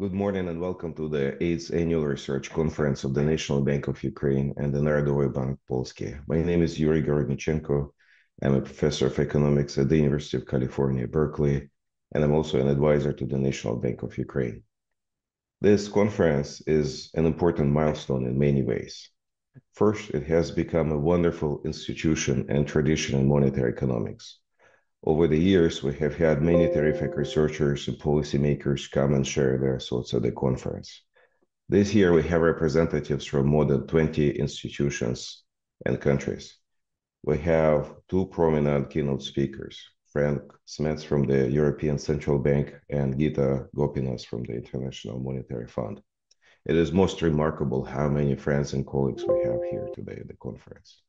Good morning and welcome to the 8th Annual Research Conference of the National Bank of Ukraine and the Narodowy Bank Polski. My name is Yuri Gorodnichenko. I'm a professor of economics at the University of California, Berkeley, and I'm also an advisor to the National Bank of Ukraine. This conference is an important milestone in many ways. First, it has become a wonderful institution and tradition in monetary economics. Over the years, we have had many terrific researchers and policymakers come and share their thoughts at the conference. This year, we have representatives from more than 20 institutions and countries. We have two prominent keynote speakers, Frank Smets from the European Central Bank and Gita Gopinath from the International Monetary Fund. It is most remarkable how many friends and colleagues we have here today at the conference.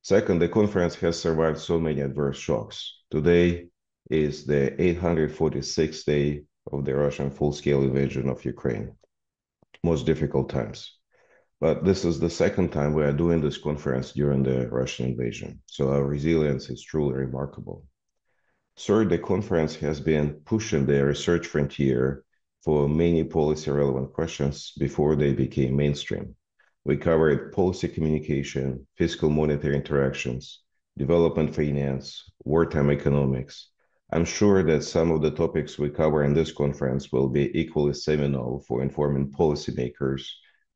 Second, the conference has survived so many adverse shocks. Today is the 846th day of the Russian full-scale invasion of Ukraine. Most difficult times. But this is the second time we are doing this conference during the Russian invasion. So our resilience is truly remarkable. Third, the conference has been pushing the research frontier for many policy-relevant questions before they became mainstream. We covered policy communication, fiscal monetary interactions, development finance, wartime economics. I'm sure that some of the topics we cover in this conference will be equally seminal for informing policymakers,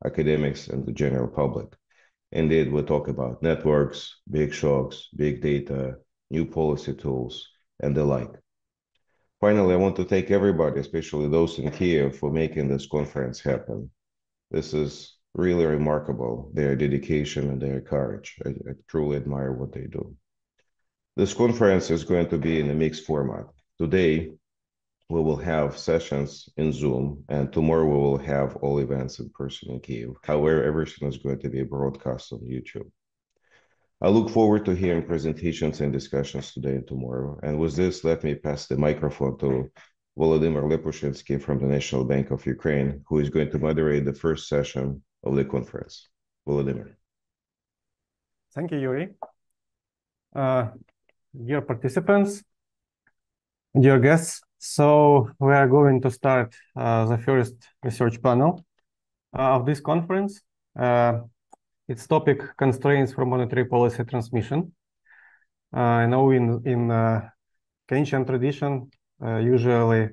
academics, and the general public. Indeed, we'll talk about networks, big shocks, big data, new policy tools, and the like. Finally, I want to thank everybody, especially those in Kiev, for making this conference happen. This is really remarkable, their dedication and their courage. I truly admire what they do. This conference is going to be in a mixed format. Today, we will have sessions in Zoom, and tomorrow we will have all events in person in Kiev. However, everything is going to be broadcast on YouTube. I look forward to hearing presentations and discussions today and tomorrow. And with this, let me pass the microphone to Volodymyr Lepushinsky from the National Bank of Ukraine, who is going to moderate the first session of the conference. Volodymyr. Thank you, Yuri. Dear participants, dear guests, so we are going to start the first research panel of this conference. Its topic, constraints for monetary policy transmission. I know in Keynesian tradition, usually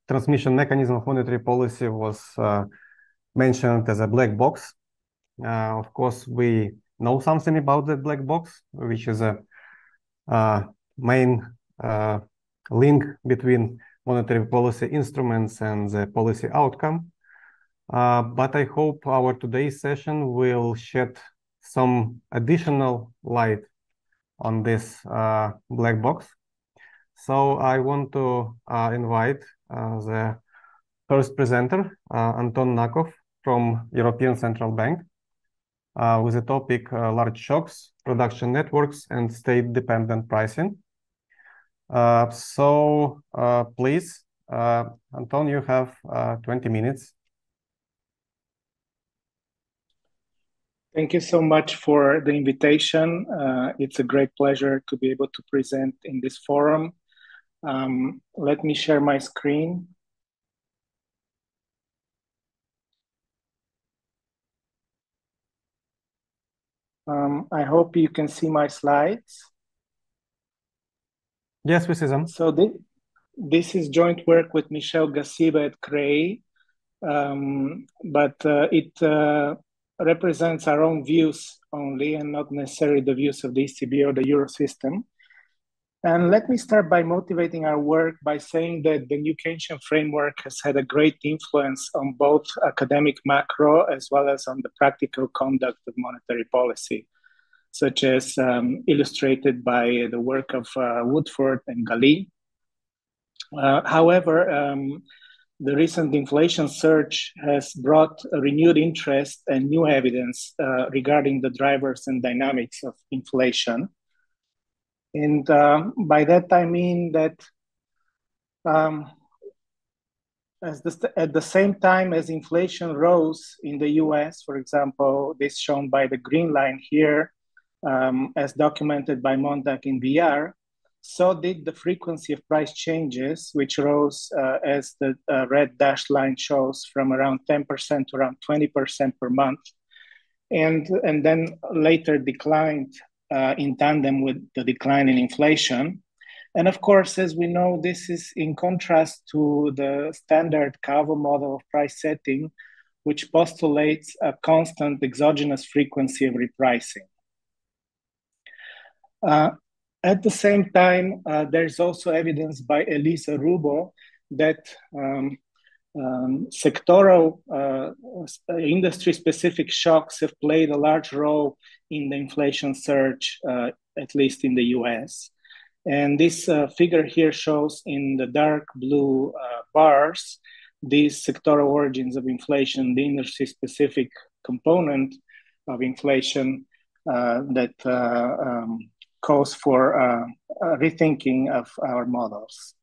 transmission mechanism of monetary policy was mentioned as a black box. Of course, we know something about that black box, which is a main link between monetary policy instruments and the policy outcome. But I hope our today's session will shed some additional light on this black box. So I want to invite the first presenter, Anton Nakov from European Central Bank, with the topic large shocks, production networks, and state-dependent pricing. Please, Anton, you have 20 minutes. Thank you so much for the invitation. It's a great pleasure to be able to present in this forum. Let me share my screen. I hope you can see my slides. Yes, we see them. So this is joint work with Michel Gassiba at CREI, but it represents our own views only and not necessarily the views of the ECB or the Eurosystem. And let me start by motivating our work by saying that the new Keynesian framework has had a great influence on both academic macro as well as on the practical conduct of monetary policy, such as illustrated by the work of Woodford and Galli. However, the recent inflation surge has brought a renewed interest and new evidence regarding the drivers and dynamics of inflation. And by that, I mean that at the same time as inflation rose in the US, for example, this shown by the green line here, as documented by Montag in VR, so did the frequency of price changes, which rose as the red dashed line shows from around 10% to around 20% per month, and then later declined in tandem with the decline in inflation. And of course, as we know, this is in contrast to the standard Calvo model of price setting, which postulates a constant exogenous frequency of repricing. At the same time, there's also evidence by Elisa Rubo that sectoral industry-specific shocks have played a large role in the inflation surge, at least in the US. And this figure here shows in the dark blue bars these sectoral origins of inflation, the industry-specific component of inflation that calls for rethinking of our models.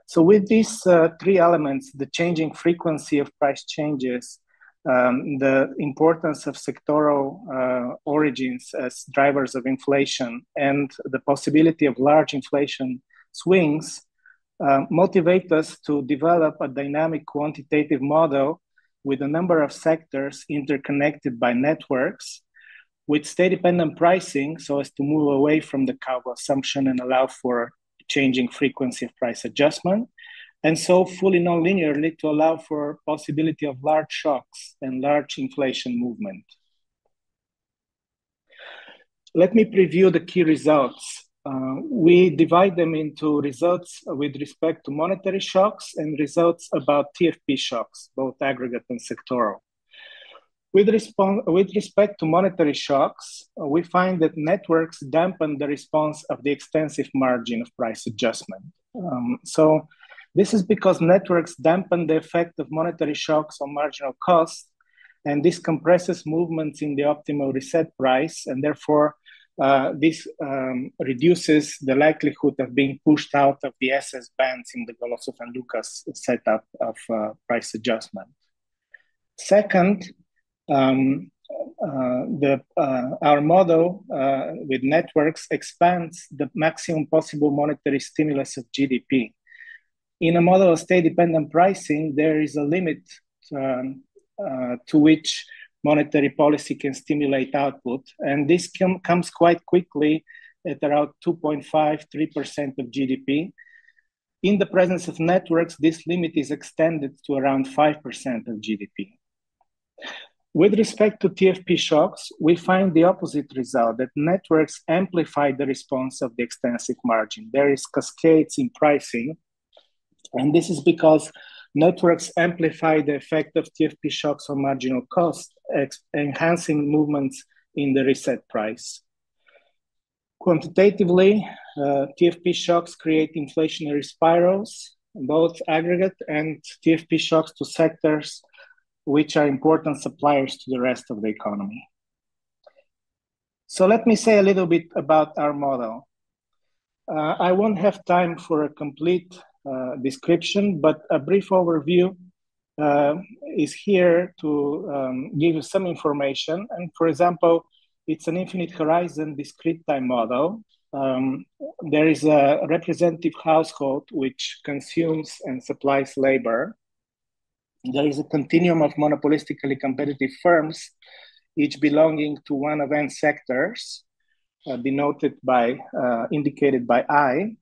So with these three elements, the changing frequency of price changes, the importance of sectoral origins as drivers of inflation, and the possibility of large inflation swings motivate us to develop a dynamic quantitative model with a number of sectors interconnected by networks with state-dependent pricing so as to move away from the Calvo assumption and allow for changing frequency of price adjustment, and so fully non-linearly to allow for possibility of large shocks and large inflation movement. Let me preview the key results. We divide them into results with respect to monetary shocks and results about TFP shocks, both aggregate and sectoral. With respect to monetary shocks, we find that networks dampen the response of the extensive margin of price adjustment. So this is because networks dampen the effect of monetary shocks on marginal costs, and this compresses movements in the optimal reset price, and therefore this reduces the likelihood of being pushed out of the SS bands in the Golosov and Lucas setup of price adjustment. Second, our model with networks expands the maximum possible monetary stimulus of GDP. In a model of state-dependent pricing, there is a limit to which monetary policy can stimulate output, and this comes quite quickly at around 2.5–3% of GDP. In the presence of networks, this limit is extended to around 5% of GDP. With respect to TFP shocks, we find the opposite result, that networks amplify the response of the extensive margin. There is cascades in pricing, and this is because networks amplify the effect of TFP shocks on marginal cost, enhancing movements in the reset price. Quantitatively, TFP shocks create inflationary spirals, both aggregate and TFP shocks to sectors which are important suppliers to the rest of the economy. So let me say a little bit about our model. I won't have time for a complete description, but a brief overview is here to give you some information. And for example, it's an infinite horizon discrete time model. There is a representative household which consumes and supplies labor. There is a continuum of monopolistically competitive firms, each belonging to one of n sectors, indicated by I.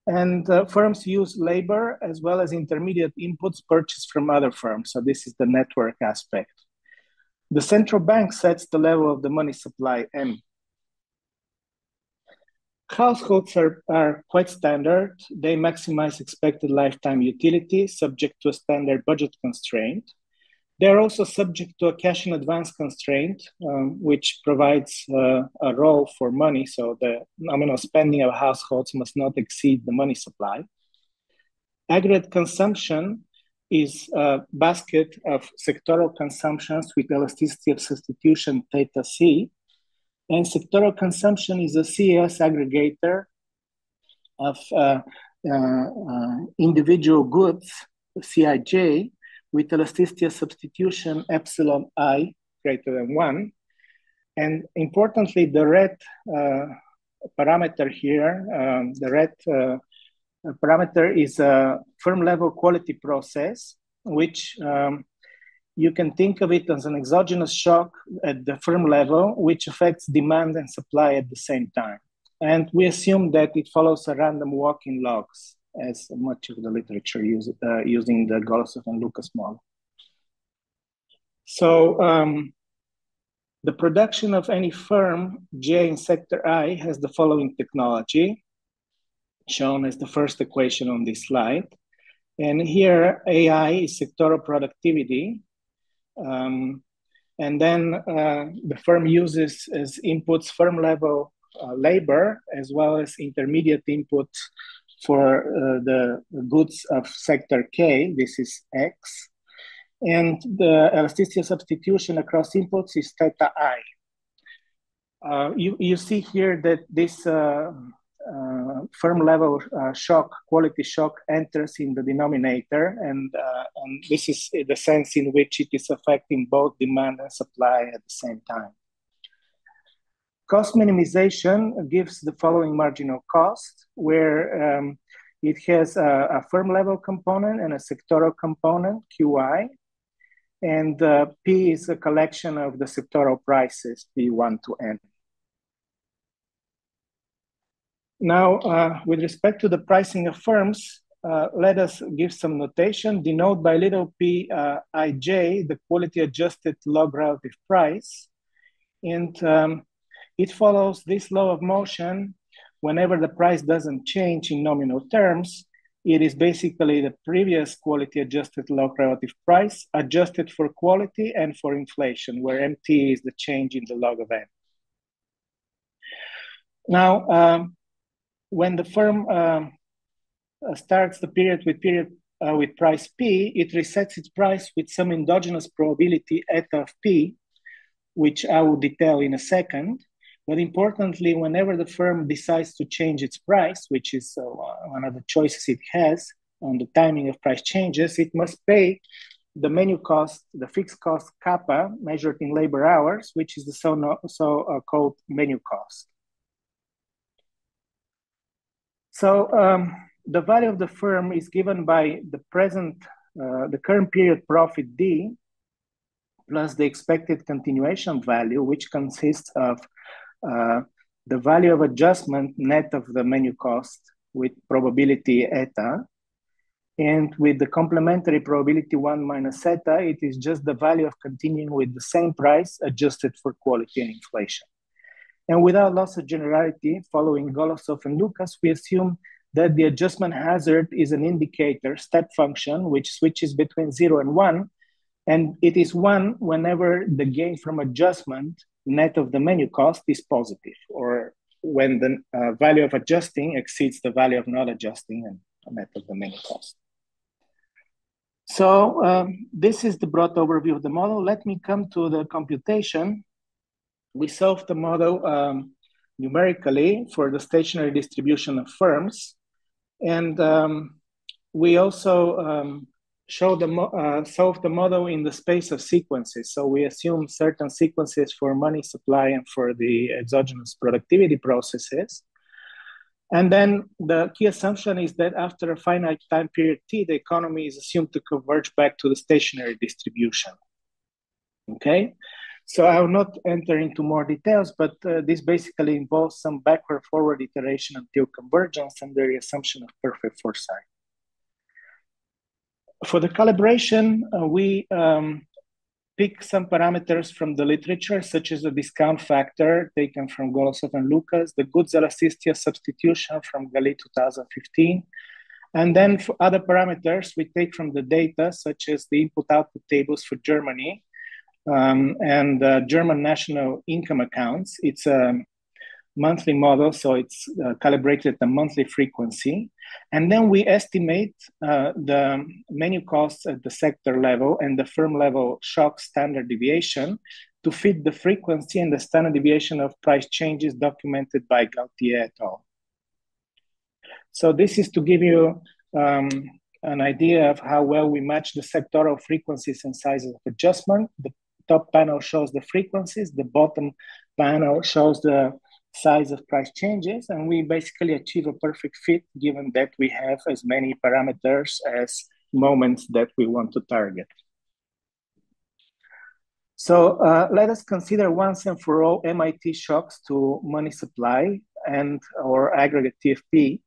And firms use labor as well as intermediate inputs purchased from other firms. So this is the network aspect. The central bank sets the level of the money supply, M. Households are quite standard. They maximize expected lifetime utility subject to a standard budget constraint. They're also subject to a cash in advance constraint, which provides a role for money. So the nominal spending of households must not exceed the money supply. Aggregate consumption is a basket of sectoral consumptions with elasticity of substitution theta C. And sectoral consumption is a CAS aggregator of individual goods, CIJ, with elasticity of substitution epsilon I greater than 1. And importantly, the red parameter here, the red parameter is a firm level quality process, which you can think of it as an exogenous shock at the firm level, which affects demand and supply at the same time. And we assume that it follows a random walk in logs, as much of the literature using the Golosov and Lucas model. So the production of any firm J in sector I has the following technology, shown as the first equation on this slide. And here AI is sectoral productivity. And then the firm uses as inputs firm level labor, as well as intermediate input for the goods of sector K, this is X. And the elasticity of substitution across inputs is theta I. You see here that this firm level shock, quality shock, enters in the denominator, and this is the sense in which it is affecting both demand and supply at the same time. Cost minimization gives the following marginal cost, where it has a firm level component and a sectoral component, QI, and P is a collection of the sectoral prices, P1 to N. Now, with respect to the pricing of firms, let us give some notation. Denote by little p ij the quality adjusted log relative price. And it follows this law of motion. Whenever the price doesn't change in nominal terms, it is basically the previous quality adjusted log relative price adjusted for quality and for inflation, where MT is the change in the log of N. Now, when the firm starts the period with price P, it resets its price with some endogenous probability eta of P, which I will detail in a second. But importantly, whenever the firm decides to change its price, which is one of the choices it has on the timing of price changes, it must pay the menu cost, the fixed cost kappa, measured in labor hours, which is the so-called menu cost. So the value of the firm is given by the current period profit D plus the expected continuation value, which consists of the value of adjustment net of the menu cost with probability eta. And with the complementary probability 1 minus eta, it is just the value of continuing with the same price adjusted for quality and inflation. And without loss of generality, following Golosov and Lucas, we assume that the adjustment hazard is an indicator, step function, which switches between 0 and 1. And it is 1 whenever the gain from adjustment net of the menu cost is positive, or when the value of adjusting exceeds the value of not adjusting and net of the menu cost. So this is the broad overview of the model. Let me come to the computation. We solved the model numerically for the stationary distribution of firms. And we also solved the model in the space of sequences. So we assume certain sequences for money supply and for the exogenous productivity processes. And then the key assumption is that after a finite time period T, the economy is assumed to converge back to the stationary distribution. Okay? So I will not enter into more details, but this basically involves some backward-forward iteration until convergence under the assumption of perfect foresight. For the calibration, we pick some parameters from the literature, such as the discount factor taken from Golosov and Lucas, the goods elasticity of substitution from Gali 2015, and then for other parameters we take from the data, such as the input-output tables for Germany, and German national income accounts. It's a monthly model, so it's calibrated at the monthly frequency. And then we estimate the menu costs at the sector level and the firm level shock standard deviation to fit the frequency and the standard deviation of price changes documented by Gautier et al. So this is to give you an idea of how well we match the sectoral frequencies and sizes of adjustment. The top panel shows the frequencies, the bottom panel shows the size of price changes, and we basically achieve a perfect fit given that we have as many parameters as moments that we want to target. So let us consider once and for all MIT shocks to money supply and or aggregate TFP,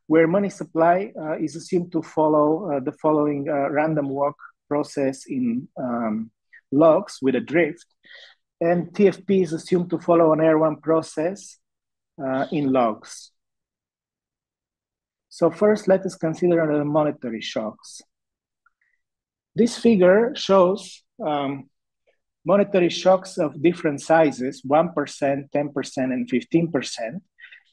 where money supply is assumed to follow the following random walk process in logs with a drift, and TFP is assumed to follow an R1 process in logs. So first, let us consider the monetary shocks. This figure shows monetary shocks of different sizes, 1%, 10%, and 15%,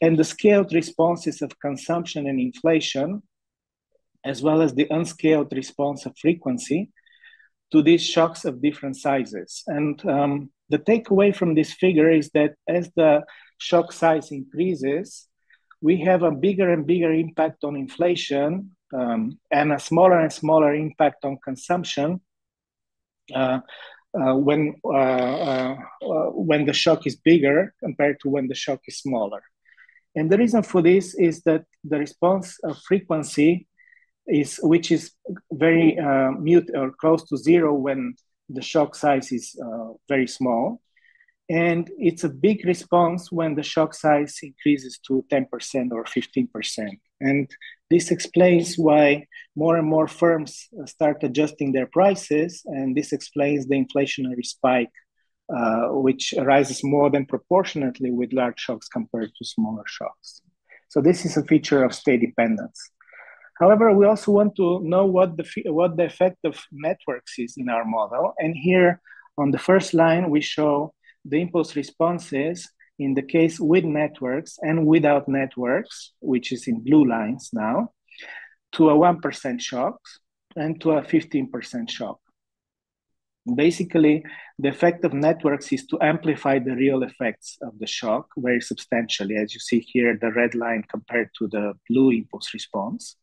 and the scaled responses of consumption and inflation, as well as the unscaled response of frequency to these shocks of different sizes. And the takeaway from this figure is that as the shock size increases, we have a bigger and bigger impact on inflation and a smaller and smaller impact on consumption when the shock is bigger compared to when the shock is smaller. And the reason for this is that the response of frequency which is very mute or close to zero when the shock size is very small. And it's a big response when the shock size increases to 10% or 15%. And this explains why more and more firms start adjusting their prices. And this explains the inflationary spike, which arises more than proportionately with large shocks compared to smaller shocks. So this is a feature of state dependence. However, we also want to know what the effect of networks is in our model. And here on the first line, we show the impulse responses in the case with networks and without networks, which is in blue lines now, to a 1% shock and to a 15% shock. Basically, the effect of networks is to amplify the real effects of the shock very substantially, as you see here, the red line compared to the blue impulse response.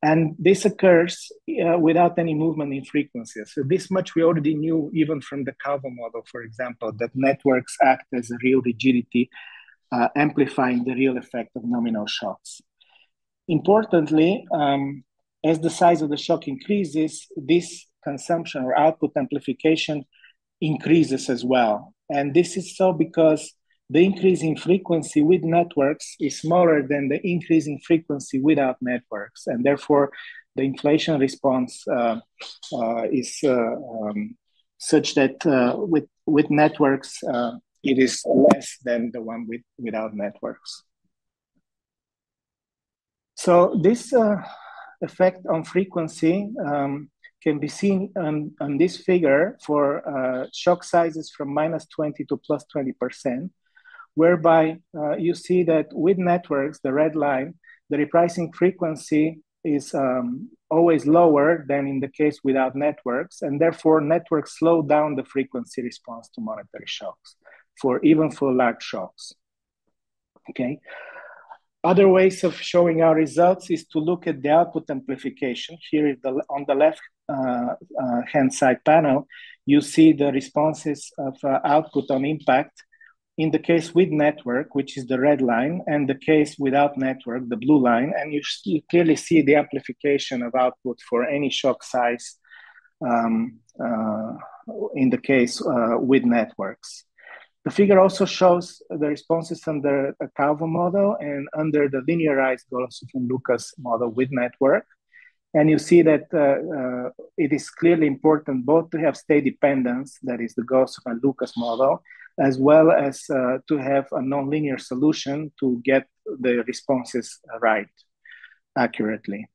And this occurs without any movement in frequency. So this much we already knew even from the Counsel model, for example, that networks act as a real rigidity, amplifying the real effect of nominal shocks. Importantly, as the size of the shock increases, this consumption or output amplification increases as well. And this is so because the increase in frequency with networks is smaller than the increase in frequency without networks. And therefore, the inflation response is such that with networks, it is less than the one without networks. So this effect on frequency can be seen on this figure for shock sizes from -20 to +20%, whereby you see that with networks, the red line, the repricing frequency is always lower than in the case without networks, and therefore networks slow down the frequency response to monetary shocks, even for large shocks. Okay. Other ways of showing our results is to look at the output amplification. Here on the left hand side panel, you see the responses of output on impact in the case with network, which is the red line, and the case without network, the blue line. And you clearly see the amplification of output for any shock size in the case with networks. The figure also shows the responses under a Counsel model and under the linearized Golosov and Lucas model with network. And you see that it is clearly important both to have state dependence, that is the Golosov and Lucas model, as well as to have a nonlinear solution to get the responses right accurately.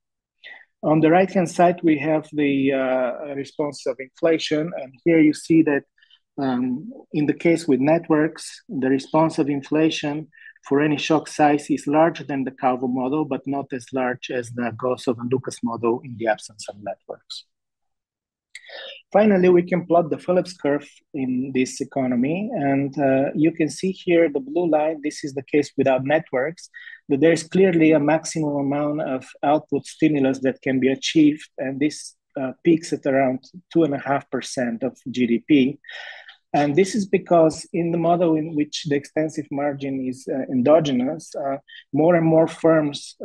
On the right-hand side, we have the response of inflation. And here you see that in the case with networks, the response of inflation for any shock size is larger than the Counsel model, but not as large as the Golosov and Lucas model in the absence of networks. Finally, we can plot the Phillips curve in this economy. And you can see here the blue line, this is the case without networks, that there's clearly a maximum amount of output stimulus that can be achieved. And this peaks at around 2.5% of GDP. And this is because in the model in which the extensive margin is endogenous, more and more firms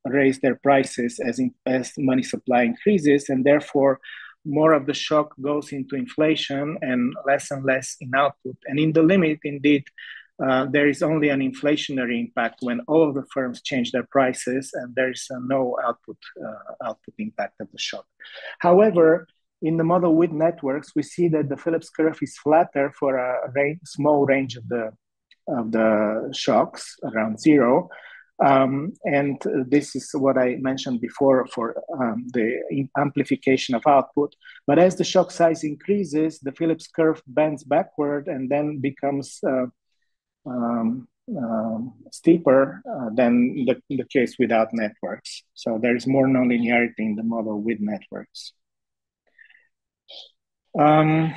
raise their prices as money supply increases, and therefore more of the shock goes into inflation and less in output. And in the limit, indeed, there is only an inflationary impact when all of the firms change their prices, and there is no output impact of the shock. However, in the model with networks, we see that the Phillips curve is flatter for a small range of the shocks around zero. And this is what I mentioned before for the amplification of output. But as the shock size increases, the Phillips curve bends backward and then becomes steeper than the case without networks. So there is more nonlinearity in the model with networks. How am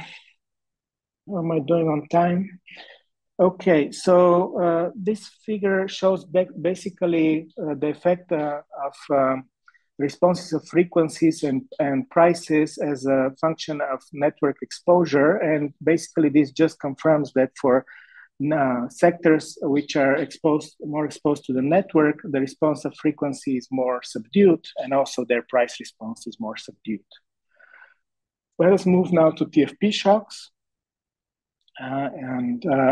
I doing on time? Okay, so this figure shows basically the effect of responses of frequencies and prices as a function of network exposure. And basically this just confirms that for sectors which are more exposed to the network, the response of frequency is more subdued, and also their price response is more subdued. Let us move now to TFP shocks.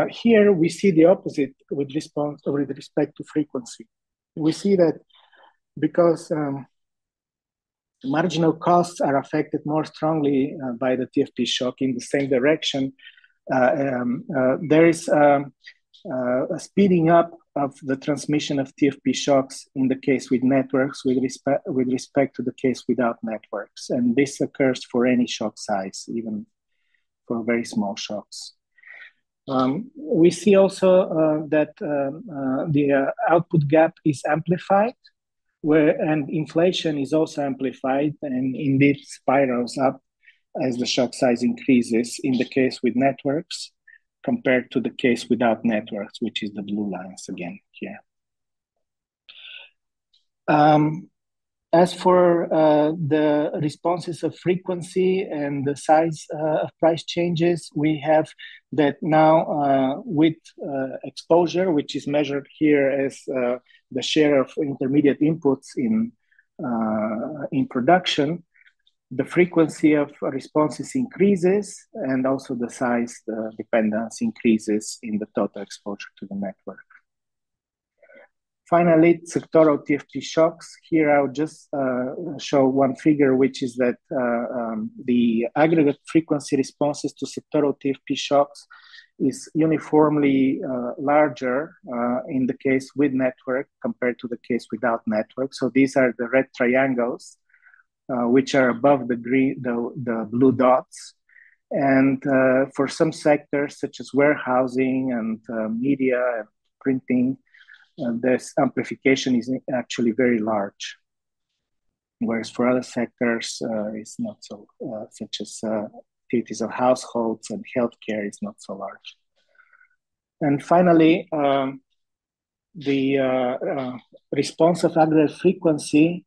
Here we see the opposite with respect to frequency. We see that because marginal costs are affected more strongly by the TFP shock in the same direction, there is a speeding up of the transmission of TFP shocks in the case with networks with respect to the case without networks. And this occurs for any shock size, even for very small shocks. We see also that the output gap is amplified, and inflation is also amplified and indeed spirals up as the shock size increases in the case with networks compared to the case without networks, which is the blue lines again here. As for the responses of frequency and the size of price changes, we have that now with exposure, which is measured here as the share of intermediate inputs in production, the frequency of responses increases, and also the size, the dependence increases in the total exposure to the network. Finally, sectoral TFP shocks. Here I'll just show one figure, which is that the aggregate frequency responses to sectoral TFP shocks is uniformly larger in the case with network compared to the case without network. So these are the red triangles, which are above the blue dots. And for some sectors, such as warehousing and media and printing, this amplification is actually very large. Whereas for other sectors, it's not so, such as activities of households and healthcare is not so large. And finally, the response of aggregate frequency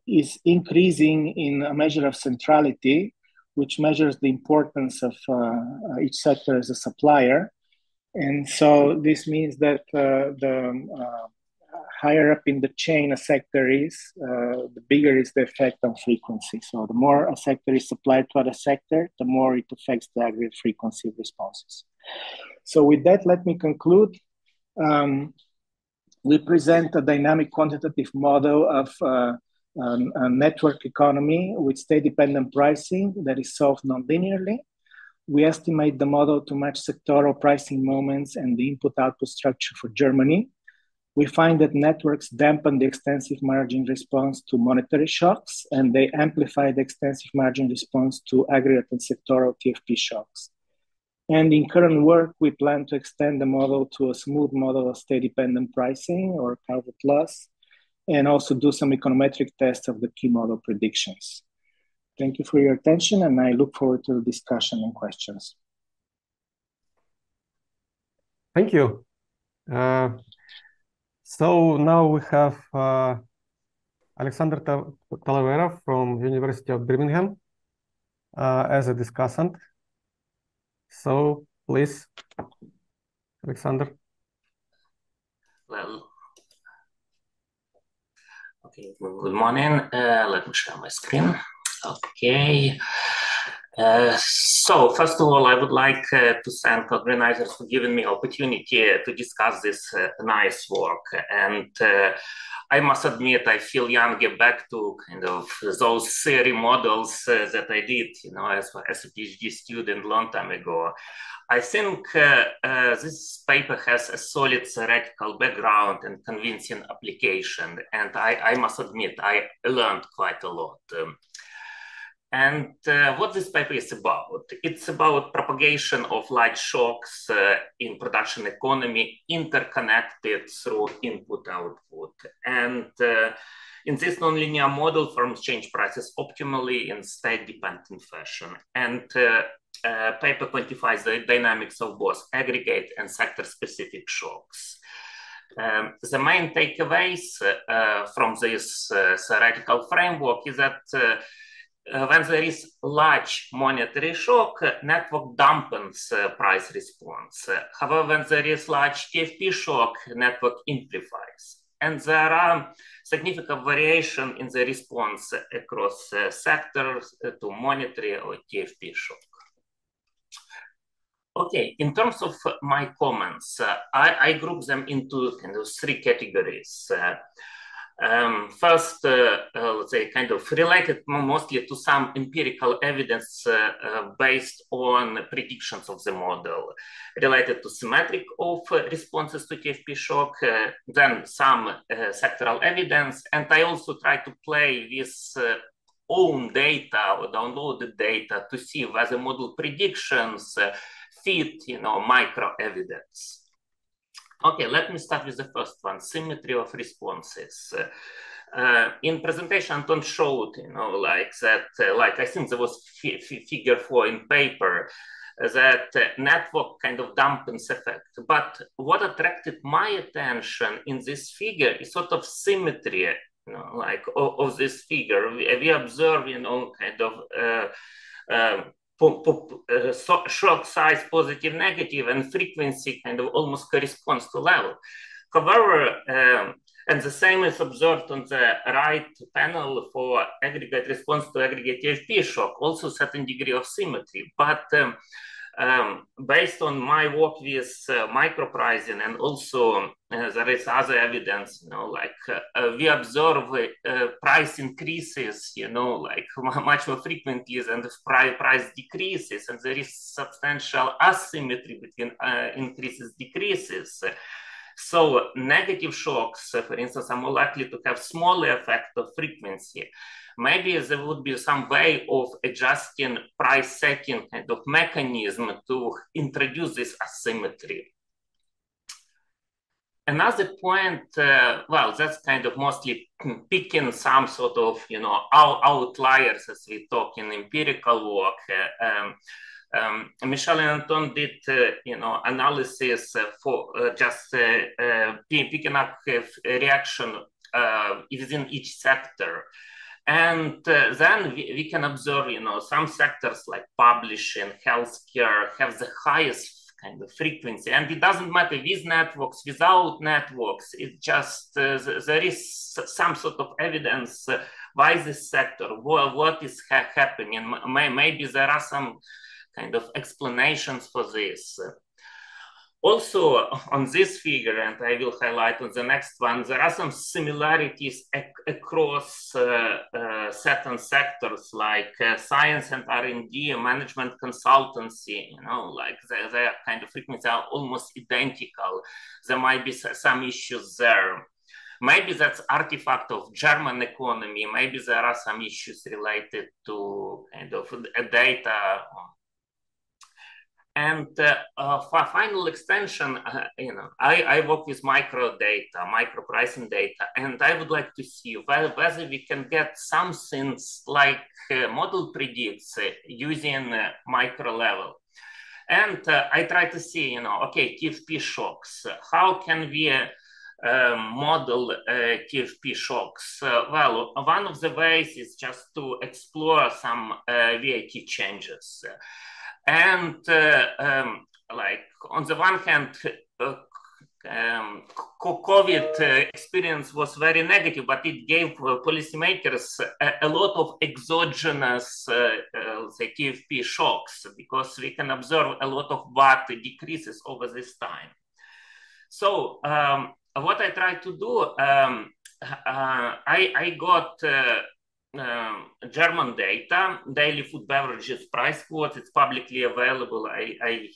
is increasing in a measure of centrality, which measures the importance of each sector as a supplier. And so this means that the higher up in the chain a sector is, the bigger is the effect on frequency. So the more a sector is supplied to other sector, the more it affects the aggregate frequency of responses. So with that, let me conclude. We present a dynamic quantitative model of a network economy with state-dependent pricing that is solved non-linearly. We estimate the model to match sectoral pricing moments and the input-output structure for Germany. We find that networks dampen the extensive margin response to monetary shocks, and they amplify the extensive margin response to aggregate and sectoral TFP shocks. And in current work, we plan to extend the model to a smooth model of state-dependent pricing or Calvert loss, and also do some econometric tests of the key model predictions. Thank you for your attention, and I look forward to the discussion and questions. Thank you. So now we have Alexander Talavera from University of Birmingham as a discussant. So please, Alexander. Well, okay, good morning. Let me share my screen. Okay. So first of all, I would like to thank organizers for giving me opportunity to discuss this nice work. And I must admit, I feel younger back to kind of those theory models that I did, as a PhD student long time ago. I think this paper has a solid theoretical background and convincing application. And I must admit, I learned quite a lot. And what this paper is about? It's about propagation of large shocks in production economy interconnected through input-output. And in this nonlinear model, firms change prices optimally in state-dependent fashion. And paper quantifies the dynamics of both aggregate and sector-specific shocks. The main takeaways from this theoretical framework is that when there is large monetary shock, network dampens price response. However, when there is large TFP shock, network amplifies. And there are significant variation in the response across sectors to monetary or TFP shock. Okay, in terms of my comments, I group them into kind of three categories. First, let's say, kind of related mostly to some empirical evidence based on predictions of the model, related to symmetric of responses to TFP shock, then some sectoral evidence, and I also try to play with own data or downloaded data to see whether model predictions fit, micro evidence. Okay, let me start with the first one, symmetry of responses. In presentation, Anton showed, like that, like I think there was figure 4 in paper, that network kind of dampens effect. But what attracted my attention in this figure is sort of symmetry, like of this figure. We observe, kind of shock size positive, negative, and frequency kind of almost corresponds to level. However, and the same is observed on the right panel for aggregate response to aggregate TFP shock, also certain degree of symmetry. But based on my work with micropricing, and also there is other evidence, like we observe price increases, like much more frequently than the price decreases, and there is substantial asymmetry between increases, decreases. So negative shocks, for instance, are more likely to have smaller effect of frequency. Maybe there would be some way of adjusting price setting kind of mechanism to introduce this asymmetry. Another point, well, that's kind of mostly picking some sort of, outliers as we talk in empirical work. Michel and Anton did, analysis for just picking up reaction within each sector. And then we can observe, some sectors like publishing, healthcare have the highest kind of frequency. And it doesn't matter with networks, without networks. It just, there is some sort of evidence why this sector, what is happening. Maybe there are some kind of explanations for this. Also, on this figure, and I will highlight on the next one, there are some similarities across certain sectors like science and R&D, management consultancy, like their kind of frequencies are almost identical. There might be some issues there. Maybe that's artifact of German economy. Maybe there are some issues related to kind of data. And for final extension, I work with micro pricing data, and I would like to see whether we can get some things like model predicts using micro level. And I try to see, okay, TFP shocks. How can we model TFP shocks? Well, one of the ways is just to explore some VAT changes. And like on the one hand, COVID experience was very negative, but it gave policymakers a lot of exogenous say TFP shocks, because we can observe a lot of VAT decreases over this time. So what I tried to do, I got German data, daily food beverages price quote. It's publicly available.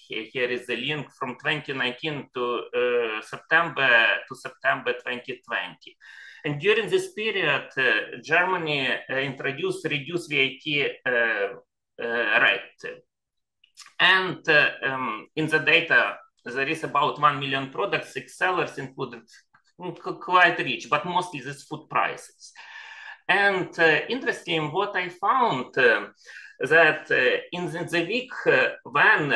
Here is the link from 2019 to September 2020. And during this period, Germany introduced reduced VAT rate. And in the data, there is about 1 million products, 6 sellers included, quite rich, but mostly these food prices. And interesting, what I found that in the week when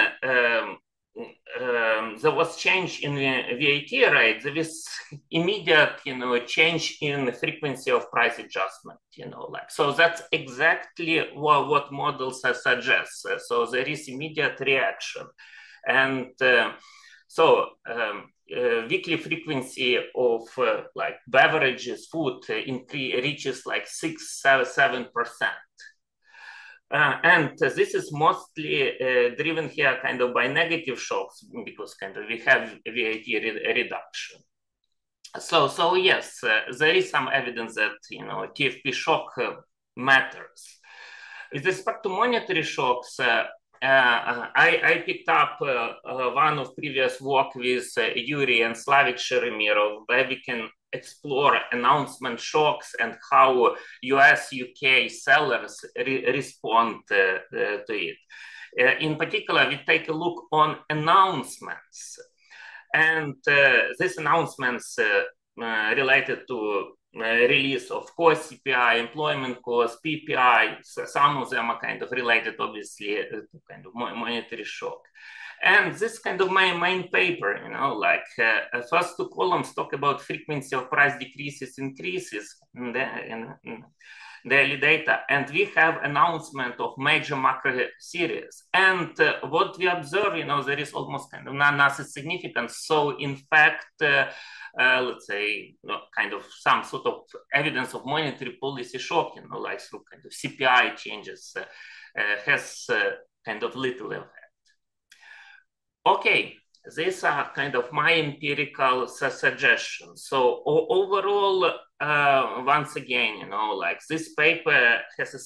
there was change in the VAT rate, there was immediate, change in the frequency of price adjustment, like, so that's exactly what models suggest. So there is immediate reaction. And so weekly frequency of like beverages, food reaches like 6-7%. And this is mostly driven here kind of by negative shocks, because kind of we have VAT reduction. So yes, there is some evidence that TFP shock matters. With respect to monetary shocks, I picked up one of previous work with Yuri and Slavik Sheremirov, where we can explore announcement shocks and how US, UK sellers respond to it. In particular, we take a look on announcements. And these announcements related to release of cost, CPI, employment cost, PPI. So some of them are kind of related, obviously, to kind of monetary shock. And this kind of my main paper, like first two columns talk about frequency of price decreases, increases in daily data. And we have announcement of major macro series. And what we observe, there is almost kind of nothing significant. So in fact, let's say, kind of some sort of evidence of monetary policy shock, like through kind of CPI changes, has kind of little effect. Okay, these are kind of my empirical suggestions. So overall, once again, like this paper has a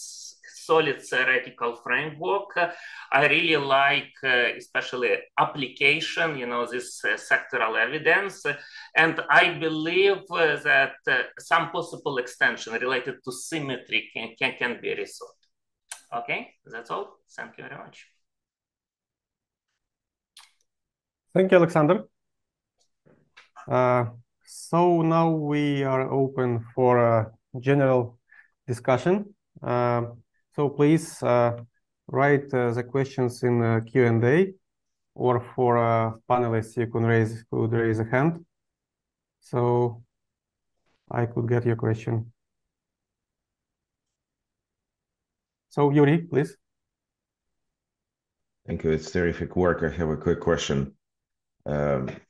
solid theoretical framework. I really like, especially application, this sectoral evidence. And I believe that some possible extension related to symmetry can be resolved. Okay, that's all. Thank you very much. Thank you, Alexander. So now we are open for a general discussion. So please write the questions in Q&A, or for panelists, you could raise a hand. So I could get your question. So Yuri, please. Thank you. It's terrific work. I have a quick question.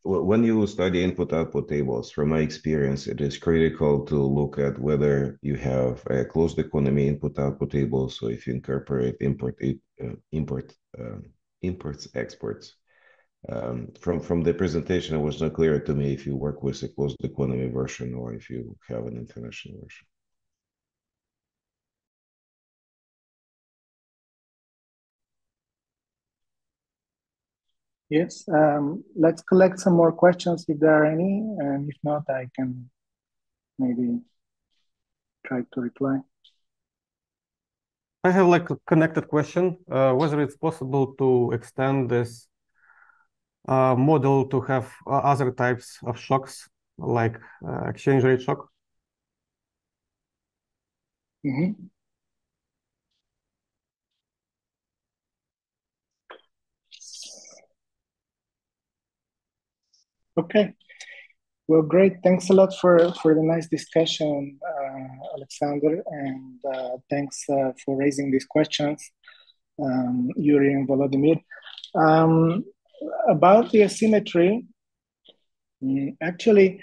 When you study input-output tables, from my experience, it is critical to look at whether you have a closed economy input-output table. So if you incorporate imports, exports. From the presentation, it was not clear to me if you work with a closed economy version or if you have an international version. Yes, let's collect some more questions if there are any, and if not, I can maybe try to reply. I have like a connected question, whether it's possible to extend this model to have other types of shocks, like exchange rate shock. Mm-hmm. Okay, well, great. Thanks a lot for the nice discussion, Alexander, and thanks for raising these questions, Yuri and Volodymyr. About the asymmetry, actually,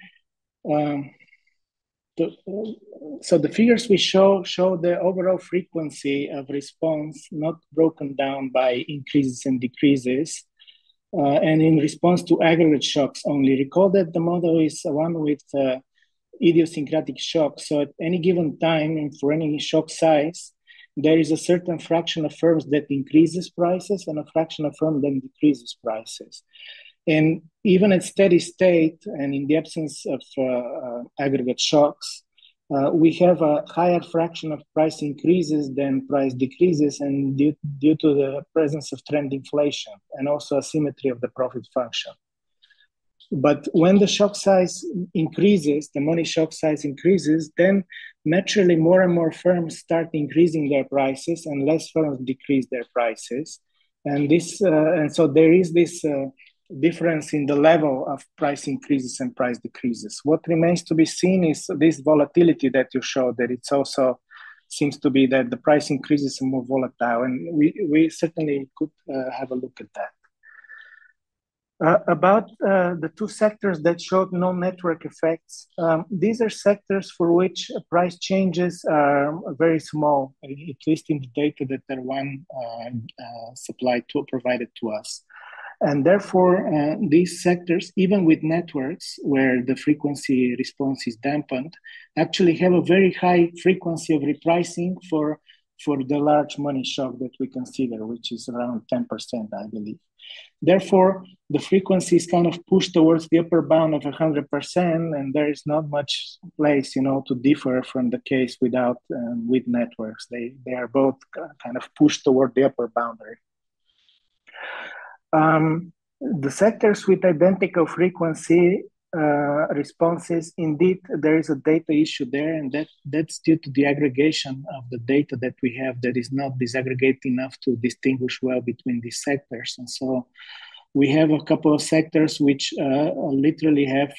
so the figures we show the overall frequency of response, not broken down by increases and decreases, and in response to aggregate shocks only. Recall that the model is one with idiosyncratic shocks. So at any given time and for any shock size, there is a certain fraction of firms that increases prices and a fraction of firms that decreases prices. And even at steady state and in the absence of aggregate shocks, we have a higher fraction of price increases than price decreases, and due to the presence of trend inflation and also asymmetry of the profit function. But when the shock size increases, the money shock size increases, then naturally more and more firms start increasing their prices and less firms decrease their prices. And this, and so there is this difference in the level of price increases and price decreases. What remains to be seen is this volatility that you showed, that it's also seems to be that the price increases are more volatile, and we certainly could have a look at that. About the two sectors that showed no network effects, these are sectors for which price changes are very small, at least in the data that one supplied to provided to us. And therefore, these sectors, even with networks where the frequency response is dampened, actually have a very high frequency of repricing for the large money shock that we consider, which is around 10%, I believe. Therefore, the frequency is kind of pushed towards the upper bound of 100%, and there is not much place, to differ from the case without with networks. They are both kind of pushed toward the upper boundary. The sectors with identical frequency responses, indeed, there is a data issue there, and that's due to the aggregation of the data that we have that is not disaggregated enough to distinguish well between these sectors. And so we have a couple of sectors which literally have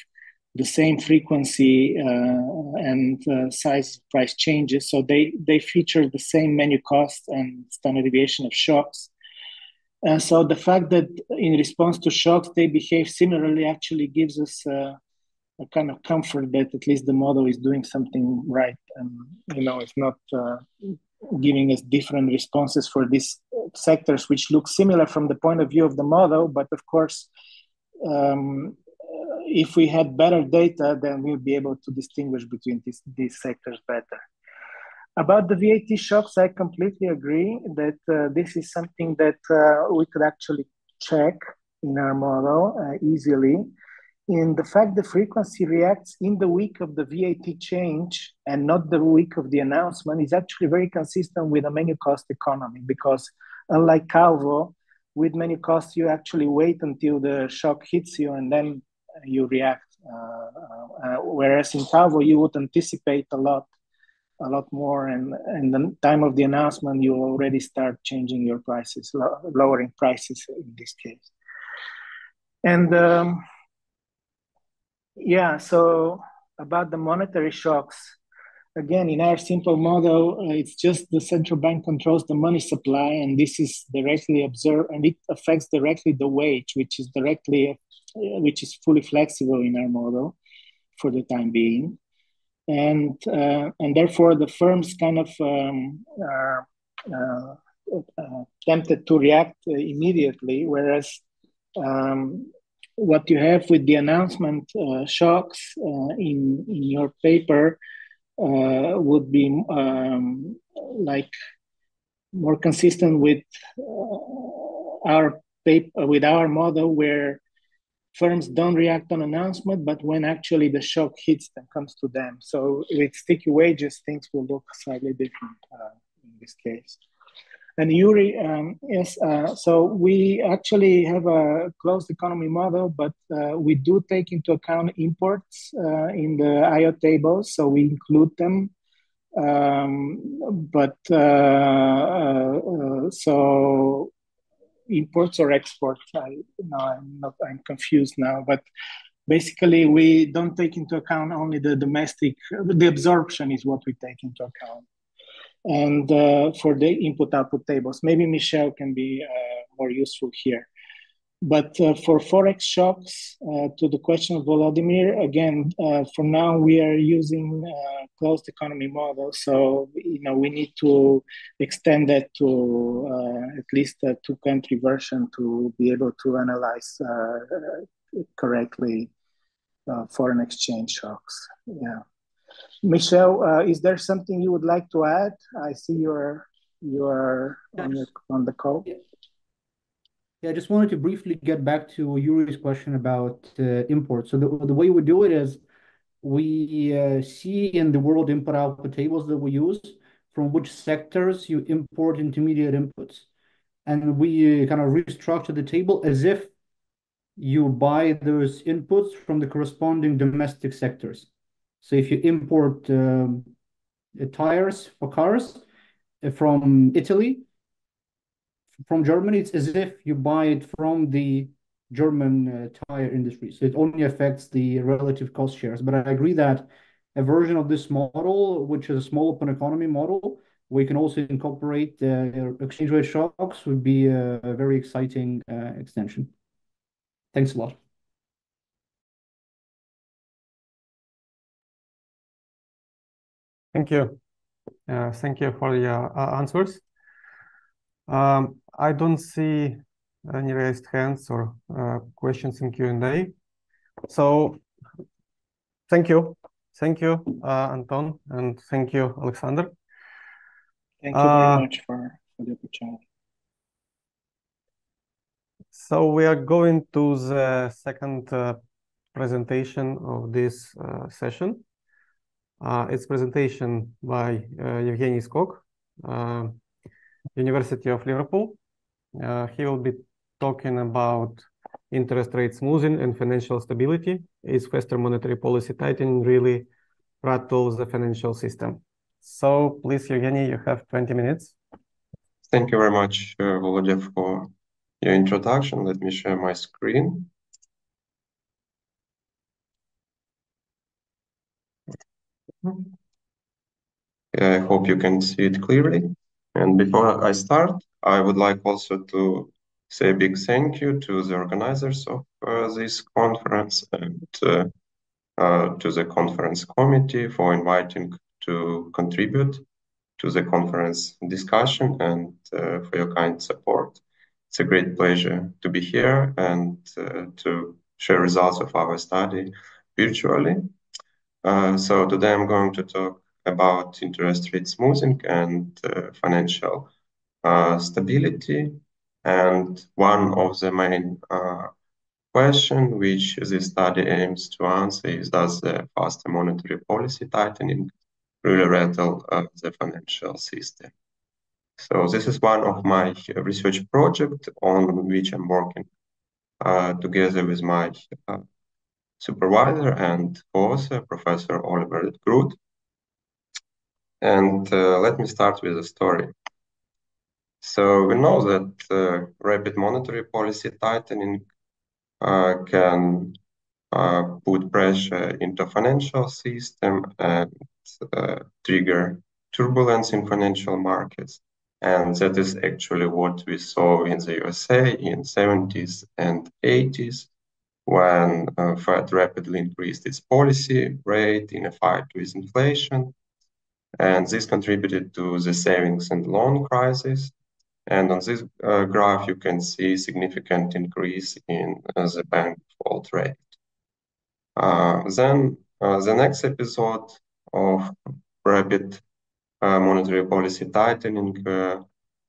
the same frequency and size price changes. So they feature the same menu cost and standard deviation of shocks. And so the fact that in response to shocks, they behave similarly actually gives us a kind of comfort that at least the model is doing something right. And, it's not giving us different responses for these sectors, which look similar from the point of view of the model. But of course, if we had better data, then we'll be able to distinguish between these sectors better. About the VIII shocks, I completely agree that this is something that we could actually check in our model easily. In the fact the frequency reacts in the week of the VIII change and not the week of the announcement is actually very consistent with a menu cost economy, because unlike Calvo, with menu cost, you actually wait until the shock hits you and then you react. Whereas in Calvo, you would anticipate a lot more, and the time of the announcement, you already start changing your prices, lowering prices in this case. And so about the monetary shocks, again, in our simple model, it's just the central bank controls the money supply, and this is directly observed, and it affects directly the wage, which is fully flexible in our model for the time being. And therefore, the firms kind of are tempted to react immediately, whereas what you have with the announcement shocks in your paper would be like more consistent with our paper, with our model, where firms don't react on announcement, but when actually the shock hits them, comes to them. So with sticky wages, things will look slightly different in this case. And Yuri, yes, so we actually have a closed economy model, but we do take into account imports in the IO tables, so we include them. So imports or exports, I'm confused now, but basically we don't take into account only the domestic, the absorption is what we take into account. And for the input-output tables, maybe Michelle can be more useful here. But for forex shocks, to the question of Volodymyr, again, for now we are using closed economy model, so we need to extend that to at least a two-country version to be able to analyze correctly foreign exchange shocks. Yeah, Michelle, is there something you would like to add? I see you are on the call. Yeah, I just wanted to briefly get back to Yuri's question about imports. So the way we do it is we see in the world input-output tables that we use from which sectors you import intermediate inputs. And we kind of restructure the table as if you buy those inputs from the corresponding domestic sectors. So if you import tires for cars from Italy, from Germany, it's as if you buy it from the German tire industry. So it only affects the relative cost shares. But I agree that a version of this model, which is a small open economy model, we can also incorporate exchange rate shocks, would be a very exciting extension. Thanks a lot. Thank you. Thank you for your answers. I don't see any raised hands or questions in Q&A. So thank you. Thank you, Anton, and thank you, Alexander. Thank you very much for the opportunity. So we are going to the second presentation of this session. It's presentation by Evgeny Skok, University of Liverpool. He will be talking about interest rate smoothing and financial stability. Is faster monetary policy tightening really rattles the financial system? So please, Evgeny, you have 20 minutes. Thank you very much, Volodya, for your introduction. Let me share my screen. I hope you can see it clearly. And before I start, I would like also to say a big thank you to the organizers of this conference and to the conference committee for inviting to contribute to the conference discussion and for your kind support. It's a great pleasure to be here and to share results of our study virtually. So today I'm going to talk about interest rate smoothing and financial stability. And one of the main questions which this study aims to answer is, does the faster monetary policy tightening really rattle the financial system? So this is one of my research projects on which I'm working together with my supervisor and co-author, Professor Oliver Groot. And let me start with a story. So we know that rapid monetary policy tightening can put pressure into financial system and trigger turbulence in financial markets. And that is actually what we saw in the USA in 70s and 80s, when Fed rapidly increased its policy rate in a fight with inflation. And this contributed to the savings and loan crisis. And on this graph, you can see significant increase in the bank default rate. Then the next episode of rapid monetary policy tightening,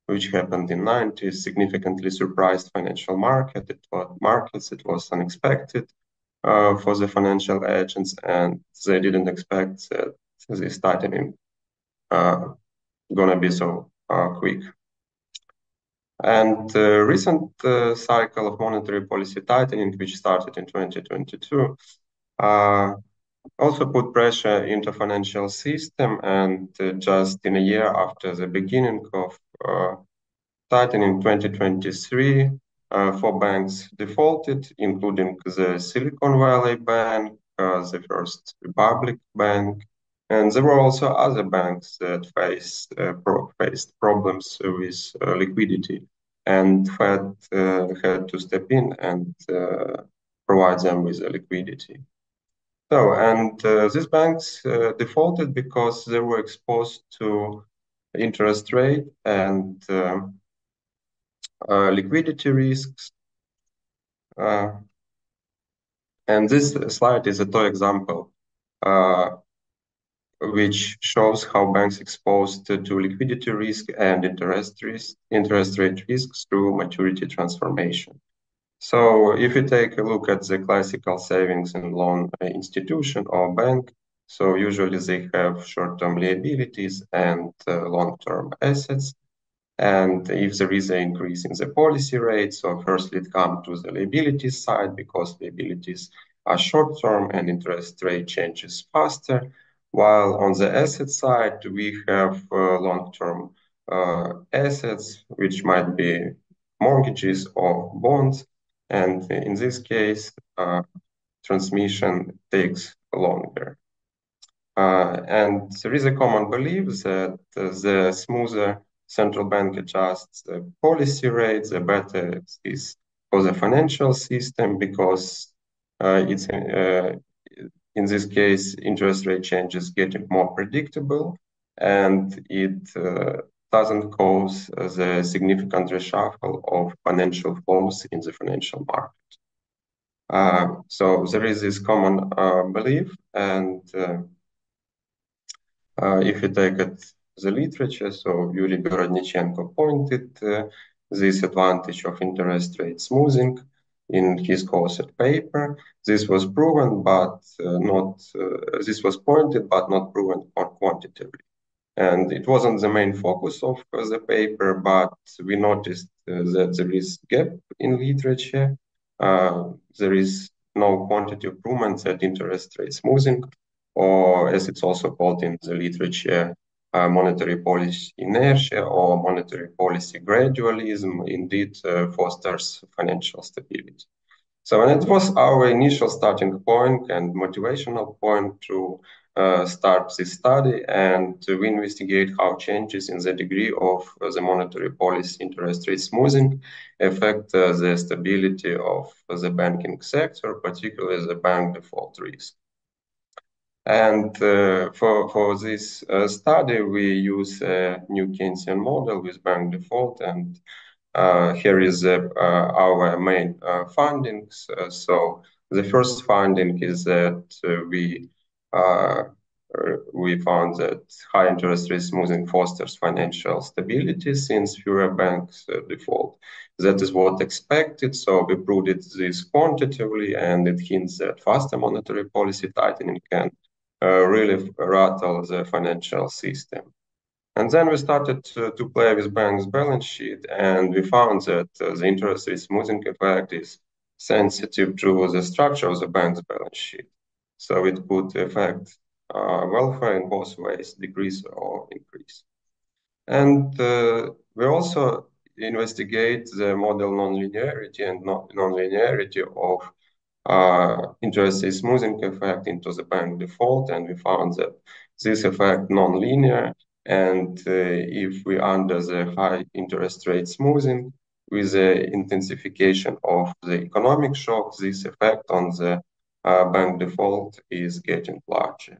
which happened in the 90s, significantly surprised financial markets. It was unexpected for the financial agents, and they didn't expect that this tightening gonna be so quick. And the recent cycle of monetary policy tightening, which started in 2022, also put pressure into financial system. And just in a year after the beginning of tightening, 2023, 4 banks defaulted, including the Silicon Valley Bank, the First Republic Bank, and there were also other banks that faced problems with liquidity. and Fed had to step in and provide them with the liquidity. So, and these banks defaulted because they were exposed to interest rate and liquidity risks. And this slide is a toy example, which shows how banks exposed to liquidity risk and interest rate risks through maturity transformation. So if you take a look at the classical savings and loan institution or bank, so usually they have short-term liabilities and long-term assets. And if there is an increase in the policy rate, so firstly it comes to the liabilities side because liabilities are short-term and interest rate changes faster. While on the asset side, we have long-term assets, which might be mortgages or bonds. And in this case, transmission takes longer. And there is a common belief that the smoother central bank adjusts the policy rate, the better it is for the financial system because it's in this case, interest rate changes getting more predictable and it doesn't cause the significant reshuffle of financial flows in the financial market. So there is this common belief, and if you take it the literature, so Yuri Gorodnichenko pointed this advantage of interest rate smoothing in his concept paper. This was proven, but this was pointed, but not proven quantitatively. And it wasn't the main focus of the paper, but we noticed that there is gap in literature. There is no quantitative proof that interest rate smoothing, or as it's also called in the literature, monetary policy inertia or monetary policy gradualism indeed fosters financial stability. So, and it was our initial starting point and motivational point to start this study, and we investigate how changes in the degree of the monetary policy interest rate smoothing affect the stability of the banking sector, particularly the bank default risk. And for this study, we use a new Keynesian model with bank default, and here is our main findings. So the first finding is that we found that high interest rate smoothing fosters financial stability since fewer banks default. That is what expected. So we proved this quantitatively, and it hints that faster monetary policy tightening can really rattle the financial system. And then we started to play with banks' balance sheet, and we found that the interest rate smoothing effect is sensitive to the structure of the bank's balance sheet. So it could affect welfare in both ways, decrease or increase. And we also investigate the model nonlinearity and nonlinearity of interest rate smoothing effect into the bank default, and we found that this effect non-linear, and if we under the high interest rate smoothing with the intensification of the economic shock, this effect on the bank default is getting larger.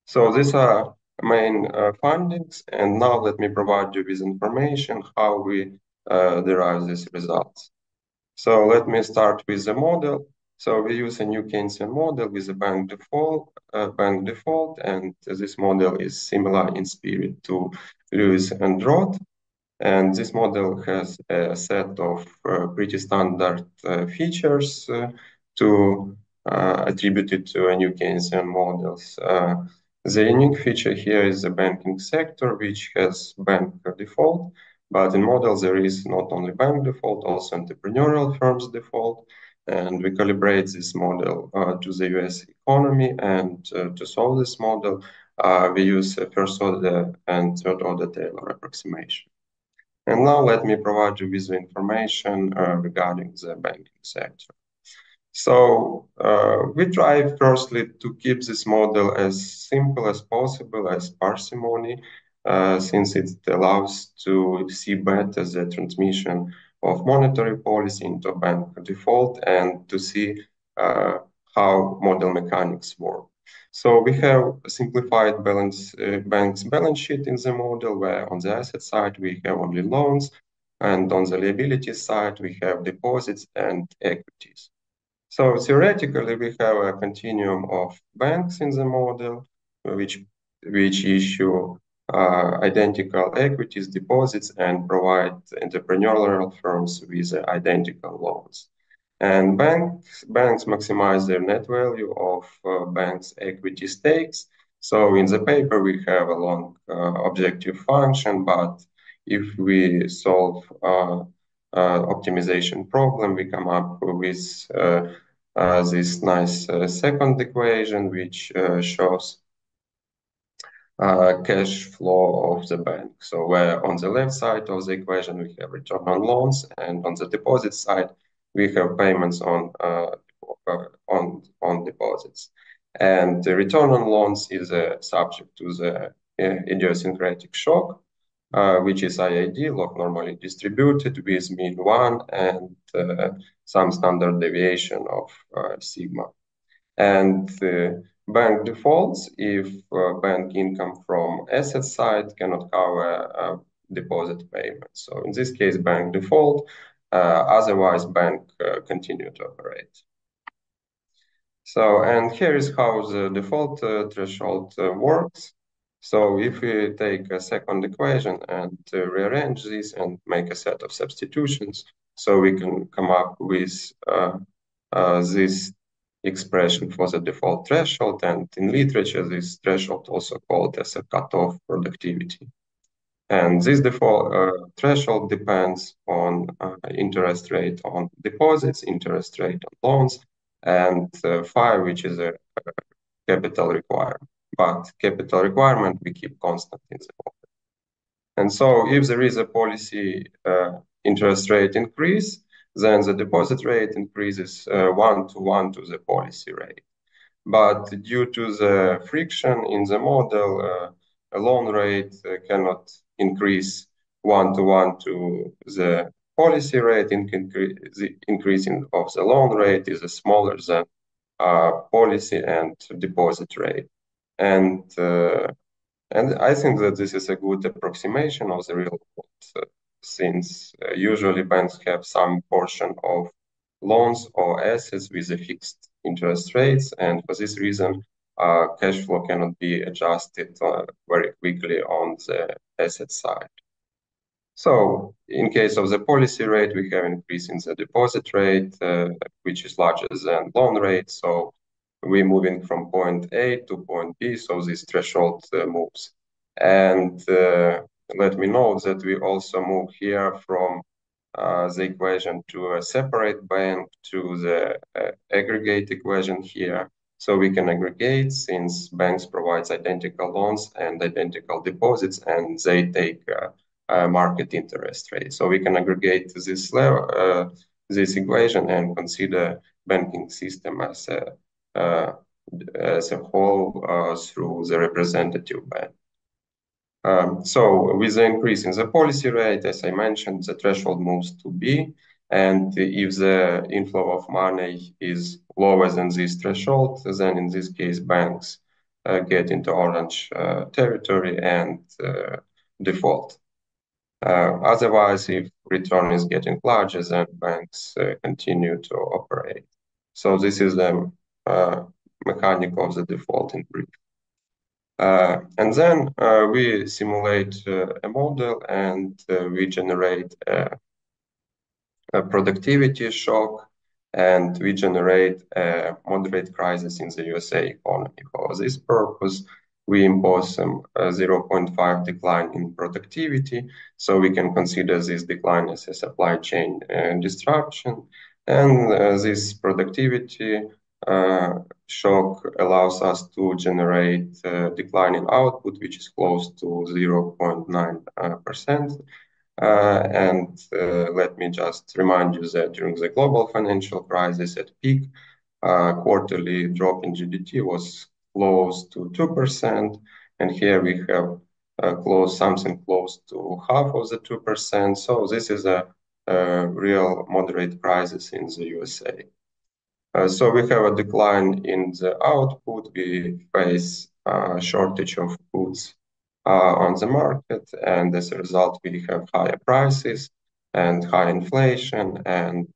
So these are main findings, and now let me provide you with information how we derive these results. So let me start with the model. So we use a new Keynesian model with a bank default, and this model is similar in spirit to Lewis and Roth. And this model has a set of pretty standard features to attributed to a new Keynesian models. The unique feature here is the banking sector, which has bank default. But in models, there is not only bank default, also entrepreneurial firms default. And we calibrate this model to the US economy. And to solve this model, we use a first order and third order Taylor approximation. And now let me provide you with the information regarding the banking sector. So we try firstly to keep this model as simple as possible, as parsimony, since it allows to see better the transmission of monetary policy into bank default and to see how model mechanics work. So we have a simplified bank's balance sheet in the model, where on the asset side we have only loans, and on the liability side we have deposits and equities. So theoretically, we have a continuum of banks in the model, which issue identical equities, deposits, and provide entrepreneurial firms with identical loans. And banks maximize their net value of banks' equity stakes. So in the paper, we have a long objective function, but if we solve optimization problem, we come up with this nice second equation, which shows cash flow of the bank. So where on the left side of the equation, we have return on loans, and on the deposit side, we have payments on deposits. And the return on loans is subject to the idiosyncratic shock, which is IID, log normally distributed, with mean 1 and some standard deviation of sigma. And bank defaults if bank income from asset side cannot cover deposit payments. So in this case, bank default, otherwise bank continue to operate. So, and here is how the default threshold works. So if we take a second equation and rearrange this and make a set of substitutions, so we can come up with this expression for the default threshold, and in literature, this threshold also called as a cutoff productivity. And this default threshold depends on interest rate on deposits, interest rate on loans, and phi, which is a capital requirement. But capital requirement we keep constant in the model. And so if there is a policy interest rate increase, then the deposit rate increases 1-to-1 to the policy rate. But due to the friction in the model, a loan rate cannot increase 1-to-1 to the policy rate. The increasing of the loan rate is smaller than policy and deposit rate. And I think that this is a good approximation of the real world, since usually banks have some portion of loans or assets with a fixed interest rates, and for this reason, cash flow cannot be adjusted very quickly on the asset side. So in case of the policy rate, we have increase in the deposit rate, which is larger than loan rate. So we're moving from point A to point B, so this threshold moves. And let me note that we also move here from the equation to a separate bank to the aggregate equation here. So we can aggregate since banks provides identical loans and identical deposits, and they take market interest rate. So we can aggregate this level, this equation, and consider banking system as a whole through the representative bank. So with the increase in the policy rate, as I mentioned, the threshold moves to B, and if the inflow of money is lower than this threshold, then in this case banks get into orange territory and default. Otherwise, if return is getting larger, then banks continue to operate. So this is the mechanic of the default in brief. And then we simulate a model, and we generate a productivity shock, and we generate a moderate crisis in the USA economy. For this purpose, we impose some 0.5 decline in productivity, so we can consider this decline as a supply chain disruption. And this productivity shock allows us to generate decline in output, which is close to 0.9%. And let me just remind you that during the global financial crisis at peak, quarterly drop in GDP was close to 2%. And here we have something close to half of the 2%. So this is a real moderate crisis in the USA. So we have a decline in the output. We face a shortage of goods on the market, and as a result, we have higher prices and high inflation, and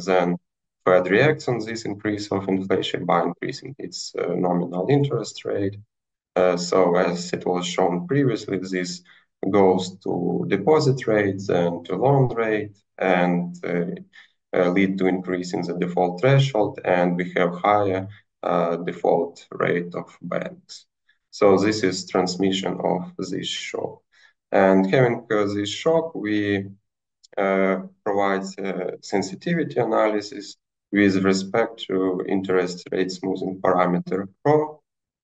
then Fed reacts on this increase of inflation by increasing its nominal interest rate. So as it was shown previously, this goes to deposit rates and to loan rate, and lead to increase in the default threshold, and we have higher default rate of banks. So this is transmission of this shock. And having this shock, we provide sensitivity analysis with respect to interest rate smoothing parameter ρ.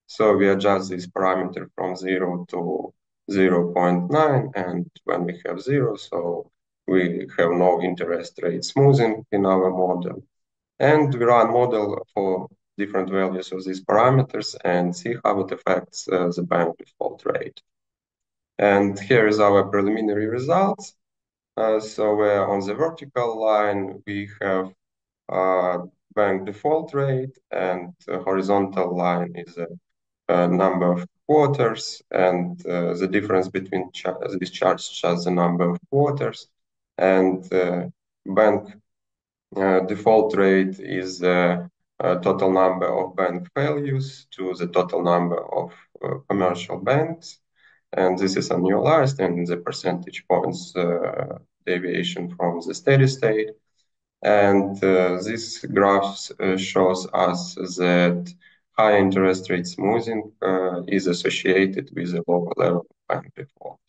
So we adjust this parameter from 0 to 0.9, and when we have 0, so we have no interest rate smoothing in our model. And we run model for different values of these parameters and see how it affects the bank default rate. And here is our preliminary results. So on the vertical line, we have bank default rate, and the horizontal line is a number of quarters, and the difference between these charts shows the number of quarters, and bank default rate is the total number of bank failures to the total number of commercial banks, and this is annualized, and the percentage points deviation from the steady state. And this graph shows us that high interest rate smoothing is associated with a lower level of bank default.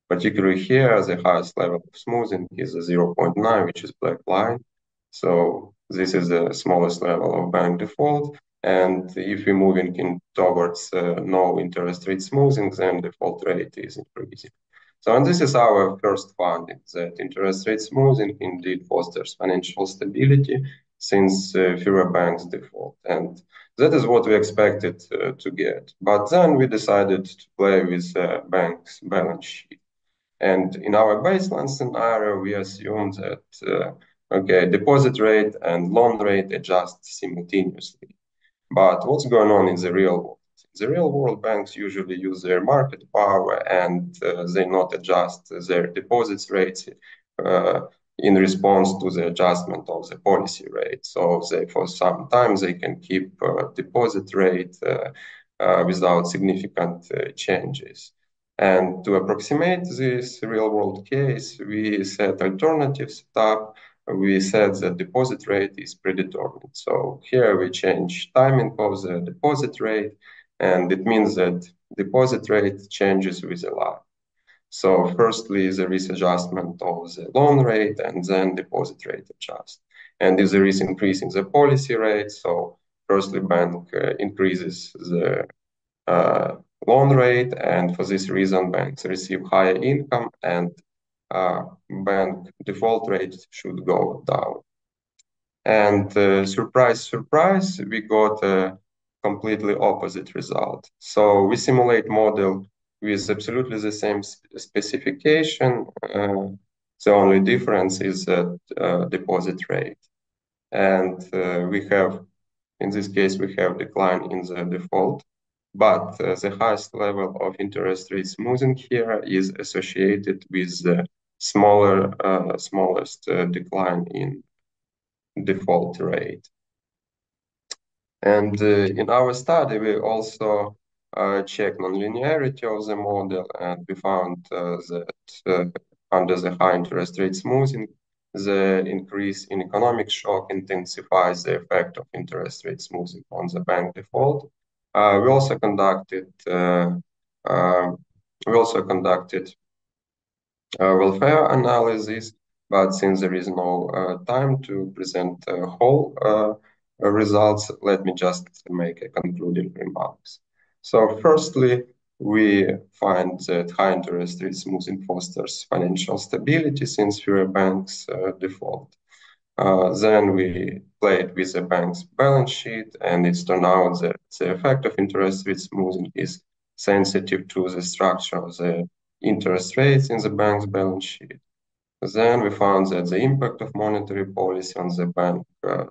Particularly here, the highest level of smoothing is a 0.9, which is black line. So this is the smallest level of bank default. And if we're moving in towards no interest rate smoothing, then default rate is increasing. So, and this is our first finding, that interest rate smoothing indeed fosters financial stability since fewer banks default. And that is what we expected to get. But then we decided to play with bank's balance sheet. And in our baseline scenario, we assume that, okay, deposit rate and loan rate adjust simultaneously. But what's going on in the real world? In the real world, banks usually use their market power, and they not adjust their deposits rates in response to the adjustment of the policy rate. So they, for some time, they can keep deposit rate without significant changes. And to approximate this real world case, we set alternative setup. We said that deposit rate is predetermined. So here we change timing of the deposit rate, and it means that deposit rate changes with a lag. So firstly, there is adjustment of the loan rate, and then deposit rate adjusts. And if there is increase in the policy rate, so firstly, bank increases the loan rate, and for this reason, banks receive higher income, and bank default rate should go down. And surprise, surprise, we got a completely opposite result. So we simulate model with absolutely the same specification. The only difference is that deposit rate. And we have, in this case, we have decline in the default. But the highest level of interest rate smoothing here is associated with the smallest decline in default rate. And in our study, we also checked nonlinearity of the model, and we found that under the high interest rate smoothing, the increase in economic shock intensifies the effect of interest rate smoothing on the bank default. We also conducted welfare analysis, but since there is no time to present whole results, let me just make a concluding remarks. So firstly, we find that high interest rate smoothing fosters financial stability since fewer banks default. Then we played with the bank's balance sheet, and it's turned out that the effect of interest rate smoothing is sensitive to the structure of the interest rates in the bank's balance sheet. Then we found that the impact of monetary policy on the bank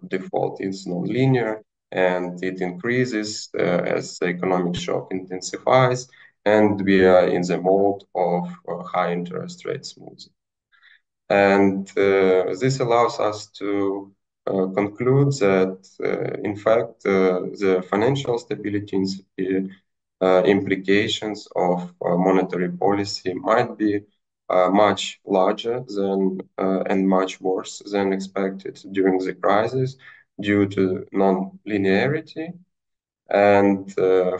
default is nonlinear, and it increases as the economic shock intensifies, and we are in the mode of high interest rate smoothing. And this allows us to conclude that, in fact, the financial stability implications of monetary policy might be much larger than and much worse than expected during the crisis due to non-linearity, and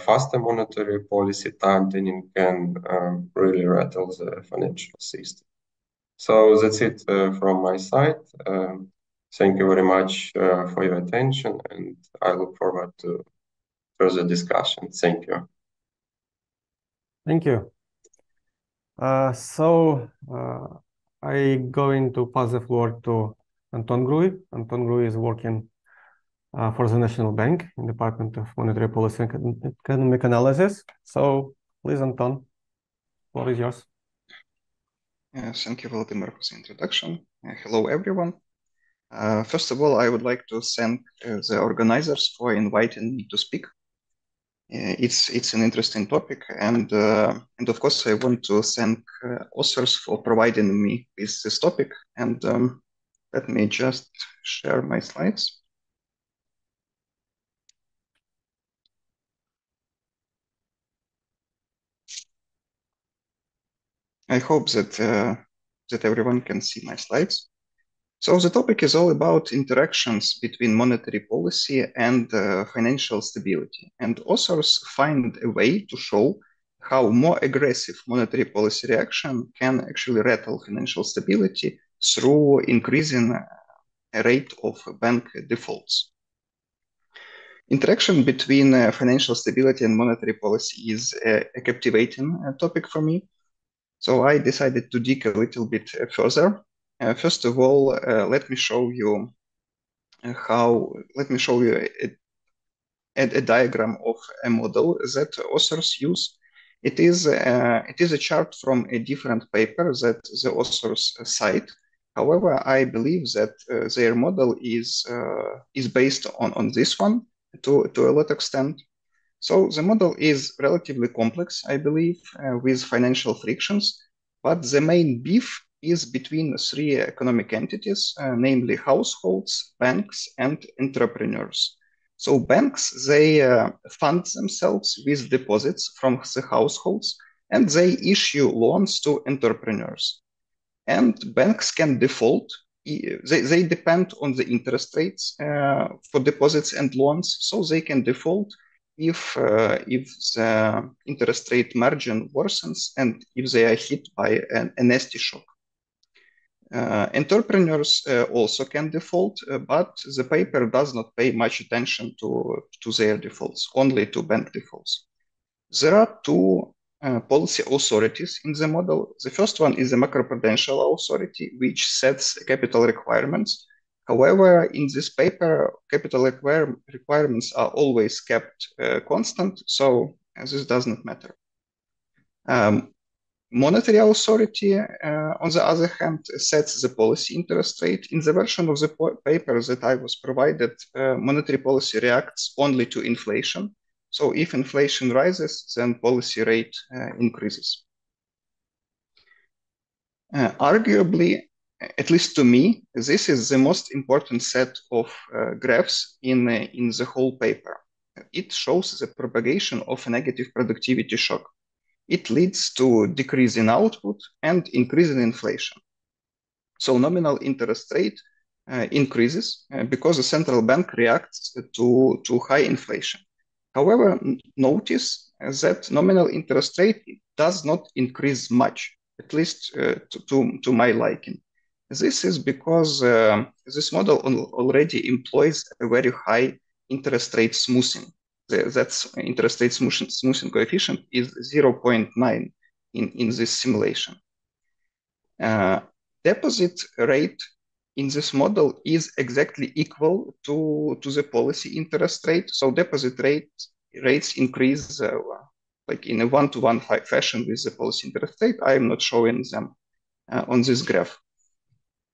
faster monetary policy tightening can really rattle the financial system. So that's it from my side. Thank you very much for your attention, and I look forward to further discussion. Thank you. Thank you. I'm going to pass the floor to Anton Grui. Anton Grui is working for the National Bank in the Department of Monetary Policy and Economic Analysis. So please, Anton, the floor is yours. Thank you, Vladimir, for the introduction. Hello, everyone. First of all, I would like to thank the organizers for inviting me to speak. It's an interesting topic, and of course, I want to thank authors for providing me with this topic. And let me just share my slides. I hope that everyone can see my slides. So the topic is all about interactions between monetary policy and financial stability. And authors find a way to show how more aggressive monetary policy reaction can actually rattle financial stability through increasing a rate of bank defaults. Interaction between financial stability and monetary policy is a captivating topic for me. So I decided to dig a little bit further. First of all, let me show you a diagram of a model that authors use. It is a chart from a different paper that the authors cite. However, I believe that their model is based on this one to a lot extent. So the model is relatively complex, I believe, with financial frictions, but the main beef is between three economic entities, namely households, banks, and entrepreneurs. So banks, they fund themselves with deposits from the households, and they issue loans to entrepreneurs. And banks can default. They depend on the interest rates for deposits and loans, so they can default if the interest rate margin worsens and if they are hit by a nasty shock. Entrepreneurs also can default, but the paper does not pay much attention to their defaults, only to bank defaults. There are two policy authorities in the model. The first one is the macroprudential authority, which sets capital requirements. However, in this paper, capital requirements are always kept constant, so this does not matter. Monetary authority, on the other hand, sets the policy interest rate. In the version of the paper that I was provided, monetary policy reacts only to inflation. So if inflation rises, then policy rate increases. Arguably, at least to me, this is the most important set of graphs in the whole paper. It shows the propagation of a negative productivity shock. It leads to decrease in output and increase in inflation. So nominal interest rate increases because the central bank reacts to high inflation. However, notice that nominal interest rate does not increase much, at least to my liking. This is because this model already employs a very high interest rate smoothing. That's interest rate smoothing coefficient is 0.9 in this simulation. Deposit rate in this model is exactly equal to the policy interest rate. So deposit rates increase like in a one-to-one fashion with the policy interest rate. I am not showing them on this graph.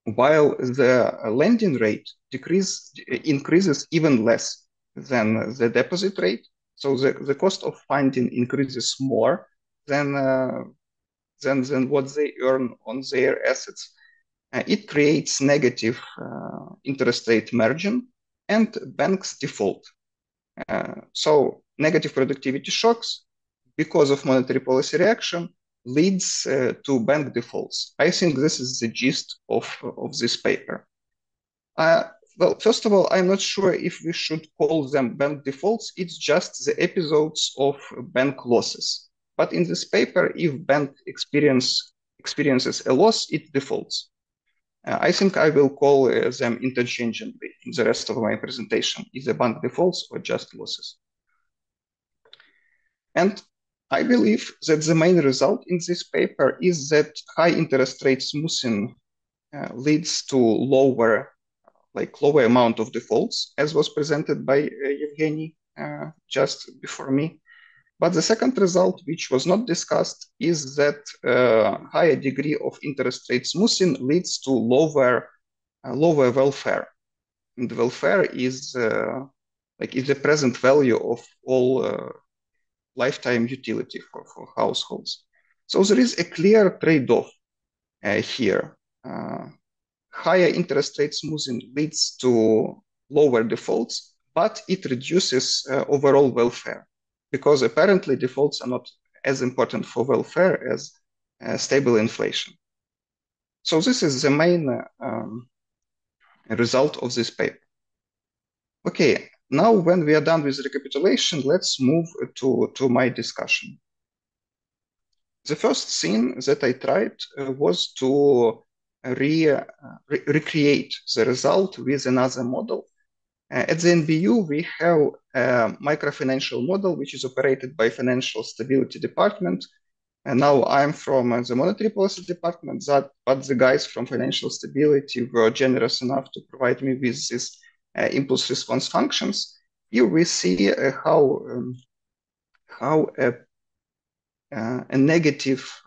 while the lending rate increases even less than the deposit rate. So the cost of funding increases more than what they earn on their assets. It creates negative interest rate margin and banks default. So negative productivity shocks because of monetary policy reaction leads to bank defaults. I think this is the gist of this paper. Well, first of all, I'm not sure if we should call them bank defaults. It's just the episodes of bank losses. But in this paper, if bank experiences a loss, it defaults. I think I will call them interchangeably in the rest of my presentation, either bank defaults or just losses. And I believe that the main result in this paper is that high interest rate smoothing leads to lower amount of defaults, as was presented by Evgeny just before me. But the second result, which was not discussed, is that higher degree of interest rate smoothing leads to lower welfare. And welfare is the present value of all lifetime utility for households. So there is a clear trade-off here. Higher interest rate smoothing leads to lower defaults, but it reduces overall welfare, because apparently defaults are not as important for welfare as stable inflation. So this is the main result of this paper. Okay, now when we are done with recapitulation, let's move to my discussion. The first thing that I tried was to recreate the result with another model. At the NBU, we have a microfinancial model, which is operated by Financial Stability Department. And now I'm from the Monetary Policy Department, but the guys from Financial Stability were generous enough to provide me with these impulse response functions. Here we see how a negative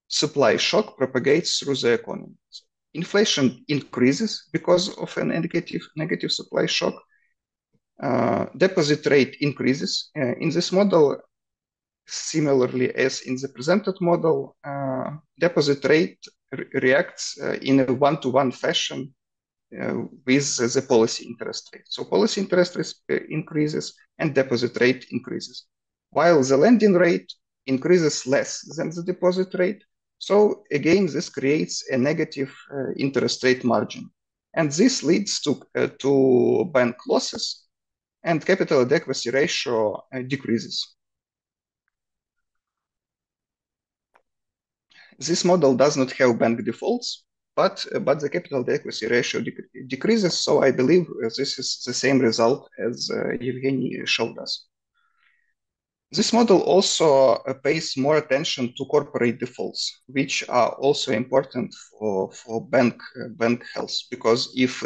supply shock propagates through the economy. So inflation increases because of a negative supply shock. Deposit rate increases. In this model, similarly as in the presented model, deposit rate reacts in a one-to-one fashion with the policy interest rate. So policy interest rate increases and deposit rate increases, while the lending rate increases less than the deposit rate. So again, this creates a negative interest rate margin. And this leads to bank losses, and capital adequacy ratio decreases. This model does not have bank defaults, but the capital adequacy ratio decreases. So I believe this is the same result as Evgeny showed us. This model also pays more attention to corporate defaults, which are also important for bank health, because if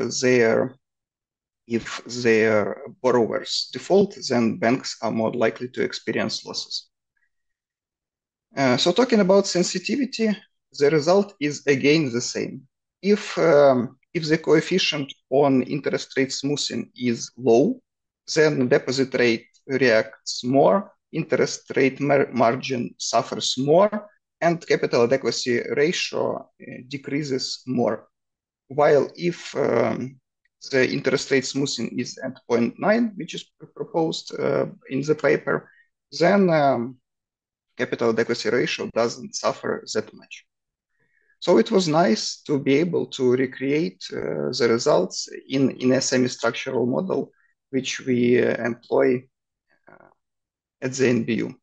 their borrowers default, then banks are more likely to experience losses. So talking about sensitivity, the result is again the same. If the coefficient on interest rate smoothing is low, then deposit rate reacts more, interest rate margin suffers more, and capital adequacy ratio decreases more. While if the interest rate smoothing is at 0.9, which is proposed in the paper, then capital adequacy ratio doesn't suffer that much. So it was nice to be able to recreate the results in a semi-structural model, which we employ at the NBU.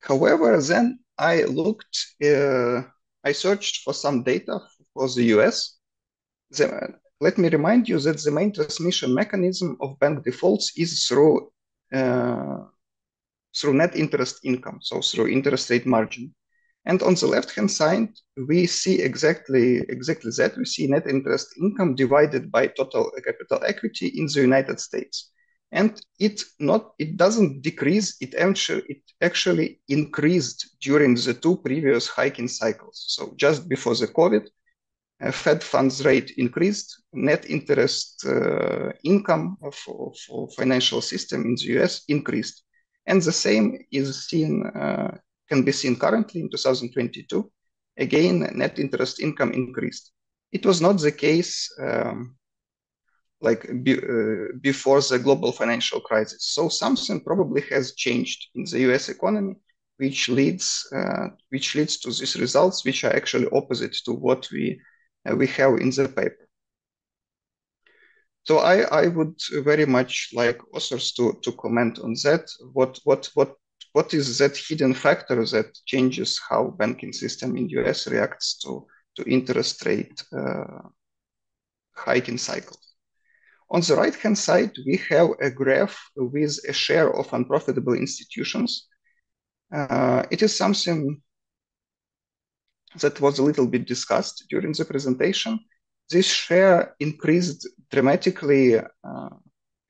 However, then I searched for some data for the US. Let me remind you that the main transmission mechanism of bank defaults is through net interest income, so through interest rate margin. And on the left-hand side, we see exactly that. We see net interest income divided by total capital equity in the United States. And it doesn't decrease, it actually increased during the two previous hiking cycles. So just before the COVID, Fed funds rate increased, net interest income for financial system in the US increased. And the same is can be seen currently in 2022. Again, net interest income increased. It was not the case before the global financial crisis. So something probably has changed in the US economy, which leads to these results, which are actually opposite to what we have in the paper. So I would very much like authors to comment on that. What is that hidden factor that changes how banking system in US reacts to interest rate hiking cycles? On the right-hand side, we have a graph with a share of unprofitable institutions. It is something that was a little bit discussed during the presentation. This share increased dramatically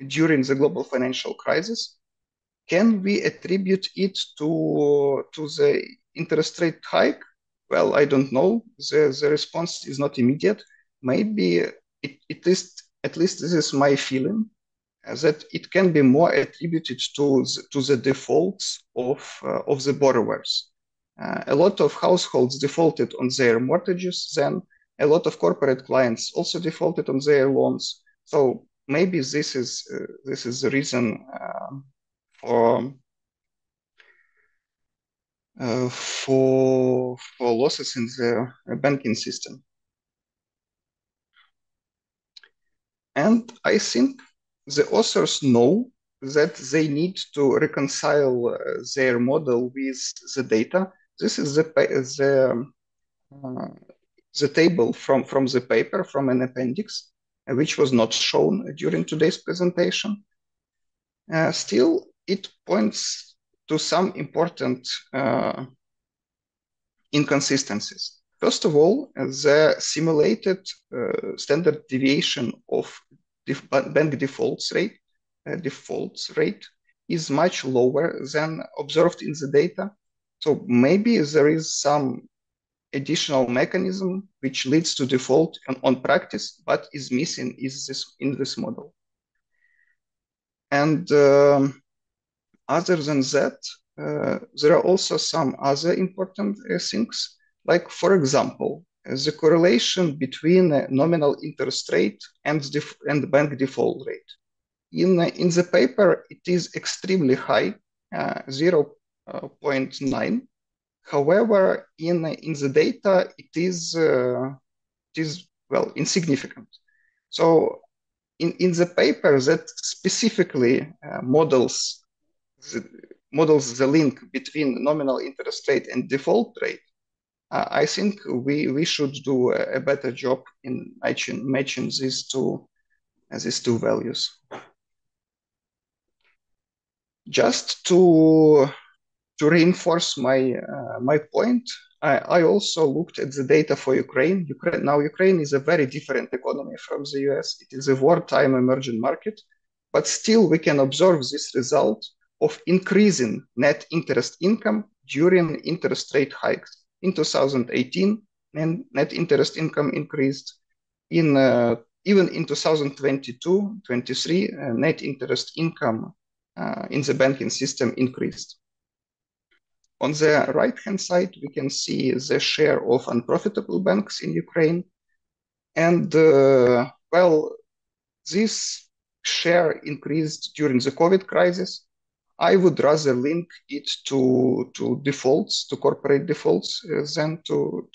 during the global financial crisis. Can we attribute it to the interest rate hike? Well, I don't know. The response is not immediate. Maybe at least this is my feeling, that it can be more attributed to the defaults of the borrowers. A lot of households defaulted on their mortgages, then a lot of corporate clients also defaulted on their loans. So maybe this is the reason for losses in the banking system. And I think the authors know that they need to reconcile their model with the data. This is the table from the paper, from an appendix, which was not shown during today's presentation. Still, it points to some important inconsistencies. First of all, the simulated standard deviation of bank defaults rate is much lower than observed in the data. So maybe there is some additional mechanism which leads to default on practice, but is missing in this model. And other than that, there are also some other important things. Like, for example, the correlation between nominal interest rate and bank default rate. In the paper, it is extremely high, 0.9. However, in the data, it is well, insignificant. So in the paper that specifically models the link between nominal interest rate and default rate, I think we should do a better job in matching these two values. Just to reinforce my point, I also looked at the data for Ukraine. Ukraine is a very different economy from the US. It is a wartime emerging market, but still we can observe this result of increasing net interest income during interest rate hikes. In 2018, and net interest income increased. Even in 2022-23, net interest income in the banking system increased. On the right-hand side, we can see the share of unprofitable banks in Ukraine. And well, this share increased during the COVID crisis. I would rather link it to defaults, to corporate defaults, than to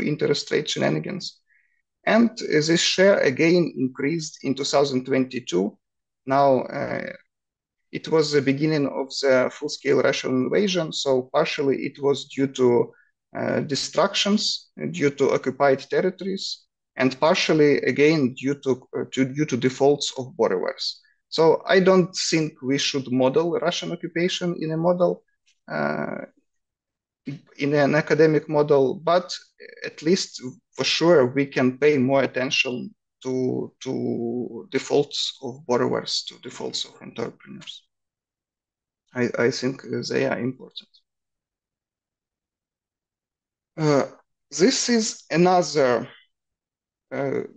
interest rate shenanigans. And this share again increased in 2022. Now, it was the beginning of the full-scale Russian invasion, so partially it was due to distractions, due to occupied territories, and partially again due to defaults of borrowers. So I don't think we should model Russian occupation in a model, in an academic model, but at least for sure we can pay more attention to defaults of borrowers, to defaults of entrepreneurs. I think they are important. This is another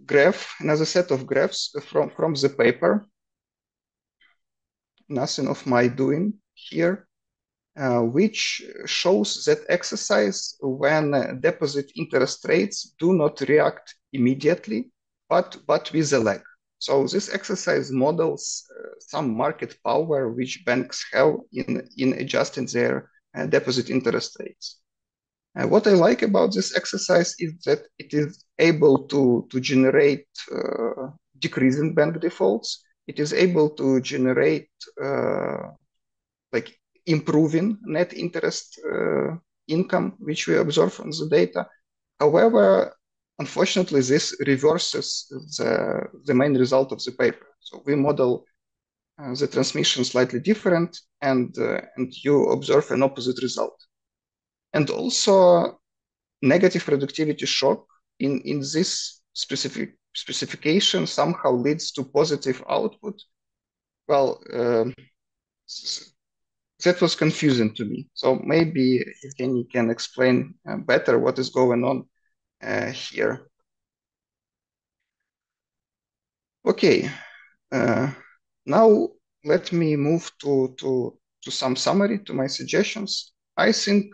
graph, another set of graphs from the paper. Nothing of my doing here, which shows that exercise when deposit interest rates do not react immediately, but with a lag. So this exercise models some market power which banks have in adjusting their deposit interest rates. What I like about this exercise is that it is able to generate decrease in bank defaults. It is able to generate like improving net interest income, which we observe from the data. However, unfortunately, this reverses the main result of the paper. So we model the transmission slightly different, and you observe an opposite result. And also, negative productivity shock in this specification somehow leads to positive output. Well, that was confusing to me. So maybe Evgeny can explain better what is going on here. Okay, now let me move to some summary, to my suggestions. I think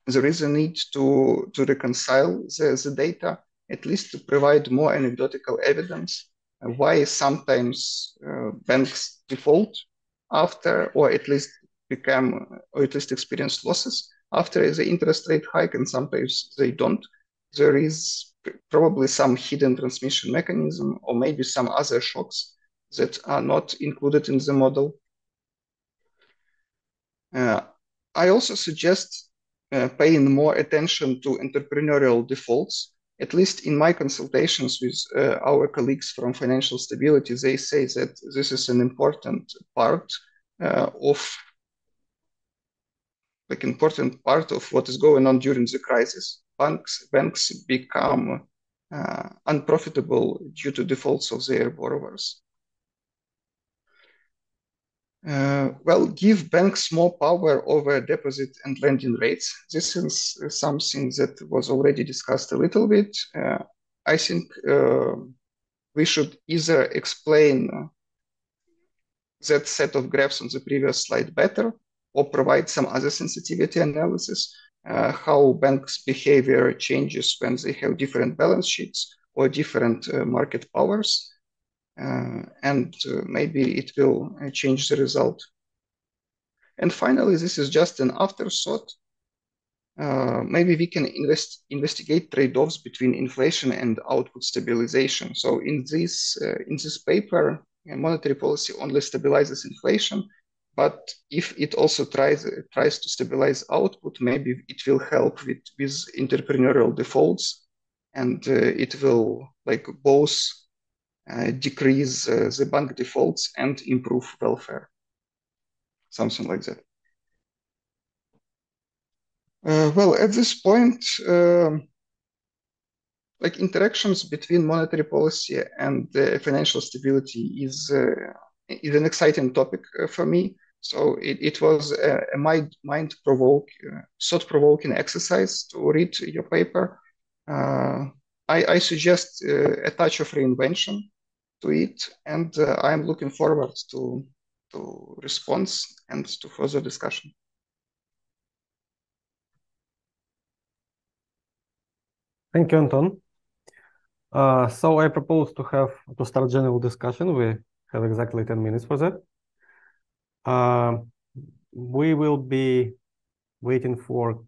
there is a need to reconcile the data, at least to provide more anecdotal evidence why sometimes banks default after, or at least experience losses after the interest rate hike, and sometimes they don't. There is probably some hidden transmission mechanism, or maybe some other shocks that are not included in the model. I also suggest paying more attention to entrepreneurial defaults. At least in my consultations with our colleagues from financial stability, they say that this is an important part of what is going on during the crisis. Banks become unprofitable due to defaults of their borrowers. Well, give banks more power over deposit and lending rates. This is something that was already discussed a little bit. I think we should either explain that set of graphs on the previous slide better, or provide some other sensitivity analysis, how banks' behavior changes when they have different balance sheets or different market powers. And maybe it will change the result. And finally, this is just an afterthought. Maybe we can investigate trade-offs between inflation and output stabilization. So in this paper, monetary policy only stabilizes inflation, but if it also tries to stabilize output, maybe it will help with entrepreneurial defaults, and it will both decrease the bank defaults and improve welfare, something like that. Well, at this point, interactions between monetary policy and financial stability is an exciting topic for me. So it was a thought-provoking exercise to read your paper. I suggest a touch of reinvention to it, and I'm looking forward to response and to further discussion. Thank you, Anton. So I propose to start general discussion. We have exactly 10 minutes for that. We will be waiting for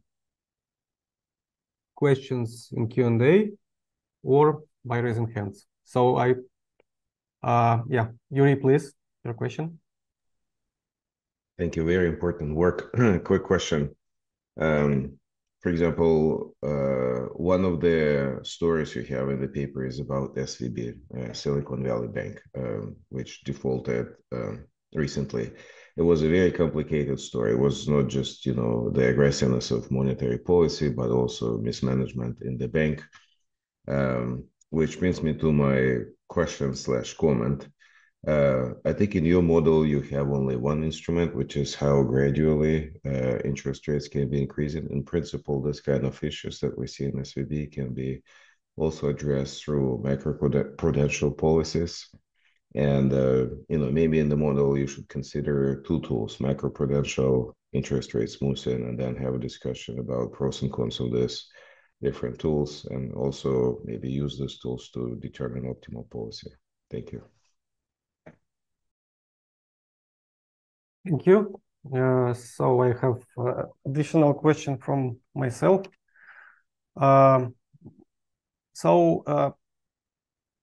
questions in Q&A or by raising hands. So yeah, Yuri, please, your question. Thank you. Very important work. Quick question. For example, one of the stories you have in the paper is about SVB, Silicon Valley Bank, which defaulted recently. It was a very complicated story. It was not just, the aggressiveness of monetary policy, but also mismanagement in the bank. which brings me to my question / comment. I think in your model, you have only one instrument, which is how gradually interest rates can be increasing. In principle, this kind of issues that we see in SVB can be also addressed through macroprudential policies. And maybe in the model, you should consider two tools: macroprudential interest rate smoothing, and then have a discussion about pros and cons of this different tools, and also maybe use these tools to determine optimal policy. Thank you. Thank you. So I have additional question from myself.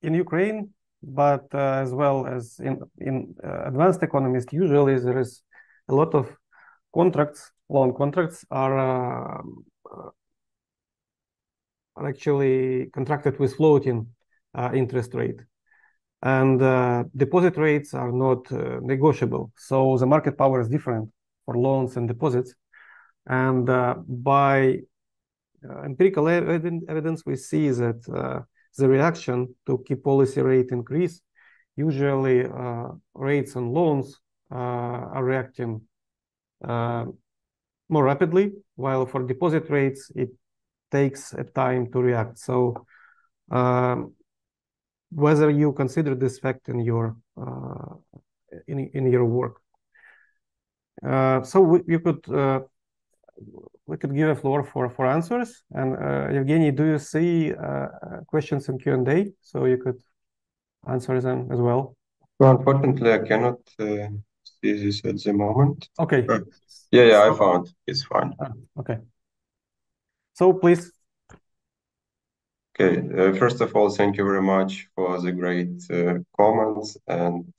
In Ukraine, but as well as in advanced economies, usually there is a lot of contracts, loan contracts are actually contracted with floating interest rate. And deposit rates are not negotiable. So the market power is different for loans and deposits. And by empirical evidence, we see that the reaction to key policy rate increase, usually rates on loans are reacting more rapidly, while for deposit rates, it takes a time to react. So whether you consider this fact in your work. So we could give a floor for answers. And Evgeny, do you see questions in Q&A? So you could answer them as well. Well, unfortunately, I cannot see this at the moment. Okay. Yeah, I found it's fine. Okay. So please. Okay. First of all, thank you very much for the great comments and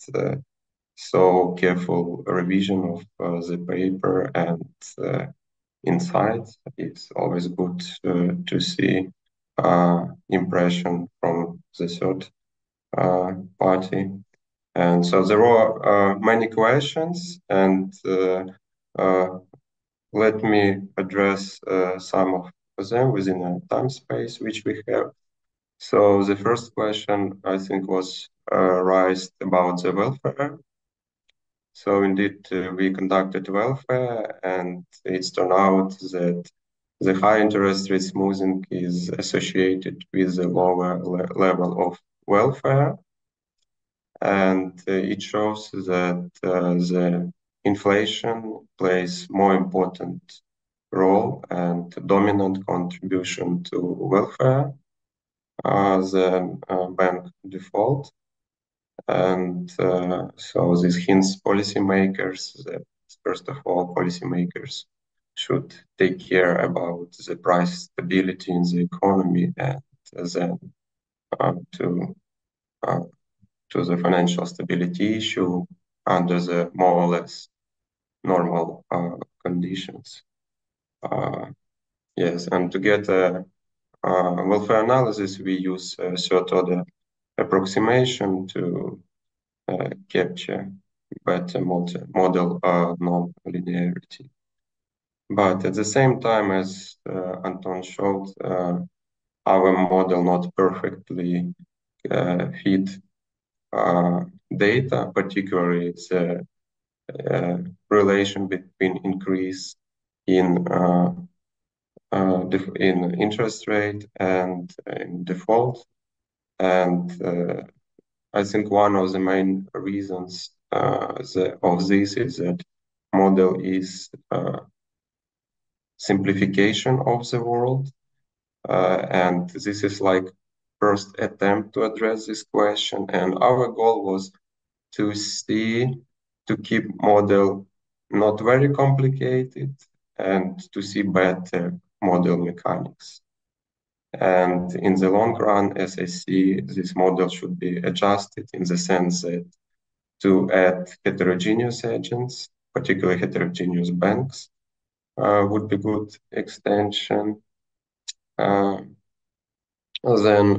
so careful revision of the paper and insights. It's always good to see impression from the third party. And so there are many questions, and let me address some of them within a time space which we have. So the first question, I think, was raised about the welfare. So indeed, we conducted welfare, and it's turned out that the high interest rate smoothing is associated with the lower level of welfare. And it shows that the inflation plays more important role and dominant contribution to welfare than bank default. And so this hints policymakers that, first of all, policymakers should take care about the price stability in the economy, and then to the financial stability issue under the more or less normal conditions. Yes, and to get a welfare analysis, we use a third order approximation to capture better model non-linearity. But at the same time, as Anton showed, our model not perfectly fit data, particularly the relation between increase in interest rate and in default. And I think one of the main reasons of this is that model is simplification of the world. And this is like first attempt to address this question. And our goal was to keep model not very complicated and to see better model mechanics. And in the long run, as I see, this model should be adjusted in the sense that to add heterogeneous agents, particularly heterogeneous banks, would be good extension. Then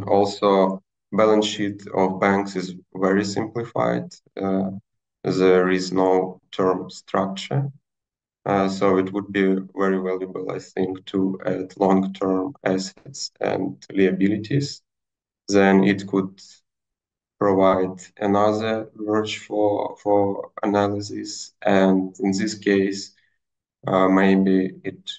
also balance sheet of banks is very simplified. There is no term structure. So it would be very valuable, I think, to add long-term assets and liabilities. then it could provide another verge for analysis. And in this case, maybe it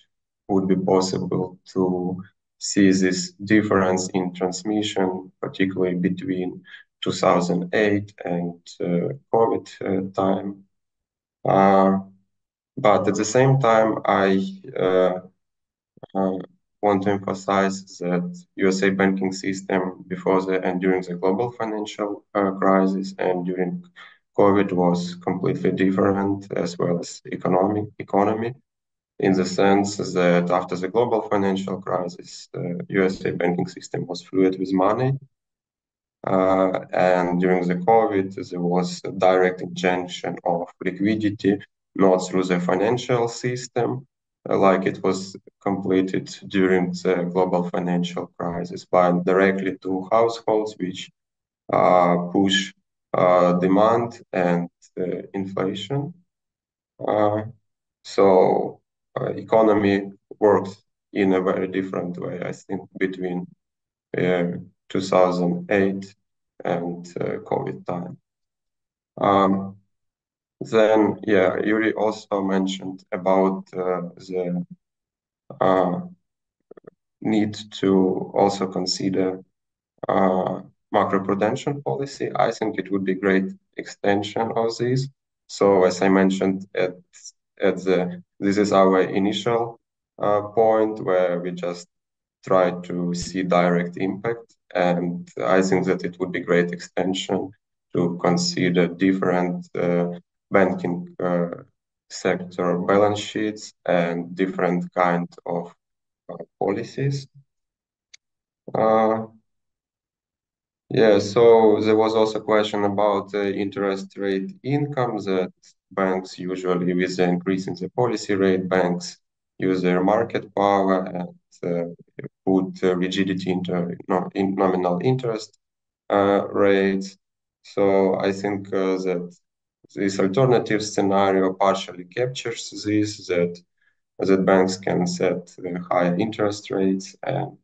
would be possible to see this difference in transmission, particularly between 2008 and COVID time. But at the same time, I want to emphasize that USA banking system before and during the global financial crisis and during COVID was completely different, as well as economy, in the sense that after the global financial crisis, the USA banking system was fluid with money. And during the COVID, there was a direct injection of liquidity, not through the financial system, like it was completed during the global financial crisis, but directly to households, which push demand and inflation. So economy works in a very different way, I think, between 2008 and COVID time. Then, yeah, Yuri also mentioned about the need to also consider macroprudential policy. I think it would be great extension of this. So as I mentioned this is our initial point where we just try to see direct impact. And I think that it would be great extension to consider different banking sector balance sheets and different kind of policies. Yeah, so there was also a question about the interest rate income that banks usually, with the increase in the policy rate, banks use their market power and put rigidity into in nominal interest rates. So I think that this alternative scenario partially captures this, that banks can set higher interest rates and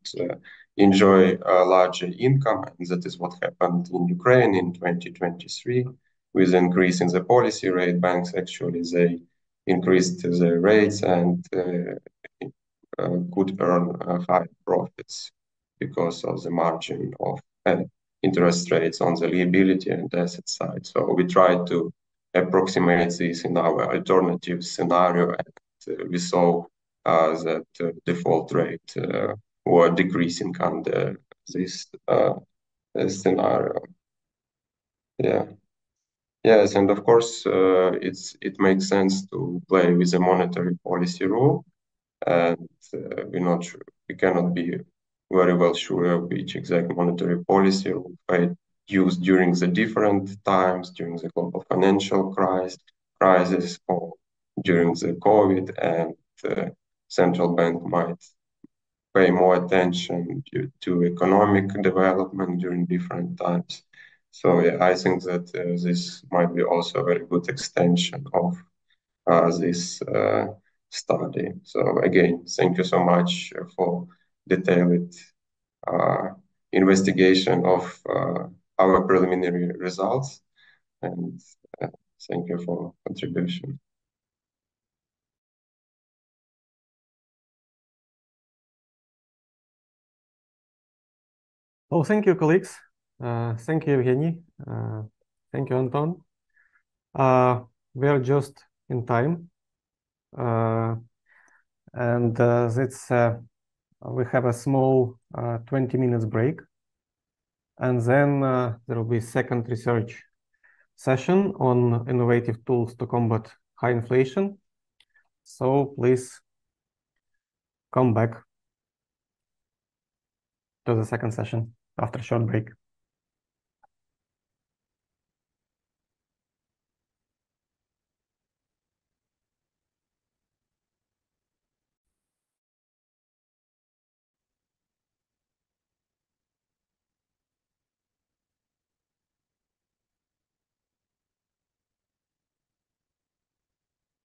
enjoy a larger income. And that is what happened in Ukraine in 2023. With the increase in the policy rate, banks actually, they increased the rates and could earn high profits because of the margin of interest rates on the liability and asset side. So we try to approximate this in our alternative scenario, and we saw that default rate were decreasing under this scenario. Yeah. Yes, and of course, it makes sense to play with the monetary policy rule, and we cannot be very well sure which exact monetary policy rule used during the different times, during the global financial crisis or during the COVID, and the central bank might pay more attention to economic development during different times. So yeah, I think that this might be also a very good extension of this study. So again, thank you so much for detailed investigation of our preliminary results, and thank you for contribution. Oh, thank you, colleagues. Thank you, Evgeny. Thank you, Anton. We're just in time. And we have a small 20 minutes break. And then there will be second research session on innovative tools to combat high inflation. So please come back to the second session after a short break.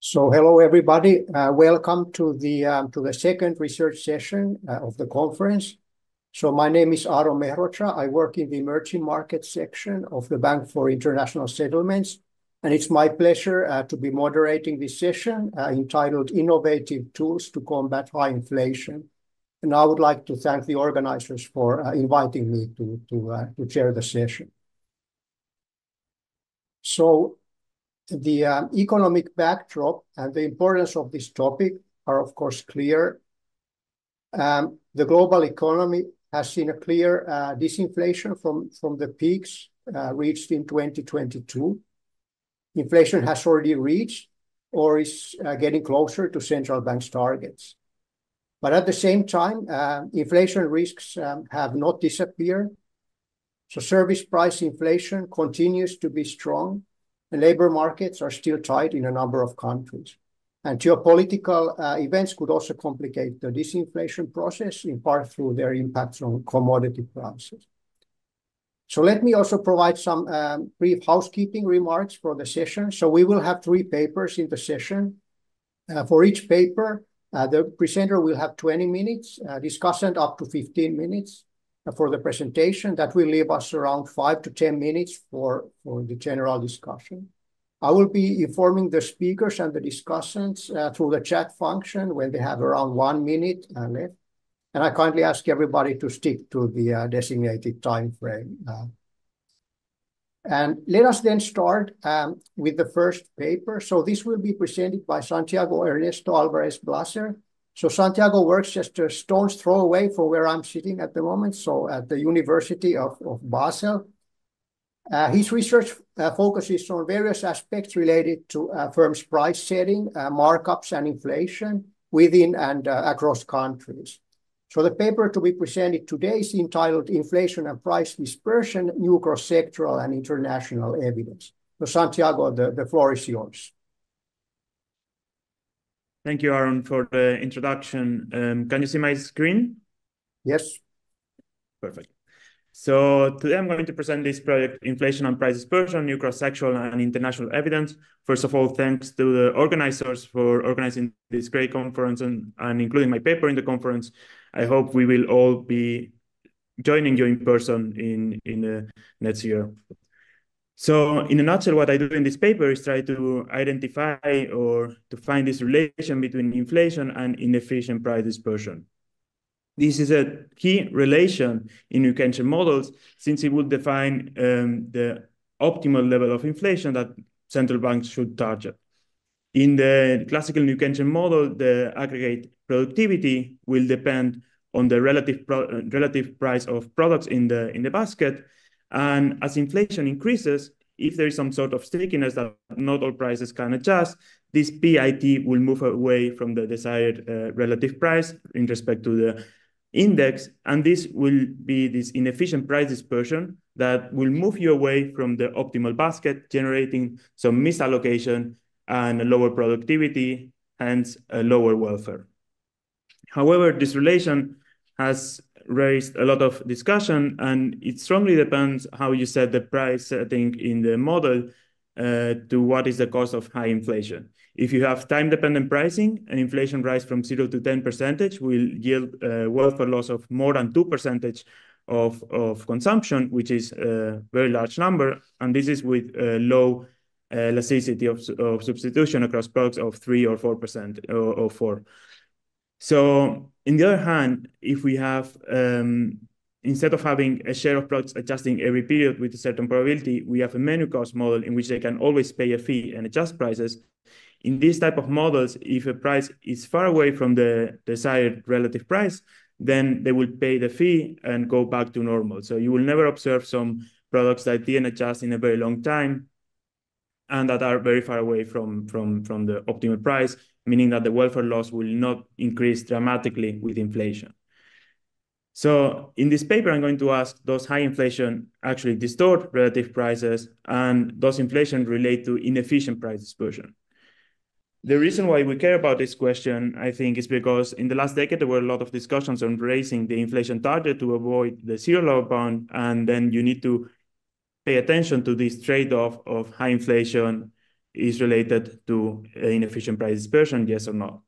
So hello, everybody. Welcome to the second research session of the conference. So my name is Aaro Mehrotra. I work in the emerging markets section of the Bank for International Settlements. And it's my pleasure to be moderating this session entitled Innovative Tools to Combat High Inflation. And I would like to thank the organizers for inviting me to chair the session. So the economic backdrop and the importance of this topic are, of course, clear. The global economy has seen a clear disinflation from the peaks reached in 2022. Inflation has already reached or is getting closer to central bank's targets. But at the same time, inflation risks have not disappeared. So service price inflation continues to be strong, and labor markets are still tight in a number of countries. And geopolitical events could also complicate the disinflation process, in part through their impacts on commodity prices. So let me also provide some brief housekeeping remarks for the session. So we will have 3 papers in the session. For each paper, the presenter will have 20 minutes, discussant up to 15 minutes for the presentation. That will leave us around 5 to 10 minutes for the general discussion. I will be informing the speakers and the discussants through the chat function when they have around 1 minute left. And I kindly ask everybody to stick to the designated time frame. And let us then start with the first paper. So this will be presented by Santiago Ernesto Alvarez Blaser. So Santiago works just a stone's throw away from where I'm sitting at the moment, so at the University of Basel. His research focuses on various aspects related to firms' price setting, markups, and inflation within and across countries. So the paper to be presented today is entitled Inflation and Price Dispersion, New Cross-Sectoral and International Evidence. So Santiago, the floor is yours. Thank you, Aaron, for the introduction. Can you see my screen? Yes. Perfect. So today I'm going to present this project, Inflation and Price Dispersion, New Cross-Sectoral and International Evidence. First of all, thanks to the organizers for organizing this great conference and including my paper in the conference. I hope we will all be joining you in person in the next year. So in a nutshell, what I do in this paper is try to identify or to find this relation between inflation and inefficient price dispersion. This is a key relation in New Keynesian models, since it would define the optimal level of inflation that central banks should target. In the classical New Keynesian model, the aggregate productivity will depend on the relative price of products in the basket. And as inflation increases, if there is some sort of stickiness that not all prices can adjust, this PIT will move away from the desired relative price in respect to the index, and this will be this inefficient price dispersion that will move you away from the optimal basket, generating some misallocation and a lower productivity, hence a lower welfare. However, this relation has raised a lot of discussion, and it strongly depends how you set the price setting in the model to what is the cost of high inflation. If you have time-dependent pricing, an inflation rise from 0 to 10% will yield a welfare loss of more than 2% of consumption, which is a very large number. And this is with low elasticity of substitution across products of 3 or 4% or 4. So on the other hand, if we have, instead of having a share of products adjusting every period with a certain probability, we have a menu cost model in which they can always pay a fee and adjust prices. In this type of models, if a price is far away from the desired relative price, then they will pay the fee and go back to normal. So you will never observe some products that didn't adjust in a very long time and that are very far away from the optimal price, meaning that the welfare loss will not increase dramatically with inflation. So in this paper, I'm going to ask, does high inflation actually distort relative prices, and does inflation relate to inefficient price dispersion? The reason why we care about this question, I think, is because in the last decade, there were a lot of discussions on raising the inflation target to avoid the zero lower bound, and then you need to pay attention to this trade-off of high inflation is related to inefficient price dispersion, yes or no.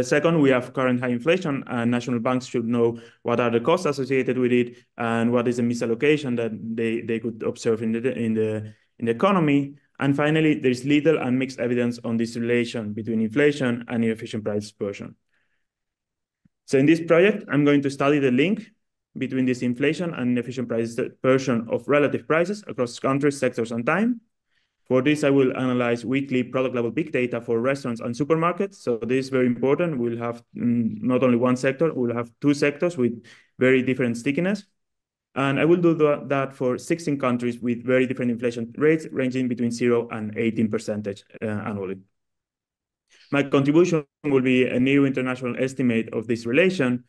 Second, we have current high inflation, and national banks should know what are the costs associated with it and what is the misallocation that they could observe in the economy. And finally, there's little and mixed evidence on this relation between inflation and inefficient price dispersion. So in this project, I'm going to study the link between this inflation and inefficient price dispersion of relative prices across countries, sectors, and time. For this, I will analyze weekly product-level big data for restaurants and supermarkets. So this is very important. We'll have not only one sector, we'll have two sectors with very different stickiness. And I will do that for 16 countries with very different inflation rates, ranging between 0 and 18% annually. My contribution will be a new international estimate of this relation.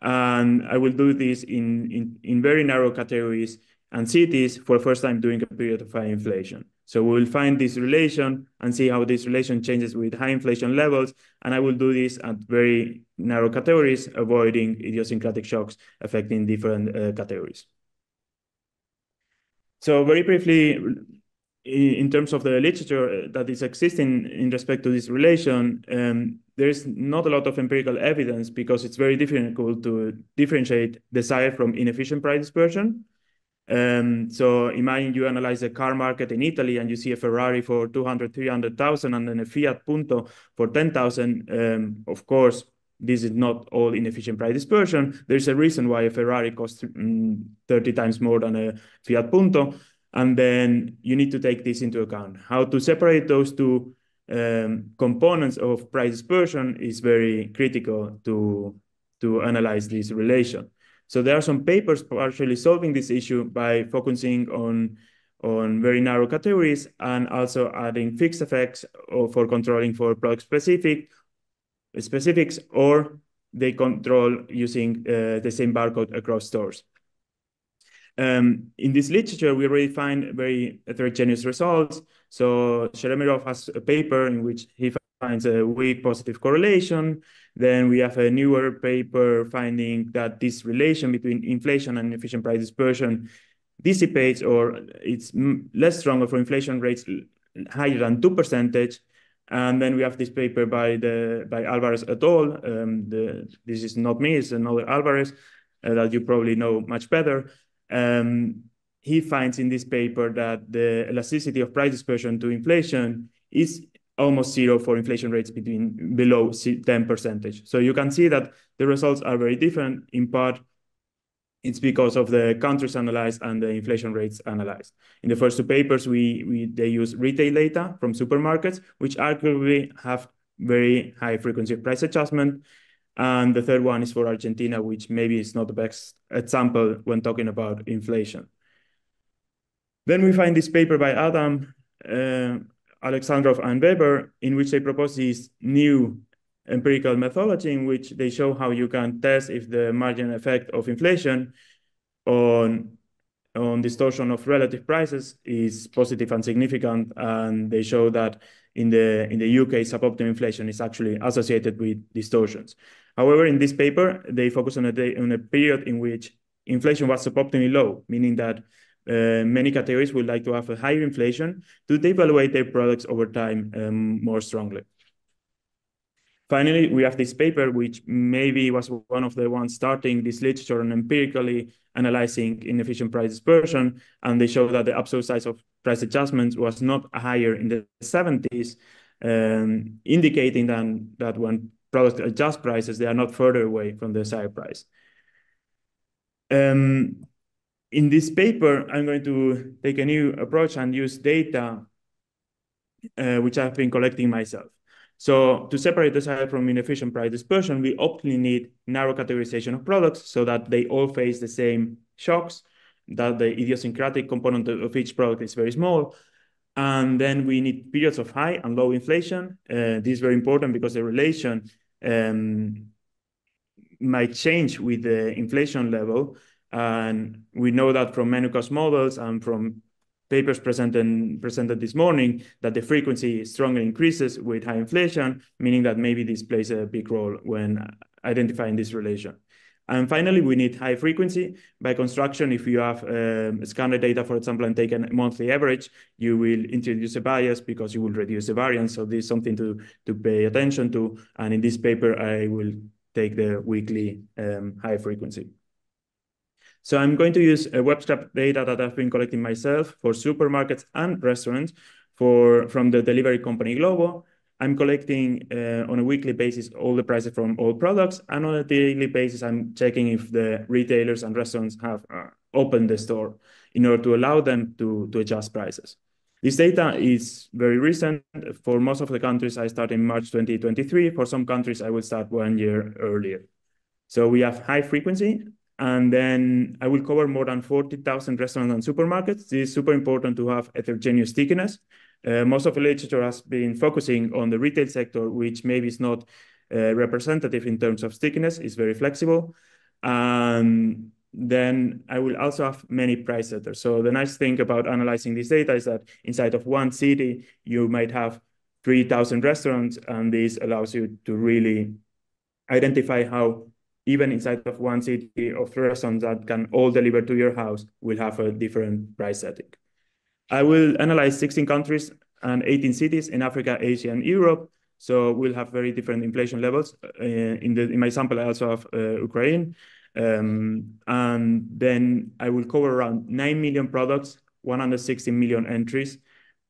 And I will do this in very narrow categories and cities for the first time during a period of high inflation. So we will find this relation and see how this relation changes with high inflation levels. And I will do this at very narrow categories, avoiding idiosyncratic shocks affecting different categories. So very briefly, in terms of the literature that is existing in respect to this relation, there is not a lot of empirical evidence because it's very difficult to differentiate desire from inefficient price dispersion. So imagine you analyze a car market in Italy and you see a Ferrari for 200, 300,000 and then a Fiat Punto for 10,000. Of course, this is not all inefficient price dispersion. There's a reason why a Ferrari costs 30 times more than a Fiat Punto. And then you need to take this into account. How to separate those two components of price dispersion is very critical to analyze this relation. So there are some papers partially solving this issue by focusing on very narrow categories and also adding fixed effects for controlling for product specifics, or they control using the same barcode across stores. In this literature, we already find very heterogeneous results. So Sheremetyev has a paper in which he finds a weak positive correlation. Then we have a newer paper finding that this relation between inflation and efficient price dispersion dissipates, or it's less stronger for inflation rates higher than 2%. And then we have this paper by Alvarez et al. This is not me, it's another Alvarez that you probably know much better. He finds in this paper that the elasticity of price dispersion to inflation is almost 0 for inflation rates below 10%. So you can see that the results are very different. In part, it's because of the countries analyzed and the inflation rates analyzed. In the first two papers, they use retail data from supermarkets, which arguably have very high frequency of price adjustment. And the third one is for Argentina, which maybe is not the best example when talking about inflation. Then we find this paper by Adam, Alexandrov, and Weber, in which they propose this new empirical methodology in which they show how you can test if the marginal effect of inflation on distortion of relative prices is positive and significant. And they show that in the UK, suboptimal inflation is actually associated with distortions. However, in this paper, they focus on a period in which inflation was suboptimally low, meaning that many categories would like to have a higher inflation to evaluate their products over time more strongly. Finally, we have this paper, which maybe was one of the ones starting this literature on empirically analyzing inefficient price dispersion. And they show that the absolute size of price adjustments was not higher in the 70s, indicating then that when products adjust prices, they are not further away from the desired price. In this paper, I'm going to take a new approach and use data which I've been collecting myself. So to separate desire from inefficient price dispersion, we optimally need narrow categorization of products so that they all face the same shocks, that the idiosyncratic component of each product is very small. And then we need periods of high and low inflation. This is very important because the relation might change with the inflation level. And we know that from menu cost models and from papers presented this morning that the frequency strongly increases with high inflation, meaning that maybe this plays a big role when identifying this relation. And finally, we need high frequency. By construction, if you have scanner data, for example, and take a monthly average, you will introduce a bias because you will reduce the variance. So this is something to pay attention to. And in this paper, I will take the weekly high frequency. So I'm going to use web scrap data that I've been collecting myself for supermarkets and restaurants from the delivery company Glovo. I'm collecting on a weekly basis all the prices from all products, and on a daily basis, I'm checking if the retailers and restaurants have opened the store in order to allow them to adjust prices. This data is very recent. For most of the countries, I start in March 2023. For some countries, I will start 1 year earlier. So we have high frequency, and then I will cover more than 40,000 restaurants and supermarkets. This is super important to have heterogeneous stickiness. Most of the literature has been focusing on the retail sector, which maybe is not representative in terms of stickiness. It's very flexible. And then I will also have many price setters. So the nice thing about analyzing this data is that inside of one city, you might have 3,000 restaurants, and this allows you to really identify how even inside of one city of restaurants that can all deliver to your house will have a different price setting. I will analyze 16 countries and 18 cities in Africa, Asia, and Europe. So we'll have very different inflation levels. In my sample, I also have Ukraine. And then I will cover around 9 million products, 160 million entries.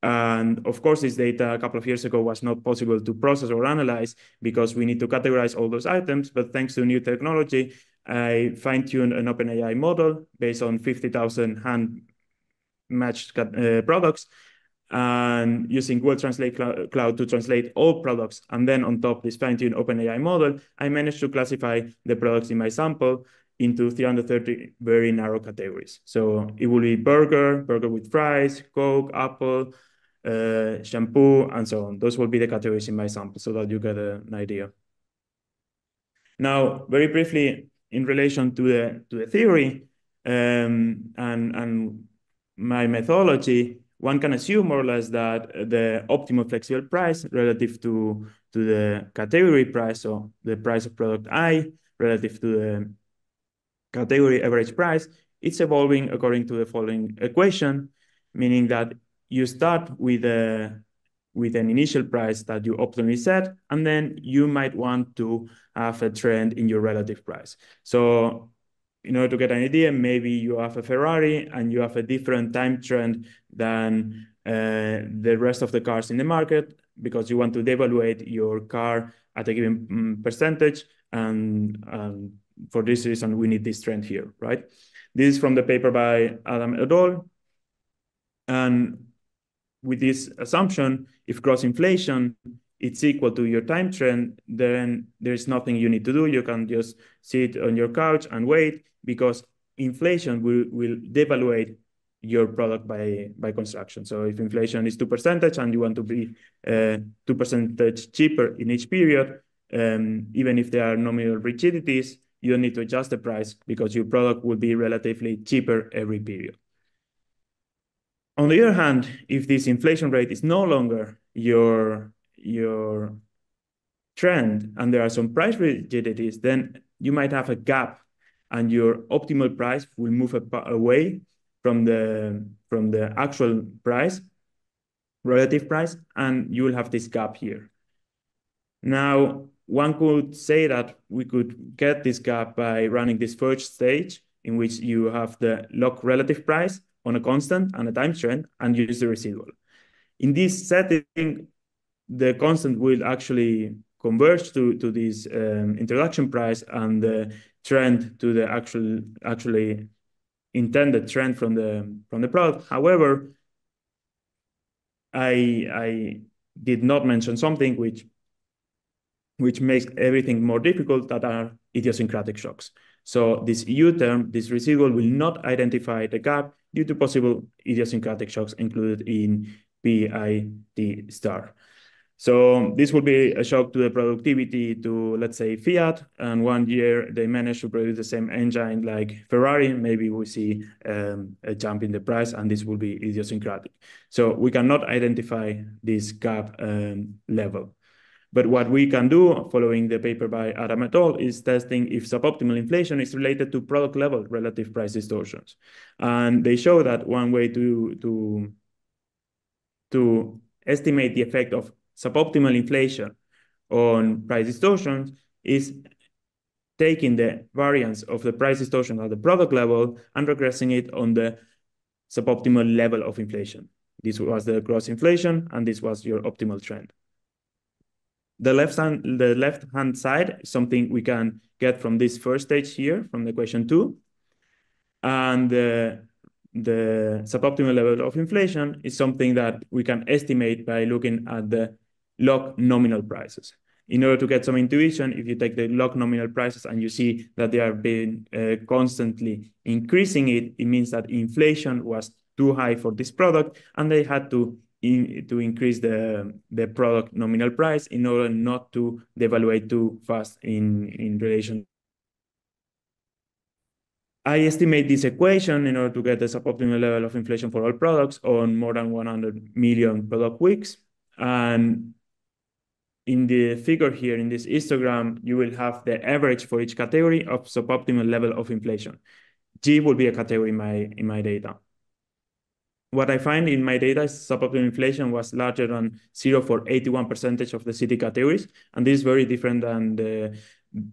And of course, this data a couple of years ago was not possible to process or analyze because we need to categorize all those items. But thanks to new technology, I fine-tuned an OpenAI model based on 50,000 hand-matched products, and using Google Translate Cloud to translate all products. And then on top, this fine-tuned OpenAI model, I managed to classify the products in my sample into 330 very narrow categories. So it will be burger with fries, Coke, Apple, shampoo, and so on. Those will be the categories in my sample so that you get an idea. Now, very briefly, in relation to the theory and my methodology, one can assume more or less that the optimal flexible price relative to the category price, so the price of product I relative to the category average price, it's evolving according to the following equation, meaning that you start with an initial price that you optimally set, and then you might want to have a trend in your relative price. So in order to get an idea, maybe you have a Ferrari and you have a different time trend than the rest of the cars in the market because you want to devaluate your car at a given percentage. And for this reason, we need this trend here, right? This is from the paper by Adam et al. And with this assumption, if gross inflation it's equal to your time trend, then there's nothing you need to do. You can just sit on your couch and wait because inflation will devaluate your product by construction. So if inflation is 2% and you want to be 2% cheaper in each period, even if there are nominal rigidities, you don't need to adjust the price because your product will be relatively cheaper every period. On the other hand, if this inflation rate is no longer your trend and there are some price rigidities, then you might have a gap and your optimal price will move away from the actual price, relative price, and you will have this gap here. Now, one could say that we could get this gap by running this first stage in which you have the log relative price on a constant and a time trend and use the residual. In this setting, the constant will actually converge to this introduction price and the trend to the actually intended trend from the product. However, I did not mention something which makes everything more difficult, that are idiosyncratic shocks. So this U term, this residual, will not identify the gap due to possible idiosyncratic shocks included in PIT star. So this will be a shock to the productivity to, let's say, Fiat, and 1 year they managed to produce the same engine like Ferrari. Maybe we see a jump in the price, and this will be idiosyncratic. So we cannot identify this gap level. But what we can do, following the paper by Adam et al., is testing if suboptimal inflation is related to product level relative price distortions. And they show that one way to estimate the effect of suboptimal inflation on price distortions is taking the variance of the price distortion at the product level and regressing it on the suboptimal level of inflation. This was the gross inflation, and this was your optimal trend. The left-hand side is something we can get from this first stage here, from the equation 2. And the suboptimal level of inflation is something that we can estimate by looking at the log nominal prices. In order to get some intuition, if you take the log nominal prices and you see that they are being constantly increasing it means that inflation was too high for this product, and they had to increase the product nominal price in order not to devaluate too fast in relation. I estimate this equation in order to get the suboptimal level of inflation for all products on more than 100 million product weeks. And in the figure here, in this histogram, you will have the average for each category of suboptimal level of inflation. G will be a category in my data. What I find in my data is suboptimal inflation was larger than 0 for 81% of the city categories. And this is very different than the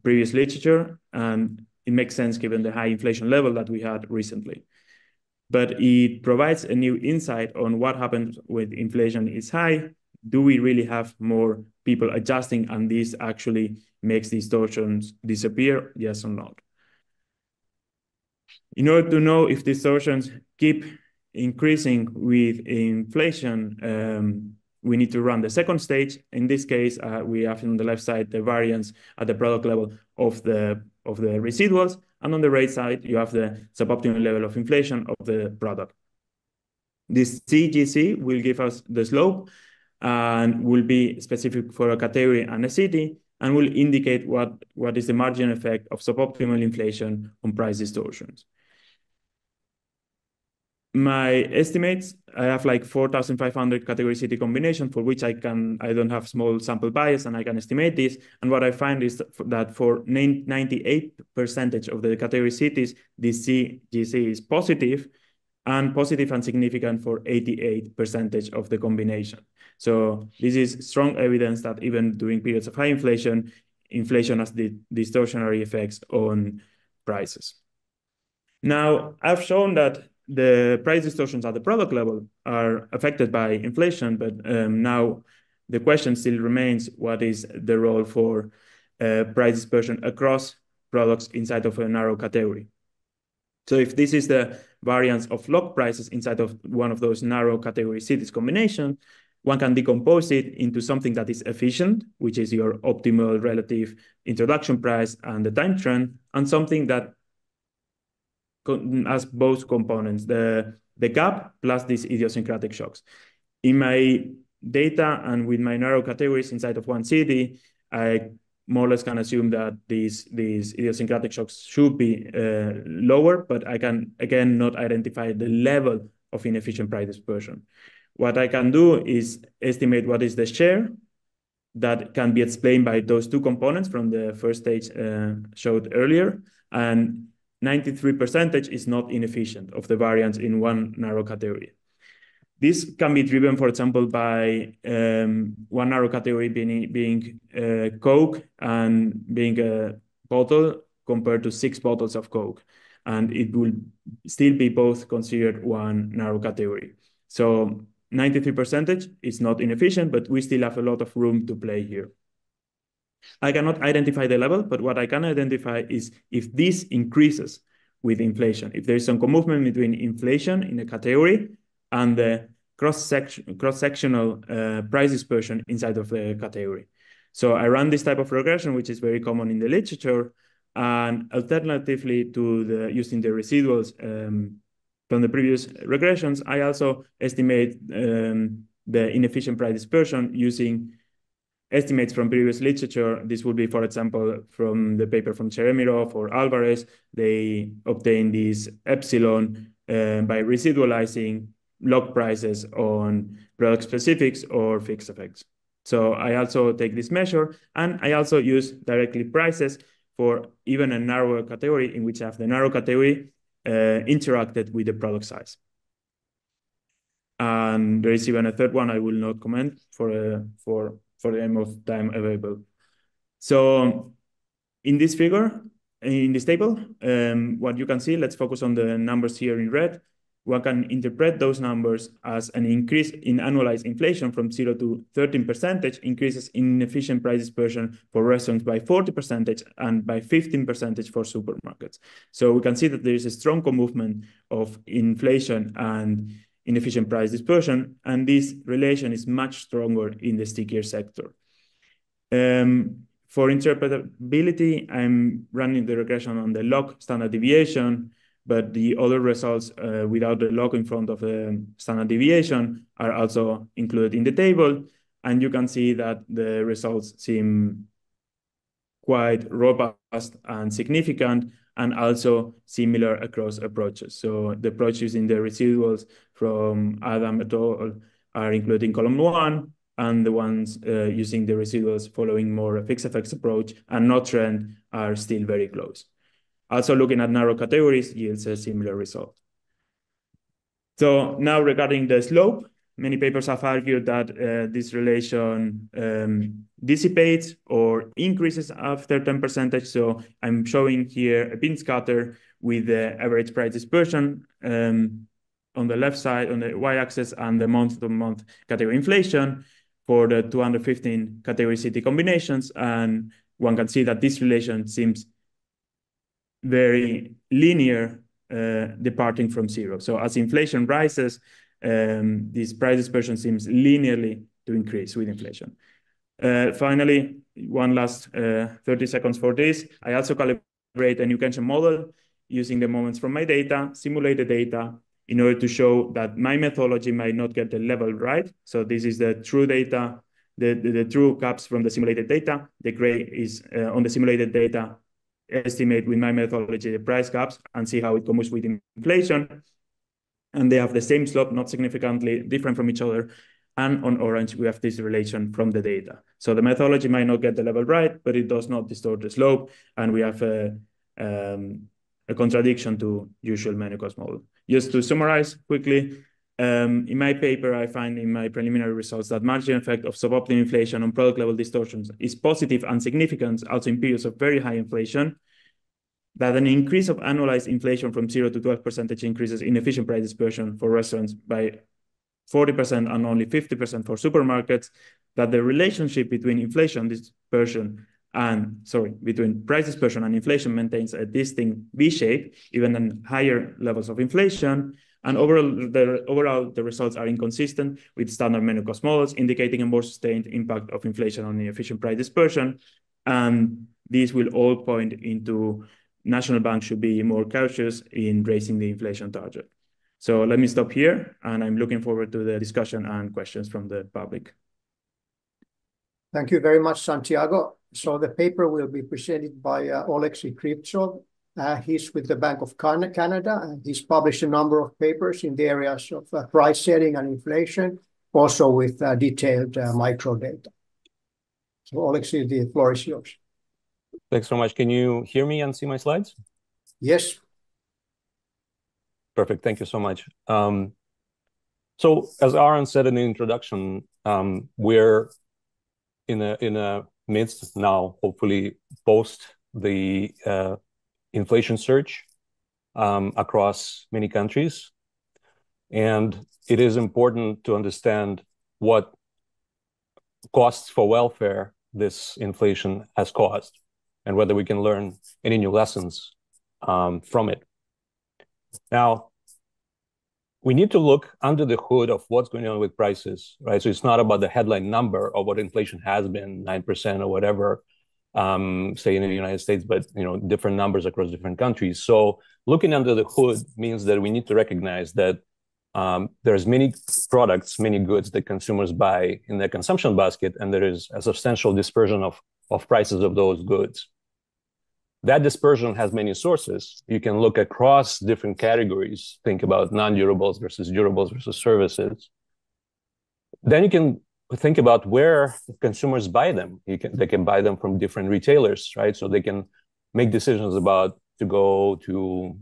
previous literature. And it makes sense given the high inflation level that we had recently. But it provides a new insight on what happens when inflation is high. Do we really have more people adjusting, and this actually makes distortions disappear, yes or not? In order to know if distortions keep increasing with inflation, we need to run the second stage. In this case, we have on the left side the variance at the product level of the residuals, and on the right side you have the suboptimal level of inflation of the product. This CGC will give us the slope and will be specific for a category and a city, and will indicate what is the margin effect of suboptimal inflation on price distortions. My estimates, I have like 4,500 category city combination for which I don't have small sample bias, and I can estimate this. And what I find is that for 98% of the category cities, this CGC is positive and significant for 88% of the combination. So this is strong evidence that even during periods of high inflation has the distortionary effects on prices. Now, I've shown that the price distortions at the product level are affected by inflation, but now the question still remains, what is the role for price dispersion across products inside of a narrow category? So if this is the variance of log prices inside of one of those narrow category cities combination, one can decompose it into something that is efficient, which is your optimal relative introduction price and the time trend, and something that has both components, the gap plus these idiosyncratic shocks. In my data and with my narrow categories inside of one city, I more or less can assume that these idiosyncratic shocks should be lower, but I can, again, not identify the level of inefficient price dispersion. What I can do is estimate what is the share that can be explained by those two components from the first stage showed earlier, and 93% is not inefficient of the variance in one narrow category. This can be driven, for example, by one narrow category being Coke and being a bottle compared to 6 bottles of Coke. And it will still be both considered one narrow category. So 93% is not inefficient, but we still have a lot of room to play here. I cannot identify the level, but what I can identify is if this increases with inflation, if there is some movement between inflation in a category and the cross-sectional price dispersion inside of the category. So I run this type of regression, which is very common in the literature, and alternatively to using the residuals from the previous regressions, I also estimate the inefficient price dispersion using estimates from previous literature. This would be, for example, from the paper from Cheremirov or Alvarez. They obtained this epsilon by residualizing log prices on product specifics or fixed effects. So I also take this measure, and I also use directly prices for even a narrower category in which I have the narrow category interacted with the product size. And there is even a third one I will not comment for the aim of time available. So in this figure, in this table, what you can see, let's focus on the numbers here in red. One can interpret those numbers as an increase in annualized inflation from 0 to 13%, increases in inefficient price dispersion for restaurants by 40% and by 15% for supermarkets. So we can see that there is a strong movement of inflation and inefficient price dispersion, and this relation is much stronger in the stickier sector. For interpretability, I'm running the regression on the log standard deviation, but the other results without the log in front of the standard deviation are also included in the table. And you can see that the results seem quite robust and significant, and also similar across approaches. So the approach using the residuals from Adam et al. Are included in column 1, and the ones using the residuals following more a fixed effects approach and not trend are still very close. Also looking at narrow categories yields a similar result. So now regarding the slope, many papers have argued that this relation dissipates or increases after 10%. So I'm showing here a bin scatter with the average price dispersion on the left side, on the y-axis, and the month-to-month category inflation for the 215 category city combinations. And one can see that this relation seems very linear, departing from 0. So as inflation rises, this price dispersion seems linearly to increase with inflation. Finally, one last 30 seconds for this. I also calibrate a new Keynesian model using the moments from my data, simulated data, in order to show that my methodology might not get the level right. So this is the true data, the true caps from the simulated data. The gray is on the simulated data, estimate with my methodology the price caps and see how it comes with inflation. And they have the same slope, not significantly different from each other. And on orange, we have this relation from the data. So the methodology might not get the level right, but it does not distort the slope. And we have a contradiction to usual menu cost model. Just to summarize quickly, in my paper, I find in my preliminary results that margin effect of suboptimal inflation on product level distortions is positive and significant also in periods of very high inflation, that an increase of annualized inflation from 0 to 12% increases inefficient price dispersion for restaurants by 40% and only 50% for supermarkets, that the relationship between inflation dispersion between price dispersion and inflation maintains a distinct V shape, even in higher levels of inflation. And overall, the results are inconsistent with standard menu cost models, indicating a more sustained impact of inflation on inefficient price dispersion. And these will all point into national banks should be more cautious in raising the inflation target. So let me stop here, and I'm looking forward to the discussion and questions from the public. Thank you very much, Santiago. So the paper will be presented by Oleksiy Krivtsov. He's with the Bank of Canada, and he's published a number of papers in the areas of price setting and inflation, also with detailed microdata. So Oleksiy, the floor is yours. Thanks so much. Can you hear me and see my slides? Yes. Perfect. Thank you so much. So as Aaron said in the introduction, we're in a midst now, hopefully post the inflation surge across many countries. And it is important to understand what costs for welfare this inflation has caused and whether we can learn any new lessons from it. Now, we need to look under the hood of what's going on with prices, right? So it's not about the headline number of what inflation has been, 9% or whatever, say in the United States, but different numbers across different countries. So looking under the hood means that we need to recognize that there's many products, many goods that consumers buy in their consumption basket, and there is a substantial dispersion of prices of those goods. That dispersion has many sources. You can look across different categories, think about non-durables versus durables versus services. Then you can think about where consumers buy them. They can buy them from different retailers, right? So they can make decisions about to go to,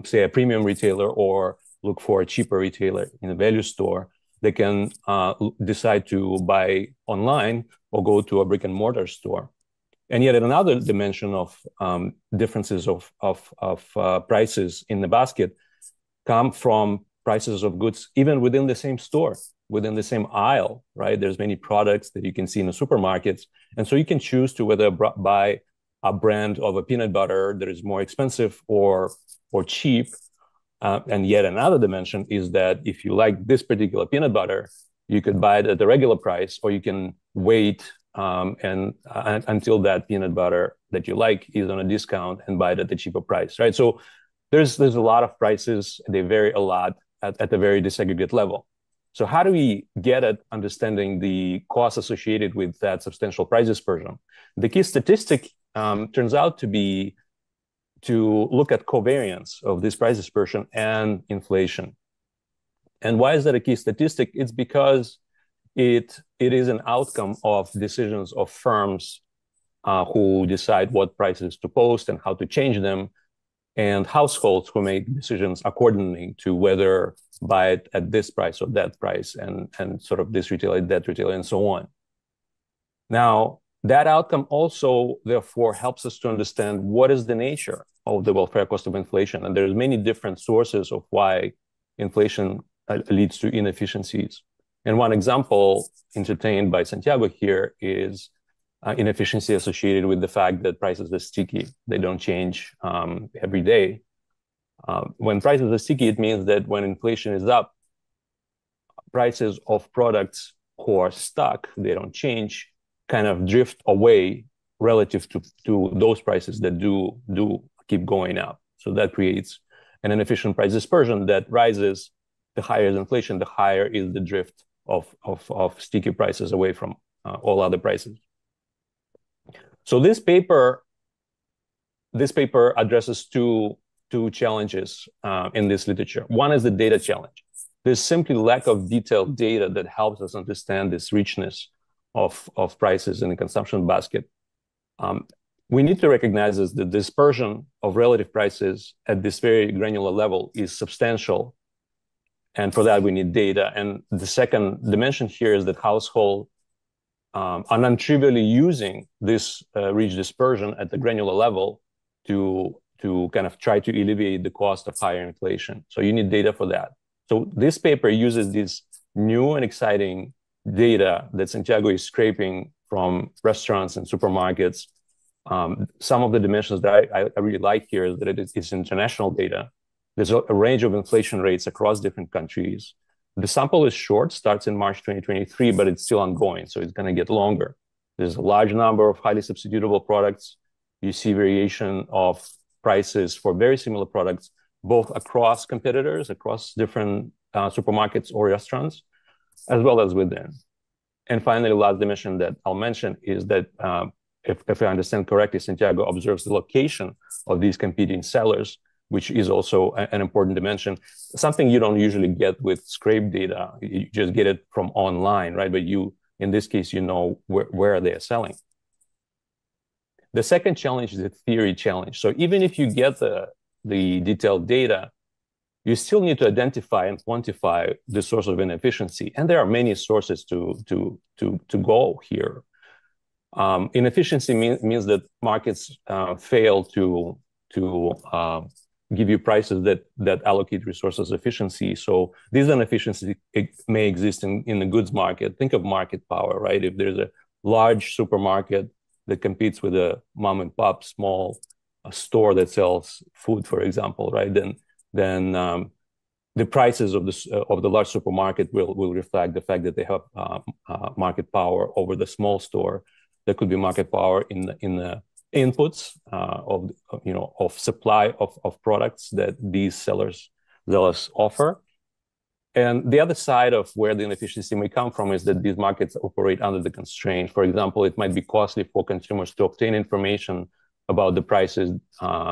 say, a premium retailer or look for a cheaper retailer in a value store. They can decide to buy online or go to a brick and mortar store. And yet another dimension of differences of prices in the basket come from prices of goods even within the same store, within the same aisle, right? There's many products that you can see in the supermarkets. And so you can choose to whether buy a brand of a peanut butter that is more expensive or cheap. And yet another dimension is that if you like this particular peanut butter, you could buy it at the regular price, or you can wait until that peanut butter that you like is on a discount and buy it at the cheaper price, right? So there's a lot of prices. They vary a lot at a very disaggregate level. So how do we get at understanding the costs associated with that substantial price dispersion? The key statistic turns out to be to look at covariance of this price dispersion and inflation. And why is that a key statistic? It's because it is an outcome of decisions of firms who decide what prices to post and how to change them, and households who make decisions accordingly to whether buy it at this price or that price, and sort of this retailer, that retailer, and so on. Now, that outcome also, therefore, helps us to understand what is the nature of the welfare cost of inflation. And there's many different sources of why inflation leads to inefficiencies. And one example entertained by Santiago here is inefficiency associated with the fact that prices are sticky. They don't change every day. When prices are sticky, it means that when inflation is up, prices of products who are stuck, they don't change, kind of drift away relative to those prices that do keep going up. So that creates an inefficient price dispersion that rises. The higher is inflation, the higher is the drift of sticky prices away from all other prices. So this paper addresses two challenges in this literature. One is the data challenge. There's simply lack of detailed data that helps us understand this richness of prices in the consumption basket. We need to recognize that the dispersion of relative prices at this very granular level is substantial. And for that, we need data. And the second dimension here is that households are non-trivially using this rich dispersion at the granular level to kind of try to alleviate the cost of higher inflation. So you need data for that. So this paper uses this new and exciting data that Santiago is scraping from restaurants and supermarkets. Some of the dimensions that I really like here is that it's international data. There's a range of inflation rates across different countries. The sample is short, starts in March 2023, but it's still ongoing, so it's going to get longer. There's a large number of highly substitutable products. You see variation of prices for very similar products, both across competitors, across different supermarkets or restaurants, as well as within. And finally, the last dimension that I'll mention is that if I understand correctly, Santiago observes the location of these competing sellers, which is also an important dimension, something you don't usually get with scrape data. You just get it from online, right? But in this case, you know where they are selling. The second challenge is the theory challenge. So even if you get the detailed data, you still need to identify and quantify the source of inefficiency. And there are many sources to go here. Inefficiency means that markets fail to give you prices that allocate resources efficiency. So these inefficiencies may exist in the goods market. Think of market power, right? If there's a large supermarket that competes with a mom and pop small store that sells food, for example, right? Then the prices of the large supermarket will reflect the fact that they have market power over the small store. There could be market power in the inputs of supply of products that these sellers offer. And the other side of where the inefficiency may come from is that these markets operate under the constraint. For example, it might be costly for consumers to obtain information about the prices,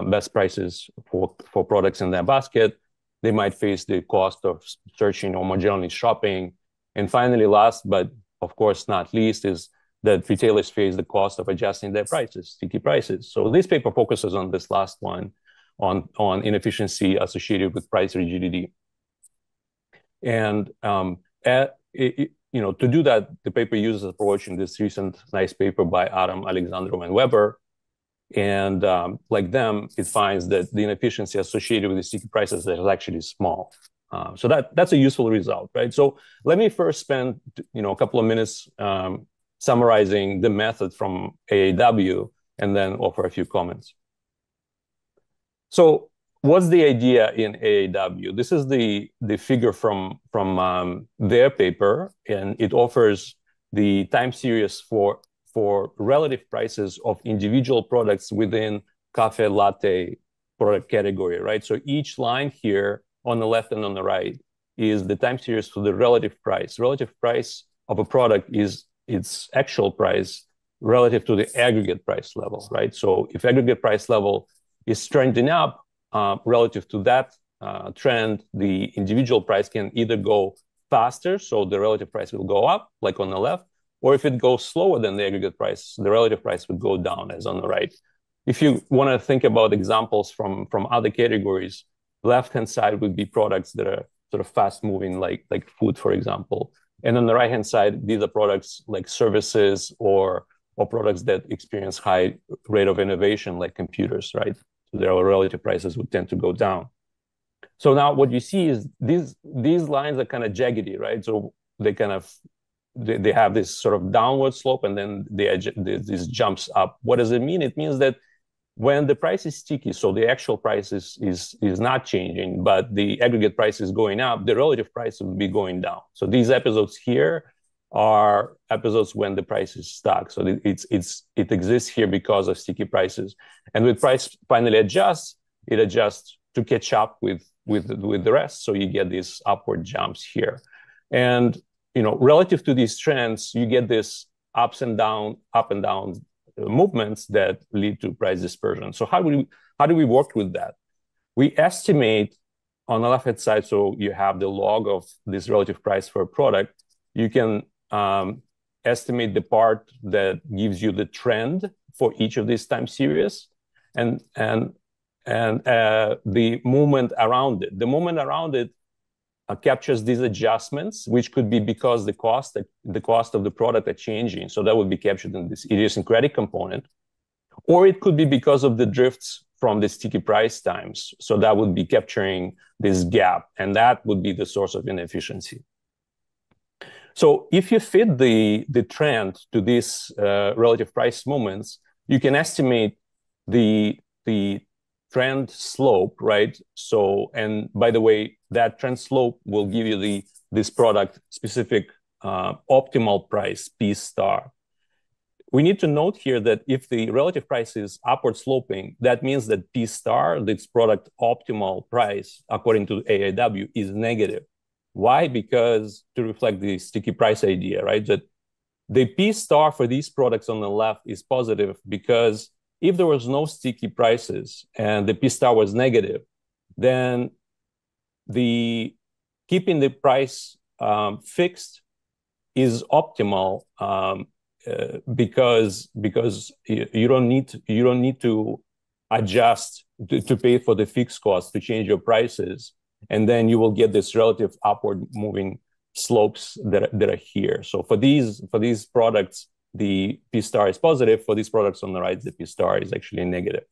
best prices for products in their basket. They might face the cost of searching or more generally shopping. And finally, last but of course, not least, is that retailers face the cost of adjusting their prices, sticky prices. So this paper focuses on this last one, on inefficiency associated with price rigidity. And to do that, the paper uses approach in this recent nice paper by Adam, Alexandrov, and Weber. And like them, it finds that the inefficiency associated with the sticky prices is actually small. So that's a useful result, right? So let me first spend a couple of minutes summarizing the method from AAW and then offer a few comments. So what's the idea in AAW? This is the figure from their paper, and it offers the time series for relative prices of individual products within cafe latte product category, right? So each line here on the left and on the right is the time series for the relative price. Relative price of a product is its actual price relative to the aggregate price level, right? So if aggregate price level is trending up relative to that trend, the individual price can either go faster, so the relative price will go up, like on the left, or if it goes slower than the aggregate price, the relative price would go down, as on the right. If you want to think about examples from other categories, left-hand side would be products that are sort of fast-moving, like food, for example. And on the right-hand side, these are products like services or products that experience high rate of innovation, like computers, right? So their relative prices would tend to go down. So now what you see is these lines are kind of jaggedy, right? So they they have this sort of downward slope, and then this jumps up. What does it mean? It means that when the price is sticky, so the actual price is not changing, but the aggregate price is going up, the relative price will be going down. So these episodes here are episodes when the price is stuck. So it exists here because of sticky prices. And when price finally adjusts, it adjusts to catch up with the rest. So you get these upward jumps here. And relative to these trends, you get this up and down movements that lead to price dispersion. So how do we work with that? We estimate on the left-hand side, so you have the log of this relative price for a product. You can estimate the part that gives you the trend for each of these time series, and the movement around it. The movement around it captures these adjustments, which could be because the cost of the product are changing. So that would be captured in this idiosyncratic component. Or it could be because of the drifts from the sticky price times. So that would be capturing this gap, and that would be the source of inefficiency. So if you fit the trend to these relative price movements, you can estimate the trend slope, right? So, and by the way, that trend slope will give you this product specific optimal price, P star. We need to note here that if the relative price is upward sloping, that means that P star, this product optimal price, according to AAW, is negative. Why? Because to reflect the sticky price idea, right? That the P star for these products on the left is positive because if there was no sticky prices and the P star was negative, then keeping the price fixed is optimal because you don't need to adjust to pay for the fixed cost to change your prices, and then you will get this relative upward moving slopes that are here. So for these products, the P star is positive. For these products on the right, the P star is actually negative.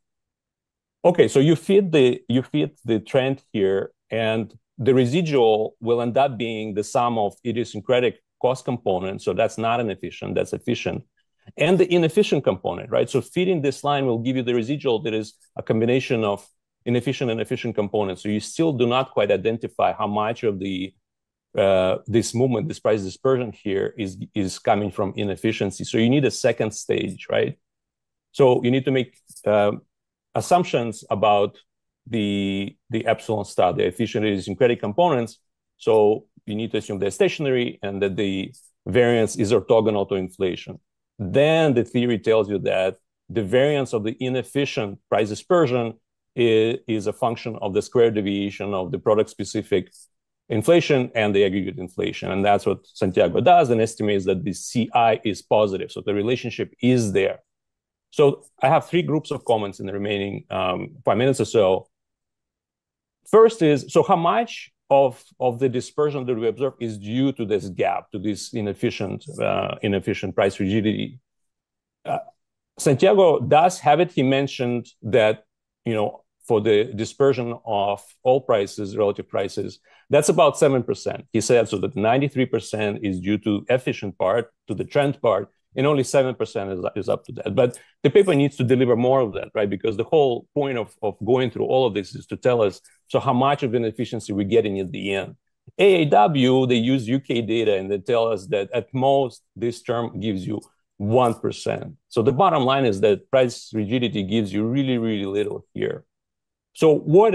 Okay, so you fit the trend here, and the residual will end up being the sum of idiosyncratic cost components. So that's not inefficient, that's efficient. And the inefficient component, right? So fitting this line will give you the residual that is a combination of inefficient and efficient components. So you still do not quite identify how much of this movement, this price dispersion here is coming from inefficiency. So you need a second stage, right? So you need to make assumptions about the epsilon star, the efficient idiosyncratic components. So you need to assume they're stationary and that the variance is orthogonal to inflation. Then the theory tells you that the variance of the inefficient price dispersion is a function of the square deviation of the product-specific inflation and the aggregate inflation. And that's what Santiago does and estimates that the CI is positive. So the relationship is there. So I have three groups of comments in the remaining 5 minutes or so. First is, so how much of the dispersion that we observe is due to this gap, to this inefficient price rigidity? Santiago does have it. He mentioned that, for the dispersion of all prices, relative prices, that's about 7%. He said so that 93% is due to efficient part, to the trend part, and only 7% is up to that. But the paper needs to deliver more of that, right? Because the whole point of going through all of this is to tell us, so how much of an efficiency we're getting at the end. AAW, they use UK data, and they tell us that at most, this term gives you 1%. So the bottom line is that price rigidity gives you really, really little here. So what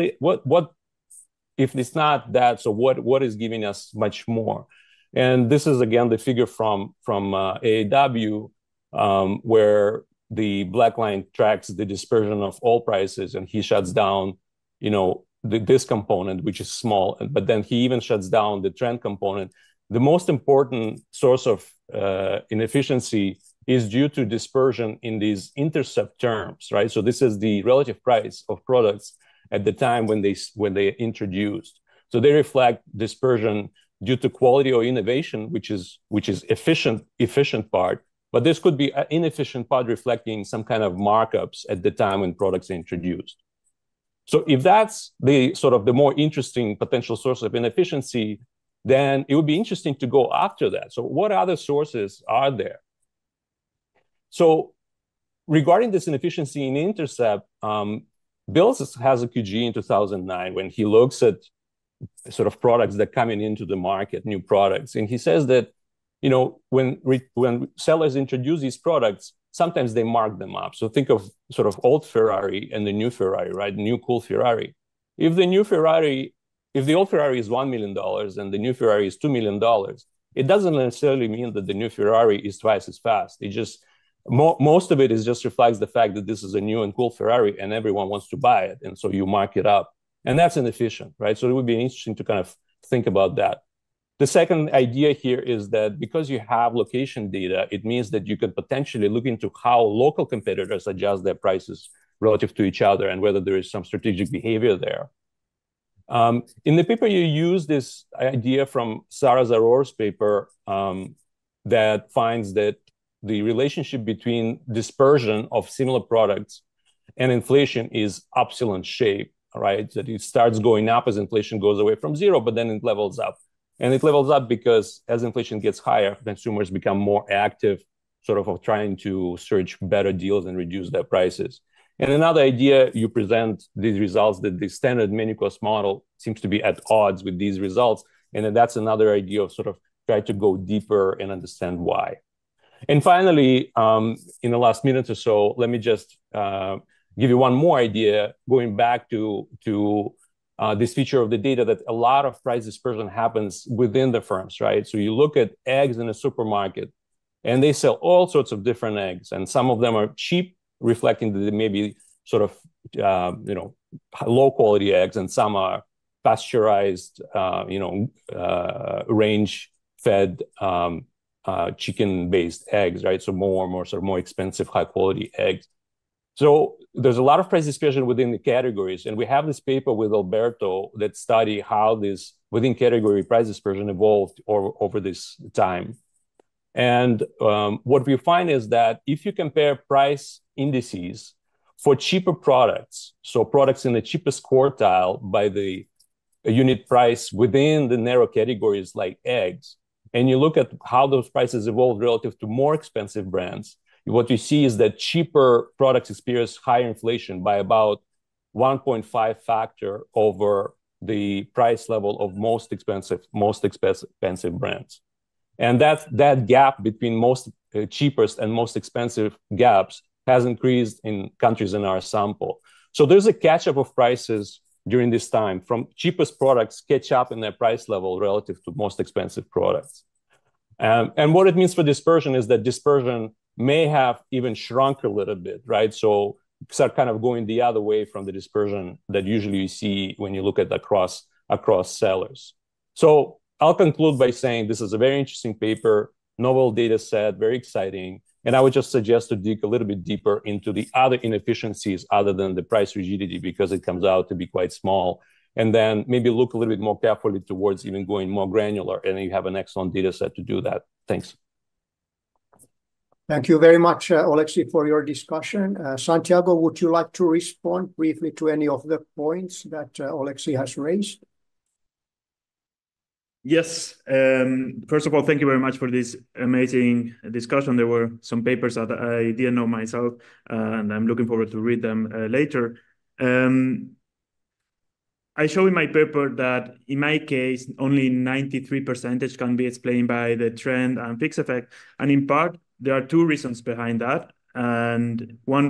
if it's not that, so what is giving us much more? And this is, again, the figure from AAW, where the black line tracks the dispersion of all prices, and he shuts down, this component, which is small, but then he even shuts down the trend component. The most important source of inefficiency is due to dispersion in these intercept terms, right? So this is the relative price of products at the time when they introduced. So they reflect dispersion due to quality or innovation, which is efficient part, but this could be an inefficient part reflecting some kind of markups at the time when products are introduced. So if that's the sort of the more interesting potential source of inefficiency, then it would be interesting to go after that. So what other sources are there? So regarding this inefficiency in intercept, Bills has a QG in 2009 when he looks at sort of products that coming into the market, new products. And he says that, when sellers introduce these products, sometimes they mark them up. So think of sort of old Ferrari and the new Ferrari, right? New cool Ferrari. If the old Ferrari is $1 million and the new Ferrari is $2 million, it doesn't necessarily mean that the new Ferrari is twice as fast. It just, most of it is just reflects the fact that this is a new and cool Ferrari and everyone wants to buy it. And so you mark it up. And that's inefficient, right? So it would be interesting to kind of think about that. The second idea here is that because you have location data, it means that you could potentially look into how local competitors adjust their prices relative to each other and whether there is some strategic behavior there. In the paper, you use this idea from Sarah Zaror's paper that finds that the relationship between dispersion of similar products and inflation is epsilon shape, right? That it starts going up as inflation goes away from zero, but then it levels up. And it levels up because as inflation gets higher, consumers become more active, sort of trying to search better deals and reduce their prices. And another idea, you present these results that the standard menu cost model seems to be at odds with these results. And then that's another idea of sort of try to go deeper and understand why. And finally, in the last minute or so, let me just give you one more idea, going back to this feature of the data that a lot of price dispersion happens within the firms, right? So you look at eggs in a supermarket, and they sell all sorts of different eggs, and some of them are cheap, reflecting that they may be sort of low quality eggs, and some are pasteurized, range fed chicken based eggs, right? So more expensive, high quality eggs. So there's a lot of price dispersion within the categories. And we have this paper with Alberto that study how this within category price dispersion evolved over this time. And what we find is that if you compare price indices for cheaper products, so products in the cheapest quartile by the unit price within the narrow categories like eggs, and you look at how those prices evolve relative to more expensive brands, what you see is that cheaper products experience higher inflation by about 1.5 factor over the price level of most expensive brands. And that gap between most cheapest and most expensive gaps has increased in countries in our sample. So there's a catch up of prices during this time from cheapest products catch up in their price level relative to most expensive products. And what it means for dispersion is that dispersion may have even shrunk a little bit, right? So start kind of going the other way from the dispersion that usually you see when you look at across sellers. So I'll conclude by saying this is a very interesting paper, novel data set, very exciting. And I would just suggest to dig a little bit deeper into the other inefficiencies other than the price rigidity, because it comes out to be quite small. And then maybe look a little bit more carefully towards even going more granular. And you have an excellent data set to do that. Thanks. Thank you very much, Oleksiy, for your discussion. Santiago, would you like to respond briefly to any of the points that Oleksiy has raised? Yes. First of all, thank you very much for this amazing discussion. There were some papers that I didn't know myself, and I'm looking forward to read them later. I show in my paper that in my case, only 93% can be explained by the trend and fixed effect. And in part, there are two reasons behind that. And one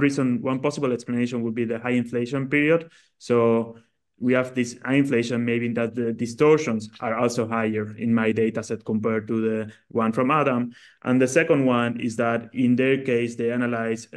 possible explanation would be the high inflation period. So we have this high inflation, maybe that the distortions are also higher in my data set compared to the one from Adam. And the second one is that in their case, they analyze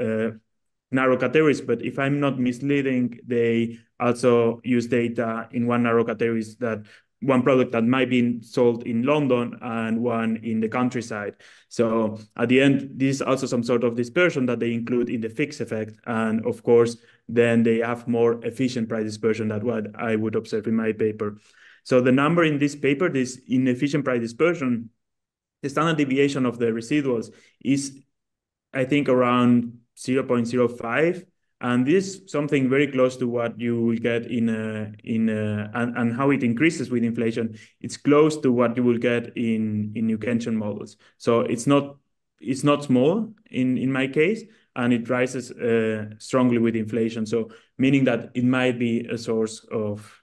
narrow categories, but if I'm not misleading, they also use data in one narrow categories, that one product that might be sold in London and one in the countryside. So at the end, this is also some sort of dispersion that they include in the fixed effect. And of course, then they have more efficient price dispersion than what I would observe in my paper. So the number in this paper, this inefficient price dispersion, the standard deviation of the residuals is, I think, around 0.05, and this is something very close to what you will get and how it increases with inflation. It's close to what you will get in New Keynesian models. So it's not small in my case, and it rises strongly with inflation. So meaning that it might be a source of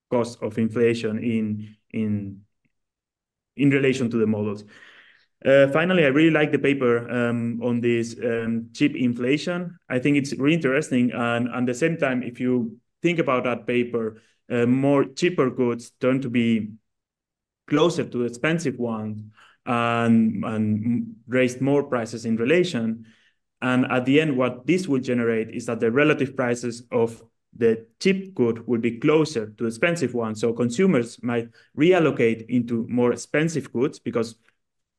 cost of inflation in relation to the models. Finally, I really like the paper on this cheap inflation. I think it's really interesting. And at the same time, if you think about that paper, more cheaper goods turn to be closer to expensive ones and raise more prices in relation. And at the end, what this will generate is that the relative prices of the cheap good will be closer to expensive ones. So consumers might reallocate into more expensive goods because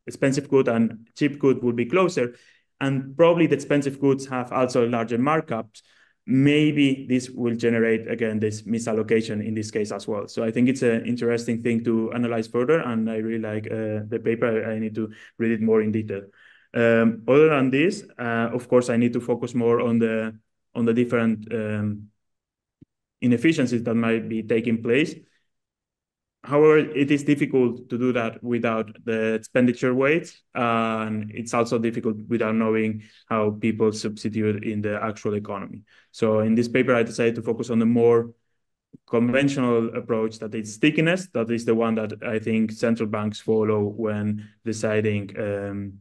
expensive good and cheap good will be closer, and probably the expensive goods have also larger markups. Maybe this will generate, again, this misallocation in this case as well. So I think it's an interesting thing to analyze further, and I really like the paper. I need to read it more in detail. Other than this, of course, I need to focus more on the different inefficiencies that might be taking place. However, it is difficult to do that without the expenditure weights, and it's also difficult without knowing how people substitute in the actual economy. So in this paper, I decided to focus on the more conventional approach, that is stickiness. That is the one that I think central banks follow when deciding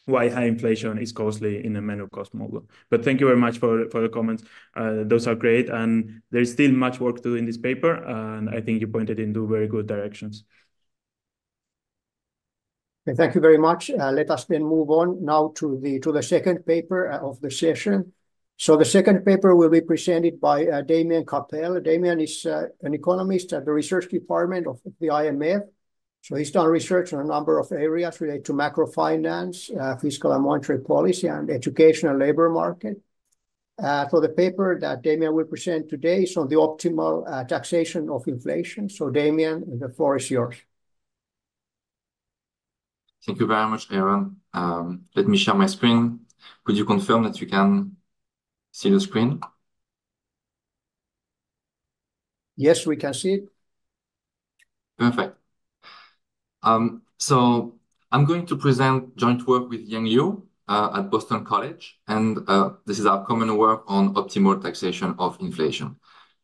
why high inflation is costly in a menu cost model. But thank you very much for the comments. Those are great. And there's still much work to do in this paper. And I think you pointed into very good directions. Okay, thank you very much. Let us then move on now to the second paper of the session. So the second paper will be presented by Damien Capel. Damien is an economist at the research department of the IMF. So he's done research on a number of areas related to macrofinance, fiscal and monetary policy, and education and labor market. So the paper that Damien will present today is on the optimal taxation of inflation. So Damien, the floor is yours. Thank you very much, Aaron. Let me share my screen. Could you confirm that you can see the screen? Yes, we can see it. Perfect. So I'm going to present joint work with Yang Liu at Boston College, and this is our common work on optimal taxation of inflation.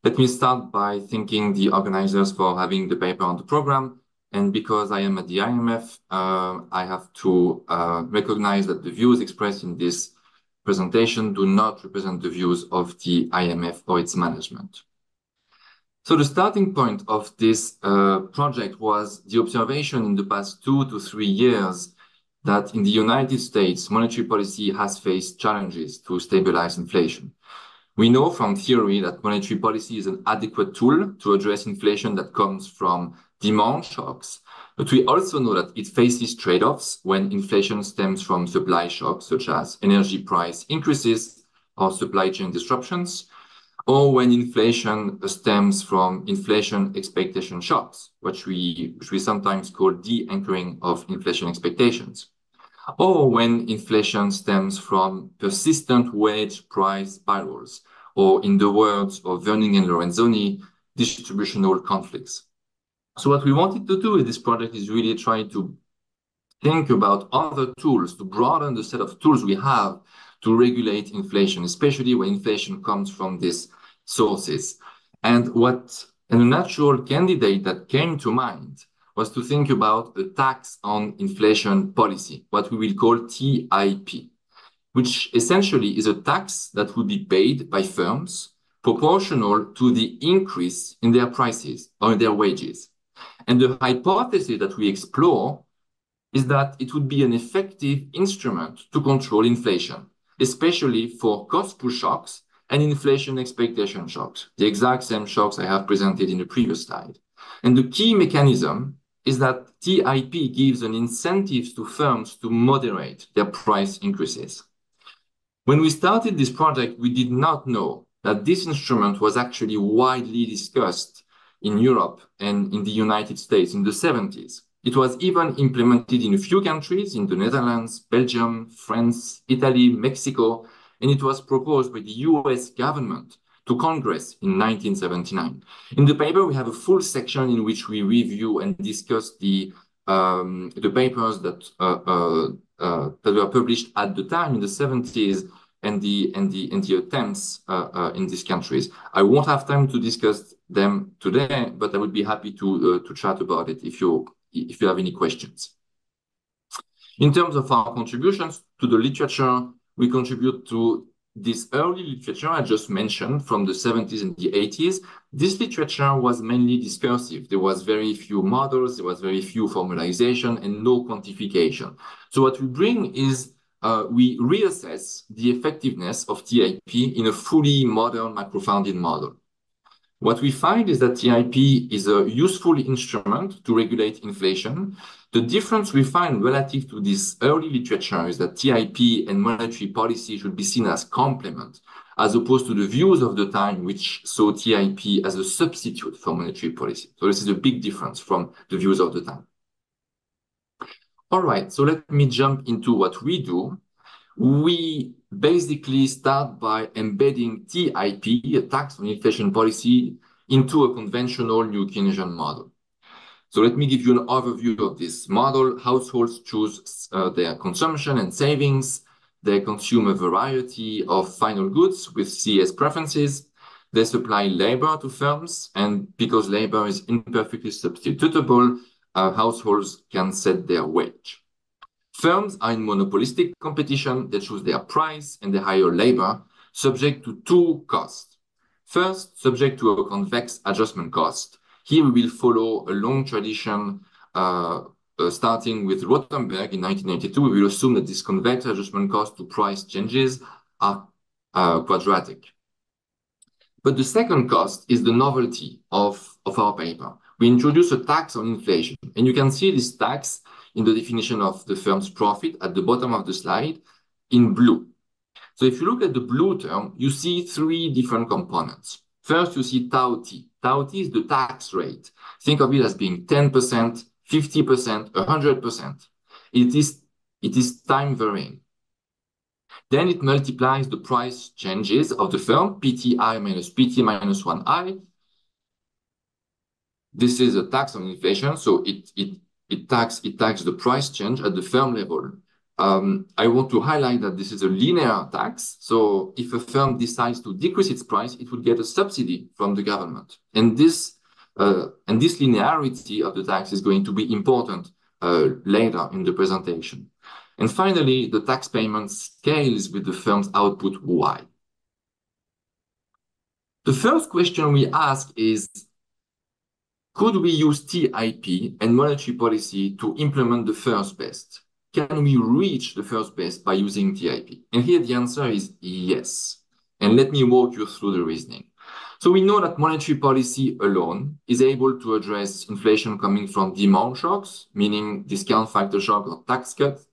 Let me start by thanking the organizers for having the paper on the program, and because I am at the IMF, I have to recognize that the views expressed in this presentation do not represent the views of the IMF or its management. So the starting point of this project was the observation in the past 2 to 3 years that in the United States, monetary policy has faced challenges to stabilize inflation. We know from theory that monetary policy is an adequate tool to address inflation that comes from demand shocks, but we also know that it faces trade-offs when inflation stems from supply shocks, such as energy price increases or supply chain disruptions, or when inflation stems from inflation expectation shocks, which we sometimes call de-anchoring of inflation expectations, or when inflation stems from persistent wage price spirals, or in the words of Werning and Lorenzoni, distributional conflicts. So what we wanted to do with this project is really try to think about other tools, to broaden the set of tools we have to regulate inflation, especially when inflation comes from these sources. And a natural candidate that came to mind was to think about a tax on inflation policy, what we will call TIP, which essentially is a tax that would be paid by firms proportional to the increase in their prices or in their wages. And the hypothesis that we explore is that it would be an effective instrument to control inflation, especially for cost push shocks and inflation expectation shocks, the exact same shocks I have presented in the previous slide. And the key mechanism is that TIP gives an incentive to firms to moderate their price increases. When we started this project, we did not know that this instrument was actually widely discussed in Europe and in the United States in the 70s. It was even implemented in a few countries, in the Netherlands, Belgium, France, Italy, Mexico, and it was proposed by the US government to Congress in 1979. In the paper, we have a full section in which we review and discuss the papers that were published at the time in the 70s and the attempts in these countries. I won't have time to discuss them today, but I would be happy to chat about it if you have any questions. In terms of our contributions to the literature, we contribute to this early literature I just mentioned from the 70s and the 80s. This literature was mainly discursive. There was very few models, there was very few formalization and no quantification. So what we bring is we reassess the effectiveness of TIP in a fully modern macrofounding model. What we find is that TIP is a useful instrument to regulate inflation. The difference we find relative to this early literature is that TIP and monetary policy should be seen as complement, as opposed to the views of the time, which saw TIP as a substitute for monetary policy. So this is a big difference from the views of the time. All right, so let me jump into what we do. We basically start by embedding TIP, a tax on inflation policy, into a conventional new Keynesian model. So let me give you an overview of this model. Households choose their consumption and savings. They consume a variety of final goods with CS preferences. They supply labor to firms, and because labor is imperfectly substitutable, households can set their wage. Firms are in monopolistic competition. They choose their price and they hire labor, subject to two costs. First, subject to a convex adjustment cost. Here we will follow a long tradition starting with Rothenberg in 1992. We will assume that this convex adjustment cost to price changes are quadratic. But the second cost is the novelty of our paper. We introduce a tax on inflation, and you can see this tax in the definition of the firm's profit at the bottom of the slide in blue. So if you look at the blue term, you see three different components. First, you see tau t. Tau t is the tax rate. Think of it as being 10%, 50%, 100%. It is time varying. Then it multiplies the price changes of the firm, PTI minus PT minus 1I. This is a tax on inflation, so it taxes the price change at the firm level. I want to highlight that this is a linear tax. So if a firm decides to decrease its price, it will get a subsidy from the government. And this linearity of the tax is going to be important later in the presentation. And finally, the tax payment scales with the firm's output Y. The first question we ask is, could we use TIP and monetary policy to implement the first best? Can we reach the first best by using TIP? And here the answer is yes. And let me walk you through the reasoning. So we know that monetary policy alone is able to address inflation coming from demand shocks, meaning discount factor shock or tax cuts,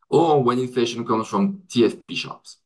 or when inflation comes from TFP shocks.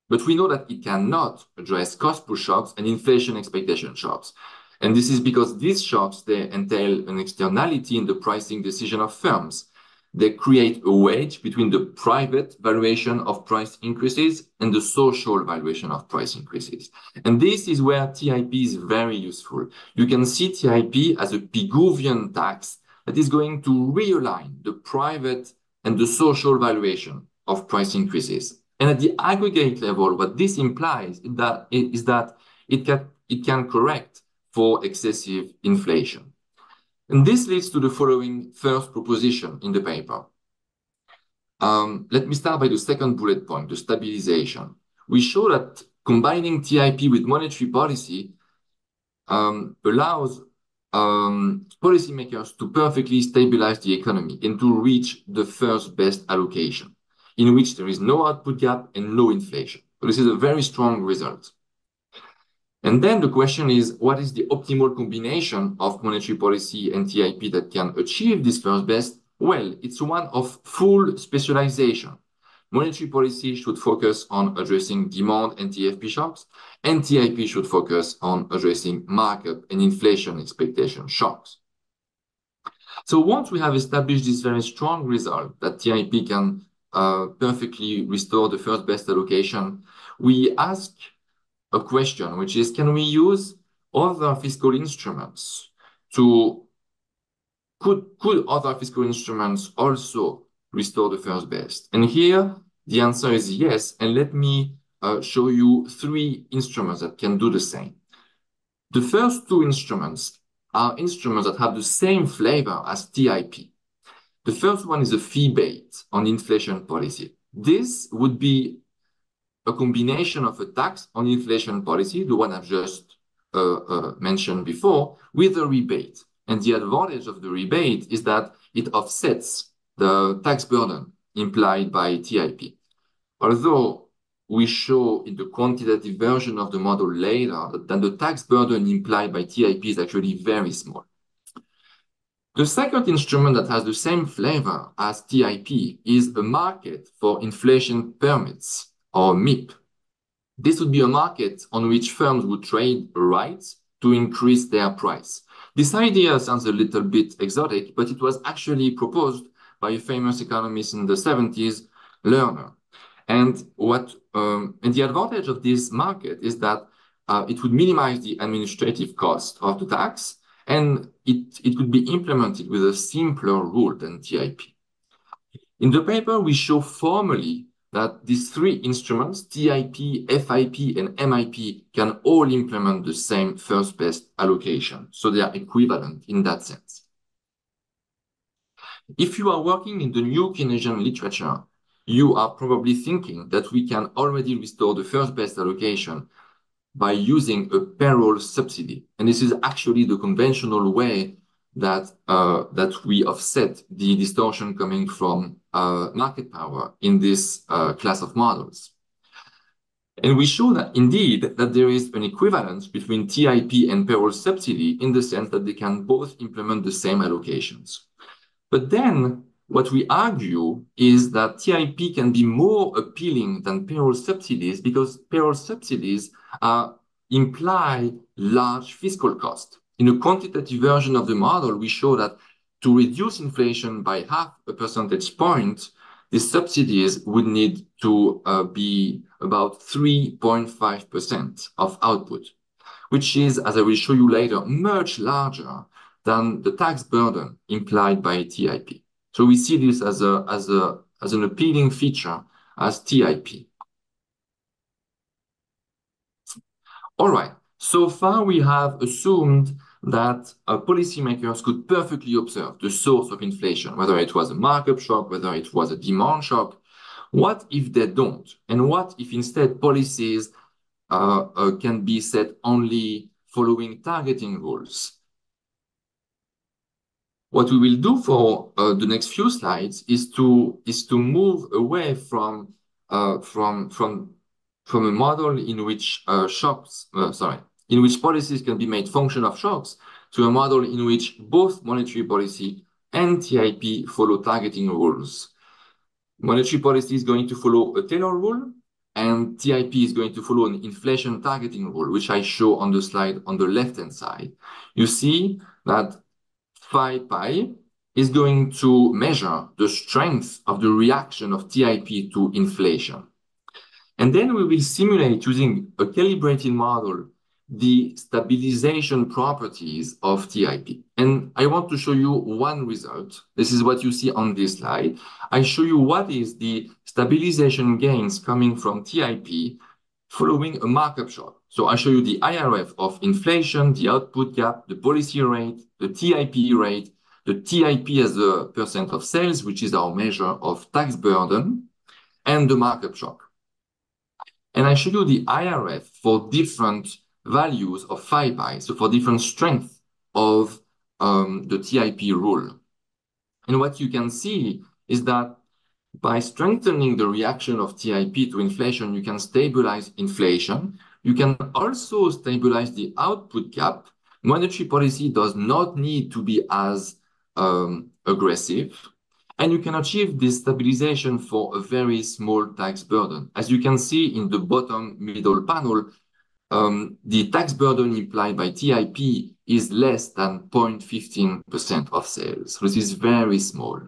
But we know that it cannot address cost push shocks and inflation expectation shocks. And this is because these shocks, they entail an externality in the pricing decision of firms. They create a wedge between the private valuation of price increases and the social valuation of price increases. And this is where TIP is very useful. You can see TIP as a Pigouvian tax that is going to realign the private and the social valuation of price increases. And at the aggregate level, what this implies is that it can correct for excessive inflation. And this leads to the following first proposition in the paper. Let me start by the second bullet point, the stabilization. We show that combining TIP with monetary policy allows policymakers to perfectly stabilize the economy and to reach the first best allocation, in which there is no output gap and no inflation. So this is a very strong result. And then the question is, what is the optimal combination of monetary policy and TIP that can achieve this first best? Well, it's one of full specialization. Monetary policy should focus on addressing demand and TFP shocks, and TIP should focus on addressing markup and inflation expectation shocks. So once we have established this very strong result that TIP can perfectly restore the first best allocation, we ask a question, which is, can we use other fiscal instruments to, could other fiscal instruments also restore the first best? And here, the answer is yes. And let me show you 3 instruments that can do the same. The first 2 instruments are instruments that have the same flavor as TIP. The first one is a fee bait on inflation policy. This would be a combination of a tax on inflation policy, the one I've just mentioned before, with a rebate. And the advantage of the rebate is that it offsets the tax burden implied by TIP. Although we show in the quantitative version of the model later that the tax burden implied by TIP is actually very small. The second instrument that has the same flavor as TIP is a market for inflation permits, or MIP. This would be a market on which firms would trade rights to increase their price. This idea sounds a little bit exotic, but it was actually proposed by a famous economist in the 70s, Lerner. And the advantage of this market is that it would minimize the administrative cost of the tax, and it could be implemented with a simpler rule than TIP. In the paper, we show formally that these 3 instruments, TIP, FIP, and MIP, can all implement the same first best allocation. So they are equivalent in that sense. If you are working in the new Keynesian literature, you are probably thinking that we can already restore the first best allocation by using a payroll subsidy. And this is actually the conventional way that we offset the distortion coming from market power in this class of models. And we show that indeed that there is an equivalence between TIP and payroll subsidy in the sense that they can both implement the same allocations. But then what we argue is that TIP can be more appealing than payroll subsidies because payroll subsidies imply large fiscal cost. In a quantitative version of the model, we show that to reduce inflation by 0.5 percentage point, the subsidies would need to be about 3.5% of output, which is, as I will show you later, much larger than the tax burden implied by TIP. So we see this as an appealing feature as TIP. All right, so far we have assumed that policymakers could perfectly observe the source of inflation, whether it was a markup shock, whether it was a demand shock. What if they don't? And what if instead policies can be set only following targeting rules? What we will do for the next few slides is to move away from a model in which in which policies can be made function of shocks to a model in which both monetary policy and TIP follow targeting rules. Monetary policy is going to follow a Taylor rule, and TIP is going to follow an inflation targeting rule, which I show on the slide on the left-hand side. You see that phi pi is going to measure the strength of the reaction of TIP to inflation. And then we will simulate using a calibrated model the stabilization properties of TIP. And I want to show you one result. This is what you see on this slide. I show you what is the stabilization gains coming from TIP following a markup shock. So I show you the IRF of inflation, the output gap, the policy rate, the TIP rate, the TIP as a percent of sales, which is our measure of tax burden, and the markup shock. And I show you the IRF for different values of phi pi, so for different strength of the TIP rule. And what you can see is that by strengthening the reaction of TIP to inflation, you can stabilize inflation. You can also stabilize the output gap. Monetary policy does not need to be as aggressive. And you can achieve this stabilization for a very small tax burden. As you can see in the bottom middle panel, the tax burden implied by TIP is less than 0.15% of sales. So this is very small.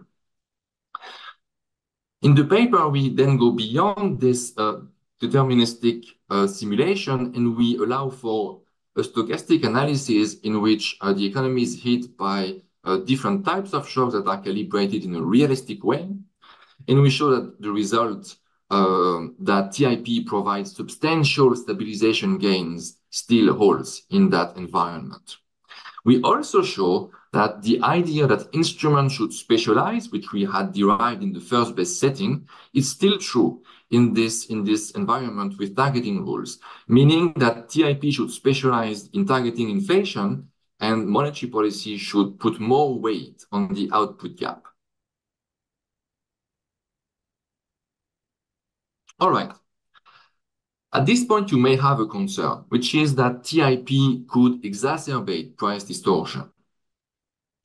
In the paper, we then go beyond this deterministic simulation, and we allow for a stochastic analysis in which the economy is hit by different types of shocks that are calibrated in a realistic way. And we show that the result that TIP provides substantial stabilization gains still holds in that environment. We also show that the idea that instruments should specialize, which we had derived in the first best setting, is still true in this environment with targeting rules, meaning that TIP should specialize in targeting inflation and monetary policy should put more weight on the output gap. All right. At this point, you may have a concern, which is that TIP could exacerbate price distortion,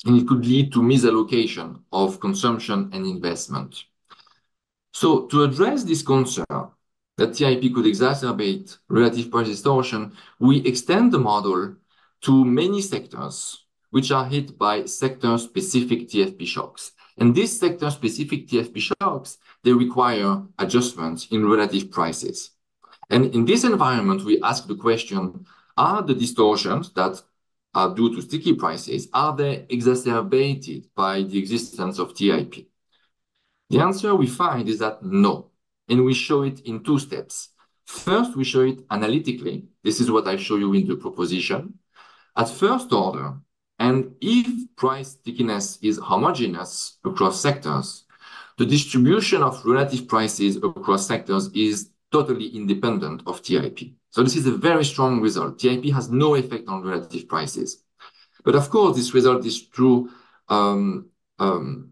and it could lead to misallocation of consumption and investment. So to address this concern that TIP could exacerbate relative price distortion, we extend the model to many sectors which are hit by sector-specific TFP shocks. And these sector-specific TFP shocks, they require adjustments in relative prices. And in this environment, we ask the question, are the distortions that are due to sticky prices, are they exacerbated by the existence of TIP? The answer we find is that no, and we show it in two steps. First, we show it analytically. This is what I show you in the proposition. At first order, and if price stickiness is homogeneous across sectors, the distribution of relative prices across sectors is totally independent of TIP. So this is a very strong result. TIP has no effect on relative prices. But of course, this result is true,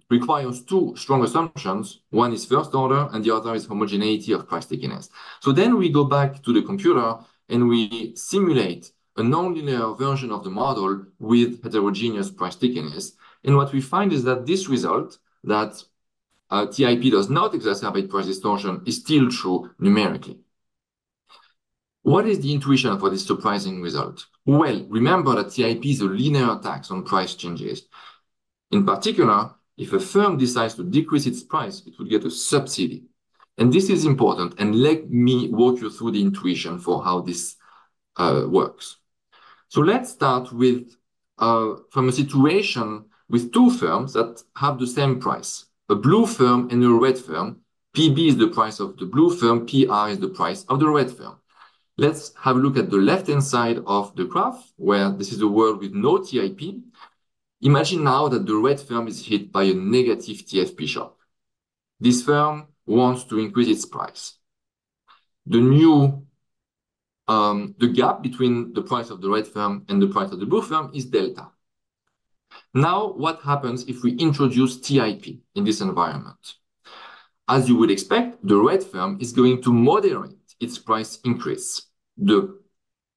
requires two strong assumptions. One is first order, and the other is homogeneity of price stickiness. So then we go back to the computer and we simulate a nonlinear version of the model with heterogeneous price stickiness. And what we find is that this result, that TIP does not exacerbate price distortion, is still true numerically. What is the intuition for this surprising result? Well, remember that TIP is a linear tax on price changes. In particular, if a firm decides to decrease its price, it would get a subsidy. And this is important, and let me walk you through the intuition for how this works. So let's start with from a situation with two firms that have the same price, a blue firm and a red firm. PB is the price of the blue firm, PR is the price of the red firm. Let's have a look at the left-hand side of the graph, where this is a world with no TIP. Imagine now that the red firm is hit by a negative TFP shock. This firm wants to increase its price. The gap between the price of the red firm and the price of the blue firm is delta. Now, what happens if we introduce TIP in this environment? As you would expect, the red firm is going to moderate its price increase. The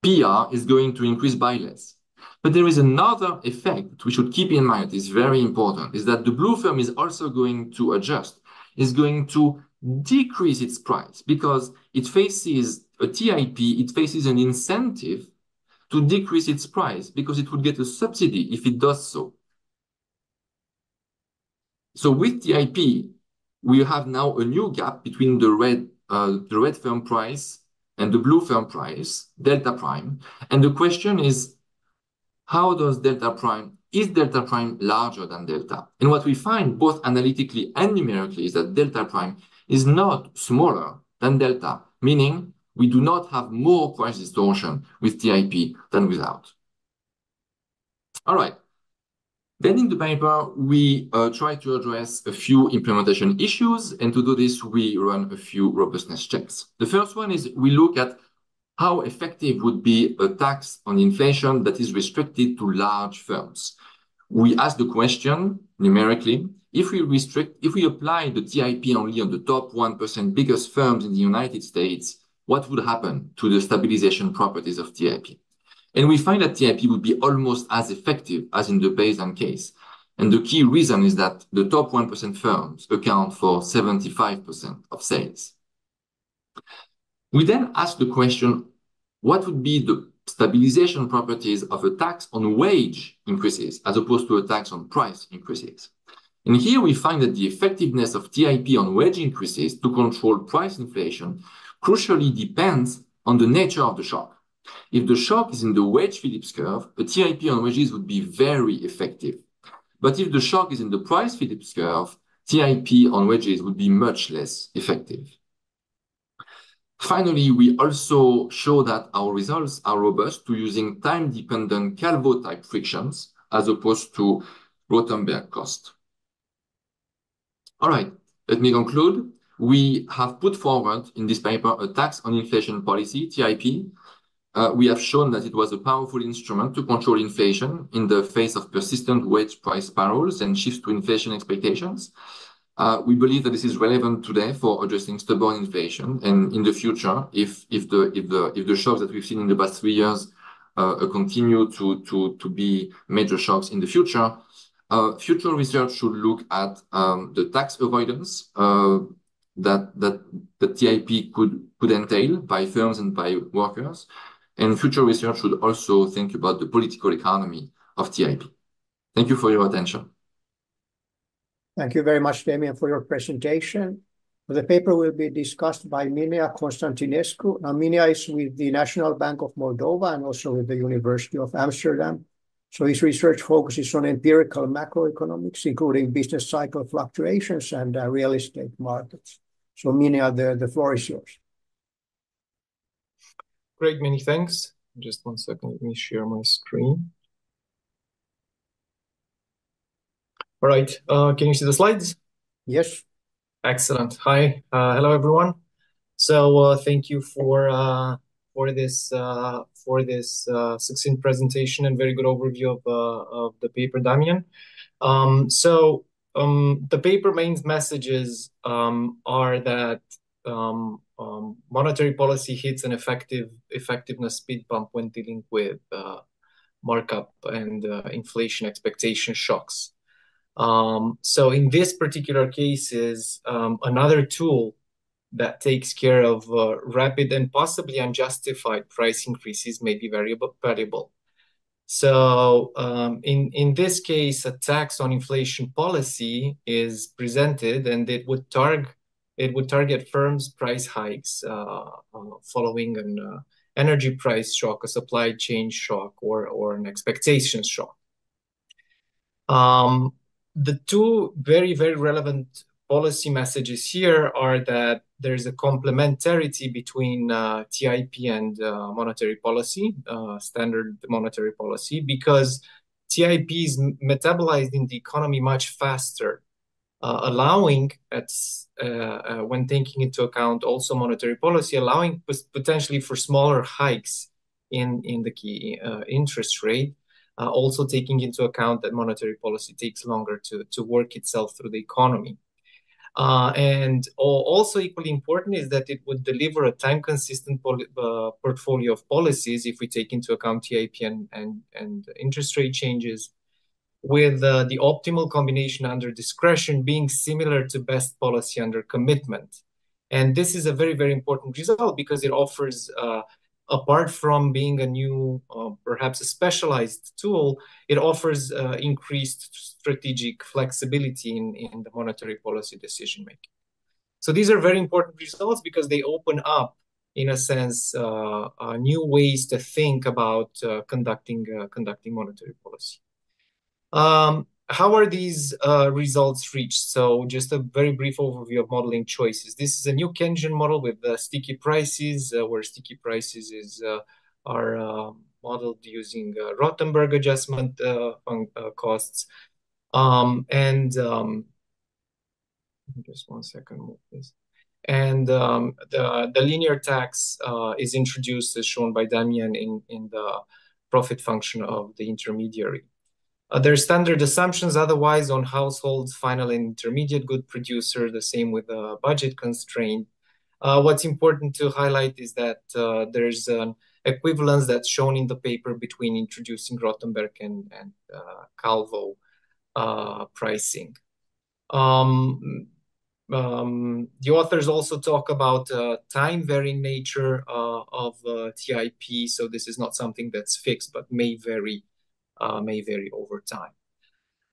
PR is going to increase by less. But there is another effect that we should keep in mind, is very important, is that the blue firm is also going to adjust, is going to decrease its price because it faces a TIP, it faces an incentive to decrease its price because it would get a subsidy if it does so. So with TIP, we have now a new gap between the red firm price and the blue firm price, delta prime. And the question is, how does delta prime, is delta prime larger than delta? And what we find both analytically and numerically is that delta prime is not smaller than delta, meaning we do not have more price distortion with TIP than without. All right. Then in the paper, we try to address a few implementation issues. And to do this, we run a few robustness checks. The first one is we look at how effective would be a tax on inflation that is restricted to large firms. We ask the question numerically, if we apply the TIP only on the top 1% biggest firms in the United States, what would happen to the stabilization properties of TIP? And we find that TIP would be almost as effective as in the baseline case. And the key reason is that the top 1% firms account for 75% of sales. We then ask the question, what would be the stabilization properties of a tax on wage increases as opposed to a tax on price increases? And here we find that the effectiveness of TIP on wage increases to control price inflation crucially depends on the nature of the shock. If the shock is in the wage Phillips curve, a TIP on wages would be very effective. But if the shock is in the price Phillips curve, TIP on wages would be much less effective. Finally, we also show that our results are robust to using time-dependent Calvo-type frictions as opposed to Rothenberg cost. All right, let me conclude. We have put forward in this paper a tax on inflation policy, TIP. We have shown that it was a powerful instrument to control inflation in the face of persistent wage price spirals and shifts to inflation expectations. We believe that this is relevant today for addressing stubborn inflation, and in the future, if the shocks that we've seen in the past 3 years continue to be major shocks in the future, future research should look at the tax avoidance that TIP could entail by firms and by workers. And future research should also think about the political economy of TIP. Thank you for your attention. Thank you very much, Damian, for your presentation. The paper will be discussed by Minea Constantinescu. Now, Minea is with the National Bank of Moldova and also with the University of Amsterdam. So his research focuses on empirical macroeconomics, including business cycle fluctuations and real estate markets. So Minea, the floor is yours. Great, many thanks. Just 1 second, let me share my screen. All right, can you see the slides? Yes. Excellent. Hi, hello everyone. So thank you for this succinct presentation and very good overview of the paper, Damian. The paper main messages are that monetary policy hits an effectiveness speed bump when dealing with markup and inflation expectation shocks. So in this particular case is another tool that takes care of rapid and possibly unjustified price increases may be variable. So in this case, a tax on inflation policy is presented, and it would target firms' price hikes following an energy price shock, a supply chain shock, or an expectation shock. The two very, very relevant policy messages here are that there's a complementarity between TIP and monetary policy, standard monetary policy, because TIP is metabolized in the economy much faster, allowing, when taking into account also monetary policy, allowing potentially for smaller hikes in the key interest rate, also taking into account that monetary policy takes longer to work itself through the economy. And also equally important is that it would deliver a time-consistent portfolio of policies if we take into account TIP and interest rate changes, with the optimal combination under discretion being similar to best policy under commitment. And this is a very, very important result because it offers, apart from being a new, perhaps a specialized tool, it offers increased strategic flexibility in the monetary policy decision-making. So these are very important results because they open up, in a sense, new ways to think about conducting monetary policy. How are these results reached? So just a very brief overview of modeling choices. This is a new Keynesian model with sticky prices, where sticky prices are modeled using Rothenberg adjustment costs. Just one second, move this. And the linear tax is introduced, as shown by Damian, in the profit function of the intermediary. There are standard assumptions otherwise on households, final and intermediate good producer, the same with a budget constraint. What's important to highlight is that there's an equivalence that's shown in the paper between introducing Rothenberg and Calvo pricing. The authors also talk about time-varying nature of TIP, so this is not something that's fixed, but may vary over time.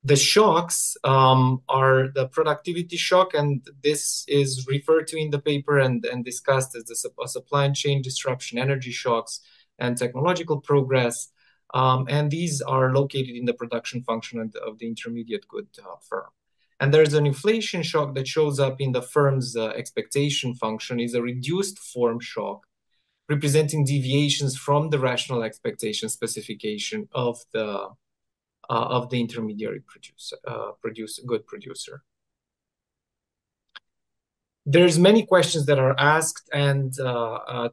The shocks are the productivity shock, and this is referred to in the paper and discussed as the supply chain disruption, energy shocks, and technological progress. And these are located in the production function of the intermediate good firm. And there's an inflation shock that shows up in the firm's expectation function, is a reduced form shock, representing deviations from the rational expectation specification of the intermediary good producer. There's many questions that are asked and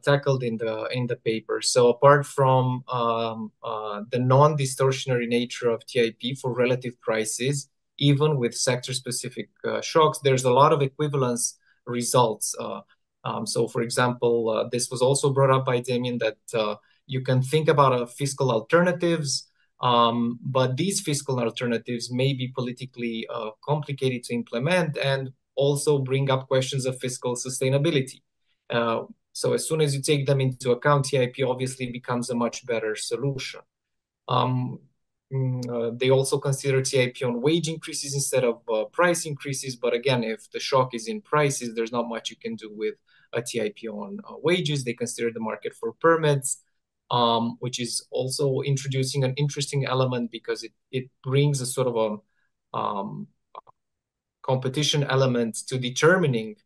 tackled in the paper. So apart from the non-distortionary nature of TIP for relative prices, even with sector-specific shocks, there's a lot of equivalence results. So, for example, this was also brought up by Damien, that you can think about fiscal alternatives, but these fiscal alternatives may be politically complicated to implement and also bring up questions of fiscal sustainability. So as soon as you take them into account, TIP obviously becomes a much better solution. They also consider TIP on wage increases instead of price increases. But again, if the shock is in prices, there's not much you can do with a TIP on wages. They consider the market for permits, which is also introducing an interesting element because it brings a sort of a competition element to determining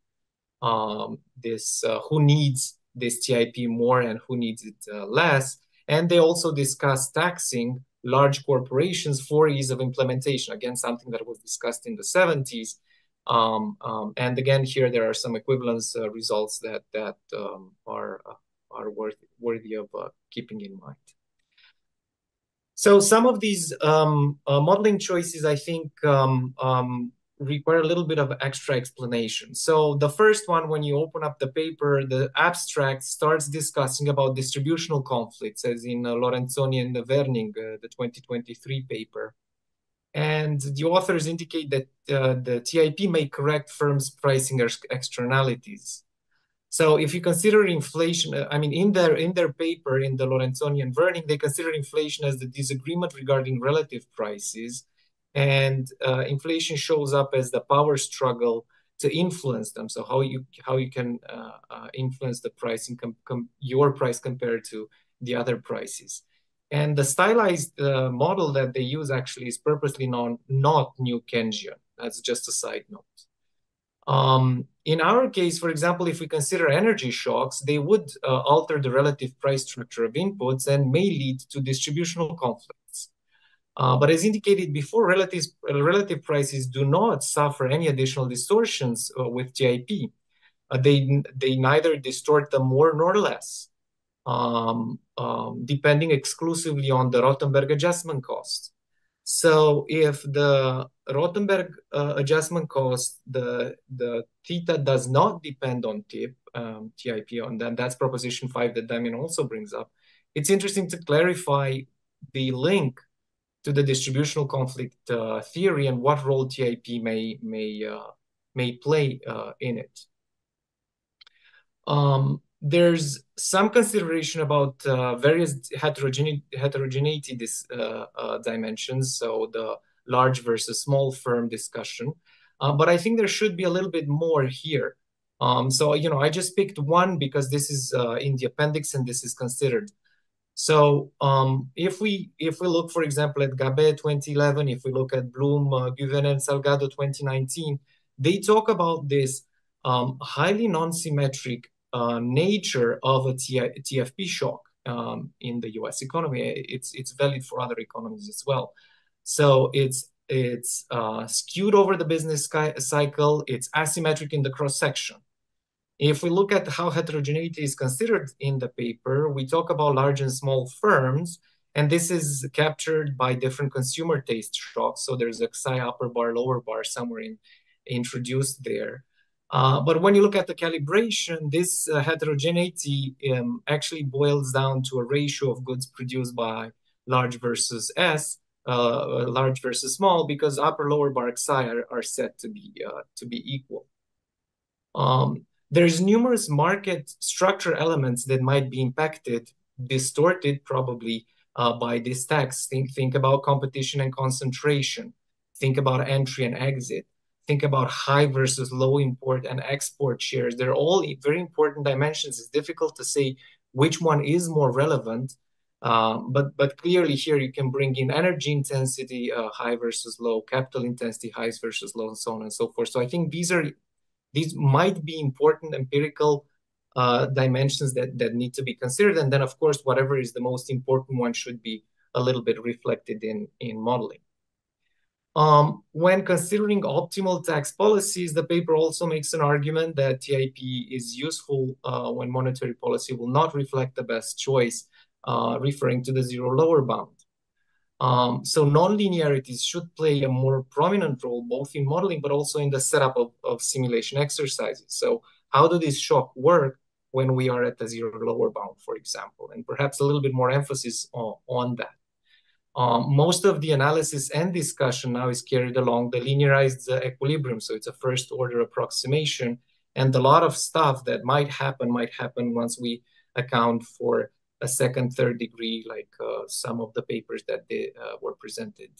this who needs this TIP more and who needs it less. And they also discuss taxing large corporations for ease of implementation. Again, something that was discussed in the 70s. And again, here there are some equivalence results that are worthy of keeping in mind. So some of these modeling choices, I think, require a little bit of extra explanation. So the first one, when you open up the paper, the abstract starts discussing about distributional conflicts, as in Lorenzoni and Werning, the 2023 paper. And the authors indicate that the TIP may correct firms' pricing externalities. So if you consider inflation, I mean, in their paper, in the Lorenzoni and Werning, they consider inflation as the disagreement regarding relative prices. And inflation shows up as the power struggle to influence them. So how you can influence the pricing, your price compared to the other prices. And the stylized model that they use actually is purposely not new Keynesian. That's just a side note. In our case, for example, if we consider energy shocks, they would alter the relative price structure of inputs and may lead to distributional conflicts. But as indicated before, relative prices do not suffer any additional distortions with TIP. They neither distort them more nor less, depending exclusively on the Rothenberg adjustment cost. So if the Rothenberg adjustment cost, the theta does not depend on TIP, on that. That's proposition 5 that Damien also brings up. It's interesting to clarify the link to the distributional conflict theory and what role TIP may play in it. There's some consideration about various heterogeneity dimensions, so the large versus small firm discussion. But I think there should be a little bit more here. So, I just picked one because this is in the appendix and this is considered. So if we look, for example, at Gabet 2011, if we look at Bloom, Guven, and Salgado 2019, they talk about this highly non-symmetric nature of a TFP shock in the US economy. It's valid for other economies as well. So it's skewed over the business cycle. It's asymmetric in the cross-section. If we look at how heterogeneity is considered in the paper, we talk about large and small firms, and this is captured by different consumer taste shocks. So there's a Xi upper bar, lower bar somewhere introduced there. But when you look at the calibration, this heterogeneity actually boils down to a ratio of goods produced by large versus large versus small, because upper lower bar Xi are set to be equal. There's numerous market structure elements that might be impacted, distorted probably by this tax. Think about competition and concentration. Think about entry and exit. Think about high versus low import and export shares. They're all very important dimensions. It's difficult to say which one is more relevant, but clearly here you can bring in energy intensity, high versus low, capital intensity, highs versus low, and so on and so forth. So I think these might be important empirical dimensions that need to be considered. And then, of course, whatever is the most important one should be a little bit reflected in modeling. When considering optimal tax policies, the paper also makes an argument that TIP is useful when monetary policy will not reflect the best choice, referring to the zero lower bound. So non-linearities should play a more prominent role both in modeling but also in the setup of simulation exercises. So how do these shocks work when we are at the zero lower bound, for example, and perhaps a little bit more emphasis on that. Most of the analysis and discussion now is carried along the linearized equilibrium. So it's a first order approximation, and a lot of stuff that might happen once we account for a second, third degree, like some of the papers that were presented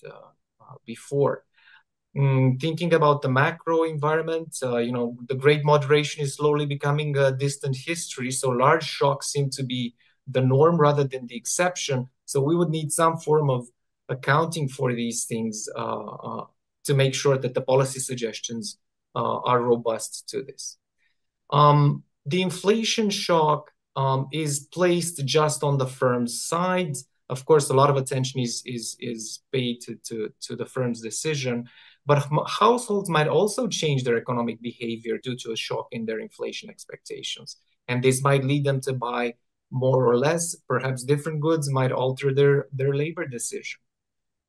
before. Thinking about the macro environment, the great moderation is slowly becoming a distant history. So large shocks seem to be the norm rather than the exception. So we would need some form of accounting for these things to make sure that the policy suggestions are robust to this. The inflation shock is placed just on the firm's side. Of course, a lot of attention is paid to the firm's decision, but households might also change their economic behavior due to a shock in their inflation expectations. And this might lead them to buy more or less, perhaps different goods, might alter their labor decision.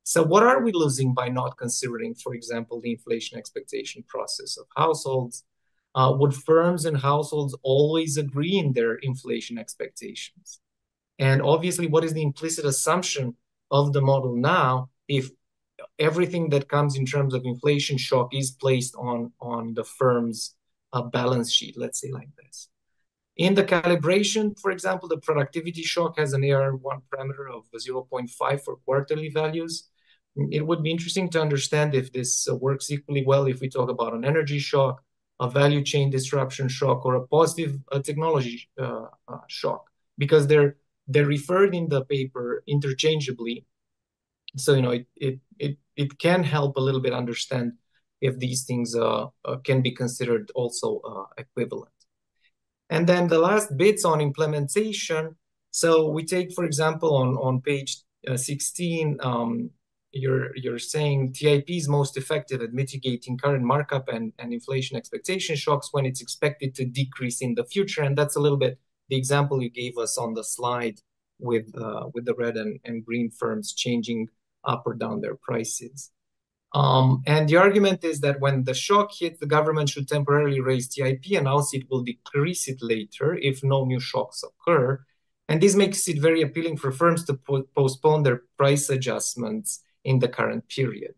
So what are we losing by not considering, for example, the inflation expectation process of households? Would firms and households always agree in their inflation expectations? And obviously, what is the implicit assumption of the model now if everything that comes in terms of inflation shock is placed on the firm's balance sheet, let's say like this? In the calibration, for example, the productivity shock has an AR1 parameter of 0.5 for quarterly values. It would be interesting to understand if this works equally well if we talk about an energy shock, a value chain disruption shock, or a positive technology shock, because they're referred in the paper interchangeably. So it can help a little bit understand if these things can be considered also equivalent. And then the last bits on implementation. So we take, for example, on page 16, you're saying TIP is most effective at mitigating current markup and inflation expectation shocks when it's expected to decrease in the future. And that's a little bit the example you gave us on the slide with the red and green firms changing up or down their prices. And the argument is that when the shock hits, the government should temporarily raise TIP, and else it will decrease it later if no new shocks occur. And this makes it very appealing for firms to postpone their price adjustments in the current period.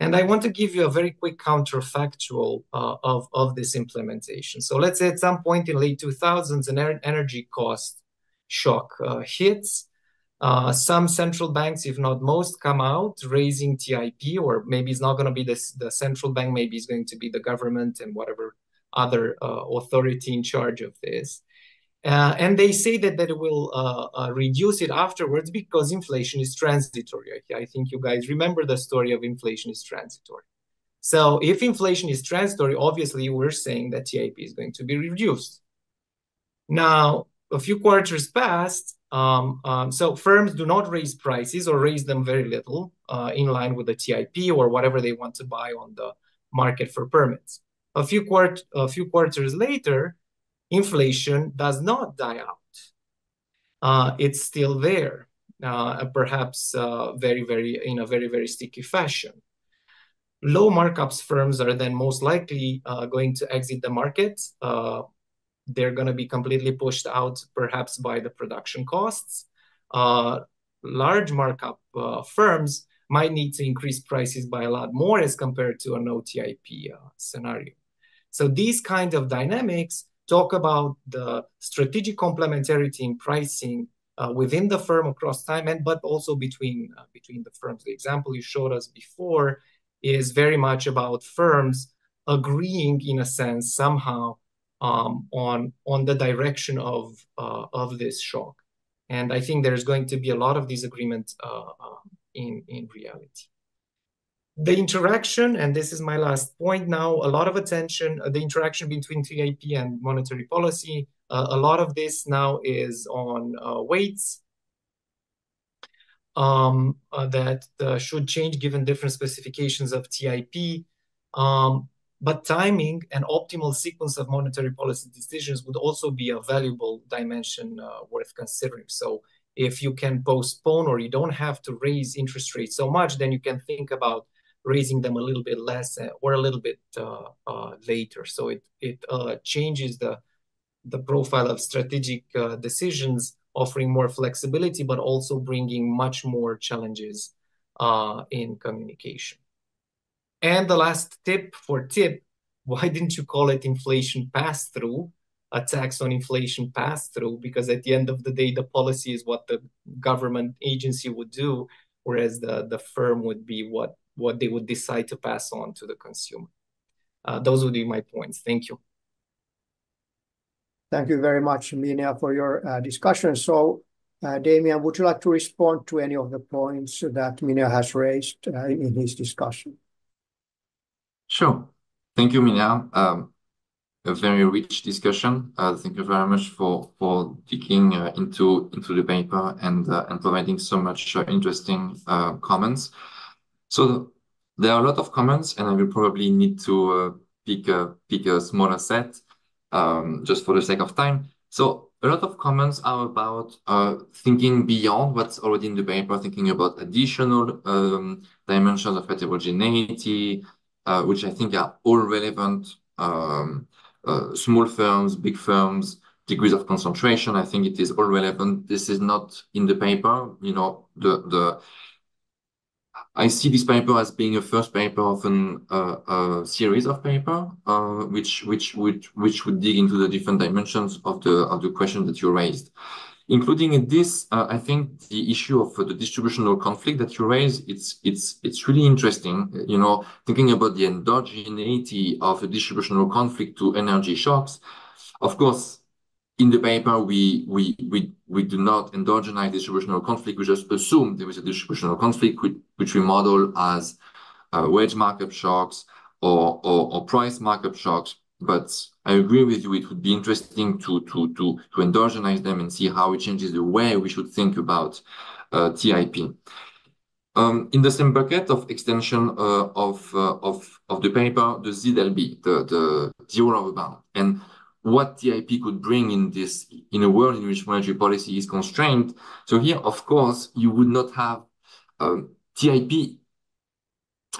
And I want to give you a very quick counterfactual of this implementation. So let's say at some point in late 2000s, an energy cost shock hits. Some central banks, if not most, come out raising TIP, or maybe it's not going to be the central bank, maybe it's going to be the government and whatever other authority in charge of this. And they say that it will reduce it afterwards because inflation is transitory. I think you guys remember the story of inflation is transitory. So if inflation is transitory, obviously we're saying that TIP is going to be reduced. Now, a few quarters passed, so firms do not raise prices or raise them very little in line with the TIP or whatever they want to buy on the market for permits. A few quarters later, inflation does not die out. It's still there, perhaps in a very, very sticky fashion. Low markups firms are then most likely going to exit the market. They're going to be completely pushed out, perhaps by the production costs. Large markup firms might need to increase prices by a lot more as compared to a no TIP scenario. So these kind of dynamics talk about the strategic complementarity in pricing within the firm across time, but also between the firms. The example you showed us before is very much about firms agreeing, in a sense, somehow on the direction of this shock. And I think there's going to be a lot of disagreement in reality. The interaction, and this is my last point now, a lot of attention, the interaction between TIP and monetary policy, a lot of this now is on weights that should change given different specifications of TIP. But timing and optimal sequence of monetary policy decisions would also be a valuable dimension worth considering. So if you can postpone or you don't have to raise interest rates so much, then you can think about raising them a little bit less or a little bit later. So it changes the profile of strategic decisions, offering more flexibility, but also bringing much more challenges in communication. And the last tip, why didn't you call it inflation pass-through, a tax on inflation pass-through? Because at the end of the day, the policy is what the government agency would do, whereas the firm would be what they would decide to pass on to the consumer. Those would be my points. Thank you. Thank you very much, Mina, for your discussion. So, Damian, would you like to respond to any of the points that Mina has raised in his discussion? Sure. Thank you, Mina. A very rich discussion. Thank you very much for digging into the paper and providing so much interesting comments. So there are a lot of comments, and I will probably need to pick a smaller set just for the sake of time. So a lot of comments are about thinking beyond what's already in the paper, thinking about additional dimensions of heterogeneity, which I think are all relevant. Small firms, big firms, degrees of concentration. I think it is all relevant. This is not in the paper. You know, I see this paper as being a first paper of a series of paper, which would dig into the different dimensions of the question that you raised. Including in this, I think the issue of the distributional conflict that you raised, it's really interesting. You know, thinking about the endogeneity of a distributional conflict to energy shocks. Of course, in the paper, we do not endogenize distributional conflict. We just assume there is a distributional conflict, which we model as wage markup shocks or price markup shocks. But I agree with you, it would be interesting to endogenize them and see how it changes the way we should think about TIP. In the same bucket of extension of the paper, the ZLB, the zero lower bound, and what TIP could bring in a world in which monetary policy is constrained. So here, of course, you would not have TIP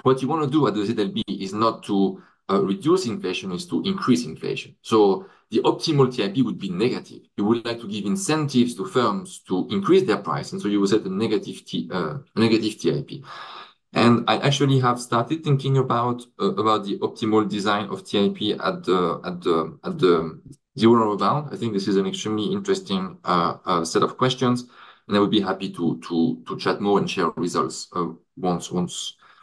what you want to do at the ZLB is not to reduce inflation, is to increase inflation. So the optimal TIP would be negative. You would like to give incentives to firms to increase their price, and so you will set a negative TIP. And I actually have started thinking about the optimal design of TIP at the zero bound. I think this is an extremely interesting set of questions, and I would be happy to chat more and share results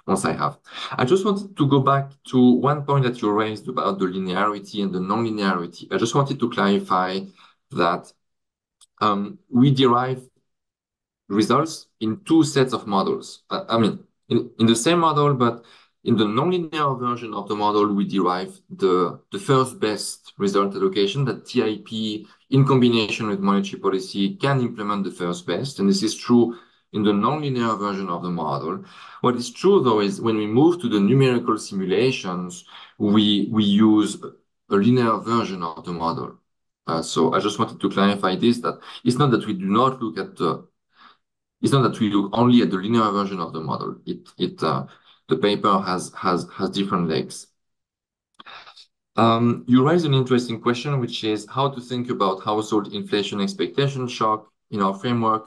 once I have. I just wanted to go back to one point that you raised about the linearity and the non-linearity. I just wanted to clarify that we derive results in two sets of models. I mean, in the same model, but in the nonlinear version of the model, we derive the first best result allocation that TIP in combination with monetary policy can implement the first best. And this is true in the nonlinear version of the model. What is true, though, is when we move to the numerical simulations, we use a linear version of the model. So I just wanted to clarify this, that it's not that we do not look at it's not that we look only at the linear version of the model. The paper has different legs. You raised an interesting question, which is how to think about household inflation expectation shock in our framework.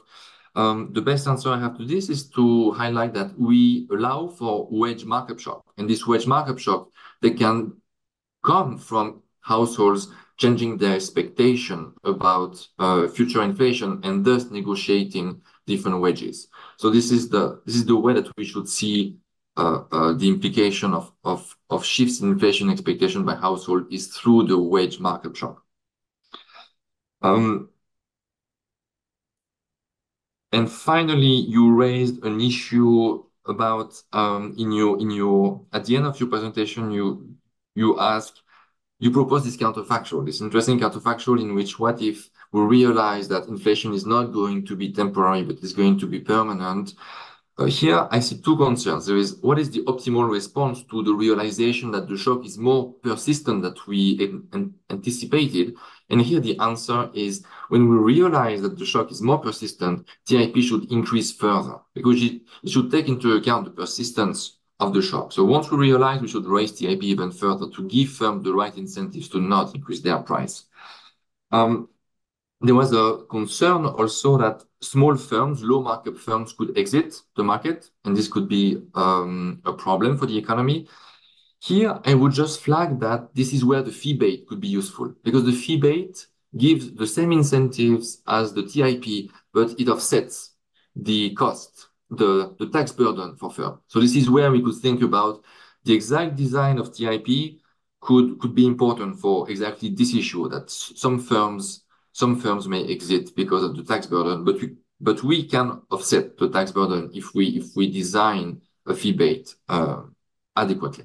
The best answer I have to this is to highlight that we allow for wage markup shock. And this wage markup shock, they can come from households changing their expectation about future inflation and thus negotiating different wages. So this is the way that we should see the implication of shifts in inflation expectation by household is through the wage markup shock. And finally, you raised an issue about in your at the end of your presentation, you propose this counterfactual, this interesting counterfactual in which what if we realize that inflation is not going to be temporary, but is going to be permanent? Here, I see two concerns. There is what is the optimal response to the realization that the shock is more persistent than we anticipated? And here the answer is when we realize that the shock is more persistent, TIP should increase further because it should take into account the persistence of the shock. So once we realize we should raise TIP even further to give firms the right incentives to not increase their price. There was a concern also that small firms, low markup firms could exit the market, and this could be a problem for the economy. Here, I would just flag that this is where the fee bait could be useful because the fee bait gives the same incentives as the TIP, but it offsets the cost, the tax burden for firms. So this is where we could think about the exact design of TIP could be important for exactly this issue that some firms may exit because of the tax burden, but we can offset the tax burden if we design a fee bait adequately.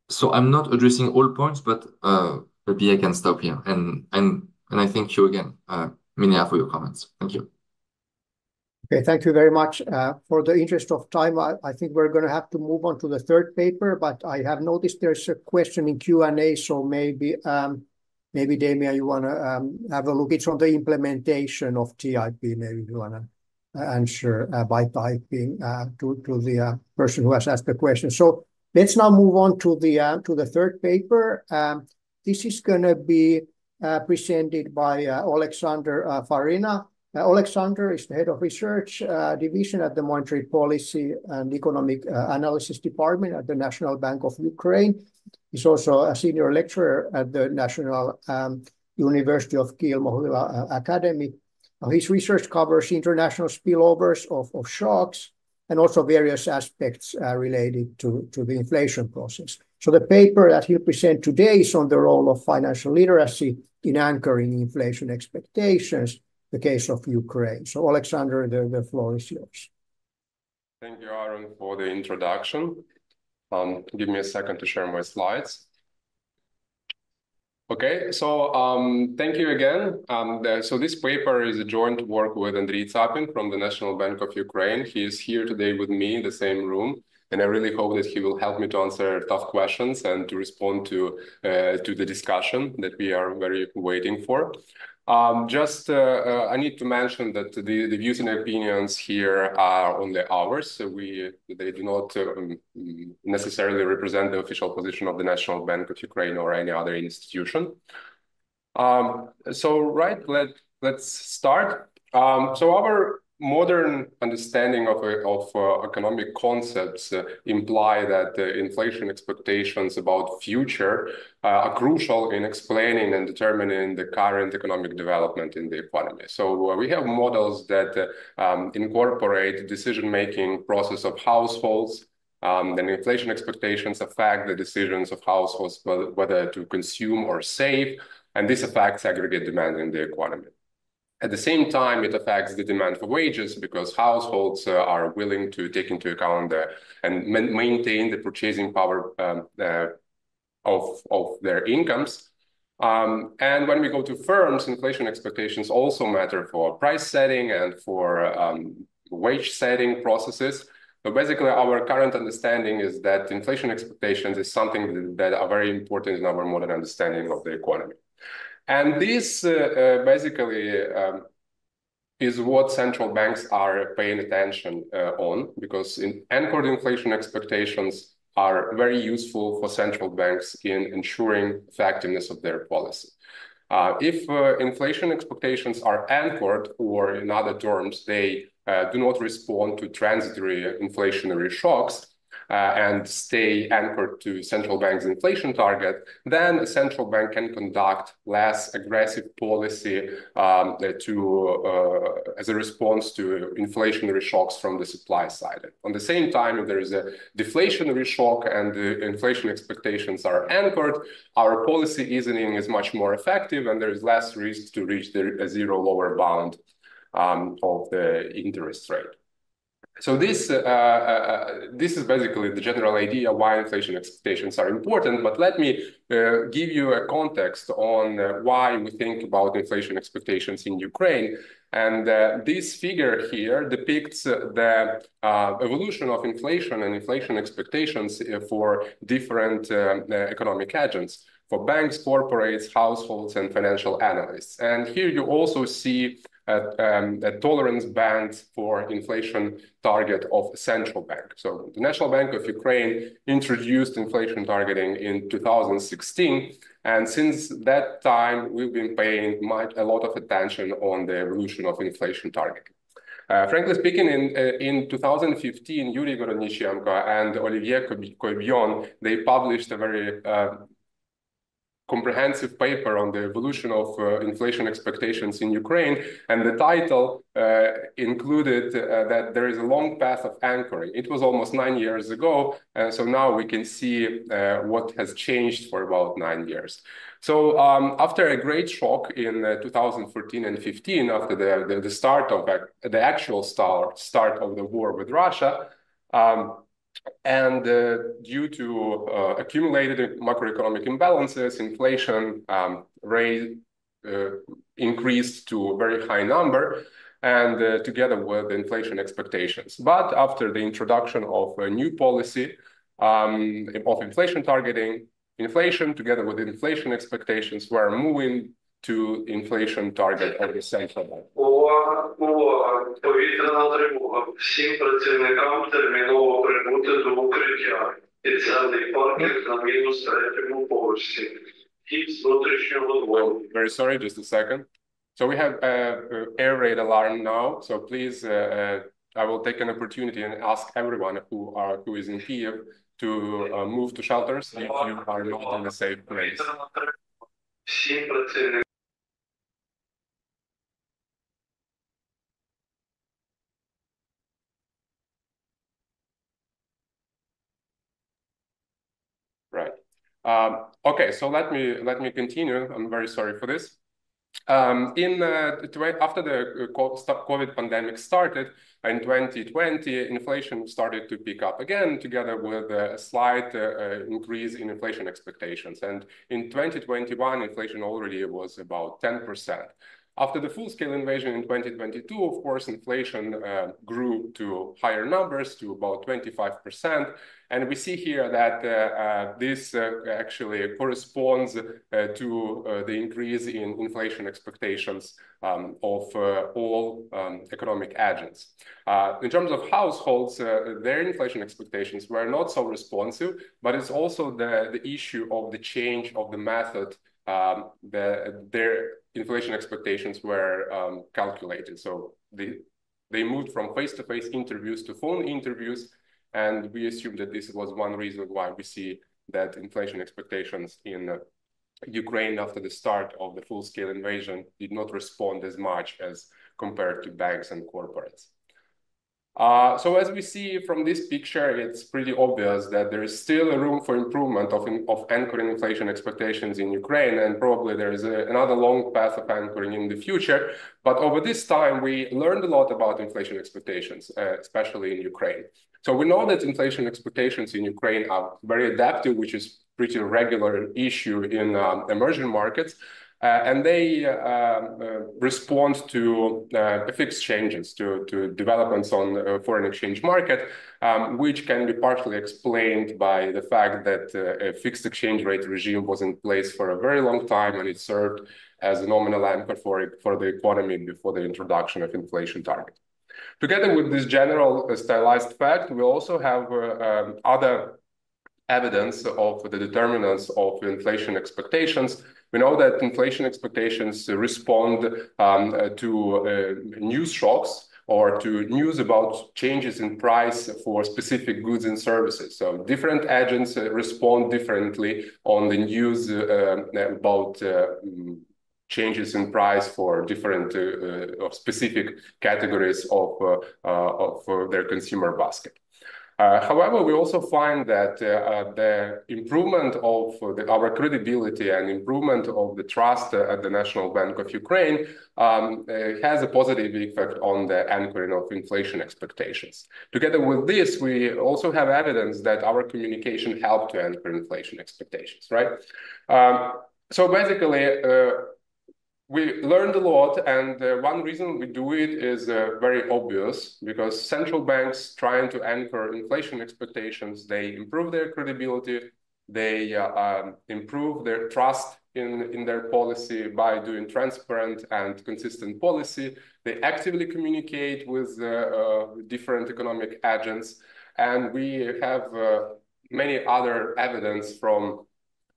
So I'm not addressing all points, but maybe I can stop here. And I thank you again, Minia, for your comments. Thank you. Okay, thank you very much. For the interest of time, I think we're going to have to move on to the third paper, but I have noticed there's a question in Q&A, so maybe Damien, you want to have a look. It's on the implementation of TIP. Maybe you want to answer by typing to the person who has asked the question. So let's now move on to the third paper. This is going to be presented by Alexander Farina. Alexander is the head of research division at the Monetary Policy and Economic Analysis Department at the National Bank of Ukraine. He's also a senior lecturer at the National University of Kiel-Mohyla Academy. His research covers international spillovers of shocks and also various aspects related to the inflation process. So the paper that he'll present today is on the role of financial literacy in anchoring inflation expectations, the case of Ukraine. So Alexander, the floor is yours. Thank you, Aaron, for the introduction. Give me a second to share my slides. Okay, so thank you again. So this paper is a joint work with Andriy Tsapin from the National Bank of Ukraine. He is here today with me in the same room. and I really hope that he will help me to answer tough questions and to respond to the discussion that we are very waiting for. I need to mention that the views and opinions here are only ours, so they do not necessarily represent the official position of the National Bank of Ukraine or any other institution. Let's start. So our modern understanding of economic concepts imply that inflation expectations about future are crucial in explaining and determining the current economic development in the economy. So we have models that incorporate decision-making process of households. Then inflation expectations affect the decisions of households whether to consume or save, and this affects aggregate demand in the economy. At the same time, it affects the demand for wages because households are willing to take into account and maintain the purchasing power of their incomes. And when we go to firms, inflation expectations also matter for price setting and for wage setting processes. So basically, our current understanding is that inflation expectations is something that are very important in our modern understanding of the economy. And this basically is what central banks are paying attention on, because anchored inflation expectations are very useful for central banks in ensuring effectiveness of their policy. If inflation expectations are anchored, or in other terms, they do not respond to transitory inflationary shocks, and stay anchored to central bank's inflation target, then a central bank can conduct less aggressive policy as a response to inflationary shocks from the supply side. On the same time, if there is a deflationary shock and the inflation expectations are anchored, our policy easing is much more effective, and there is less risk to reach a zero lower bound of the interest rate. So this is basically the general idea why inflation expectations are important, but let me give you a context on why we think about inflation expectations in Ukraine. And this figure here depicts the evolution of inflation and inflation expectations for different economic agents, for banks, corporates, households, and financial analysts. And here you also see a tolerance band for inflation target of a central bank. So the National Bank of Ukraine introduced inflation targeting in 2016. And since that time, we've been paying a lot of attention on the evolution of inflation targeting. Frankly speaking, in 2015, Yuri Gorodnichenko and Olivier Coibion, they published a very comprehensive paper on the evolution of inflation expectations in Ukraine, and the title included that there is a long path of anchoring. It was almost 9 years ago, and so now we can see what has changed for about 9 years. So after a great shock in 2014 and 15, after the start of the actual start of the war with Russia, and due to accumulated macroeconomic imbalances, inflation rate increased to a very high number, and together with inflation expectations. But after the introduction of a new policy of inflation targeting, inflation together with inflation expectations were moving to inflation target of the central bank. Повітряна тривога. Всім працівникам терміново прибути до укриття. Підземний паркінг на -3 поверсі. Вхід з внутрішнього двору. Very sorry, just a second. So we have air raid alarm now. So please, I will take an opportunity and ask everyone who is in Kiev to move to shelters if you are not in a safe place. Всім працівникам. Right. Okay, so let me continue. I'm very sorry for this. After the COVID pandemic started in 2020, inflation started to pick up again, together with a slight increase in inflation expectations. And in 2021, inflation already was about 10%. After the full-scale invasion in 2022, of course, inflation grew to higher numbers, to about 25%. And we see here that this actually corresponds to the increase in inflation expectations of all economic agents. In terms of households, their inflation expectations were not so responsive, but it's also the issue of the change of the method their inflation expectations were calculated. So they moved from face-to-face interviews to phone interviews, and we assume that this was one reason why we see that inflation expectations in Ukraine after the start of the full-scale invasion did not respond as much as compared to banks and corporates. So as we see from this picture, it's pretty obvious that there is still a room for improvement of anchoring inflation expectations in Ukraine, and probably there is another long path of anchoring in the future. But over this time, we learned a lot about inflation expectations, especially in Ukraine. So we know that inflation expectations in Ukraine are very adaptive, which is pretty regular issue in emerging markets. And they respond to fixed changes, to developments on the foreign exchange market, which can be partially explained by the fact that a fixed exchange rate regime was in place for a very long time, and it served as a nominal anchor for the economy before the introduction of inflation target. Together with this general stylized fact, we also have other evidence of the determinants of inflation expectations. We know that inflation expectations respond to news shocks or to news about changes in price for specific goods and services. So different agents respond differently on the news about changes in price for different specific categories of their consumer basket. However, we also find that the improvement of our credibility and improvement of the trust at the National Bank of Ukraine has a positive effect on the anchoring of inflation expectations. Together with this, we also have evidence that our communication helped to anchor inflation expectations, right? So basically, we learned a lot, and one reason we do it is very obvious, because central banks trying to anchor inflation expectations, they improve their credibility, they improve their trust in their policy by doing transparent and consistent policy. They actively communicate with different economic agents, and we have many other evidence from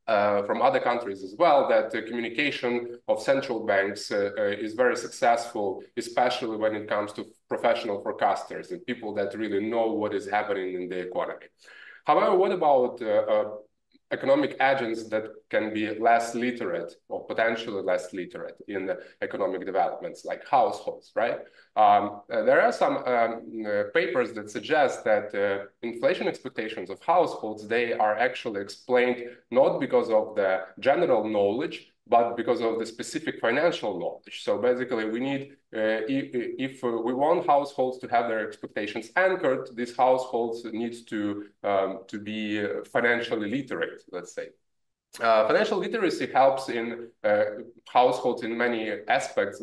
other countries as well, that the communication of central banks is very successful, especially when it comes to professional forecasters and people that really know what is happening in the economy. However, what about economic agents that can be less literate or potentially less literate in the economic developments, like households, right? There are some papers that suggest that inflation expectations of households, they are actually explained not because of the general knowledge, but because of the specific financial knowledge. So basically, we need, if we want households to have their expectations anchored, these households need to be financially literate, let's say. Financial literacy helps in households in many aspects.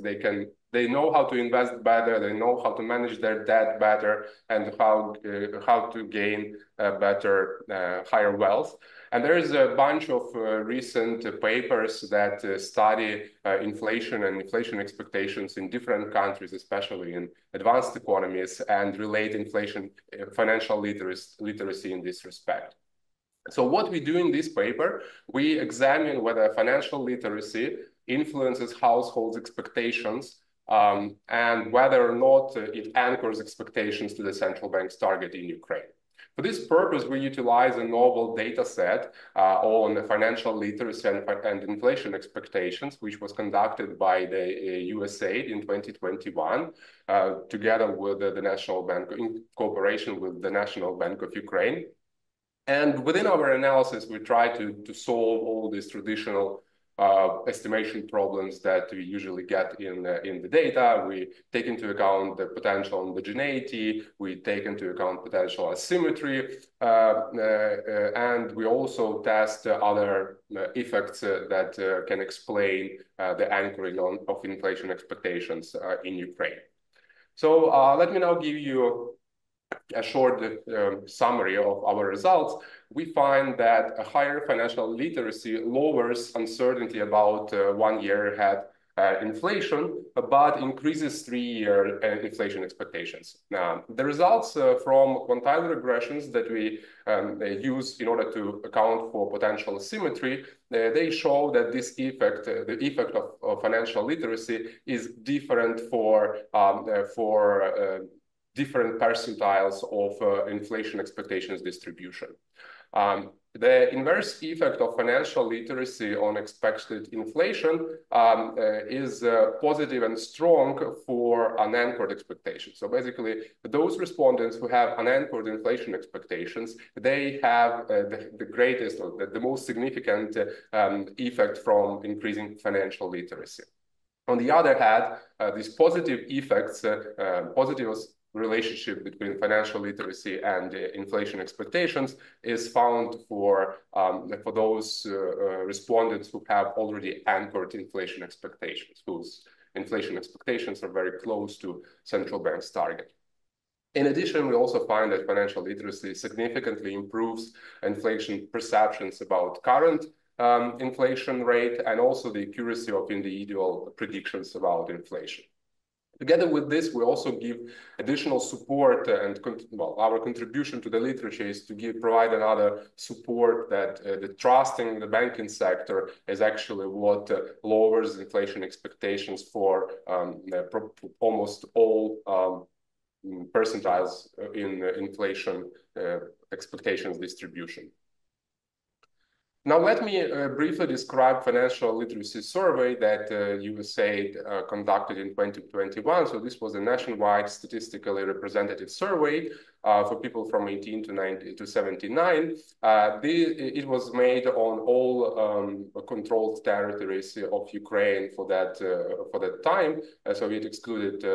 They know how to invest better, they know how to manage their debt better, and how to gain better, higher wealth. And there is a bunch of recent papers that study inflation and inflation expectations in different countries, especially in advanced economies, and relate financial literacy in this respect. So what we do in this paper, we examine whether financial literacy influences households' expectations and whether or not it anchors expectations to the central bank's target in Ukraine. For this purpose, we utilize a novel data set on financial literacy and inflation expectations, which was conducted by the USAID in 2021, together with the National Bank, in cooperation with the National Bank of Ukraine. And within our analysis, we try to solve all these traditional estimation problems that we usually get in the data. We take into account the potential homogeneity, we take into account potential asymmetry, and we also test other effects that can explain the anchoring of inflation expectations in Ukraine. So let me now give you a short summary of our results. We find that a higher financial literacy lowers uncertainty about 1 year ahead inflation, but increases 3-year inflation expectations. Now, the results from quantile regressions that we use in order to account for potential asymmetry, they show that this effect, the effect of financial literacy, is different for different percentiles of inflation expectations distribution. The inverse effect of financial literacy on expected inflation is positive and strong for unanchored expectations. So basically, those respondents who have unanchored inflation expectations, they have the greatest or the most significant effect from increasing financial literacy. On the other hand, these positive effects, positive relationship between financial literacy and inflation expectations is found for those respondents who have already anchored inflation expectations, whose inflation expectations are very close to central bank's target. In addition, we also find that financial literacy significantly improves inflation perceptions about current inflation rate and also the accuracy of individual predictions about inflation. Together with this, we also give additional support and our contribution to the literature is to provide another support that the trusting in the banking sector is actually what lowers inflation expectations for almost all percentiles in inflation expectations distribution. Now, let me briefly describe financial literacy survey that USAID conducted in 2021. So this was a nationwide statistically representative survey for people from 18 to 79. It was made on all controlled territories of Ukraine for that time. So it excluded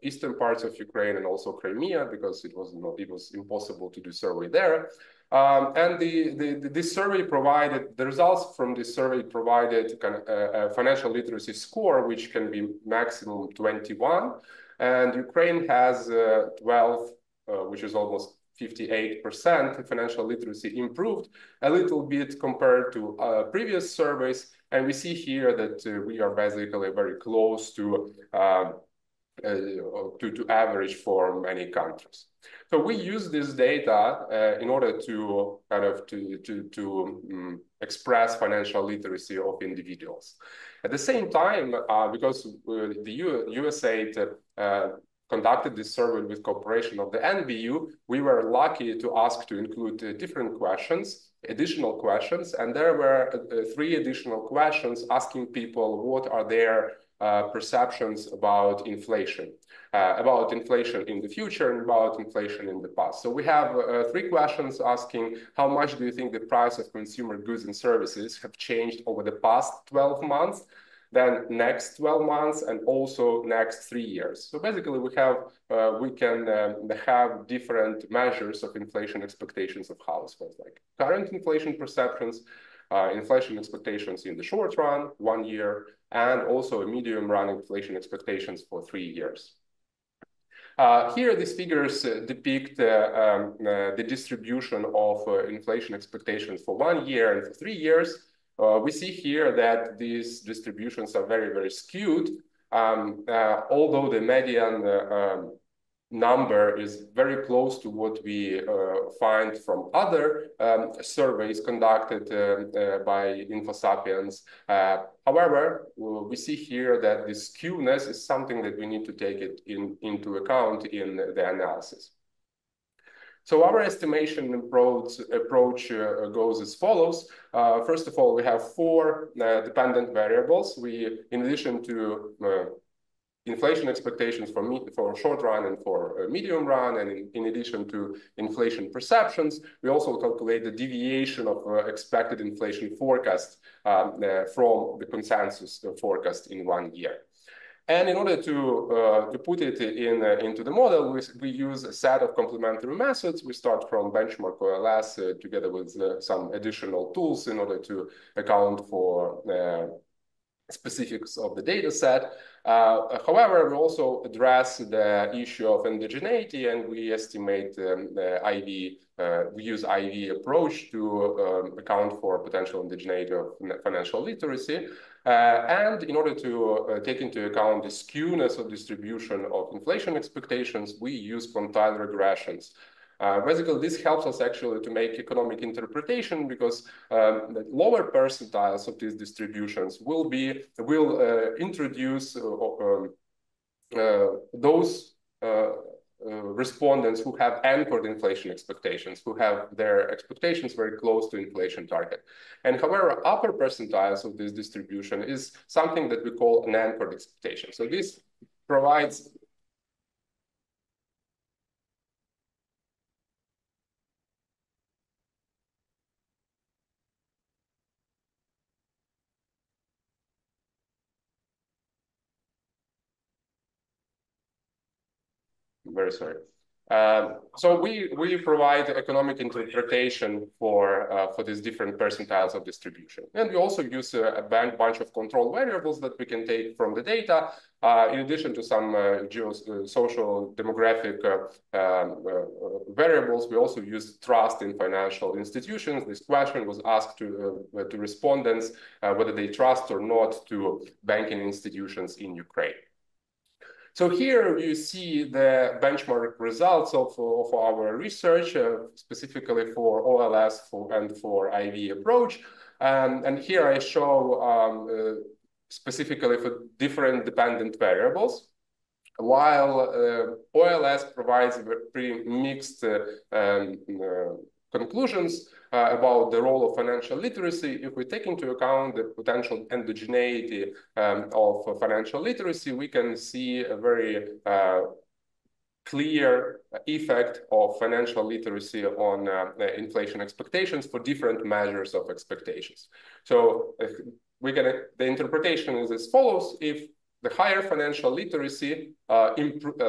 eastern parts of Ukraine and also Crimea because it was impossible to do survey there. And this survey provided, the results from this survey provided a financial literacy score, which can be maximum 21. And Ukraine has 12, which is almost 58% financial literacy improved a little bit compared to previous surveys. And we see here that we are basically very close to average for many countries. So we use this data in order to express financial literacy of individuals. At the same time, because the USAID conducted this survey with cooperation of the NBU, we were lucky to ask to include different questions, additional questions, and there were 3 additional questions asking people what are their perceptions about inflation in the future and about inflation in the past. So we have 3 questions asking how much do you think the price of consumer goods and services have changed over the past 12 months, then next 12 months, and also next 3 years. So basically we can have different measures of inflation expectations of households, like current inflation perceptions, inflation expectations in the short run, 1 year, and also a medium run inflation expectations for 3 years. Here, these figures depict the distribution of inflation expectations for 1 year and for 3 years. We see here that these distributions are very, very skewed, although the median number is very close to what we find from other surveys conducted by InfoSapiens. However, we see here that this skewness is something that we need to take into account in the analysis. So our estimation approach goes as follows. First of all, we have 4 dependent variables. In addition to inflation expectations for short run and for medium run, and in addition to inflation perceptions, we also calculate the deviation of expected inflation forecast from the consensus forecast in 1 year. And in order to put it into the model, we use a set of complementary methods. We start from benchmark OLS together with some additional tools in order to account for specifics of the data set. However, we also address the issue of indigeneity, and we estimate the IV, we use IV approach to account for potential indigeneity of financial literacy. And in order to take into account the skewness of distribution of inflation expectations, we use quantile regressions. Basically, this helps us actually to make economic interpretation, because the lower percentiles of these distributions will introduce those respondents who have anchored inflation expectations, who have their expectations very close to inflation target. And however, upper percentiles of this distribution is something that we call an anchored expectation. So this provides very sorry. So we provide economic interpretation for these different percentiles of distribution. And we also use a bunch of control variables that we can take from the data, in addition to some social demographic variables. We also use trust in financial institutions. This question was asked to respondents whether they trust or not to banking institutions in Ukraine. So here you see the benchmark results of our research, specifically for OLS and for IV approach. And here I show specifically for different dependent variables, while OLS provides pretty mixed conclusions about the role of financial literacy. If we take into account the potential endogeneity of financial literacy, we can see a very clear effect of financial literacy on inflation expectations for different measures of expectations. So the interpretation is as follows: if the higher financial literacy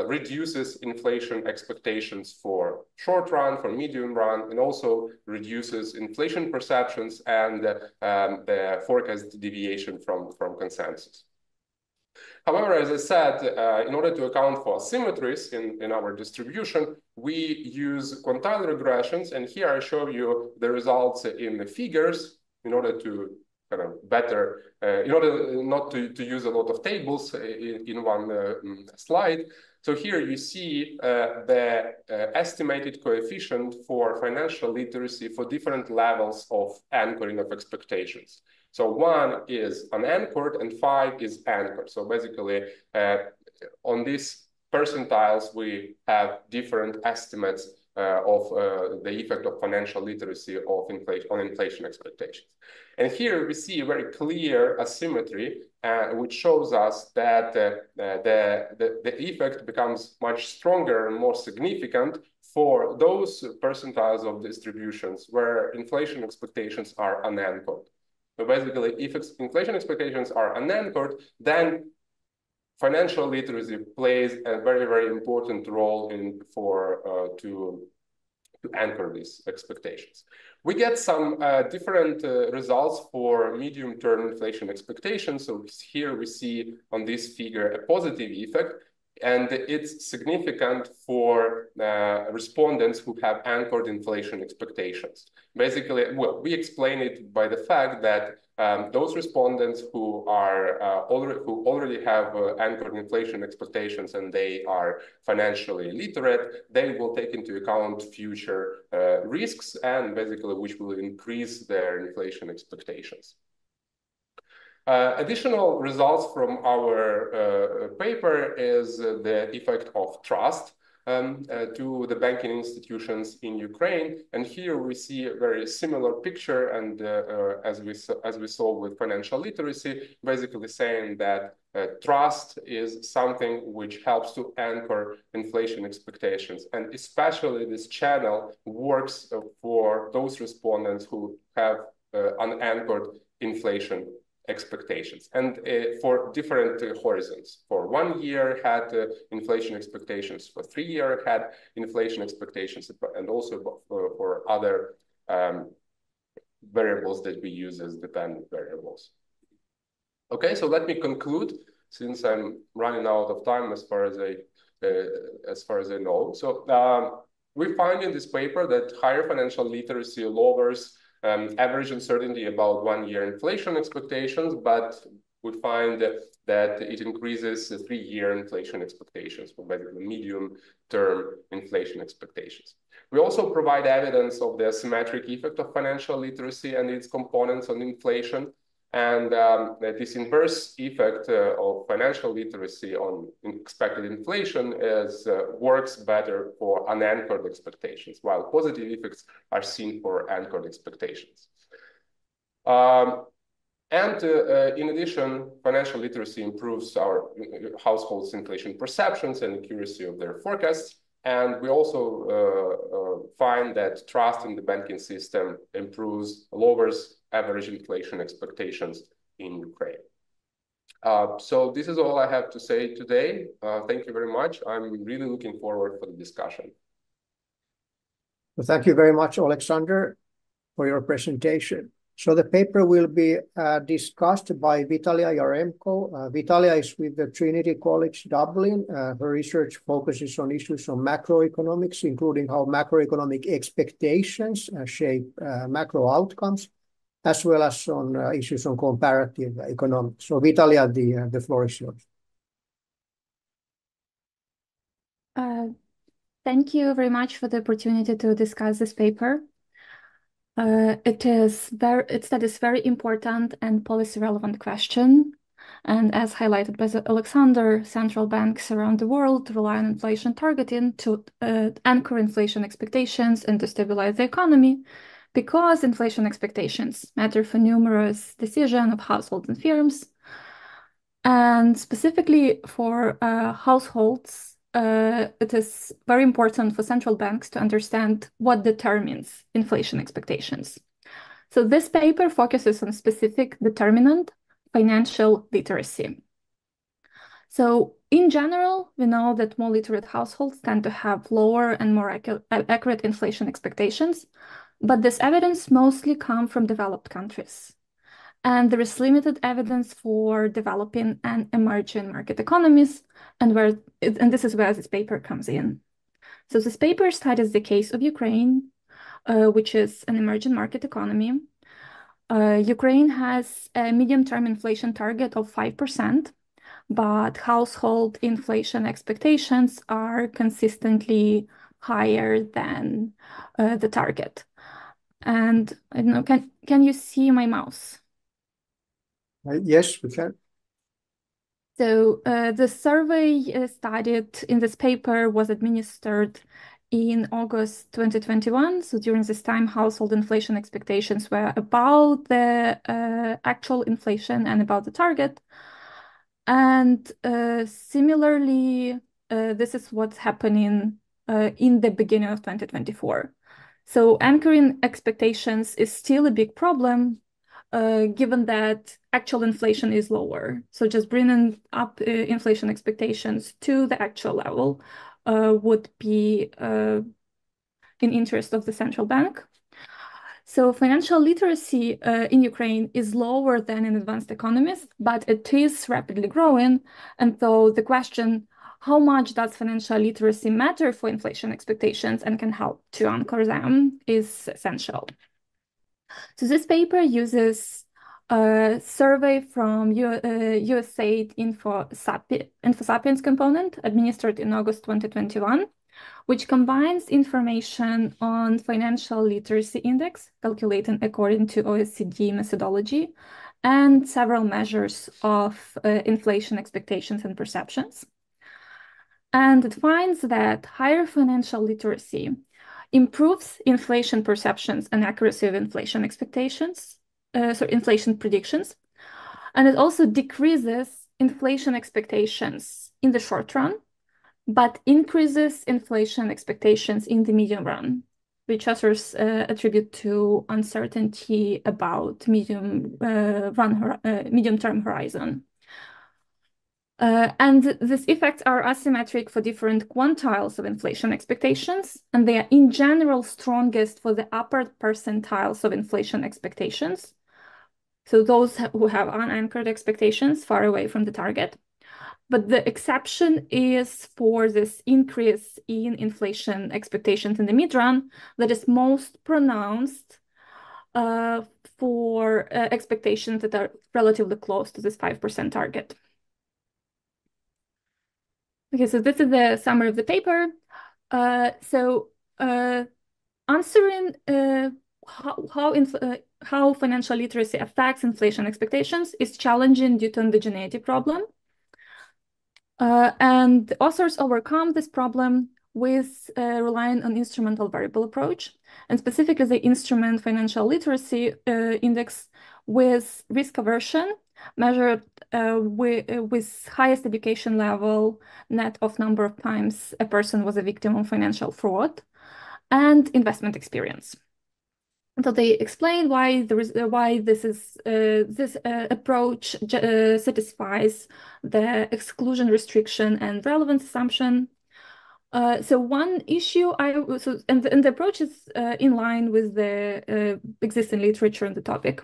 reduces inflation expectations for short run, for medium run, and also reduces inflation perceptions and the forecast deviation from consensus. However, as I said, in order to account for asymmetries in our distribution, we use quantile regressions. And here I show you the results in the figures in order to kind of better, in order not to use a lot of tables in one slide. So here you see the estimated coefficient for financial literacy for different levels of anchoring of expectations. So 1 is unanchored and 5 is anchored. So basically, on these percentiles, we have different estimates of the effect of financial literacy on inflation expectations. And here we see a very clear asymmetry, which shows us that the effect becomes much stronger and more significant for those percentiles of distributions where inflation expectations are unanchored. So basically, if inflation expectations are unanchored, then financial literacy plays a very, very important role to anchor these expectations. We get some different results for medium-term inflation expectations. So here we see on this figure a positive effect, and it's significant for respondents who have anchored inflation expectations. Basically, well, we explain it by the fact that those respondents who already have anchored inflation expectations and they are financially literate, they will take into account future risks, and basically which will increase their inflation expectations. Additional results from our paper is the effect of trust. to the banking institutions in Ukraine. And here we see a very similar picture, and as we saw with financial literacy, basically saying that trust is something which helps to anchor inflation expectations. And especially this channel works for those respondents who have unanchored inflation expectations, and for different horizons. For 1 year had inflation expectations, for 3 year had inflation expectations, and also for other variables that we use as dependent variables. Okay, so let me conclude, since I'm running out of time as far as I know. So we find in this paper that higher financial literacy lowers average uncertainty about 1 year inflation expectations, but we find that it increases 3 year inflation expectations, for basically medium-term inflation expectations. We also provide evidence of the asymmetric effect of financial literacy and its components on inflation. And this inverse effect of financial literacy on expected inflation works better for unanchored expectations, while positive effects are seen for anchored expectations. In addition, financial literacy improves our households' inflation perceptions and accuracy of their forecasts. And we also find that trust in the banking system lowers average inflation expectations in Ukraine. So this is all I have to say today. Thank you very much. I'm really looking forward for the discussion. Well, thank you very much, Alexander, for your presentation. So the paper will be discussed by Vitalia Yaremko. Vitalia is with the Trinity College Dublin. Her research focuses on issues on macroeconomics, including how macroeconomic expectations shape macro outcomes, as well as on issues on comparative economics. So Vitalia, the floor is yours. Thank you very much for the opportunity to discuss this paper. It studies very important and policy relevant question. And as highlighted by Alexander, central banks around the world rely on inflation targeting to anchor inflation expectations and to stabilize the economy, because inflation expectations matter for numerous decisions of households and firms. And specifically for households, it is very important for central banks to understand what determines inflation expectations. So this paper focuses on specific determinant, financial literacy. So in general, we know that more literate households tend to have lower and more accurate inflation expectations, but this evidence mostly comes from developed countries. And there is limited evidence for developing and emerging market economies, and this is where this paper comes in. So this paper studies the case of Ukraine, which is an emerging market economy. Ukraine has a medium-term inflation target of 5%, but household inflation expectations are consistently higher than the target. And I don't know, can you see my mouse? Yes, we can. So the survey studied in this paper was administered in August 2021. So during this time, household inflation expectations were about the actual inflation and about the target. And similarly, this is what's happening in the beginning of 2024. So anchoring expectations is still a big problem, given that actual inflation is lower. So just bringing up inflation expectations to the actual level would be in interest of the central bank. So financial literacy in Ukraine is lower than in advanced economies, but it is rapidly growing. And so the question, how much does financial literacy matter for inflation expectations and can help to anchor them, is essential. So this paper uses a survey from USAID InfoSapiens component administered in August 2021, which combines information on financial literacy index, calculated according to OECD methodology, and several measures of inflation expectations and perceptions. And it finds that higher financial literacy improves inflation perceptions and accuracy of inflation expectations, inflation predictions. And it also decreases inflation expectations in the short run, but increases inflation expectations in the medium run, which authors attribute to uncertainty about medium-term horizon. And these effects are asymmetric for different quantiles of inflation expectations, and they are in general strongest for the upper percentiles of inflation expectations. So those who have unanchored expectations far away from the target. But the exception is for this increase in inflation expectations in the mid-run that is most pronounced for expectations that are relatively close to this 5% target. Okay, so this is the summary of the paper. Answering how financial literacy affects inflation expectations is challenging due to indigeneity problem. And the authors overcome this problem with relying on instrumental variable approach, and specifically the instrument financial literacy index with risk aversion measured with highest education level net of number of times a person was a victim of financial fraud and investment experience. So they explain why this approach satisfies the exclusion restriction and relevance assumption. So one issue and the approach is in line with the existing literature on the topic.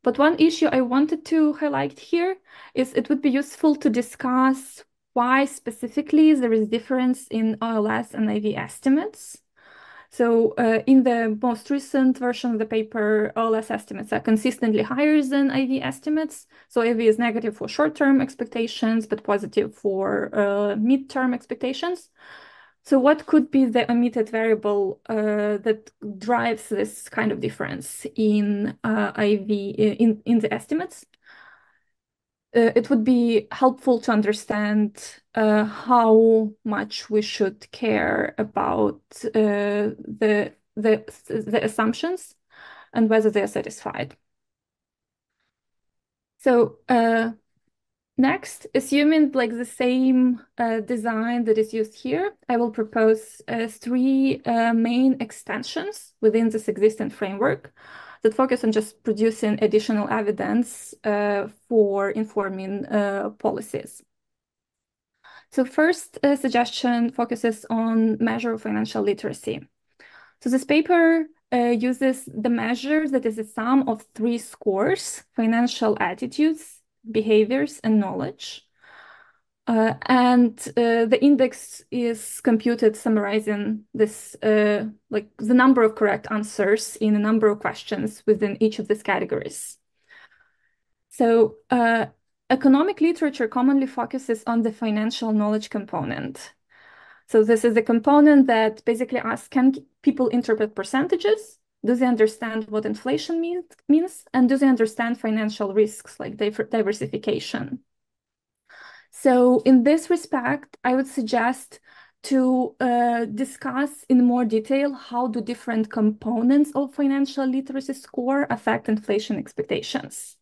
But one issue I wanted to highlight here is it would be useful to discuss why specifically there is difference in OLS and IV estimates. So in the most recent version of the paper, OLS estimates are consistently higher than IV estimates. So IV is negative for short-term expectations, but positive for mid-term expectations. So what could be the omitted variable that drives this kind of difference in IV in the estimates? It would be helpful to understand how much we should care about the assumptions and whether they are satisfied. So next, assuming like the same design that is used here, I will propose 3 main extensions within this existing framework that focus on just producing additional evidence for informing policies. So first suggestion focuses on measure of financial literacy. So this paper uses the measure that is a sum of 3 scores: financial attitudes, behaviors, and knowledge. And the index is computed summarizing this, like the number of correct answers in a number of questions within each of these categories. So economic literature commonly focuses on the financial knowledge component. So this is the component that basically asks, can people interpret percentages? Do they understand what inflation means? And do they understand financial risks like diversification? So in this respect, I would suggest to discuss in more detail how do different components of financial literacy score affect inflation expectations.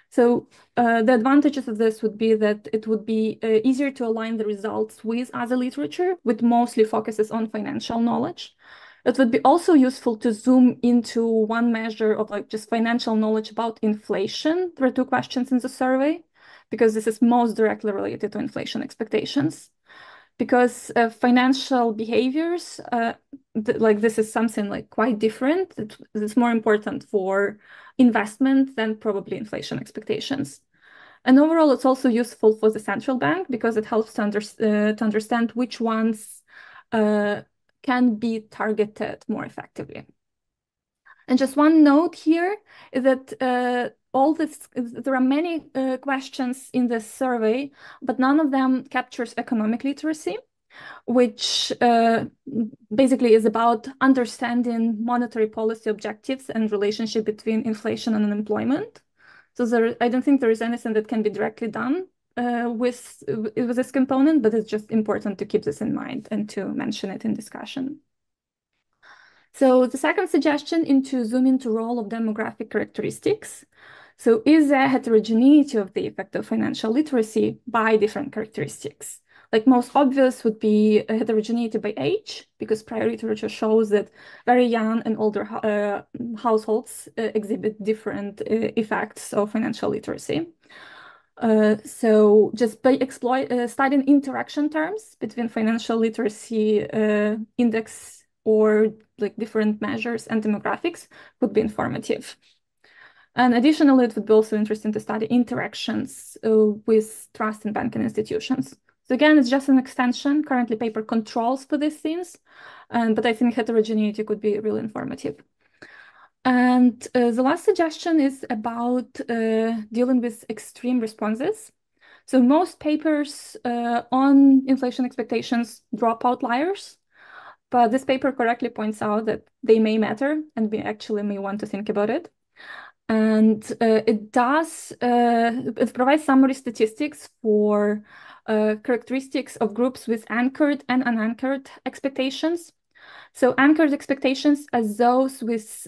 So the advantages of this would be that it would be easier to align the results with other literature, which mostly focuses on financial knowledge. It would be also useful to zoom into one measure of like just financial knowledge about inflation. There are 2 questions in the survey, because this is most directly related to inflation expectations. Because financial behaviors, like this is something like quite different. It's more important for investment than probably inflation expectations. And overall, it's also useful for the central bank because it helps to understand which ones can be targeted more effectively. And just one note here is that there are many questions in this survey, but none of them captures economic literacy, which basically is about understanding monetary policy objectives and relationship between inflation and unemployment. So I don't think there is anything that can be directly done with this component, but it's just important to keep this in mind and to mention it in discussion. So the second suggestion is to zoom into role of demographic characteristics. So is there heterogeneity of the effect of financial literacy by different characteristics? Like most obvious would be a heterogeneity by age, because prior literature shows that very young and older households exhibit different effects of financial literacy. So just by studying interaction terms between financial literacy index or like different measures and demographics would be informative. And additionally, it would be also interesting to study interactions with trust in banking institutions. So again, it's just an extension. Currently, paper controls for these things, but I think heterogeneity could be really informative. And the last suggestion is about dealing with extreme responses. So most papers on inflation expectations drop outliers, but this paper correctly points out that they may matter, and we actually may want to think about it. And it provides summary statistics for characteristics of groups with anchored and unanchored expectations. So anchored expectations are those with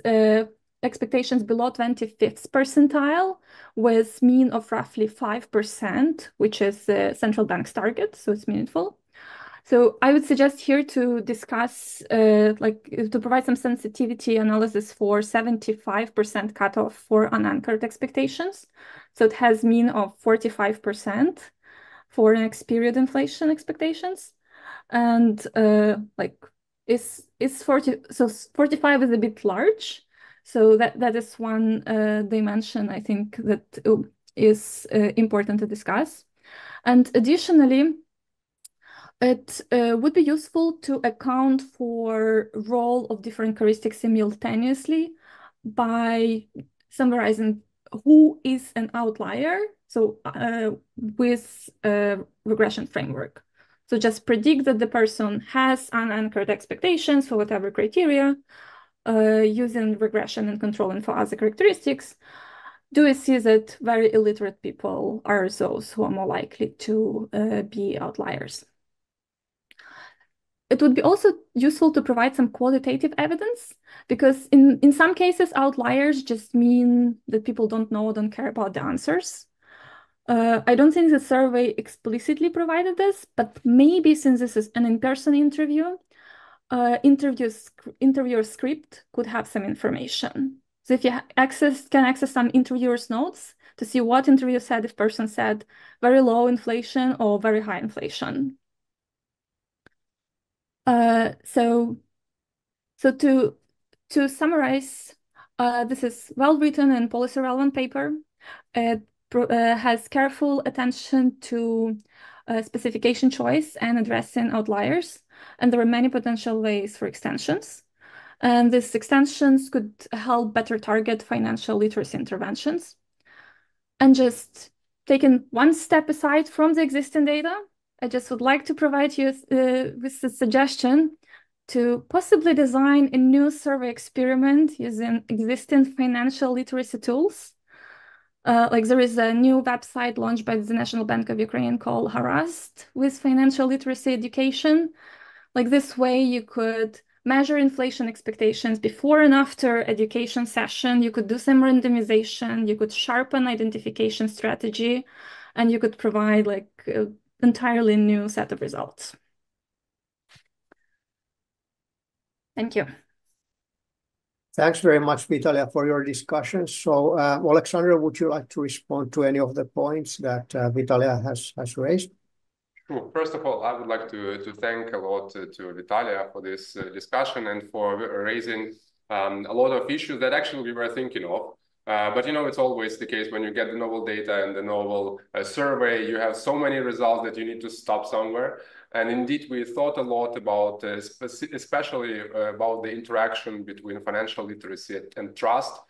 expectations below 25th percentile with mean of roughly 5%, which is the central bank's target, so it's meaningful. So I would suggest here to discuss, to provide some sensitivity analysis for 75% cutoff for unanchored expectations. So it has mean of 45% for next period inflation expectations. And is 40, so 45 is a bit large. So that is one dimension I think that is important to discuss. And additionally, it would be useful to account for role of different characteristics simultaneously by summarizing who is an outlier, so with a regression framework. So just predict that the person has unanchored expectations for whatever criteria, using regression and controlling for other characteristics. Do we see that very illiterate people are those who are more likely to be outliers? It would be also useful to provide some qualitative evidence, because in some cases, outliers just mean that people don't know or don't care about the answers. I don't think the survey explicitly provided this, but maybe since this is an in-person interview, interviewer script could have some information. So if you can access some interviewer's notes to see what interviewer said, if person said very low inflation or very high inflation. So to summarize, this is well-written and policy-relevant paper. It has careful attention to specification choice and addressing outliers, and there are many potential ways for extensions. And these extensions could help better target financial literacy interventions. And just taking one step aside from the existing data, I just would like to provide you with a suggestion to possibly design a new survey experiment using existing financial literacy tools. There is a new website launched by the National Bank of Ukraine called Harassed with financial literacy education. This way you could measure inflation expectations before and after education session. You could do some randomization, you could sharpen identification strategy, and you could provide an entirely new set of results. Thank you. Thanks very much, Vitalia, for your discussion. So, Alexander, would you like to respond to any of the points that Vitalia has raised? Sure. First of all, I would like to thank a lot to Vitalia for this discussion and for raising a lot of issues that actually we were thinking of. But it's always the case when you get the novel data and the novel survey, you have so many results that you need to stop somewhere. And indeed, we thought a lot about, especially about the interaction between financial literacy and trust.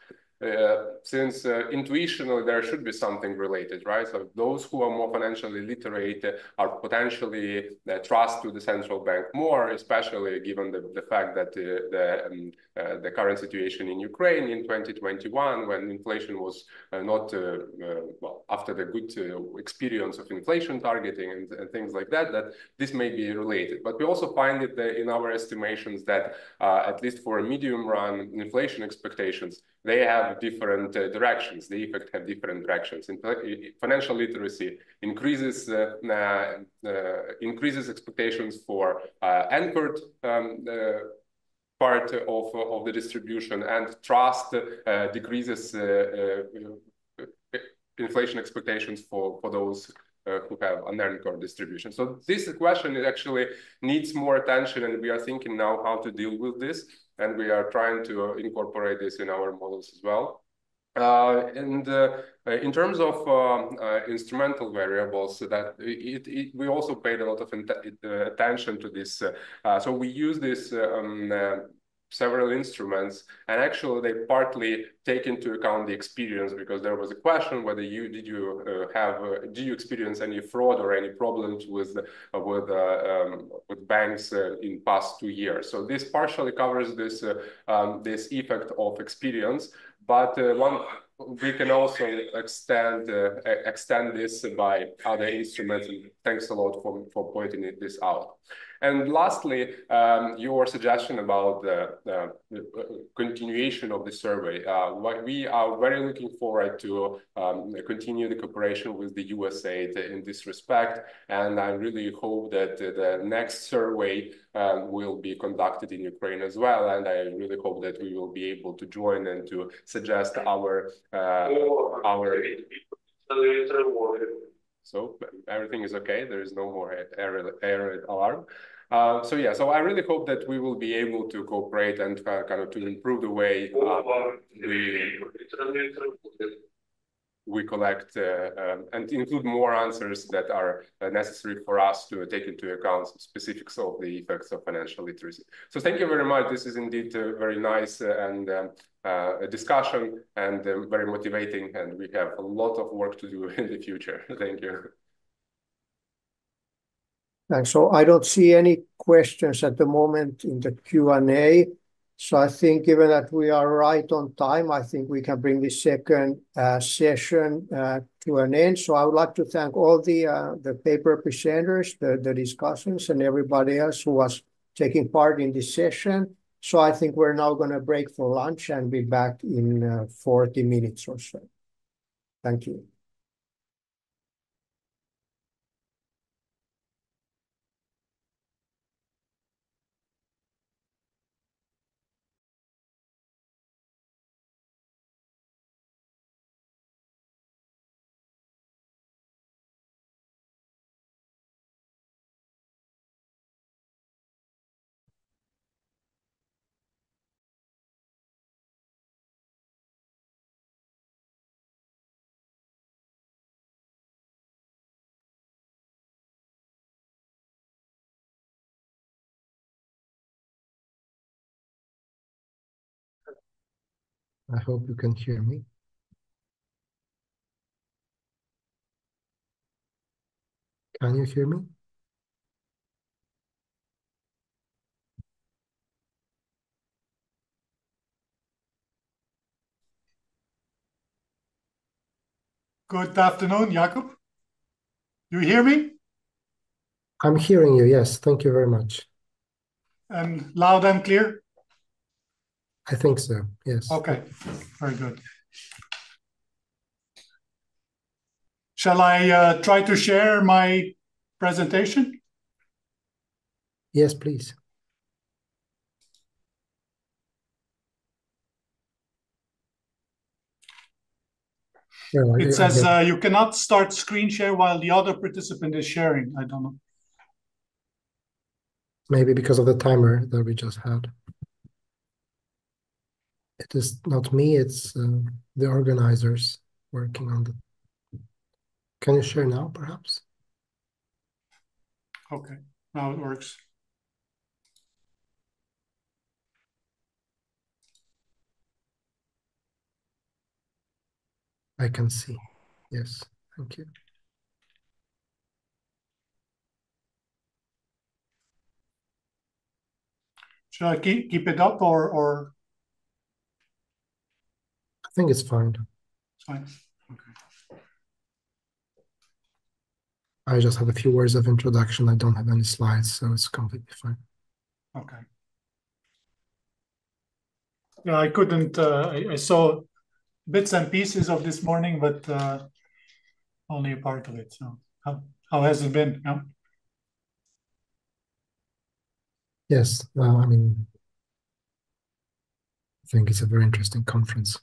since intuitionally there should be something related, right? So those who are more financially literate are potentially trust to the central bank more, especially given the fact that the current situation in Ukraine in 2021, when inflation was not, well, after the good experience of inflation targeting and things like that, that this may be related. But we also find it in our estimations that at least for a medium run inflation expectations, they have different directions. The effect have different directions. In financial literacy increases expectations for anchored part of the distribution, and trust decreases inflation expectations for those who have unanchored distribution. So this question actually needs more attention, and we are thinking now how to deal with this, and we are trying to incorporate this in our models as well. In terms of instrumental variables, that we also paid a lot of attention to this. So we use this several instruments, and actually they partly take into account the experience, because there was a question whether did you experience any fraud or any problems with banks in past 2 years. So this partially covers this this effect of experience, but we can also extend this by other instruments, and thanks a lot for pointing this out. And lastly, your suggestion about the continuation of the survey. We are very looking forward to continue the cooperation with the USA in this respect, and I really hope that the next survey will be conducted in Ukraine as well, and I really hope that we will be able to join and to suggest our So everything is okay. There is no more error alarm. So yeah, so I really hope that we will be able to cooperate and kind of to improve the way we collect and include more answers that are necessary for us to take into account some specifics of the effects of financial literacy. So thank you very much. This is indeed very nice and a discussion, and very motivating, and we have a lot of work to do in the future. Thank you. Thanks. So I don't see any questions at the moment in the Q&A. So I think, given that we are right on time, I think we can bring this second session to an end. So I would like to thank all the paper presenters, the discussants, and everybody else who was taking part in this session. So I think we're now going to break for lunch and be back in 40 minutes or so. Thank you. I hope you can hear me. Can you hear me? Good afternoon, Jakub. You hear me? I'm hearing you, yes. Thank you very much. And loud and clear? I think so, yes. Okay, very good. Shall I try to share my presentation? Yes, please. It says you cannot start screen share while the other participant is sharing. I don't know. Maybe because of the timer that we just had. It is not me, it's the organizers working on the... Can you share now, perhaps? Okay, now it works. I can see. Yes, thank you. Should I keep it up or? I think it's fine. It's fine. Okay. I just have a few words of introduction. I don't have any slides, so it's completely fine. Okay. Yeah, I couldn't. I saw bits and pieces of this morning, but only a part of it. So how has it been? Yeah? Yes, I mean, I think it's a very interesting conference.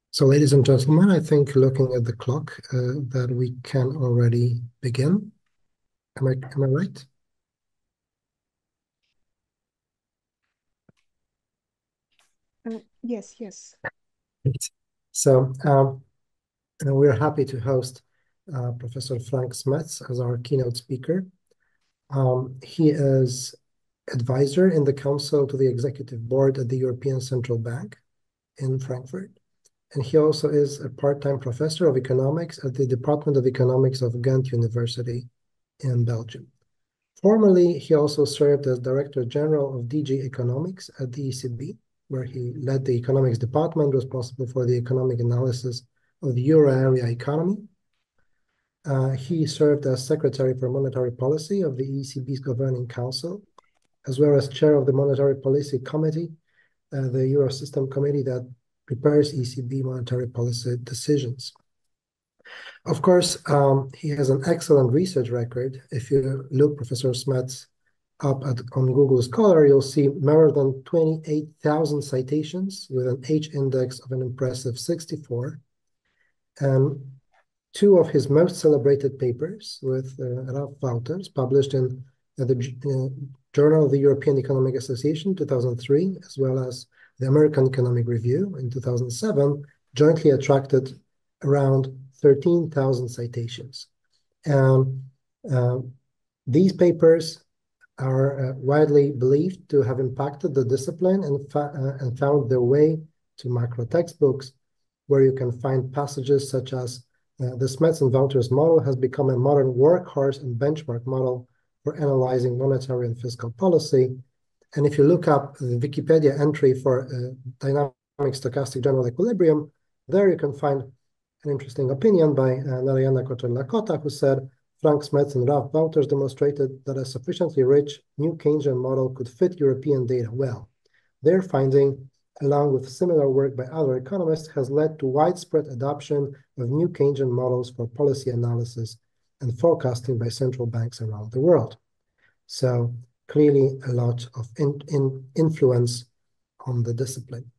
So, ladies and gentlemen, I think looking at the clock, that we can already begin. Am I right? Yes, yes. So, we're happy to host Professor Frank Smets as our keynote speaker. He is advisor in the Council to the Executive Board at the European Central Bank in Frankfurt. And he also is a part-time professor of economics at the Department of Economics of Ghent University in Belgium. Formerly, he also served as Director General of DG Economics at the ECB, where he led the economics department responsible for the economic analysis of the euro area economy. He served as Secretary for Monetary Policy of the ECB's Governing Council, as well as Chair of the Monetary Policy Committee, the Eurosystem Committee that prepares ECB monetary policy decisions. Of course, he has an excellent research record. If you look Professor Smets up on Google Scholar, you'll see more than 28,000 citations with an H index of an impressive 64. And two of his most celebrated papers with Ralph Wouters, published in the Journal of the European Economic Association, 2003, as well as the American Economic Review in 2007, jointly attracted around 13,000 citations. These papers are widely believed to have impacted the discipline and found their way to macro textbooks, where you can find passages such as the Smets and Wouters model has become a modern workhorse and benchmark model for analyzing monetary and fiscal policy. And if you look up the Wikipedia entry for dynamic stochastic general equilibrium, there you can find an interesting opinion by Narayana Kocher-Lakota, who said, Frank Smets and Ralph Wouters demonstrated that a sufficiently rich new Keynesian model could fit European data well. Their finding, along with similar work by other economists, has led to widespread adoption of new Keynesian models for policy analysis and forecasting by central banks around the world. So clearly a lot of influence on the discipline.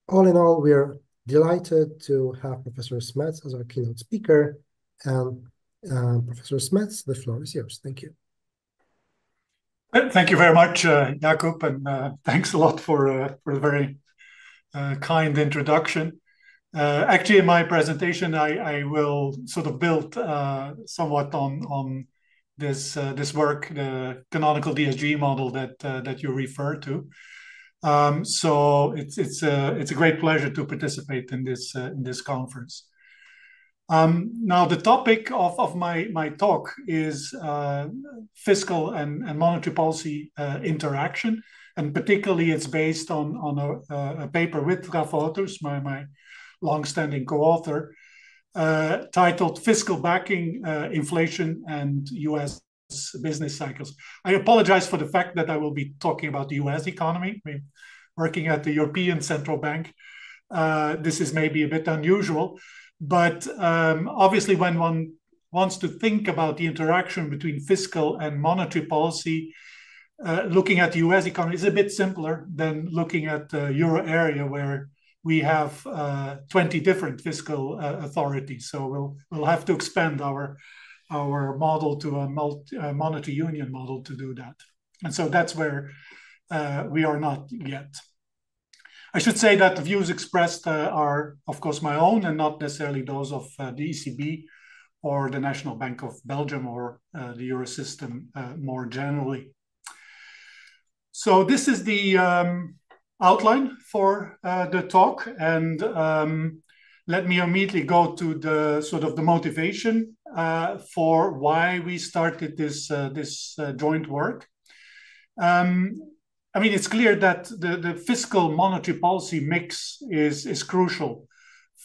All in all, we're delighted to have Professor Smets as our keynote speaker. And Professor Smets, the floor is yours. Thank you. Thank you very much, Jakub, and thanks a lot for the very kind introduction. Actually, in my presentation, I will sort of build somewhat on this work, the canonical DSG model that you refer to. So it's a great pleasure to participate in this conference. Now, the topic of my talk is fiscal and monetary policy interaction, and particularly it's based on a paper with Raf Wouters, my long-standing co-author, titled Fiscal Backing, Inflation and US Business Cycles. I apologize for the fact that I will be talking about the US economy. We're working at the European Central Bank. This is maybe a bit unusual, but obviously when one wants to think about the interaction between fiscal and monetary policy, looking at the US economy is a bit simpler than looking at the Euro area, where we have 20 different fiscal authorities. So we'll have to expand our model to a monetary union model to do that. And so that's where we are not yet. I should say that the views expressed are, of course, my own and not necessarily those of the ECB or the National Bank of Belgium or the Eurosystem more generally. So this is the outline for the talk, and let me immediately go to the sort of the motivation for why we started this joint work. I mean, it's clear that the fiscal monetary policy mix is crucial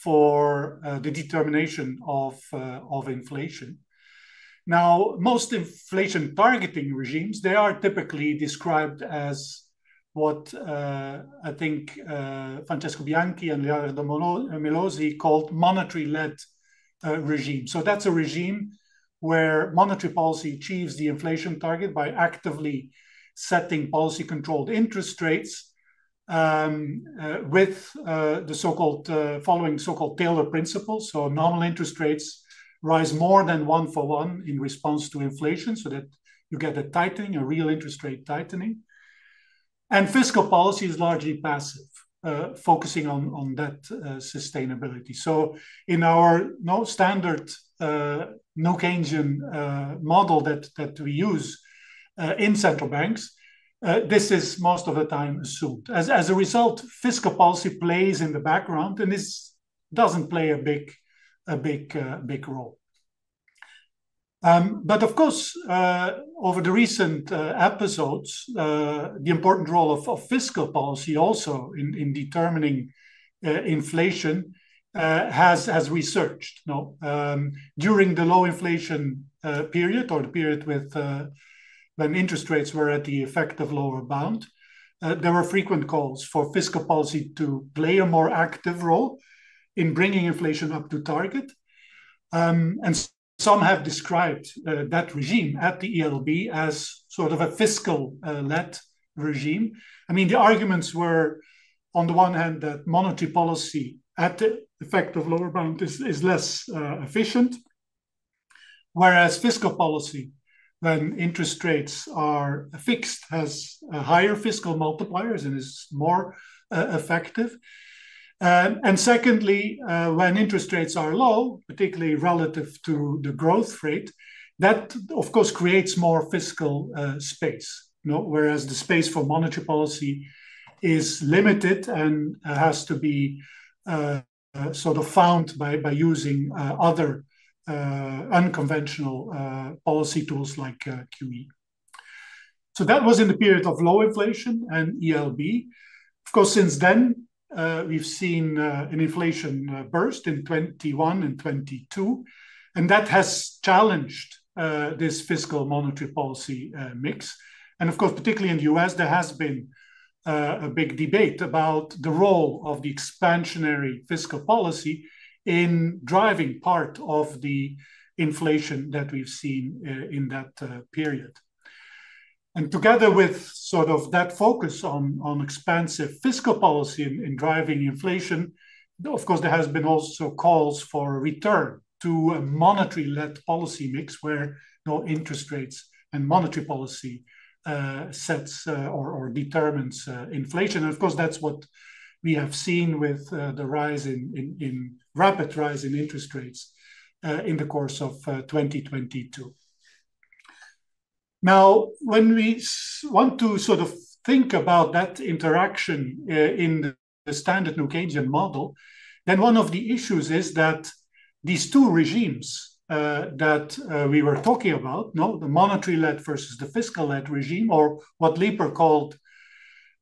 for the determination of inflation. Now, most inflation targeting regimes, they are typically described as what I think Francesco Bianchi and Leonardo Melosi called monetary-led regime. So that's a regime where monetary policy achieves the inflation target by actively setting policy-controlled interest rates with the so-called following so-called Taylor principle. So nominal interest rates rise more than 1-for-1 in response to inflation, so that you get a tightening, a real interest rate tightening. And fiscal policy is largely passive, focusing on that sustainability. So in our standard no Keynesian model that we use in central banks, this is most of the time assumed. As a result, fiscal policy plays in the background, and this doesn't play a big role. But of course, over the recent episodes, the important role of fiscal policy also in determining inflation has researched. During the low inflation period, or the period with when interest rates were at the effective lower bound, there were frequent calls for fiscal policy to play a more active role in bringing inflation up to target. And some have described that regime at the ELB as sort of a fiscal-led regime. I mean, the arguments were, on the one hand, that monetary policy at the effective lower bound is less efficient, whereas fiscal policy, when interest rates are fixed, has higher fiscal multipliers and is more effective. And secondly, when interest rates are low, particularly relative to the growth rate, that, of course, creates more fiscal space, whereas the space for monetary policy is limited and has to be sort of found by using other unconventional policy tools like QE. So that was in the period of low inflation and ELB. Of course, since then, we've seen an inflation burst in 21 and 22, and that has challenged this fiscal monetary policy mix. And of course, particularly in the US, there has been a big debate about the role of the expansionary fiscal policy in driving part of the inflation that we've seen in that period. And together with sort of that focus on expansive fiscal policy in driving inflation, of course, there has been also calls for a return to a monetary-led policy mix where interest rates and monetary policy sets or determines inflation. And of course, that's what we have seen with the rise in rapid rise in interest rates in the course of 2022. Now, when we want to sort of think about that interaction in the standard no Keynesian model, then one of the issues is that these two regimes that we were talking about, the monetary-led versus the fiscal-led regime, or what Leeper called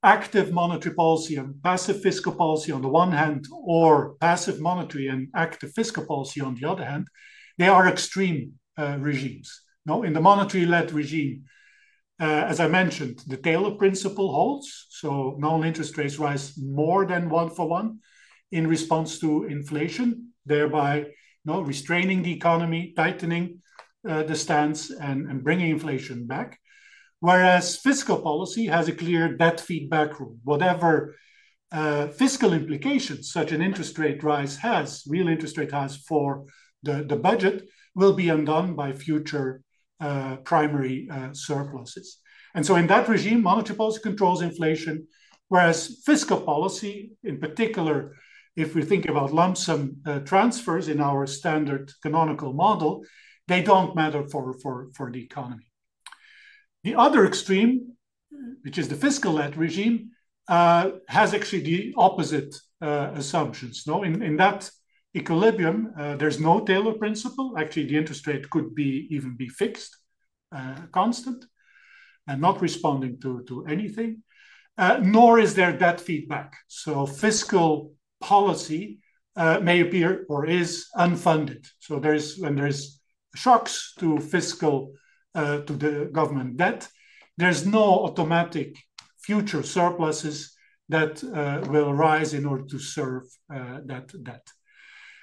active monetary policy and passive fiscal policy on the one hand, or passive monetary and active fiscal policy on the other hand, they are extreme regimes. No, in the monetary-led regime, as I mentioned, the Taylor principle holds. So nominal interest rates rise more than 1-for-1 in response to inflation, thereby restraining the economy, tightening the stance, and bringing inflation back. Whereas fiscal policy has a clear debt feedback rule. Whatever fiscal implications such an interest rate rise has, real interest rate has for the budget, will be undone by future primary surpluses. And so in that regime, monetary policy controls inflation, whereas fiscal policy, in particular, if we think about lump sum transfers in our standard canonical model, they don't matter for the economy. The other extreme, which is the fiscal-led regime, has actually the opposite assumptions. No, in that equilibrium, there's no Taylor principle. Actually, the interest rate could even be fixed, constant, and not responding to anything. Nor is there debt feedback. So fiscal policy may appear or is unfunded. So when there's shocks to fiscal to the government debt, there's no automatic future surpluses that will rise in order to serve that debt.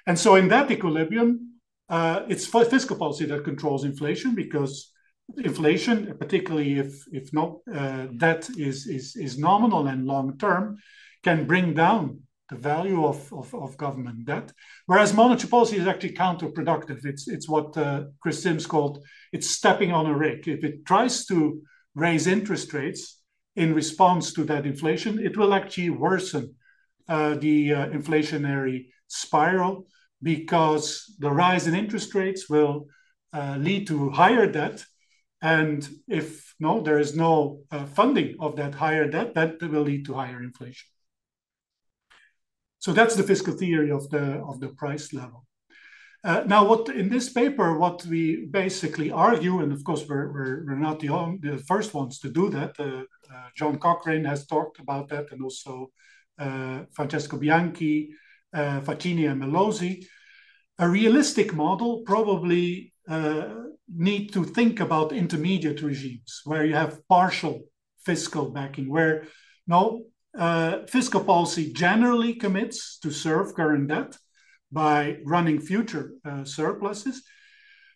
And so in that equilibrium, it's fiscal policy that controls inflation, because inflation, particularly if debt is nominal and long-term, can bring down the value of government debt, whereas monetary policy is actually counterproductive. It's what Chris Sims called, it's stepping on a rake. If it tries to raise interest rates in response to that inflation, it will actually worsen the inflationary spiral, because the rise in interest rates will lead to higher debt. And if there is no funding of that higher debt, that will lead to higher inflation. So that's the fiscal theory of the price level. Now, in this paper, what we basically argue, and of course we're not the first ones to do that. John Cochrane has talked about that, and also Francesco Bianchi, Facchini, and Melosi. A realistic model probably need to think about intermediate regimes where you have partial fiscal backing, where fiscal policy generally commits to serve current debt by running future surpluses,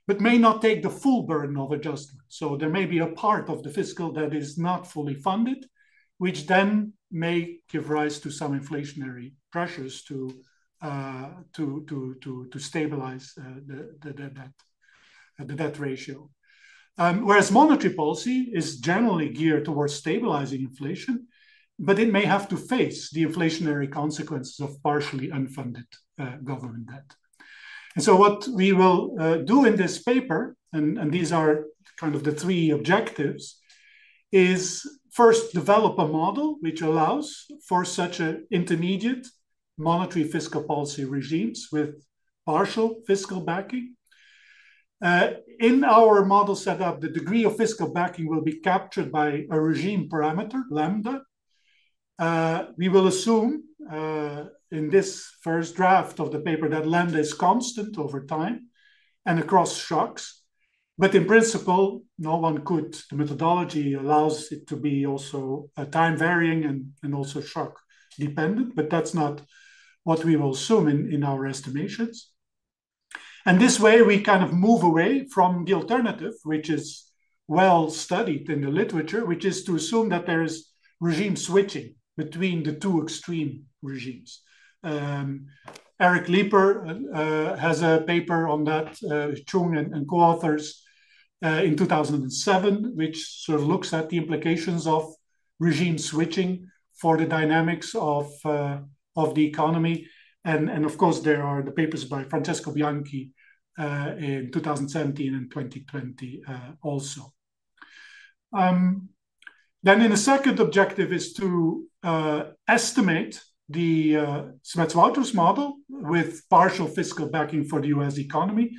but may not take the full burden of adjustment. So there may be a part of the fiscal that is not fully funded, which then may give rise to some inflationary pressures to stabilize the debt ratio. Whereas monetary policy is generally geared towards stabilizing inflation, but it may have to face the inflationary consequences of partially unfunded government debt. And so what we will do in this paper, and these are kind of the three objectives, is first develop a model which allows for such an intermediate monetary fiscal policy regimes with partial fiscal backing. In our model setup, the degree of fiscal backing will be captured by a regime parameter, lambda. We will assume in this first draft of the paper that lambda is constant over time and across shocks. But in principle, the methodology allows it to be also time varying and also shock dependent, but that's not what we will assume in our estimations. And this way we kind of move away from the alternative, which is well studied in the literature, which is to assume that there is regime switching between the two extreme regimes. Eric Leeper has a paper on that, Chung and co-authors in 2007, which sort of looks at the implications of regime switching for the dynamics of the economy. And of course, there are the papers by Francesco Bianchi in 2017 and 2020 also. Then in a second objective is to estimate the Smets-Wouters model with partial fiscal backing for the US economy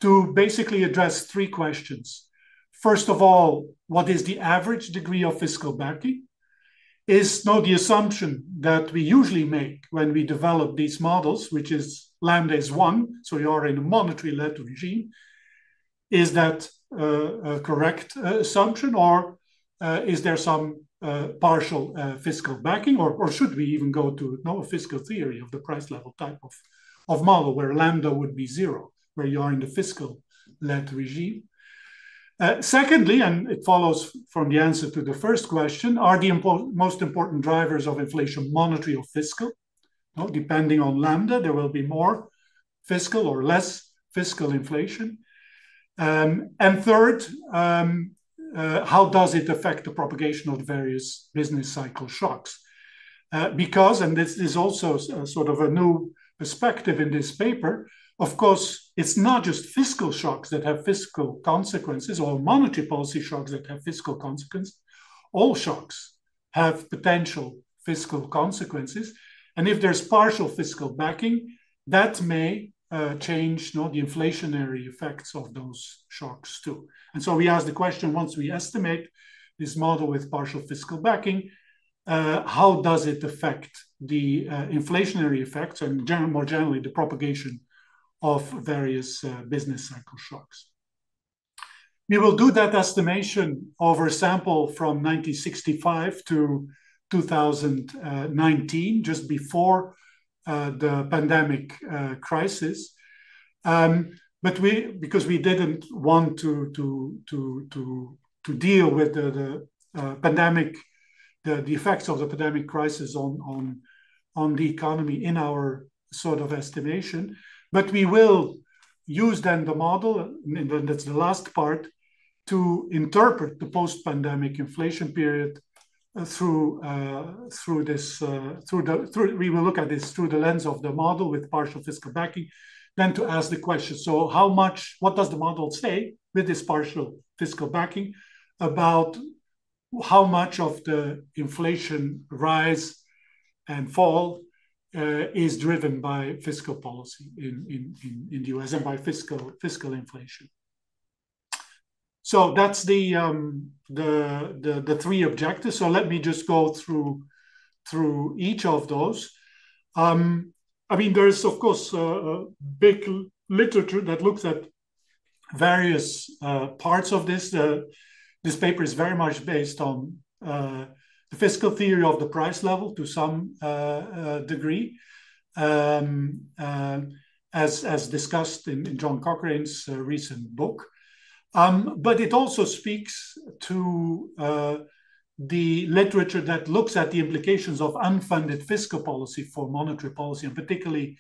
to basically address three questions. First of all, what is the average degree of fiscal backing? is not the assumption that we usually make when we develop these models, which is lambda is 1, so you are in a monetary-led regime. Is that a correct assumption, or is there some partial fiscal backing, or should we even go to a fiscal theory of the price level type of model where lambda would be 0, where you are in the fiscal-led regime? Secondly, and it follows from the answer to the first question, are the most important drivers of inflation monetary or fiscal? No, depending on lambda, there will be more fiscal or less fiscal inflation. And third, how does it affect the propagation of the various business cycle shocks? Because, and this is also sort of a new perspective in this paper, of course, it's not just fiscal shocks that have fiscal consequences or monetary policy shocks that have fiscal consequences. All shocks have potential fiscal consequences. And if there's partial fiscal backing, that may change the inflationary effects of those shocks too. And so we ask the question, once we estimate this model with partial fiscal backing, how does it affect the inflationary effects and more generally the propagation of various business cycle shocks? We will do that estimation over a sample from 1965 to 2019, just before the pandemic crisis. But because we didn't want to deal with the pandemic, the effects of the pandemic crisis on the economy in our sort of estimation, but we will use then the model, and that's the last part, to interpret the post-pandemic inflation period we will look at this through the lens of the model with partial fiscal backing, then to ask the question, so what does the model say with this partial fiscal backing about how much of the inflation rise and fall is driven by fiscal policy in the US and by fiscal inflation. So that's the three objectives. So let me just go through each of those. I mean, there's of course a big literature that looks at various parts of this. This paper is very much based on the fiscal theory of the price level to some degree, as discussed in John Cochrane's recent book. But it also speaks to the literature that looks at the implications of unfunded fiscal policy for monetary policy, and particularly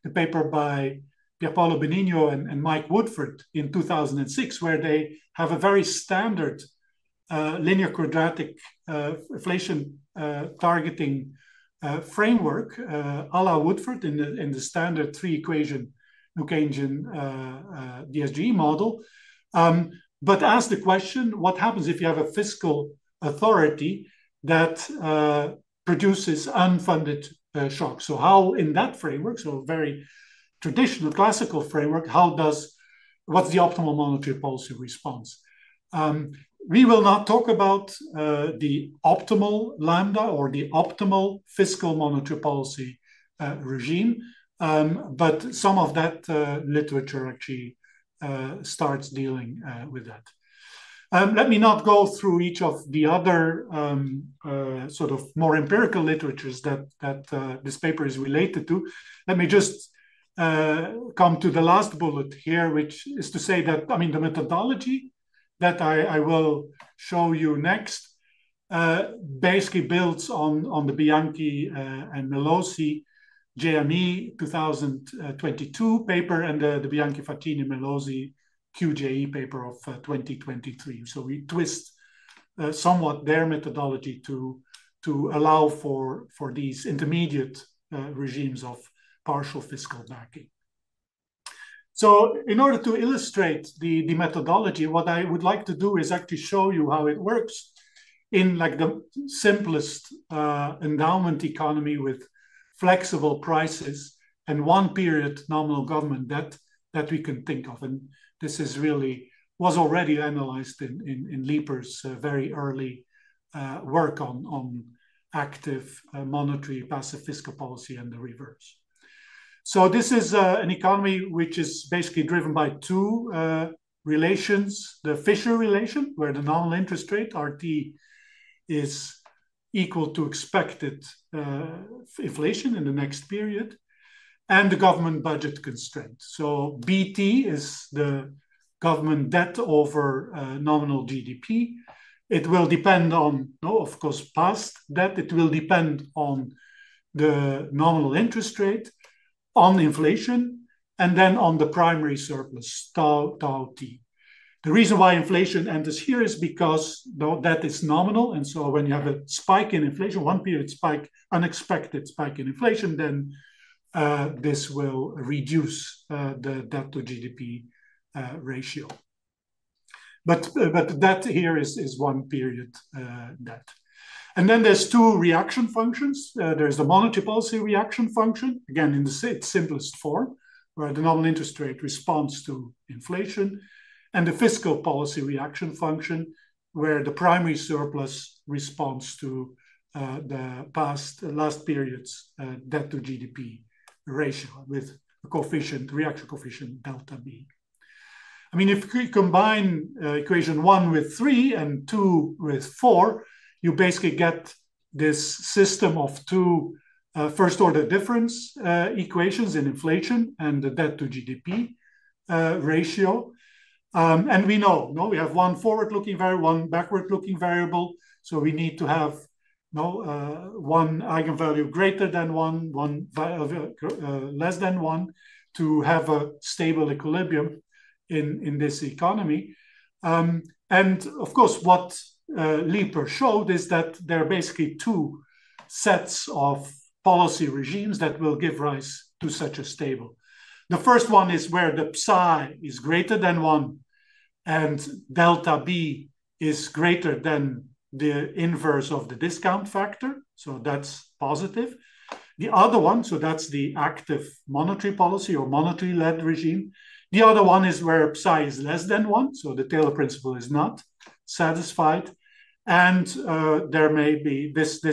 the paper by Pierpaolo Benigno and Mike Woodford in 2006, where they have a very standard linear quadratic inflation targeting framework, a la Woodford in the standard three-equation New Keynesian DSGE model. But ask the question, what happens if you have a fiscal authority that produces unfunded shocks? So how in that framework, so very traditional classical framework, what's the optimal monetary policy response? We will not talk about the optimal lambda or the optimal fiscal monetary policy regime, but some of that literature actually starts dealing with that. Let me not go through each of the other sort of more empirical literatures that this paper is related to. Let me just come to the last bullet here, which is to say that, I mean, the methodology that I will show you next basically builds on the Bianchi and Melosi JME 2022 paper and the Bianchi Fattini Melosi QJE paper of 2023. So we twist somewhat their methodology to allow for these intermediate regimes of partial fiscal backing. So in order to illustrate the methodology, what I would like to do is actually show you how it works in like the simplest endowment economy with flexible prices and one period nominal government debt that we can think of. And this is was already analyzed in Leeper's very early work on active monetary, passive fiscal policy, and the reverse. So this is an economy which is basically driven by two relations. The Fisher relation, where the nominal interest rate, RT, is equal to expected inflation in the next period, and the government budget constraint. So BT is the government debt over nominal GDP. It will depend on, of course, past debt. It will depend on the nominal interest rate, on inflation, and then on the primary surplus, tau T. The reason why inflation enters here is because that is nominal. And so when you have a spike in inflation, one period spike, unexpected spike in inflation, then this will reduce the debt to GDP ratio. But that here is one period debt. And then there's two reaction functions. There's the monetary policy reaction function, again, in its simplest form, where the nominal interest rate responds to inflation, and the fiscal policy reaction function, where the primary surplus responds to the last period's debt to GDP ratio with a coefficient, reaction coefficient delta B. I mean, if we combine equation 1 with 3 and 2 with 4, you basically get this system of two first-order difference equations in inflation and the debt to GDP ratio. And we know, we have one forward-looking variable, one backward-looking variable. So we need to have one eigenvalue greater than one less than one to have a stable equilibrium in this economy. And of course, what Lieper showed is that there are basically two sets of policy regimes that will give rise to such a stable. The first one is where the psi is greater than 1 and delta B is greater than the inverse of the discount factor. So that's positive. The other one, so that's the active monetary policy or monetary-led regime. The other one is where psi is less than 1, so the Taylor principle is not satisfied, and there may be this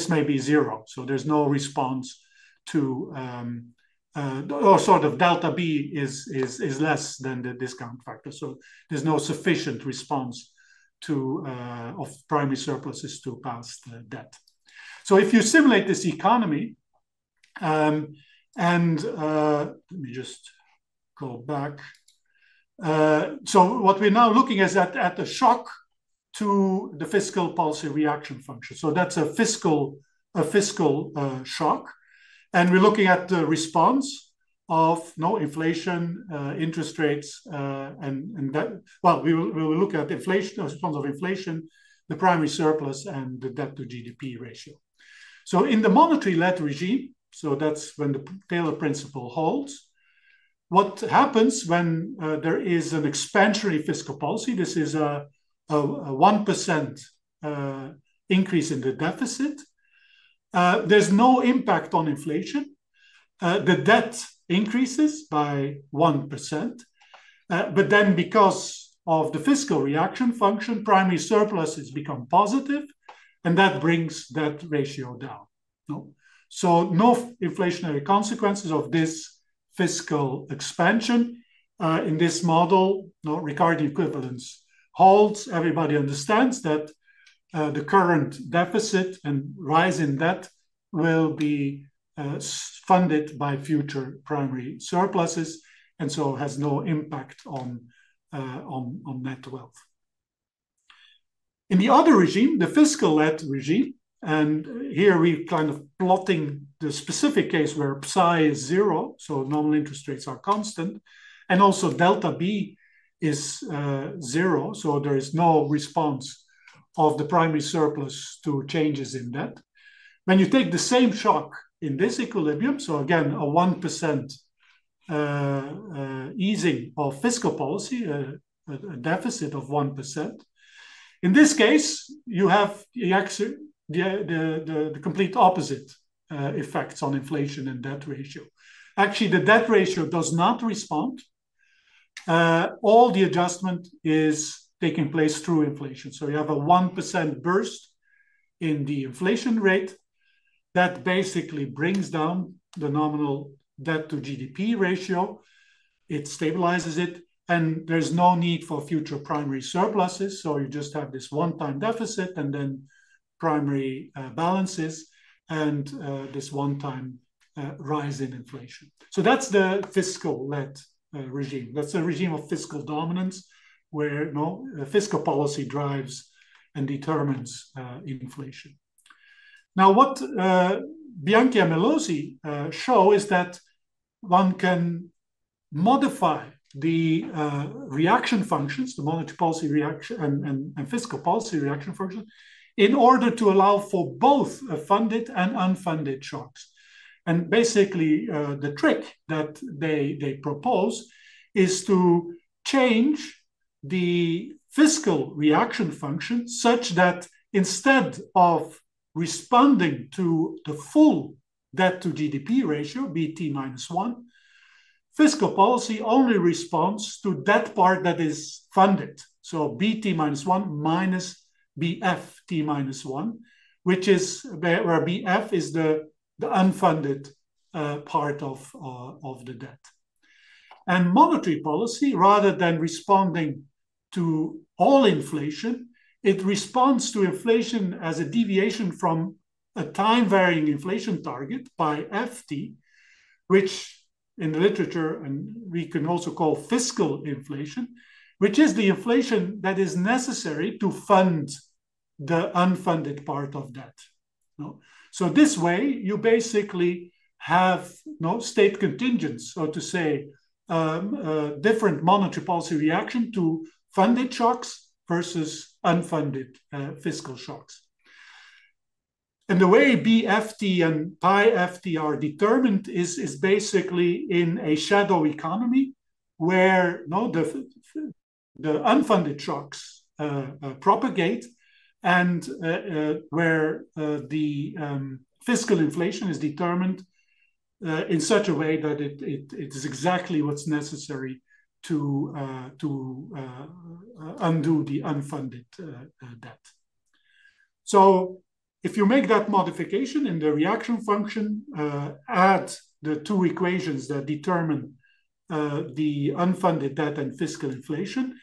may be 0, so there's no response to or sort of delta B is less than the discount factor, so there's no sufficient response to of primary surpluses to past debt. So if you simulate this economy, and let me just go back. So what we're now looking is at the shock to the fiscal policy reaction function. So that's a fiscal shock. And we're looking at the response of inflation, interest rates, and that, well, we will look at inflation, the response of inflation, the primary surplus, and the debt to GDP ratio. So in the monetary-led regime, so that's when the Taylor principle holds, what happens when there is an expansionary fiscal policy, this is a 1% increase in the deficit, there's no impact on inflation. The debt increases by 1%, but then because of the fiscal reaction function, primary surpluses become positive, and that brings that ratio down. So no inflationary consequences of this fiscal expansion. In this model, Ricardo equivalence holds. Everybody understands that the current deficit and rise in debt will be funded by future primary surpluses, and so has no impact on net wealth. In the other regime, the fiscal-led regime, and here we're kind of plotting the specific case where psi is 0, so nominal interest rates are constant, and also delta B is 0, so there is no response of the primary surplus to changes in debt. When you take the same shock in this equilibrium, so again, a 1% easing of fiscal policy, a deficit of 1%, in this case, you have the complete opposite effects on inflation and debt ratio. Actually, the debt ratio does not respond. All the adjustment is taking place through inflation. So you have a 1% burst in the inflation rate. That basically brings down the nominal debt to GDP ratio. It stabilizes it, and there's no need for future primary surpluses. So you just have this one-time deficit and then primary balances and this one-time rise in inflation. So that's the fiscal-led regime. That's a regime of fiscal dominance where fiscal policy drives and determines inflation. Now, what Bianchi and Melosi show is that one can modify the reaction functions, the monetary policy reaction and fiscal policy reaction functions, in order to allow for both funded and unfunded shocks. And basically, the trick that they propose is to change the fiscal reaction function such that instead of responding to the full debt to GDP ratio, BT minus 1, fiscal policy only responds to that part that is funded. So BT minus 1 minus BFT minus 1, which is where BF is the unfunded part of the debt. And monetary policy, rather than responding to all inflation, it responds to inflation as a deviation from a time-varying inflation target by FT, which in the literature, and we can also call fiscal inflation, which is the inflation that is necessary to fund the unfunded part of debt. So this way, you basically have state contingents, so to say, different monetary policy reaction to funded shocks versus unfunded fiscal shocks. And the way BFT and pi FT are determined is basically in a shadow economy where the unfunded shocks propagate and where the fiscal inflation is determined in such a way that it is exactly what's necessary to undo the unfunded debt. So if you make that modification in the reaction function, add the two equations that determine the unfunded debt and fiscal inflation,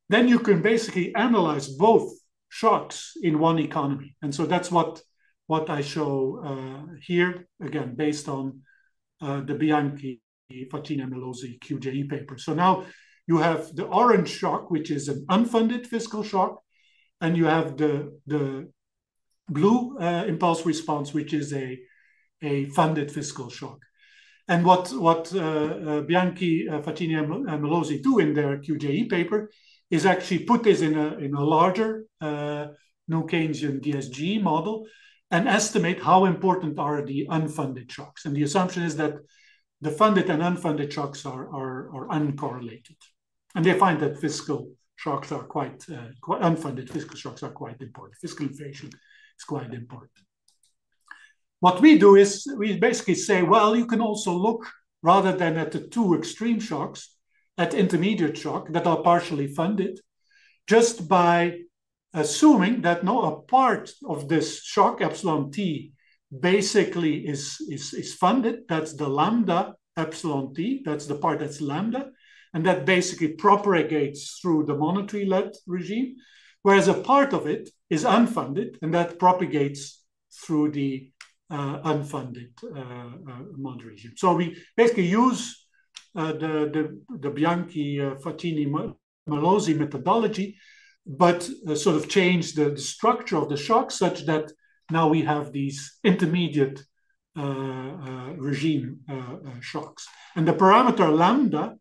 then you can basically analyze both shocks in one economy. And so that's what I show here, again, based on the Bianchi, Facchini, and Melosi QJE paper. So now you have the orange shock, which is an unfunded fiscal shock, and you have the blue impulse response, which is a funded fiscal shock. And what Bianchi, Facchini, and Melosi do in their QJE paper is actually put this in a larger New Keynesian DSG model and estimate how important are the unfunded shocks. And the assumption is that the funded and unfunded shocks are uncorrelated. And they find that fiscal shocks are quite unfunded fiscal shocks are quite important. Fiscal inflation is quite important. What we do is we basically say, well, you can also look, rather than at the two extreme shocks, at intermediate shock that are partially funded, just by assuming that a part of this shock, epsilon t, basically is funded. That's the lambda epsilon t, that's the part that's lambda, and that basically propagates through the monetary-led regime, whereas a part of it is unfunded, and that propagates through the unfunded monetary regime. So we basically use the Bianchi, Facchini, Melosi methodology, but sort of change the structure of the shock such that now we have these intermediate regime shocks. And the parameter lambda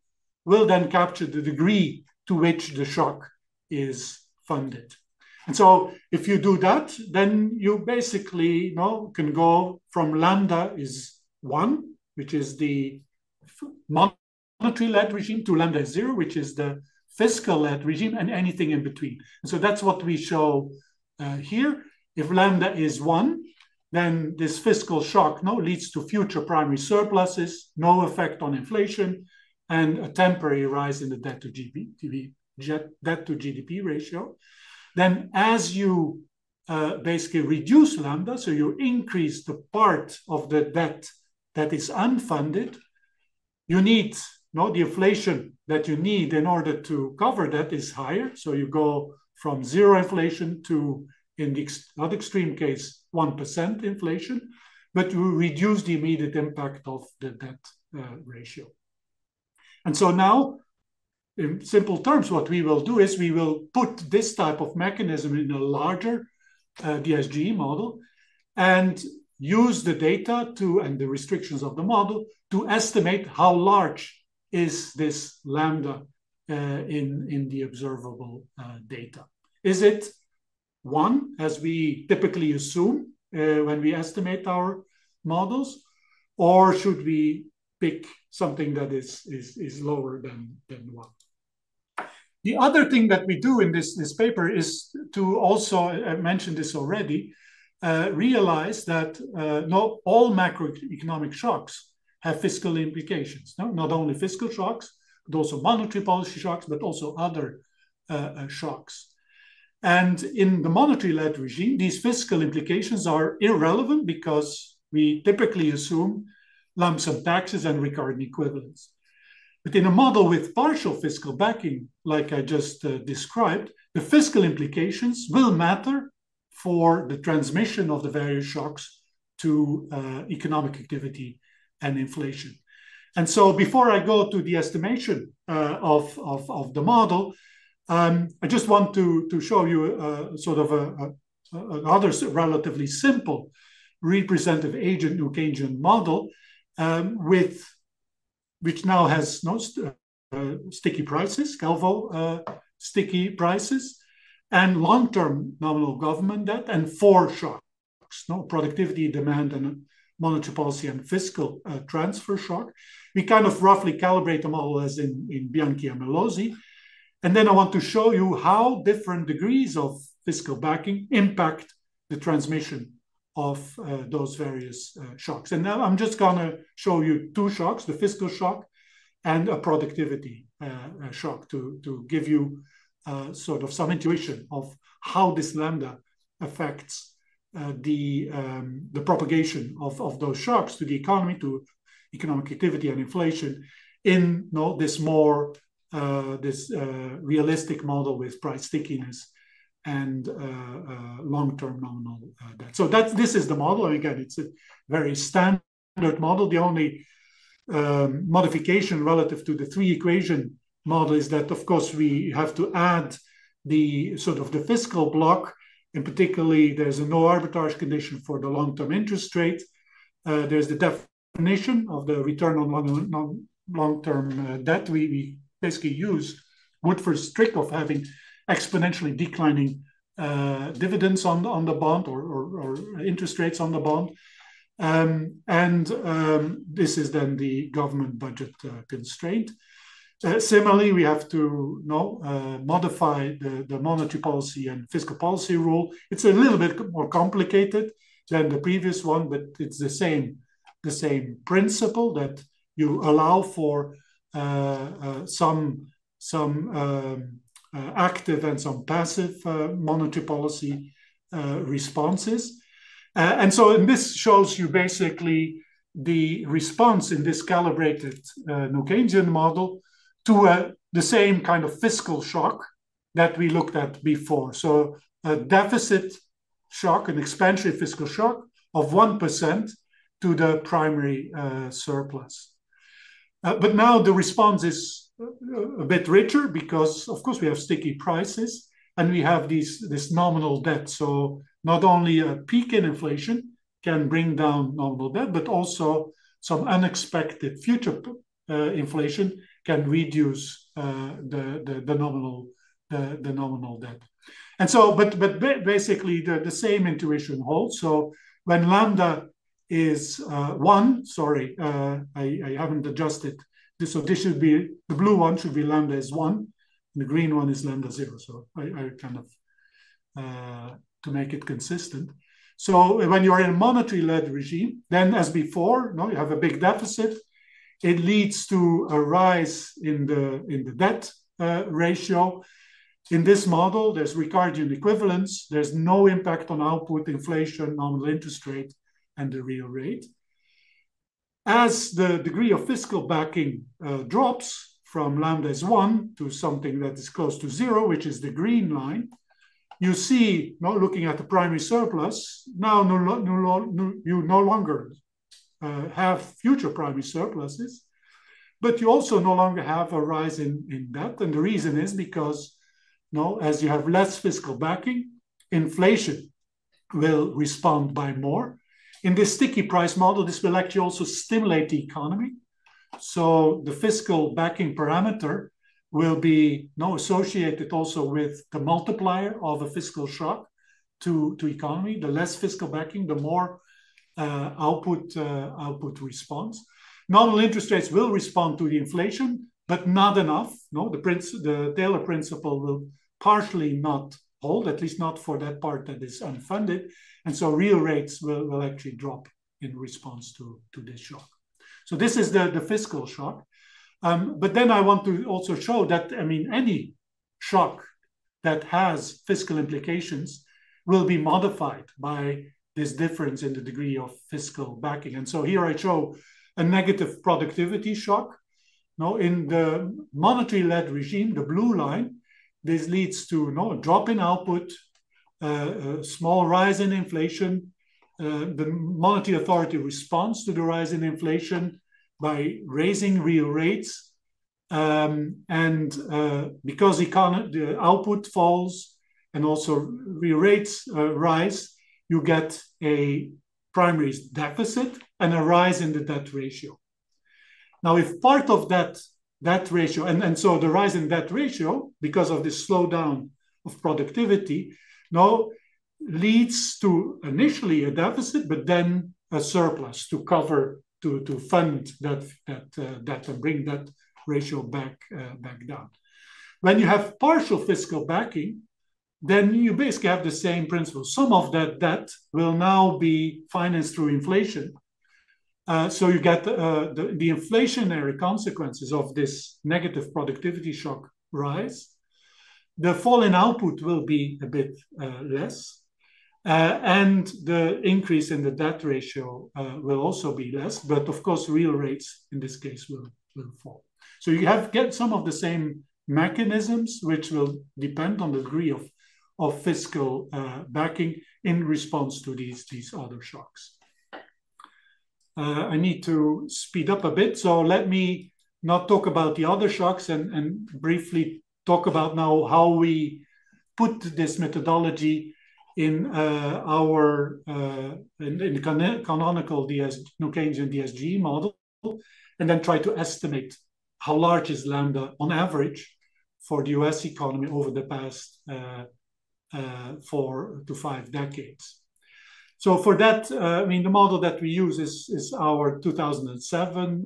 will then capture the degree to which the shock is funded. And so if you do that, then you basically can go from lambda is 1, which is the monetary-led regime, to lambda is 0, which is the fiscal-led regime, and anything in between. And so that's what we show here. If lambda is 1, then this fiscal shock leads to future primary surpluses, no effect on inflation, and a temporary rise in the debt to GDP ratio. Then as you basically reduce lambda, so you increase the part of the debt that is unfunded, you need, the inflation that you need in order to cover that is higher. So you go from zero inflation to, in the not extreme case, 1% inflation, but you reduce the immediate impact of the debt ratio. And so now, in simple terms, what we will do is we will put this type of mechanism in a larger DSGE model and use the data and the restrictions of the model to estimate how large is this lambda in the observable data. Is it 1, as we typically assume when we estimate our models, or should we pick something that is lower than 1? The other thing that we do in this paper is to also, I mentioned this already, realize that not all macroeconomic shocks have fiscal implications. No? Not only fiscal shocks, but also monetary policy shocks, but also other shocks. And in the monetary-led regime, these fiscal implications are irrelevant because we typically assume lump sum taxes and recurrent equivalents. But in a model with partial fiscal backing, like I just described, the fiscal implications will matter for the transmission of the various shocks to economic activity and inflation. And so before I go to the estimation of the model, I just want to show you sort of another relatively simple representative agent New Keynesian model which now has no sticky prices, Calvo sticky prices, and long-term nominal government debt, and 4 shocks, productivity, demand, and monetary policy and fiscal transfer shock. We kind of roughly calibrate the model as in Bianchi and Melozzi. And then I want to show you how different degrees of fiscal backing impact the transmission of those various shocks. And now I'm just going to show you 2 shocks, the fiscal shock and a productivity shock, to give you sort of some intuition of how this lambda affects the propagation of those shocks to the economy, to economic activity and inflation in this more realistic model with price stickiness and long-term nominal debt. So this is the model. Again, it's a very standard model. The only modification relative to the 3-equation model is that, of course, we have to add the sort of the fiscal block. In particularly, there's a no arbitrage condition for the long-term interest rate. There's the definition of the return on long-term debt. We basically used Woodford's trick of having exponentially declining dividends on the bond or interest rates on the bond. This is then the government budget constraint. Similarly, we have to modify the monetary policy and fiscal policy rule. It's a little bit more complicated than the previous one, but it's the same principle, that you allow for some active and some passive monetary policy responses. And this shows you basically the response in this calibrated New Keynesian model to the same kind of fiscal shock that we looked at before. So a deficit shock, an expansionary fiscal shock of 1% to the primary surplus. But now the response is a bit richer because, of course, we have sticky prices and we have this nominal debt. So not only a peak in inflation can bring down nominal debt, but also some unexpected future inflation can reduce the nominal debt. And so, but basically the same intuition holds. So when lambda is 1, sorry, I haven't adjusted this. So this should be, the blue one should be lambda is 1, and the green one is lambda 0. So I kind of, to make it consistent. So when you're in a monetary-led regime, then as before, you have a big deficit. It leads to a rise in the debt ratio. In this model, there's Ricardian equivalence. There's no impact on output, inflation, nominal interest rate, and the real rate. As the degree of fiscal backing drops from lambda is 1 to something that is close to 0, which is the green line, you see, looking at the primary surplus, now you no longer have future primary surpluses, but you also no longer have a rise in debt. And the reason is because as you have less fiscal backing, inflation will respond by more. In this sticky price model, this will actually also stimulate the economy. So the fiscal backing parameter will be associated also with the multiplier of a fiscal shock to economy. The less fiscal backing, the more output response. Nominal interest rates will respond to the inflation, but not enough. The Taylor principle will partially not hold, at least not for that part that is unfunded. And so real rates will actually drop in response to this shock. So this is the fiscal shock. But then I want to also show that, any shock that has fiscal implications will be modified by this difference in the degree of fiscal backing. And so here I show a negative productivity shock. In the monetary-led regime, the blue line, this leads to a drop in output, a small rise in inflation. The monetary authority responds to the rise in inflation by raising real rates. Because the output falls and also real rates rise, you get a primary deficit and a rise in the debt ratio. Now, if part of that ratio, and so the rise in debt ratio, because of this slowdown of productivity, now leads to initially a deficit, but then a surplus to cover, to fund that and bring that ratio back down. When you have partial fiscal backing, then you basically have the same principle. Some of that debt will now be financed through inflation. So you get the inflationary consequences of this negative productivity shock rise. The fall in output will be a bit less. And the increase in the debt ratio will also be less. But of course, real rates in this case will fall. So you get some of the same mechanisms, which will depend on the degree of fiscal backing in response to these other shocks. I need to speed up a bit, so let me not talk about the other shocks and briefly talk about now how we put this methodology in our in the canonical Keynesian DSG model, and then try to estimate how large is lambda on average for the US economy over the past 4 to 5 decades. So for that, the model that we use is our 2007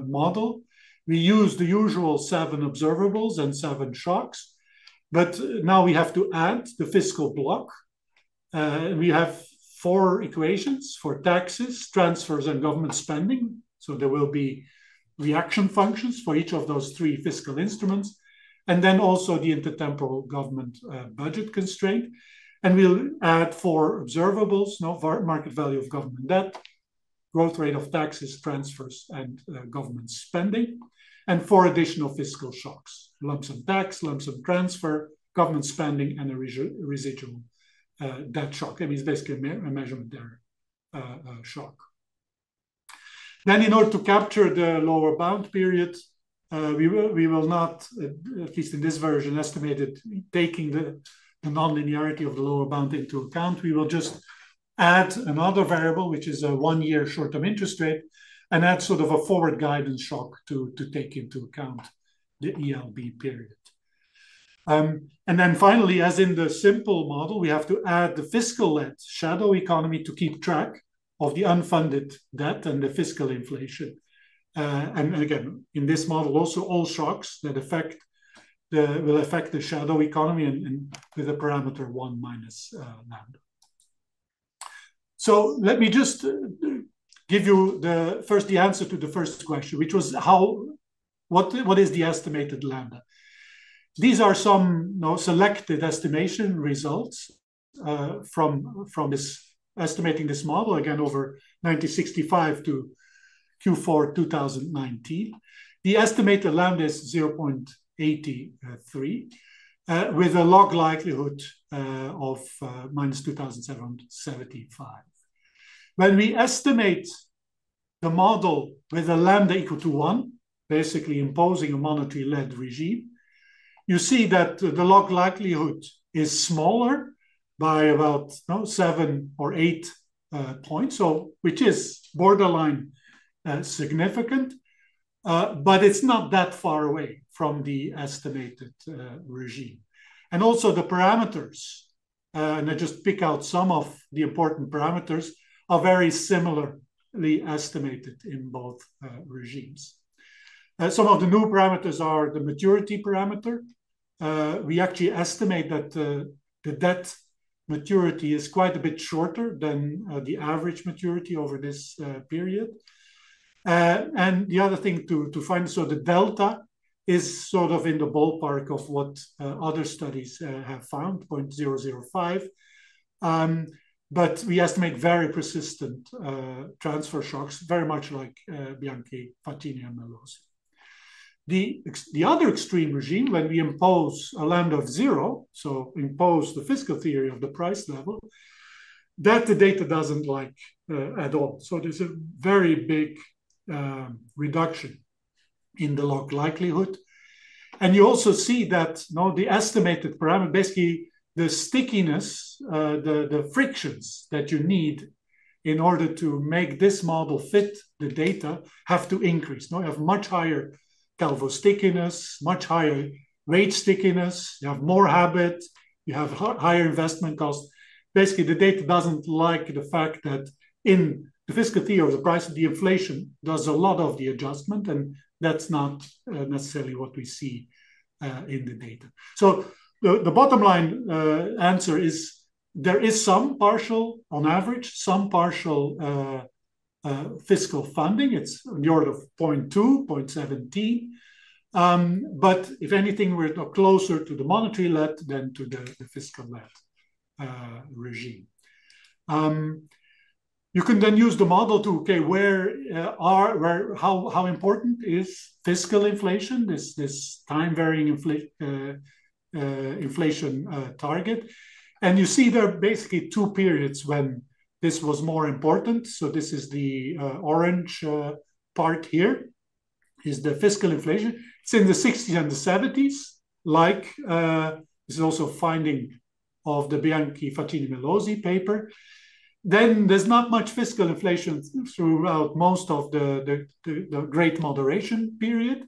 model. We use the usual 7 observables and 7 shocks, but now we have to add the fiscal block. We have 4 equations for taxes, transfers, and government spending. So there will be reaction functions for each of those 3 fiscal instruments, and then also the intertemporal government budget constraint. And we'll add 4 observables, market value of government debt, growth rate of taxes, transfers, and government spending, and 4 additional fiscal shocks, lump sum tax, lump sum transfer, government spending, and a residual debt shock. It's basically a measurement error shock. Then in order to capture the lower bound period, we will not, at least in this version, estimate it taking the nonlinearity of the lower bound into account. We will just add another variable, which is a 1-year short-term interest rate, and add sort of a forward guidance shock to take into account the ELB period. And then finally, as in the simple model, we have to add the fiscal-led shadow economy to keep track of the unfunded debt and the fiscal inflation. And again, in this model, also all shocks that will affect the shadow economy and with a parameter 1 minus lambda. So let me just give you the answer to the first question, which was what is the estimated lambda? These are some selected estimation results from this estimating this model, again, over 1965 to Q4 2019. The estimated lambda is 0.83 with a log likelihood of minus 2,775. When we estimate the model with a lambda equal to 1, basically imposing a monetary-led regime, you see that the log likelihood is smaller by about 7 or 8 points, so which is borderline significant, but it's not that far away from the estimated regime. And also the parameters, and I just pick out some of the important parameters, are very similarly estimated in both regimes. Some of the new parameters are the maturity parameter. We actually estimate that the debt maturity is quite a bit shorter than the average maturity over this period. And the other thing to find, so the delta is sort of in the ballpark of what other studies have found, 0.005. But we estimate very persistent transfer shocks, very much like Bianchi, Fatini, and Melosi. The other extreme regime, when we impose a lambda of 0, so impose the fiscal theory of the price level, that the data doesn't like at all. So there's a very big reduction in the log likelihood. And you also see that the estimated parameter, basically the stickiness, the frictions that you need in order to make this model fit the data have to increase. You have much higher Calvo stickiness, much higher wage stickiness, you have more habit, you have higher investment costs. Basically, the data doesn't like the fact that in the fiscal theory of the price, the inflation does a lot of the adjustment, and that's not necessarily what we see in the data. So the bottom line answer is there is some partial, on average, some partial fiscal funding. It's on the order of 0.2, 0.17. But if anything, we're closer to the monetary-led than to the fiscal-led regime. You can then use the model to, okay, how important is fiscal inflation, this time-varying inflation target? And you see there are basically two periods when this was more important. So this is the orange part here, is the fiscal inflation. It's in the 60s and the 70s, like this is also a finding of the Bianchi, Fatini, Melosi paper. Then there's not much fiscal inflation throughout most of the Great Moderation period.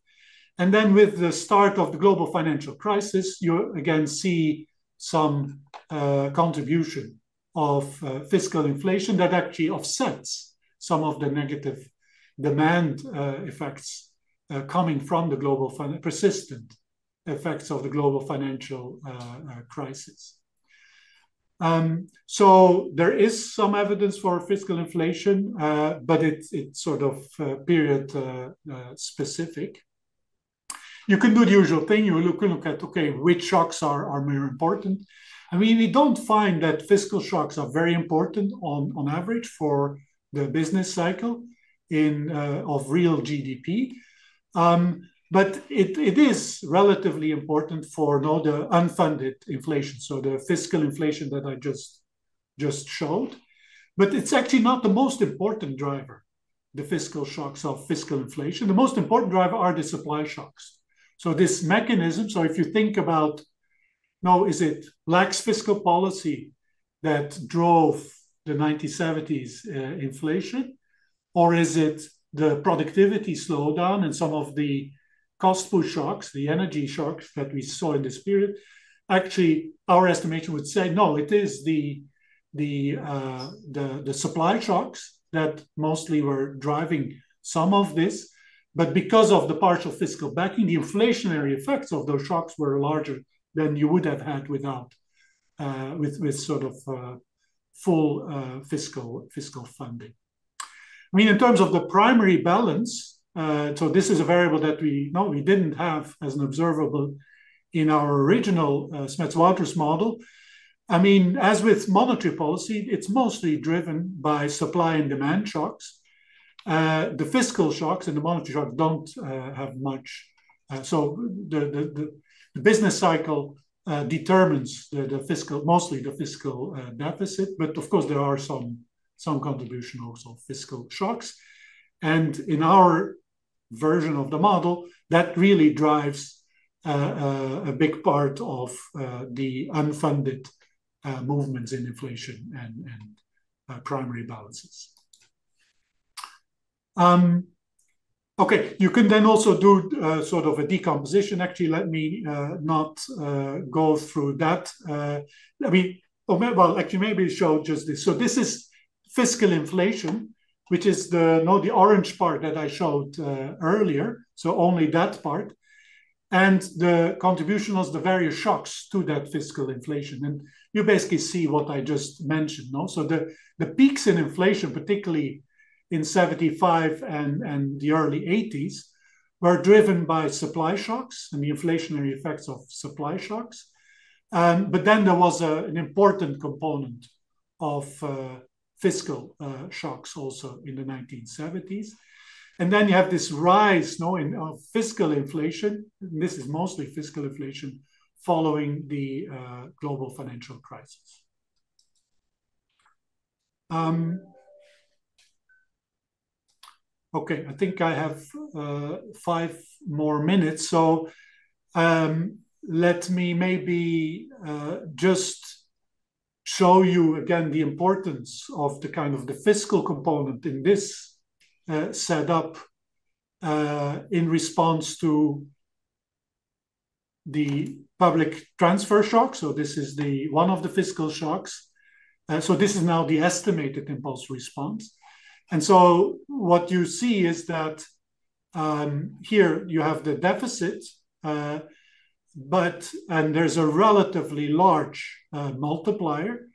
And then with the start of the global financial crisis, you again see some contribution of fiscal inflation that actually offsets some of the negative demand effects coming from the global persistent effects of the global financial crisis. So there is some evidence for fiscal inflation, but it's sort of period specific. You can do the usual thing. You can look at, okay, which shocks are more important. I mean, we don't find that fiscal shocks are very important on average for the business cycle of real GDP. But it is relatively important for the unfunded inflation, so the fiscal inflation that I just showed. But it's actually not the most important driver, the fiscal shocks of fiscal inflation. The most important driver are the supply shocks. So this mechanism, so if you think about, is it lax fiscal policy that drove the 1970s inflation, or is it the productivity slowdown and some of the cost push shocks, the energy shocks that we saw in this period? Actually, our estimation would say, no, it is the supply shocks that mostly were driving some of this. But because of the partial fiscal backing, the inflationary effects of those shocks were larger than you would have had without, with sort of full fiscal funding. I mean, in terms of the primary balance, so this is a variable that we didn't have as an observable in our original Smets-Wouters model, I mean, as with monetary policy, it's mostly driven by supply and demand shocks. The fiscal shocks and the monetary shocks don't have much. So the business cycle determines mostly the fiscal deficit, but of course there are some contribution also of fiscal shocks. And in our version of the model, that really drives a big part of the unfunded movements in inflation and primary balances. Okay, you can then also do sort of a decomposition. Actually, let me not go through that. I mean, well, actually, maybe show just this. So this is fiscal inflation, which is the orange part that I showed earlier. So only that part. And the contribution of the various shocks to that fiscal inflation. And you basically see what I just mentioned. No? So the peaks in inflation, particularly in 75 and the early 80s, were driven by supply shocks and the inflationary effects of supply shocks. But then there was an important component of fiscal shocks also in the 1970s. And then you have this rise in fiscal inflation. And this is mostly fiscal inflation following the global financial crisis. Okay, I think I have 5 more minutes. So let me maybe just show you again the importance of the kind of the fiscal component in this setup in response to the public transfer shock. So this is one of the fiscal shocks. So this is now the estimated impulse response. And so what you see is that here you have the deficit, and there's a relatively large multiplier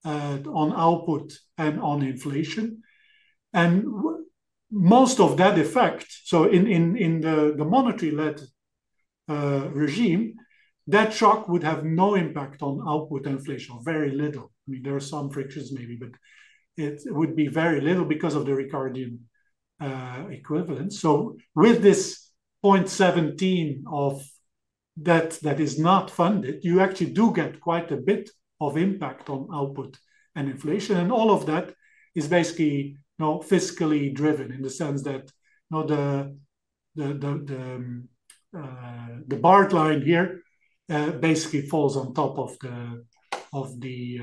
on output and on inflation. And most of that effect, so in the monetary-led regime, that shock would have no impact on output and inflation, or very little. I mean, there are some frictions maybe, but it would be very little because of the Ricardian equivalence. So with this 0.17 of that is not funded, you actually do get quite a bit of impact on output and inflation. And all of that is basically fiscally driven in the sense that the barred line here basically falls on top of the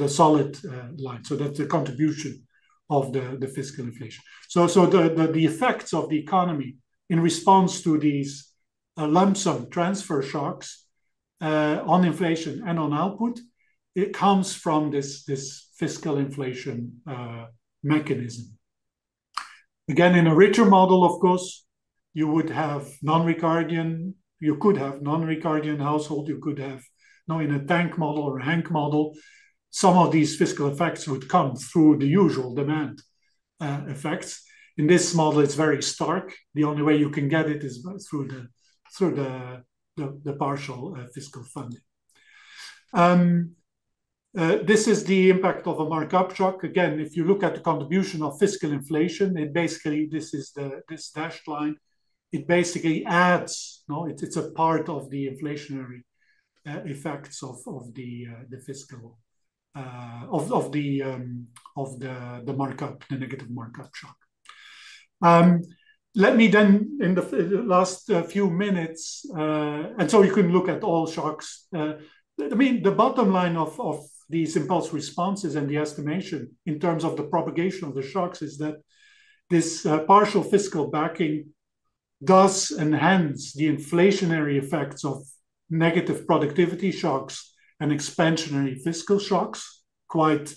solid line. So that's the contribution of the fiscal inflation. So the effects of the economy in response to these lump sum transfer shocks on inflation and on output, it comes from this fiscal inflation mechanism. Again, in a richer model, of course, you would have non-Ricardian, you could have non-Ricardian household, you could have in a tank model or a Hank model, some of these fiscal effects would come through the usual demand effects. In this model, it's very stark. The only way you can get it is through the partial fiscal funding. This is the impact of a markup shock. Again, if you look at the contribution of fiscal inflation, it basically, this is this dashed line. It basically adds, it's a part of the inflationary effects of the fiscal of the markup, the negative markup shock. Let me then, in the last few minutes, and so you can look at all shocks. I mean, the bottom line of these impulse responses and the estimation in terms of the propagation of the shocks is that this partial fiscal backing does enhance the inflationary effects of negative productivity shocks and expansionary fiscal shocks quite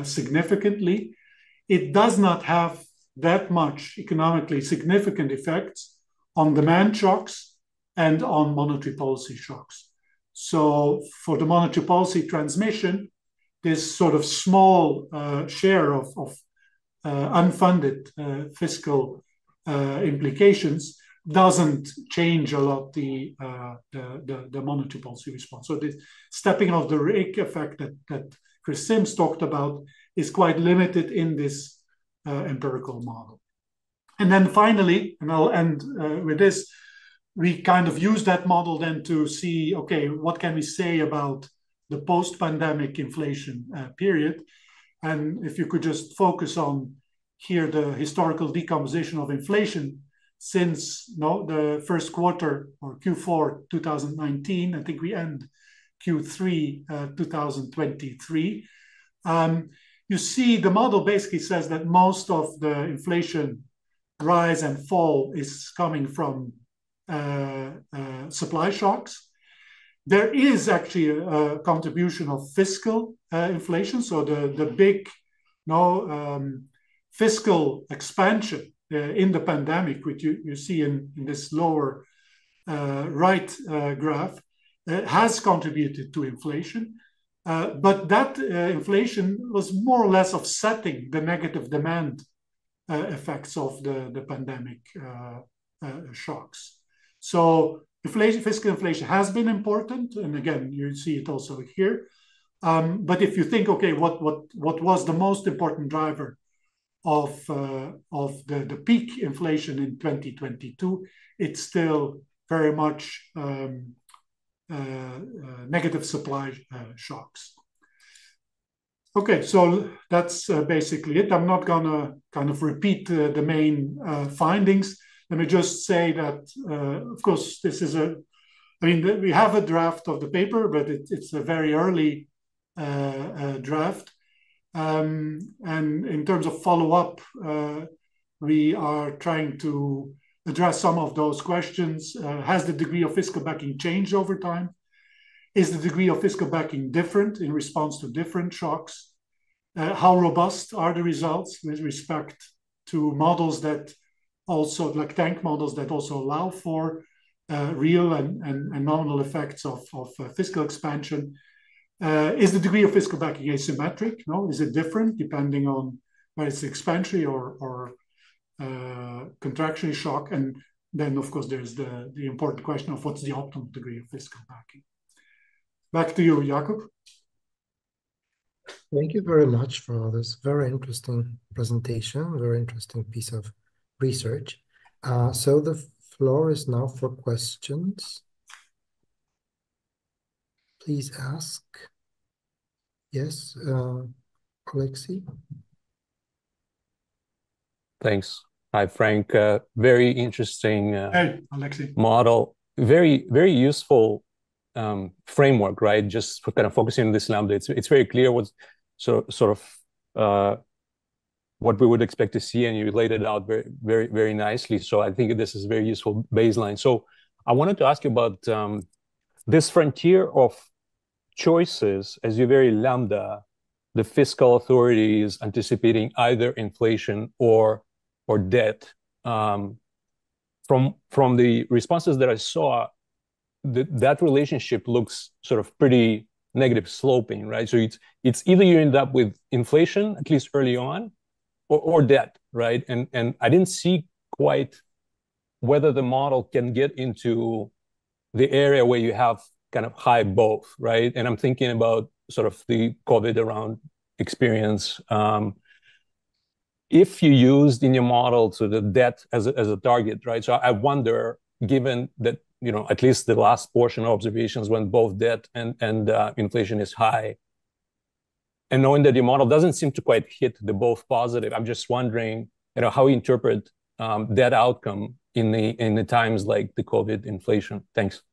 significantly. It does not have that much economically significant effects on demand shocks and on monetary policy shocks. So for the monetary policy transmission, this sort of small share of unfunded fiscal implications doesn't change a lot the monetary policy response. So this stepping of the rake effect that Chris Sims talked about is quite limited in this empirical model. And then finally, and I'll end with this, we kind of use that model then to see, okay, what can we say about the post-pandemic inflation period? And if you could just focus on here the historical decomposition of inflation since the first quarter or Q4 2019, I think we end Q3 2023. You see the model basically says that most of the inflation rise and fall is coming from supply shocks. There is actually a contribution of fiscal inflation. So the big fiscal expansion in the pandemic, which you see in this lower right graph, has contributed to inflation. But that inflation was more or less offsetting the negative demand effects of the pandemic shocks. So fiscal inflation has been important, and again, you see it also here. But if you think, okay, what was the most important driver of the peak inflation in 2022? It's still very much negative supply shocks. Okay, so that's basically it. I'm not gonna kind of repeat the main findings. Let me just say that, of course, this is we have a draft of the paper, but it's a very early draft. And in terms of follow-up, we are trying to address some of those questions. Has the degree of fiscal backing changed over time? Is the degree of fiscal backing different in response to different shocks? How robust are the results with respect to models that also, like tank models that also allow for real and nominal effects of fiscal expansion? Is the degree of fiscal backing asymmetric? No, is it different depending on whether it's expansionary or contractionary shock? And then, of course, there's the important question of what's the optimal degree of fiscal backing. Back to you, Jakub. Thank you very much for this very interesting presentation, very interesting piece of research. So the floor is now for questions. Please ask. Yes, Alexei. Thanks. Hi, Frank. Very interesting hey, Alexei. Model. Very, very useful framework, right? Just for kind of focusing on this lambda. It's very clear what's sort of what we would expect to see, and you laid it out very, very, very nicely. So I think this is a very useful baseline. So I wanted to ask you about this frontier of choices as you vary lambda. The fiscal authority is anticipating either inflation or debt. From the responses that I saw, that relationship looks sort of pretty negative sloping, right? So it's either you end up with inflation, at least early on, or debt, right? And I didn't see quite whether the model can get into the area where you have kind of high both, right? And I'm thinking about sort of the COVID around experience. If you used in your model to the debt as a target, right? So I wonder, given that, at least the last portion of observations when both debt and inflation is high, and knowing that your model doesn't seem to quite hit the both positive, I'm just wondering, how you interpret that outcome in the times like the COVID inflation. Thanks.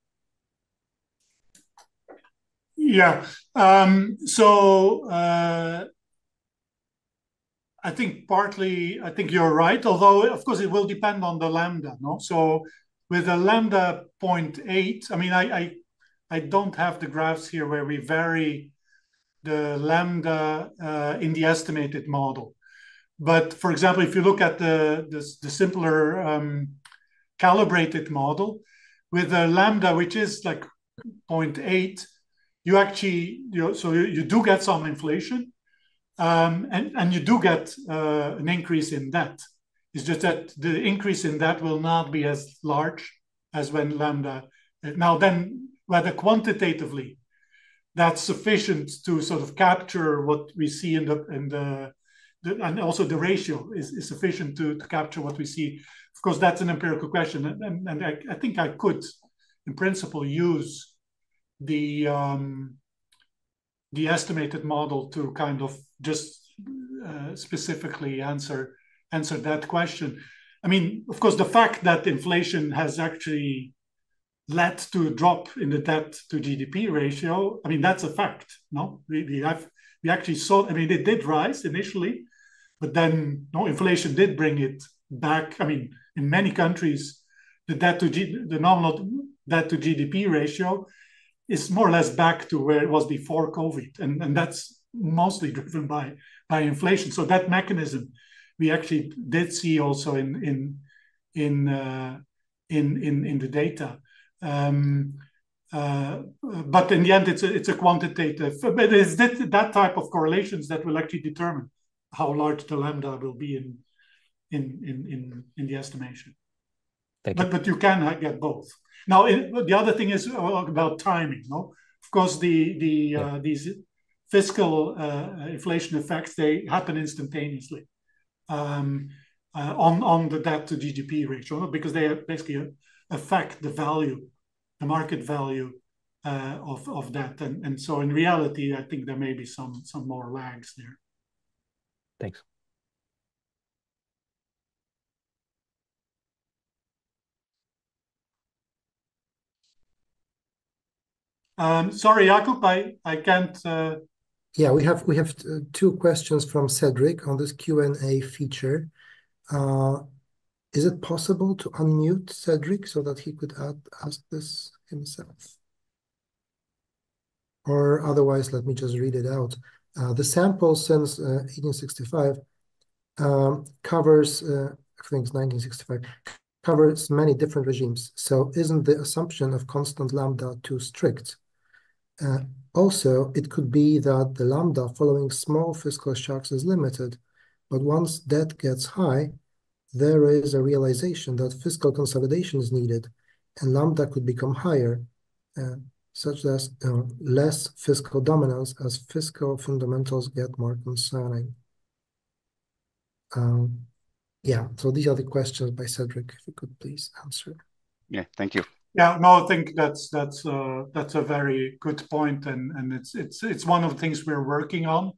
Yeah. So I think partly, I think you're right, although of course it will depend on the lambda, no? So with a lambda 0.8, I mean, I don't have the graphs here where we vary the lambda in the estimated model. But for example, if you look at the simpler calibrated model with a lambda, which is like 0.8, you actually, so you do get some inflation, and you do get an increase in debt. It's just that the increase in that will not be as large as when lambda. Now then, whether quantitatively that's sufficient to sort of capture what we see in the and also the ratio is sufficient to capture what we see. Of course, that's an empirical question, and I think I could, in principle, use the estimated model to kind of just specifically answer that question. I mean, of course, the fact that inflation has actually led to a drop in the debt to GDP ratio, I mean, that's a fact. No, we actually saw. I mean, it did rise initially, but then inflation did bring it back. I mean, in many countries, the nominal debt to GDP ratio is more or less back to where it was before COVID, and that's mostly driven by inflation. So that mechanism we actually did see also in the data. But in the end, it's a quantitative. But it's that type of correlations that will actually determine how large the lambda will be in the estimation. But you can get both. Now, the other thing is about timing. No, of course, these fiscal inflation effects, they happen instantaneously on the debt to GDP ratio, because they basically affect the value, the market value of that. And so in reality, I think there may be some more lags there. Thanks. Sorry, Jakub, I can't. Yeah, we have two questions from Cedric on this Q&A feature. Is it possible to unmute Cedric so that he could ask this himself? Or otherwise, let me just read it out. The sample since 1865 covers, I think it's 1965, covers many different regimes. So isn't the assumption of constant lambda too strict? Also, it could be that the lambda following small fiscal shocks is limited, but once debt gets high, there is a realization that fiscal consolidation is needed, and lambda could become higher, such as less fiscal dominance as fiscal fundamentals get more concerning. Yeah, so these are the questions by Cedric. If you could please answer. Yeah, thank you. Yeah, no, I think that's a very good point, and it's one of the things we're working on.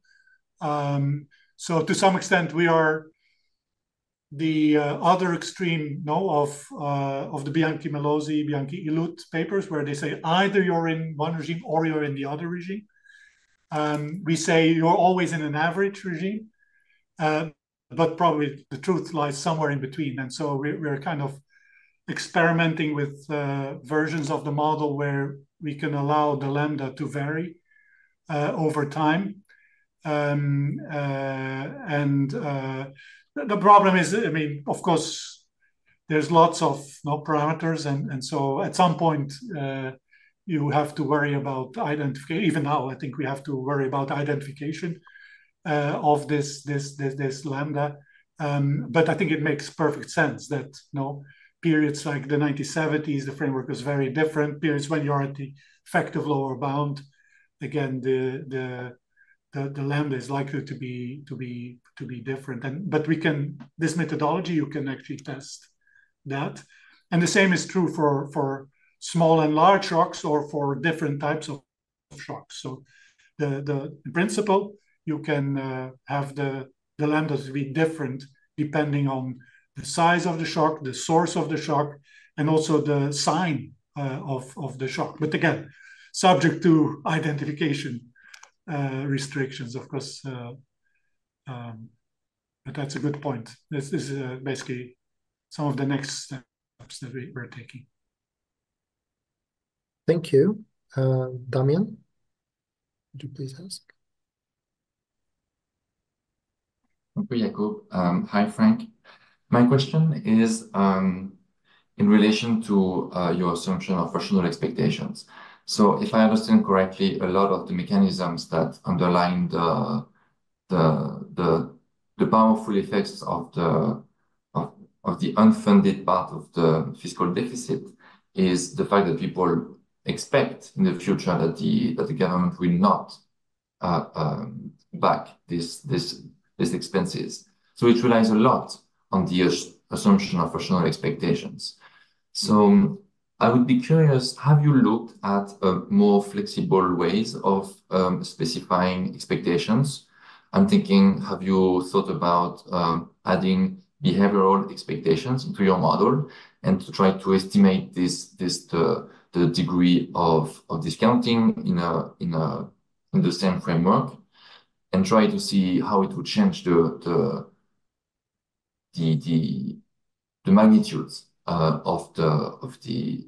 So to some extent, we are the other extreme, of the Bianchi-Melosi, Bianchi-Ilut papers, where they say either you're in one regime or you're in the other regime. We say you're always in an average regime, but probably the truth lies somewhere in between. And so we're kind of experimenting with versions of the model where we can allow the lambda to vary over time. The problem is, I mean, of course, there's lots of parameters, and so at some point you have to worry about identification. Even now, I think we have to worry about identification of this lambda. But I think it makes perfect sense that periods like the 1970s, the framework was very different. Periods when you're at the effective lower bound, again, the lambda is likely to be different. But this methodology, you can actually test that. And the same is true for small and large shocks, or for different types of shocks. So in principle, you can have the lambdas be different depending on the size of the shock, the source of the shock, and also the sign of the shock. But again, subject to identification restrictions, of course. But that's a good point. This is basically some of the next steps that we're taking. Thank you. Damian, would you please ask? Thank you, Jakub. Hi, Frank. My question is in relation to your assumption of rational expectations. So if I understand correctly, a lot of the mechanisms that underline the powerful effects of unfunded part of the fiscal deficit is the fact that people expect in the future that the government will not back these expenses. So it relies a lot on the assumption of rational expectations. So I would be curious, have you looked at more flexible ways of specifying expectations? I'm thinking, have you thought about adding behavioral expectations into your model and to try to estimate the degree of discounting in the same framework, and try to see how it would change the magnitudes of the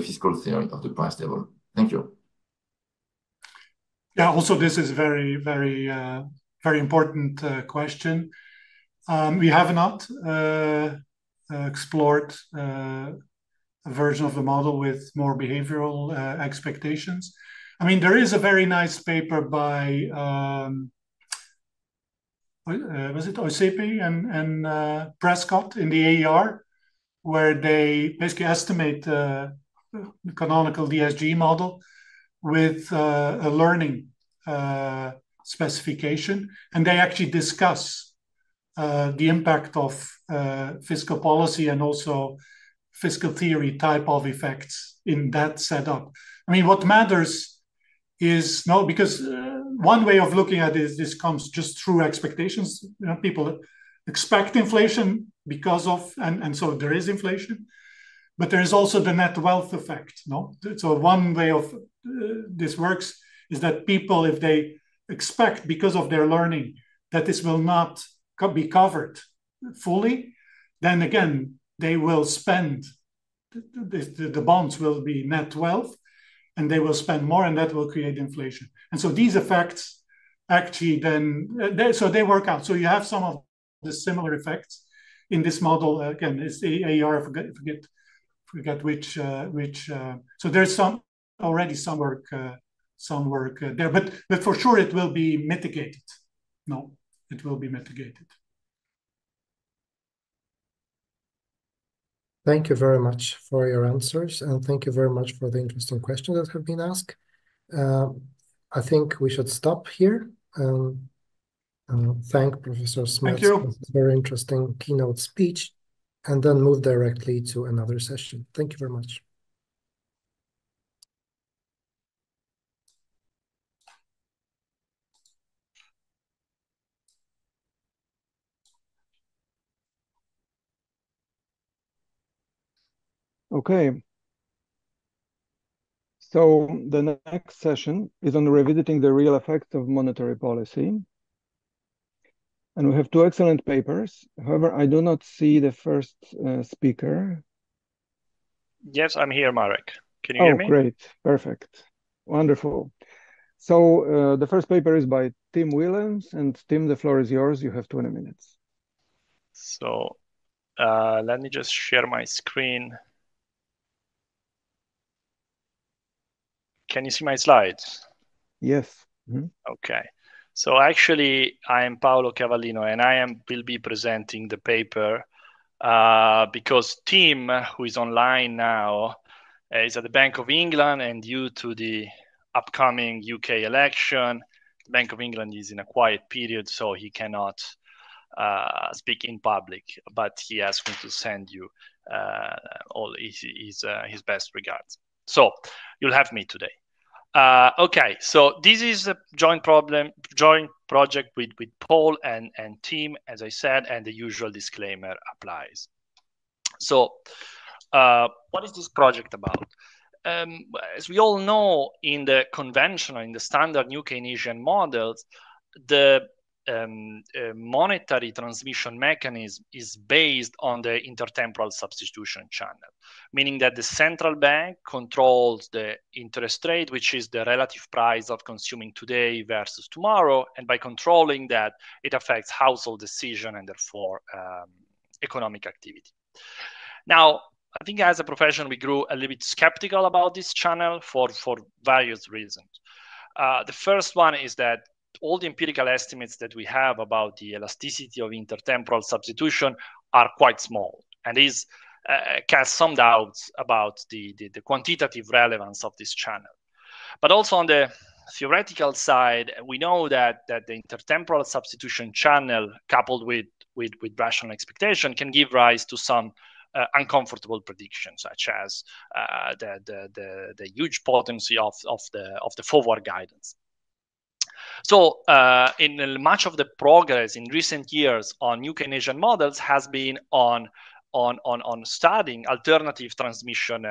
fiscal theory of the price level? Thank you. Yeah, also this is very, very, very important question. We have not explored a version of the model with more behavioral expectations. I mean, there is a very nice paper by was it Osepe and Prescott in the AER, where they basically estimate the canonical DSG model with a learning specification, and they actually discuss the impact of fiscal policy and also fiscal theory type of effects in that setup. I mean, what matters is because one way of looking at it is this comes just through expectations. You know, people expect inflation because of, and so there is inflation, but there is also the net wealth effect. No, so one way of this works is that people, if they expect because of their learning that this will not be covered fully, then again they will spend. The bonds will be net wealth, and they will spend more, and that will create inflation. And so these effects actually then they work out. So you have some of the similar effects in this model. Again, it's the AER. I forget which. So there's already some work there, but for sure it will be mitigated. No, it will be mitigated. Thank you very much for your answers, and thank you very much for the interesting questions that have been asked. I think we should stop here. Thank Professor Smets for this very interesting keynote speech, and then move directly to another session. Thank you very much. Okay. So the next session is on revisiting the real effects of monetary policy. And we have two excellent papers. However, I do not see the first speaker. Yes, I'm here, Marek. Can you hear me? Oh, great. Perfect. Wonderful. So the first paper is by Tim Willems. And Tim, the floor is yours. You have 20 minutes. So let me just share my screen. Can you see my slides? Yes. Mm-hmm. Okay. So actually, I'm Paolo Cavallino, and will be presenting the paper because Tim, who is online now, is at the Bank of England, and due to the upcoming UK election, the Bank of England is in a quiet period, so he cannot speak in public, but he asked me to send you all his best regards. So you'll have me today. Okay, so this is a joint project with Paul and Tim, as I said, and the usual disclaimer applies. So what is this project about? As we all know, in the conventional, in the standard new Keynesian models, the monetary transmission mechanism is based on the intertemporal substitution channel, meaning that the central bank controls the interest rate, which is the relative price of consuming today versus tomorrow, and by controlling that, it affects household decision and therefore economic activity. Now, I think as a profession, we grew a little bit skeptical about this channel for various reasons. The first one is that all the empirical estimates that we have about the elasticity of intertemporal substitution are quite small, and these cast some doubts about the quantitative relevance of this channel. But also on the theoretical side, we know that the intertemporal substitution channel coupled with rational expectation can give rise to some uncomfortable predictions, such as the huge potency of the forward guidance. So in much of the progress in recent years on new Keynesian models has been on studying alternative transmission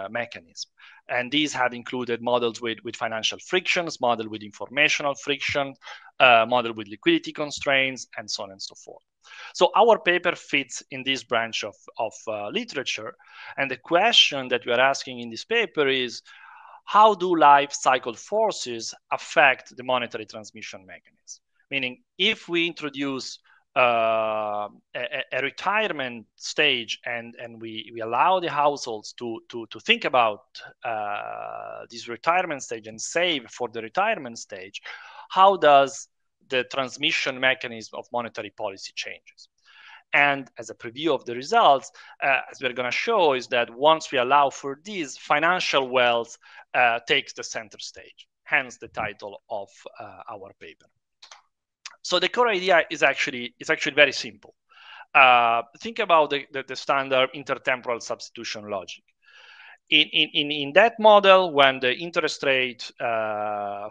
mechanisms. And these have included models with financial frictions, model with informational friction, model with liquidity constraints, and so on and so forth. So our paper fits in this branch of literature. And the question that we are asking in this paper is, how do life cycle forces affect the monetary transmission mechanism? Meaning, if we introduce a retirement stage and we allow the households to think about this retirement stage and save for the retirement stage, how does the transmission mechanism of monetary policy changes? And as a preview of the results, as we're going to show, is that once we allow for this, financial wealth takes the center stage, hence the title of our paper. So the core idea is actually very simple. Think about the standard intertemporal substitution logic. In that model, when the interest rate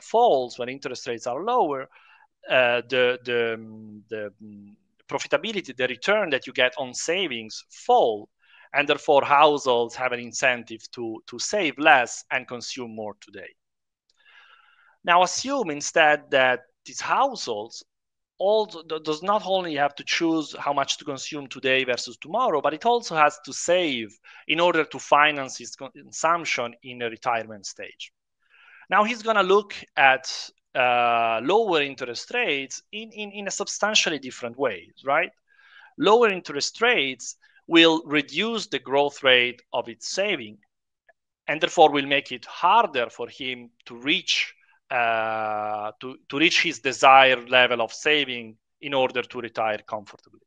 falls, when interest rates are lower, the profitability, the return that you get on savings fall, and therefore households have an incentive to save less and consume more today. Now assume instead that these households does not only have to choose how much to consume today versus tomorrow, but it also has to save in order to finance its consumption in a retirement stage. Now he's going to look at lower interest rates in a substantially different way, right? Lower interest rates will reduce the growth rate of its saving, and therefore will make it harder for him to reach his desired level of saving in order to retire comfortably.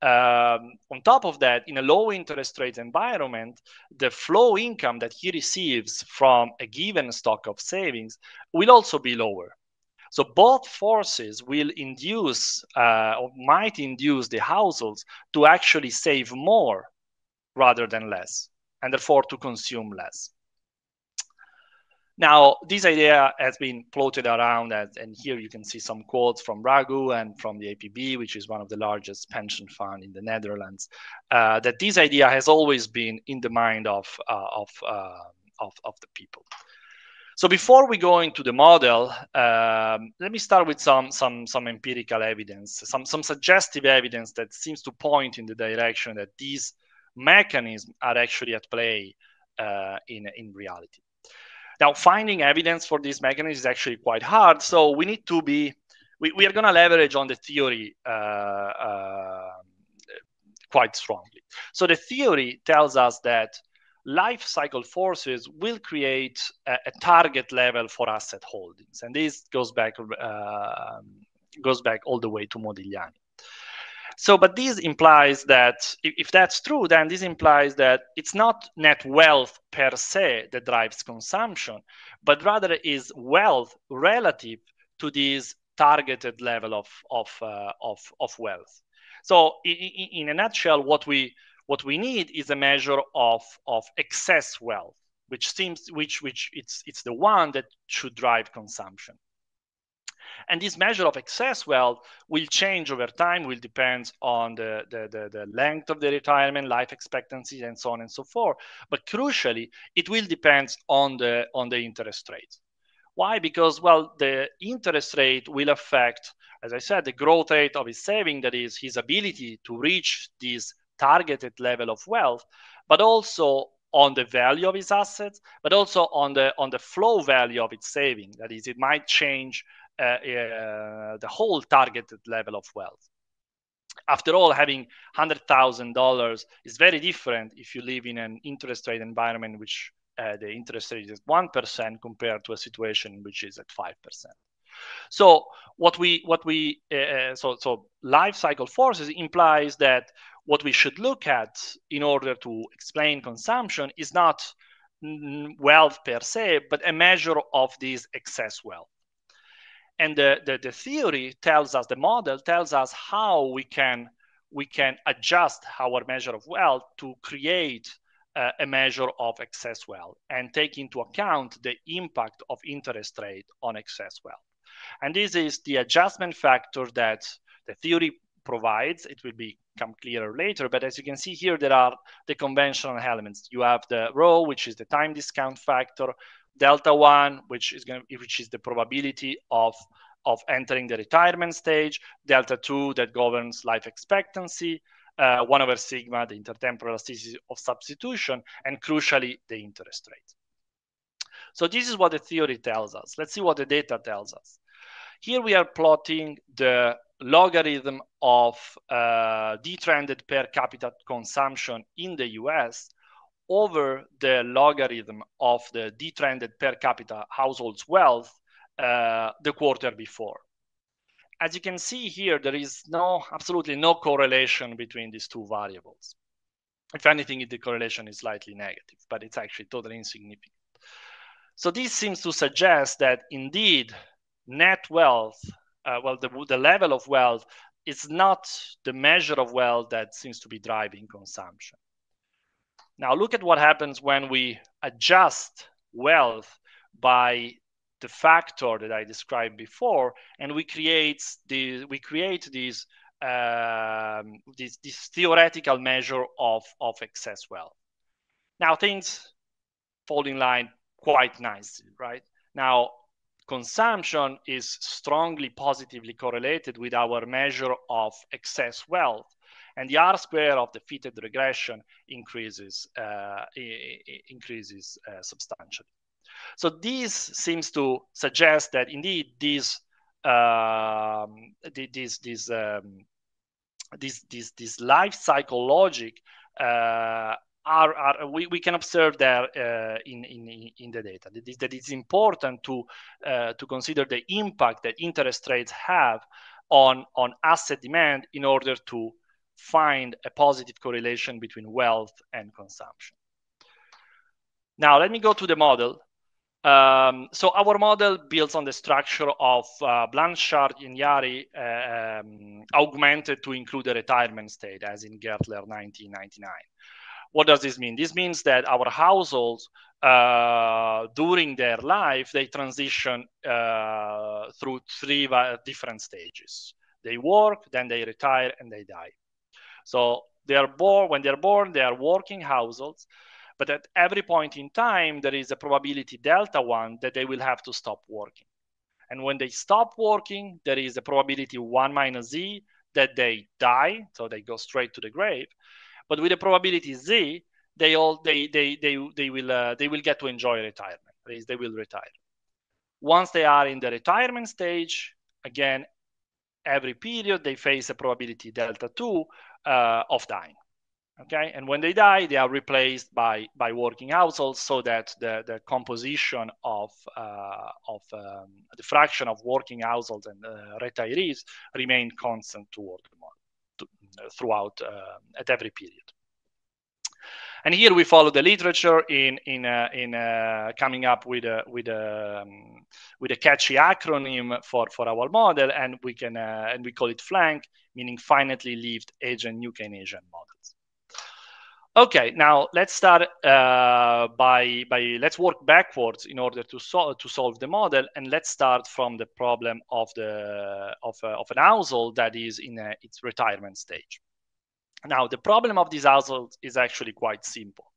On top of that, in a low interest rate environment, the flow income that he receives from a given stock of savings will also be lower. So both forces will induce or might induce the households to actually save more rather than less, and therefore to consume less. Now, this idea has been floated around, and here you can see some quotes from Raghu and from the APB, which is one of the largest pension funds in the Netherlands, that this idea has always been in the mind of the people. So before we go into the model, let me start with some empirical evidence, some suggestive evidence that seems to point in the direction that these mechanisms are actually at play in reality. Now, finding evidence for this mechanism is actually quite hard, so we need to be, we are going to leverage on the theory quite strongly. So the theory tells us that life cycle forces will create a target level for asset holdings, and this goes back all the way to Modigliani. So, but this implies that if that's true, then this implies that it's not net wealth per se that drives consumption, but rather is wealth relative to this targeted level of wealth. So, in a nutshell, what we need is a measure of excess wealth, which it's the one that should drive consumption. And this measure of excess wealth will change over time, will depend on the length of the retirement, life expectancy, and so on and so forth. But crucially, it will depend on the interest rate. Why? Because, well, the interest rate will affect, as I said, the growth rate of his saving, that is his ability to reach this targeted level of wealth, but also on the value of his assets, but also on the flow value of its saving. That is, it might change the whole targeted level of wealth. After all, having $100,000 is very different if you live in an interest rate environment which the interest rate is 1% compared to a situation which is at 5%. So so life cycle forces implies that what we should look at in order to explain consumption is not wealth per se, but a measure of this excess wealth. And the theory tells us, the model tells us how we can adjust our measure of wealth to create a measure of excess wealth and take into account the impact of interest rate on excess wealth. And this is the adjustment factor that the theory provides. It will become clearer later, but as you can see here, there are the conventional elements. You have the rho, which is the time discount factor, delta 1, which is the probability of entering the retirement stage, delta 2 that governs life expectancy, 1 over sigma, the intertemporal elasticity of substitution, and crucially, the interest rate. So this is what the theory tells us. Let's see what the data tells us. Here we are plotting the logarithm of detrended per capita consumption in the US over the logarithm of the detrended per capita households wealth the quarter before. As you can see here, there is absolutely no correlation between these two variables. If anything, the correlation is slightly negative, but it's actually totally insignificant. So this seems to suggest that indeed net wealth, the level of wealth is not the measure of wealth that seems to be driving consumption. Now look at what happens when we adjust wealth by the factor that I described before, and we create this theoretical measure of excess wealth. Now things fall in line quite nicely, right? Now consumption is strongly positively correlated with our measure of excess wealth, and the R square of the fitted regression increases substantially. So this seems to suggest that indeed this life cycle logic we can observe there in the data. That it's important to consider the impact that interest rates have on asset demand in order to find a positive correlation between wealth and consumption. Now let me go to the model. So our model builds on the structure of Blanchard and Yari augmented to include a retirement state, as in Gertler 1999. What does this mean? This means that our households, during their life, they transition through 3 different stages. They work, then they retire, and they die. So they are born. When they're born, they are working households. But at every point in time, there is a probability delta 1 that they will have to stop working. And when they stop working, there is a probability 1 minus z that they die, so they go straight to the grave. But with the probability z, they will get to enjoy retirement. That is, they will retire. Once they are in the retirement stage, again, every period they face a probability delta 2 of dying. Okay, and when they die, they are replaced by working households, so that the composition of the fraction of working households and retirees remain constant throughout at every period. And here we follow the literature in coming up with a catchy acronym for our model, and we call it FLANK, meaning finitely lived agent new Keynesian models. Okay, now let's start let's work backwards in order to solve the model, and let's start from the problem of an household that is in its retirement stage. Now, the problem of these households is actually quite simple.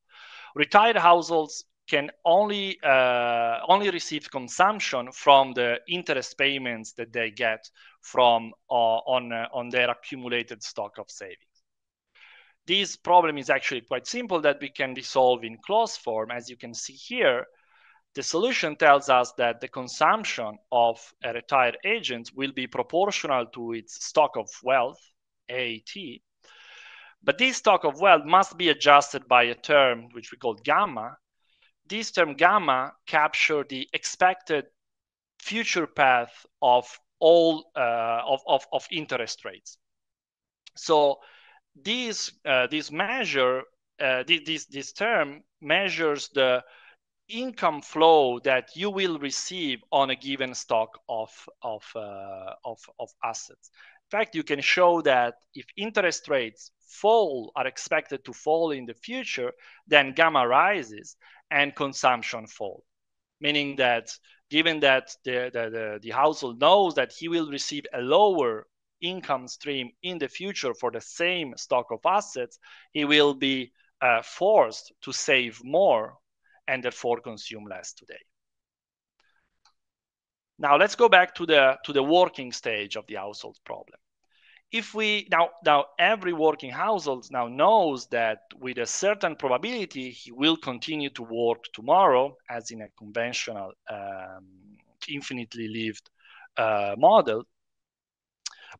Retired households can only receive consumption from the interest payments that they get from on their accumulated stock of savings. This problem is actually quite simple, that we can be solved in closed form. As you can see here, the solution tells us that the consumption of a retired agent will be proportional to its stock of wealth, AT. But this stock of wealth must be adjusted by a term which we call gamma. This term gamma captures the expected future path of all of interest rates. So this measure, this term measures the income flow that you will receive on a given stock of assets. In fact, you can show that if interest rates are expected to fall in the future, then gamma rises and consumption falls. Meaning that given that the household knows that he will receive a lower income stream in the future for the same stock of assets, he will be forced to save more and therefore consume less today. Now let's go back to the working stage of the household problem. If we now every working household now knows that with a certain probability he will continue to work tomorrow, as in a conventional infinitely lived model.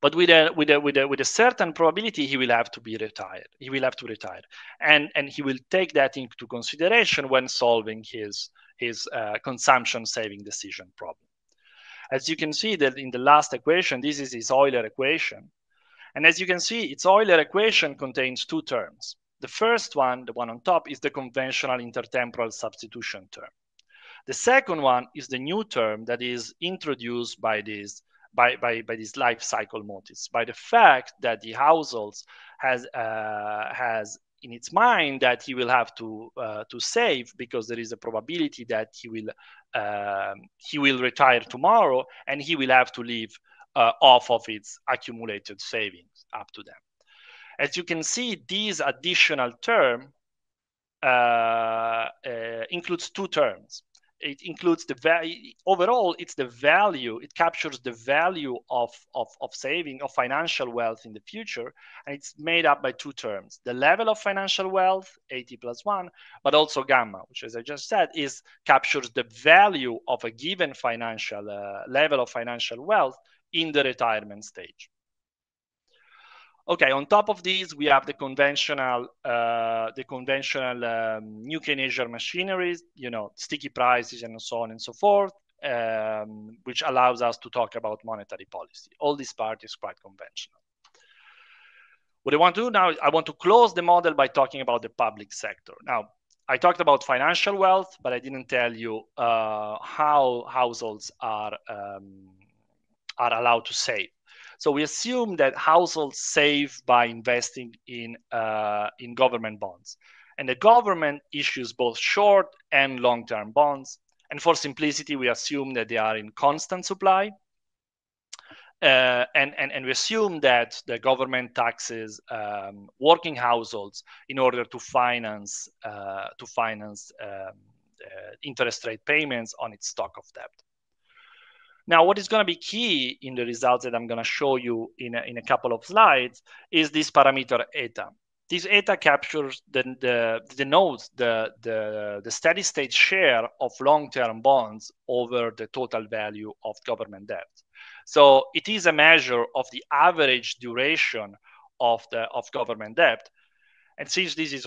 But with a certain probability, he will have to be retired. He will have to retire, and he will take that into consideration when solving his consumption saving decision problem. As you can see that in the last equation, this is his Euler equation, and as you can see, its Euler equation contains two terms. The first one, the one on top, is the conventional intertemporal substitution term. The second one is the new term that is introduced by these life cycle motives, by the fact that the households has in its mind that he will have to save because there is a probability that he will retire tomorrow and he will have to live off of its accumulated savings up to them. As you can see, this additional term includes two terms. It includes the value. Overall, it's the value. It captures the value of saving, of financial wealth in the future, and it's made up by two terms: the level of financial wealth, 80 plus 1, but also gamma, which, as I just said, captures the value of a given financial level of financial wealth in the retirement stage. Okay, on top of these, we have the conventional new Keynesian machineries, sticky prices and so on and so forth, which allows us to talk about monetary policy. All this part is quite conventional. What I want to do now is I want to close the model by talking about the public sector. Now, I talked about financial wealth, but I didn't tell you how households are allowed to save. So we assume that households save by investing in government bonds. And the government issues both short and long-term bonds. And for simplicity, we assume that they are in constant supply. And we assume that the government taxes working households in order to finance interest rate payments on its stock of debt. Now, what is going to be key in the results that I'm going to show you in a couple of slides is this parameter eta. This eta captures denotes the steady state share of long-term bonds over the total value of government debt. So it is a measure of the average duration of government debt. And since this is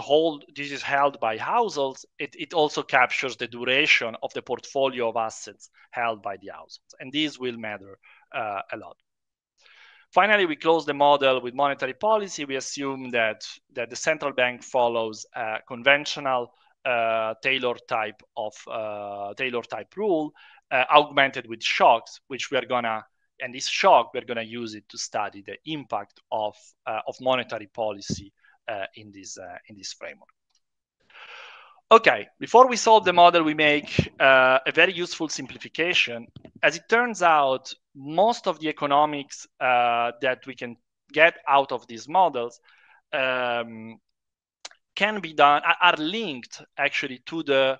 held by households, it also captures the duration of the portfolio of assets held by the households. And these will matter a lot. Finally, we close the model with monetary policy. We assume that the central bank follows a conventional Taylor type rule, augmented with shocks, which and this shock, we're gonna use it to study the impact of monetary policy in this framework. Okay, before we solve the model, we make a very useful simplification. As it turns out, most of the economics that we can get out of these models can be done, are linked actually to the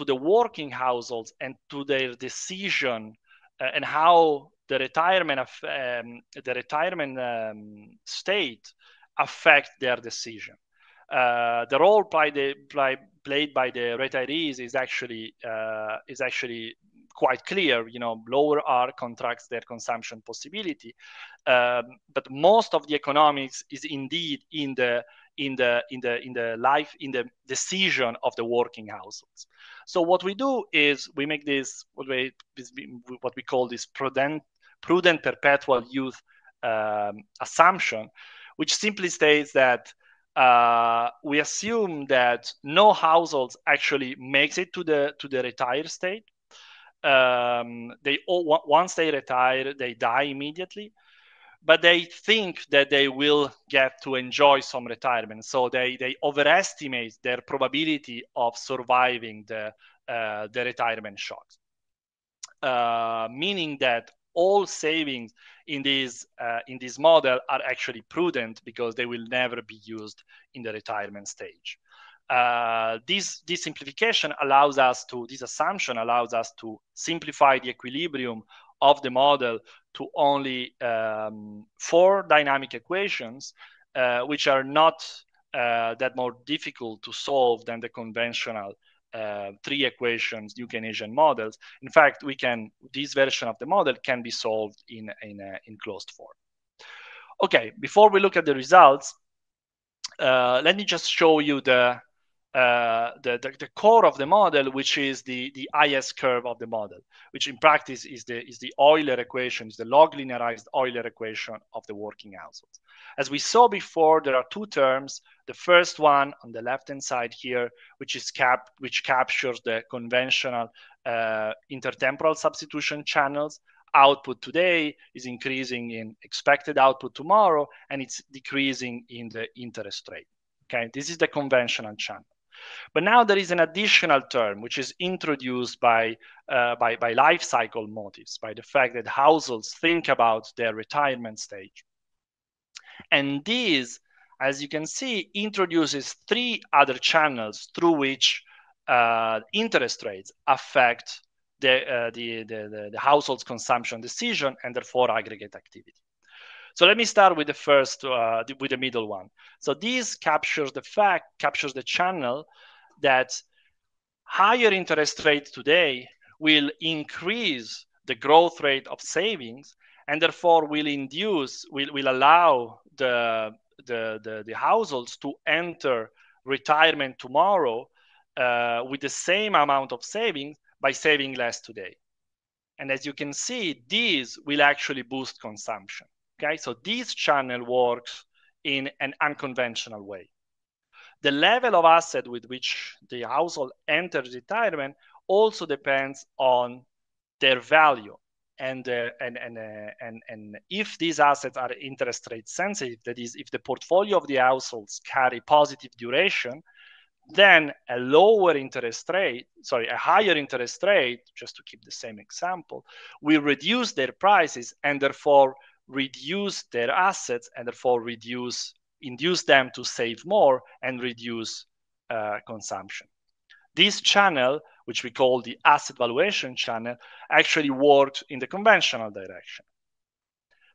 working households and to their decision and how the retirement state affect their decision. The role played by the retirees is actually quite clear. Lower R contracts their consumption possibility, but most of the economics is indeed in the decision of the working households. So what we do is we make this what we call this prudent perpetual youth assumption, which simply states that we assume that no households actually makes it to the retired state. Once they retire, they die immediately, but they think that they will get to enjoy some retirement. So they overestimate their probability of surviving the retirement shocks, meaning that all savings in this model are actually prudent because they will never be used in the retirement stage. This simplification this assumption allows us to simplify the equilibrium of the model to only 4 dynamic equations, which are not that more difficult to solve than the conventional 3 equations New Keynesian models. In fact, this version of the model can be solved in closed form. Okay, before we look at the results, let me just show you the core of the model, which is the IS curve of the model, which in practice is the Euler equation, is the log linearized Euler equation of the working households. As we saw before, there are 2 terms. The first one on the left-hand side here, which captures the conventional intertemporal substitution channels. Output today is increasing in expected output tomorrow, and it's decreasing in the interest rate. Okay, this is the conventional channel. But now there is an additional term which is introduced by life cycle motives, by the fact that households think about their retirement stage. And this, as you can see, introduces 3 other channels through which interest rates affect the household's consumption decision and therefore aggregate activity. So let me start with with the middle one. So this captures the channel that higher interest rates today will increase the growth rate of savings, and therefore will allow the households to enter retirement tomorrow with the same amount of savings by saving less today. And as you can see, these will actually boost consumption. Okay, so this channel works in an unconventional way. The level of asset with which the household enters retirement also depends on their value. And if these assets are interest rate sensitive, that is, if the portfolio of the households carry positive duration, then a higher interest rate, just to keep the same example, will reduce their prices and therefore reduce their assets and therefore induce them to save more and reduce consumption. This channel, which we call the asset valuation channel, actually works in the conventional direction.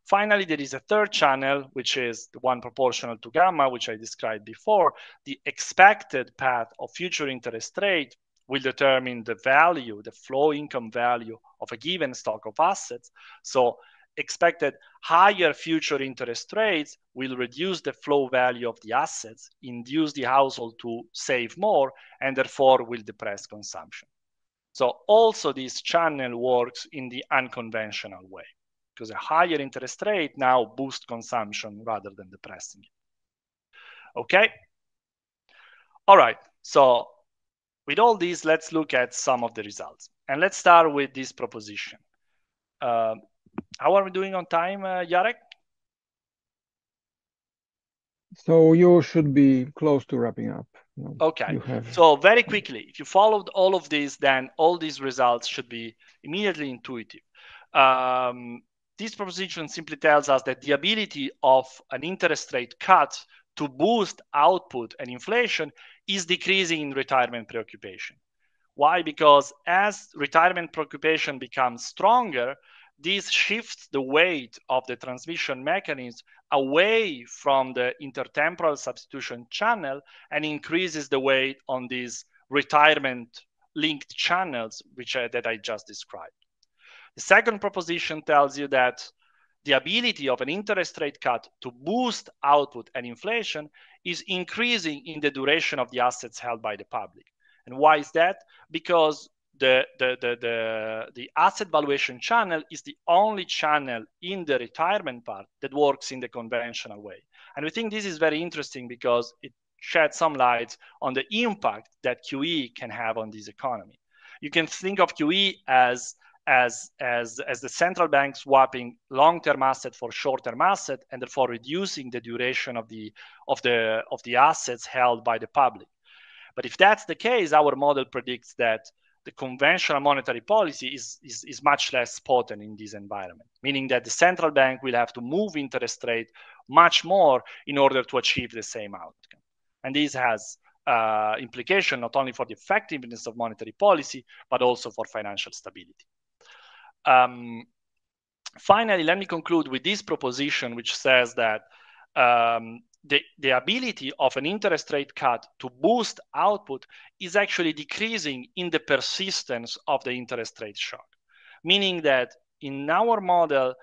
Finally, there is a third channel, which is the one proportional to gamma, which I described before. The expected path of future interest rate will determine the value, the flow income value of a given stock of assets. So expected higher future interest rates will reduce the flow value of the assets, induce the household to save more, and therefore will depress consumption. So also this channel works in the unconventional way, because a higher interest rate now boosts consumption rather than depressing it. Okay? All right, so with all these, let's look at some of the results. And let's start with this proposition. How are we doing on time, Jarek? So you should be close to wrapping up. Okay, so very quickly, if you followed all of this, then all these results should be immediately intuitive. This proposition simply tells us that the ability of an interest rate cut to boost output and inflation is decreasing in retirement preoccupation. Why? Because as retirement preoccupation becomes stronger, this shifts the weight of the transmission mechanism away from the intertemporal substitution channel and increases the weight on this retirement linked channels that I just described. The second proposition tells you that the ability of an interest rate cut to boost output and inflation is increasing in the duration of the assets held by the public. And why is that? Because the asset valuation channel is the only channel in the retirement part that works in the conventional way. And we think this is very interesting because it sheds some light on the impact that QE can have on this economy. You can think of QE as the central bank swapping long-term asset for short-term asset and therefore reducing the duration of the assets held by the public. But if that's the case, our model predicts that the conventional monetary policy is much less potent in this environment, meaning that the central bank will have to move interest rate much more in order to achieve the same outcome. And this has implication not only for the effectiveness of monetary policy, but also for financial stability. Finally, let me conclude with this proposition, which says that the ability of an interest rate cut to boost output is actually decreasing in the persistence of the interest rate shock, meaning that in our model,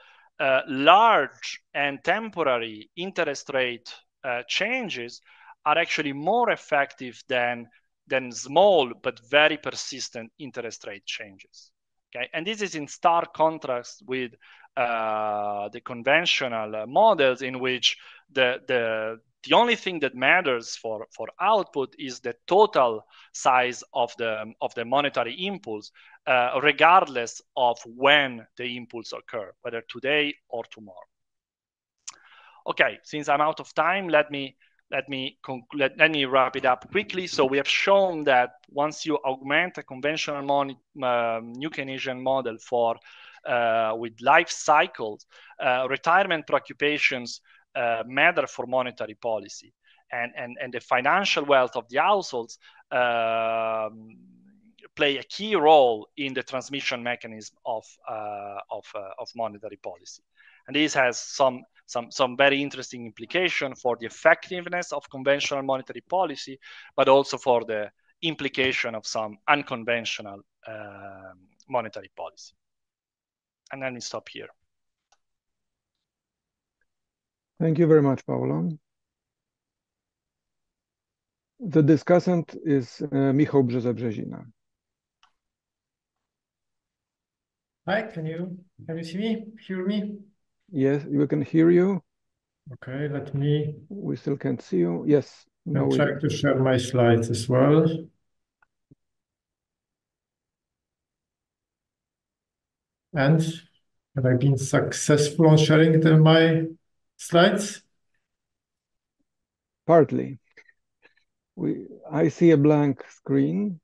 large and temporary interest rate changes are actually more effective than small but very persistent interest rate changes. Okay, and this is in stark contrast with the conventional models in which the only thing that matters for output is the total size of the monetary impulse, regardless of when the impulse occur, whether today or tomorrow. Okay, since I'm out of time, let me wrap it up quickly. So we have shown that once you augment a conventional new Keynesian model with life cycles, retirement preoccupations matter for monetary policy, and the financial wealth of the households play a key role in the transmission mechanism of monetary policy. And this has some very interesting implication for the effectiveness of conventional monetary policy, but also for the implication of some unconventional monetary policy. And let me stop here. Thank you very much, Paolo. The discussant is Michał Brzezina. Hi, can you see me, hear me? Yes, we can hear you. Okay, we still can't see you. Yes. I'm trying to share my slides as well. And have I been successful on sharing my slides? Partly. I see a blank screen.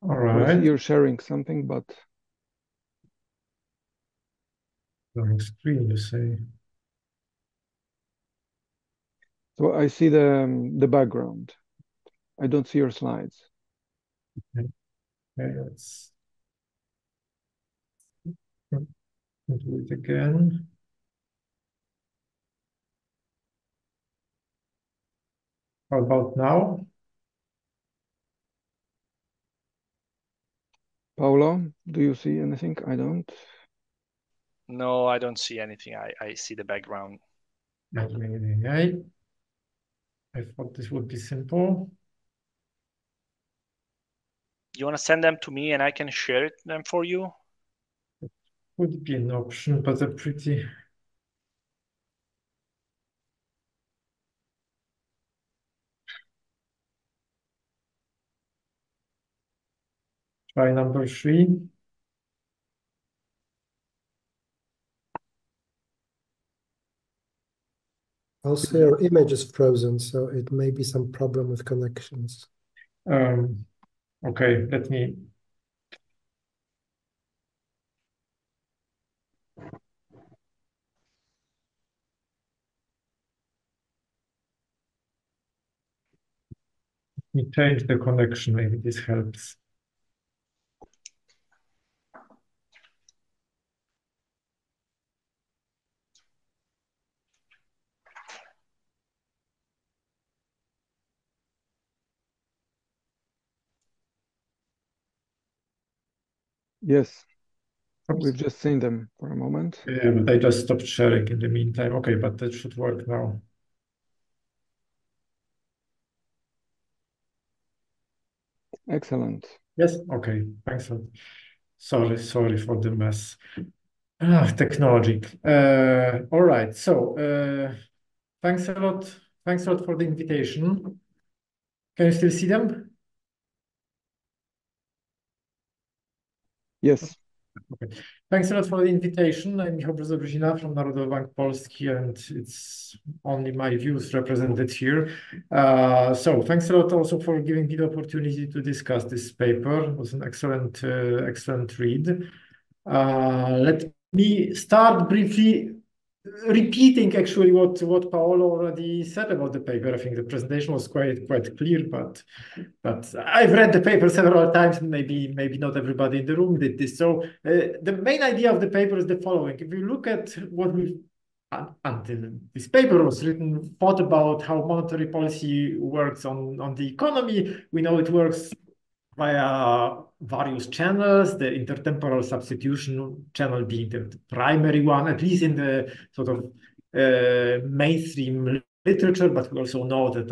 All right. I see you're sharing something, but blank screen, you say? So I see the background. I don't see your slides. Okay, let's do it again. How about now? Paolo, do you see anything? I don't. No, I don't see anything. I see the background. I thought this would be simple. You want to send them to me and I can share them for you? It would be an option, but they're pretty... Try number 3. Also, your image is frozen, so it may be some problem with connections. Okay, let me... Let me change the connection, maybe this helps. Yes, Oops. we've just seen them for a moment. Yeah, but I just stopped sharing in the meantime. Okay, but that should work now. Excellent. Yes, okay. Thanks. Sorry for the mess. Technology. All right. So thanks a lot. Thanks a lot for the invitation. Can you still see them? Yes. Okay. Thanks a lot for the invitation. I'm Michał Brzobrzyzna from Narodowy Bank Polski, and it's only my views represented here. So thanks a lot also for giving me the opportunity to discuss this paper. It was an excellent read. Let me start briefly repeating actually what Paolo already said about the paper. I think the presentation was quite clear, but I've read the paper several times, and maybe not everybody in the room did this. So the main idea of the paper is the following. If you look at what we until this paper was written, thought about how monetary policy works on the economy, we know it works via various channels, the intertemporal substitution channel being the primary one, at least in the sort of mainstream literature, but we also know that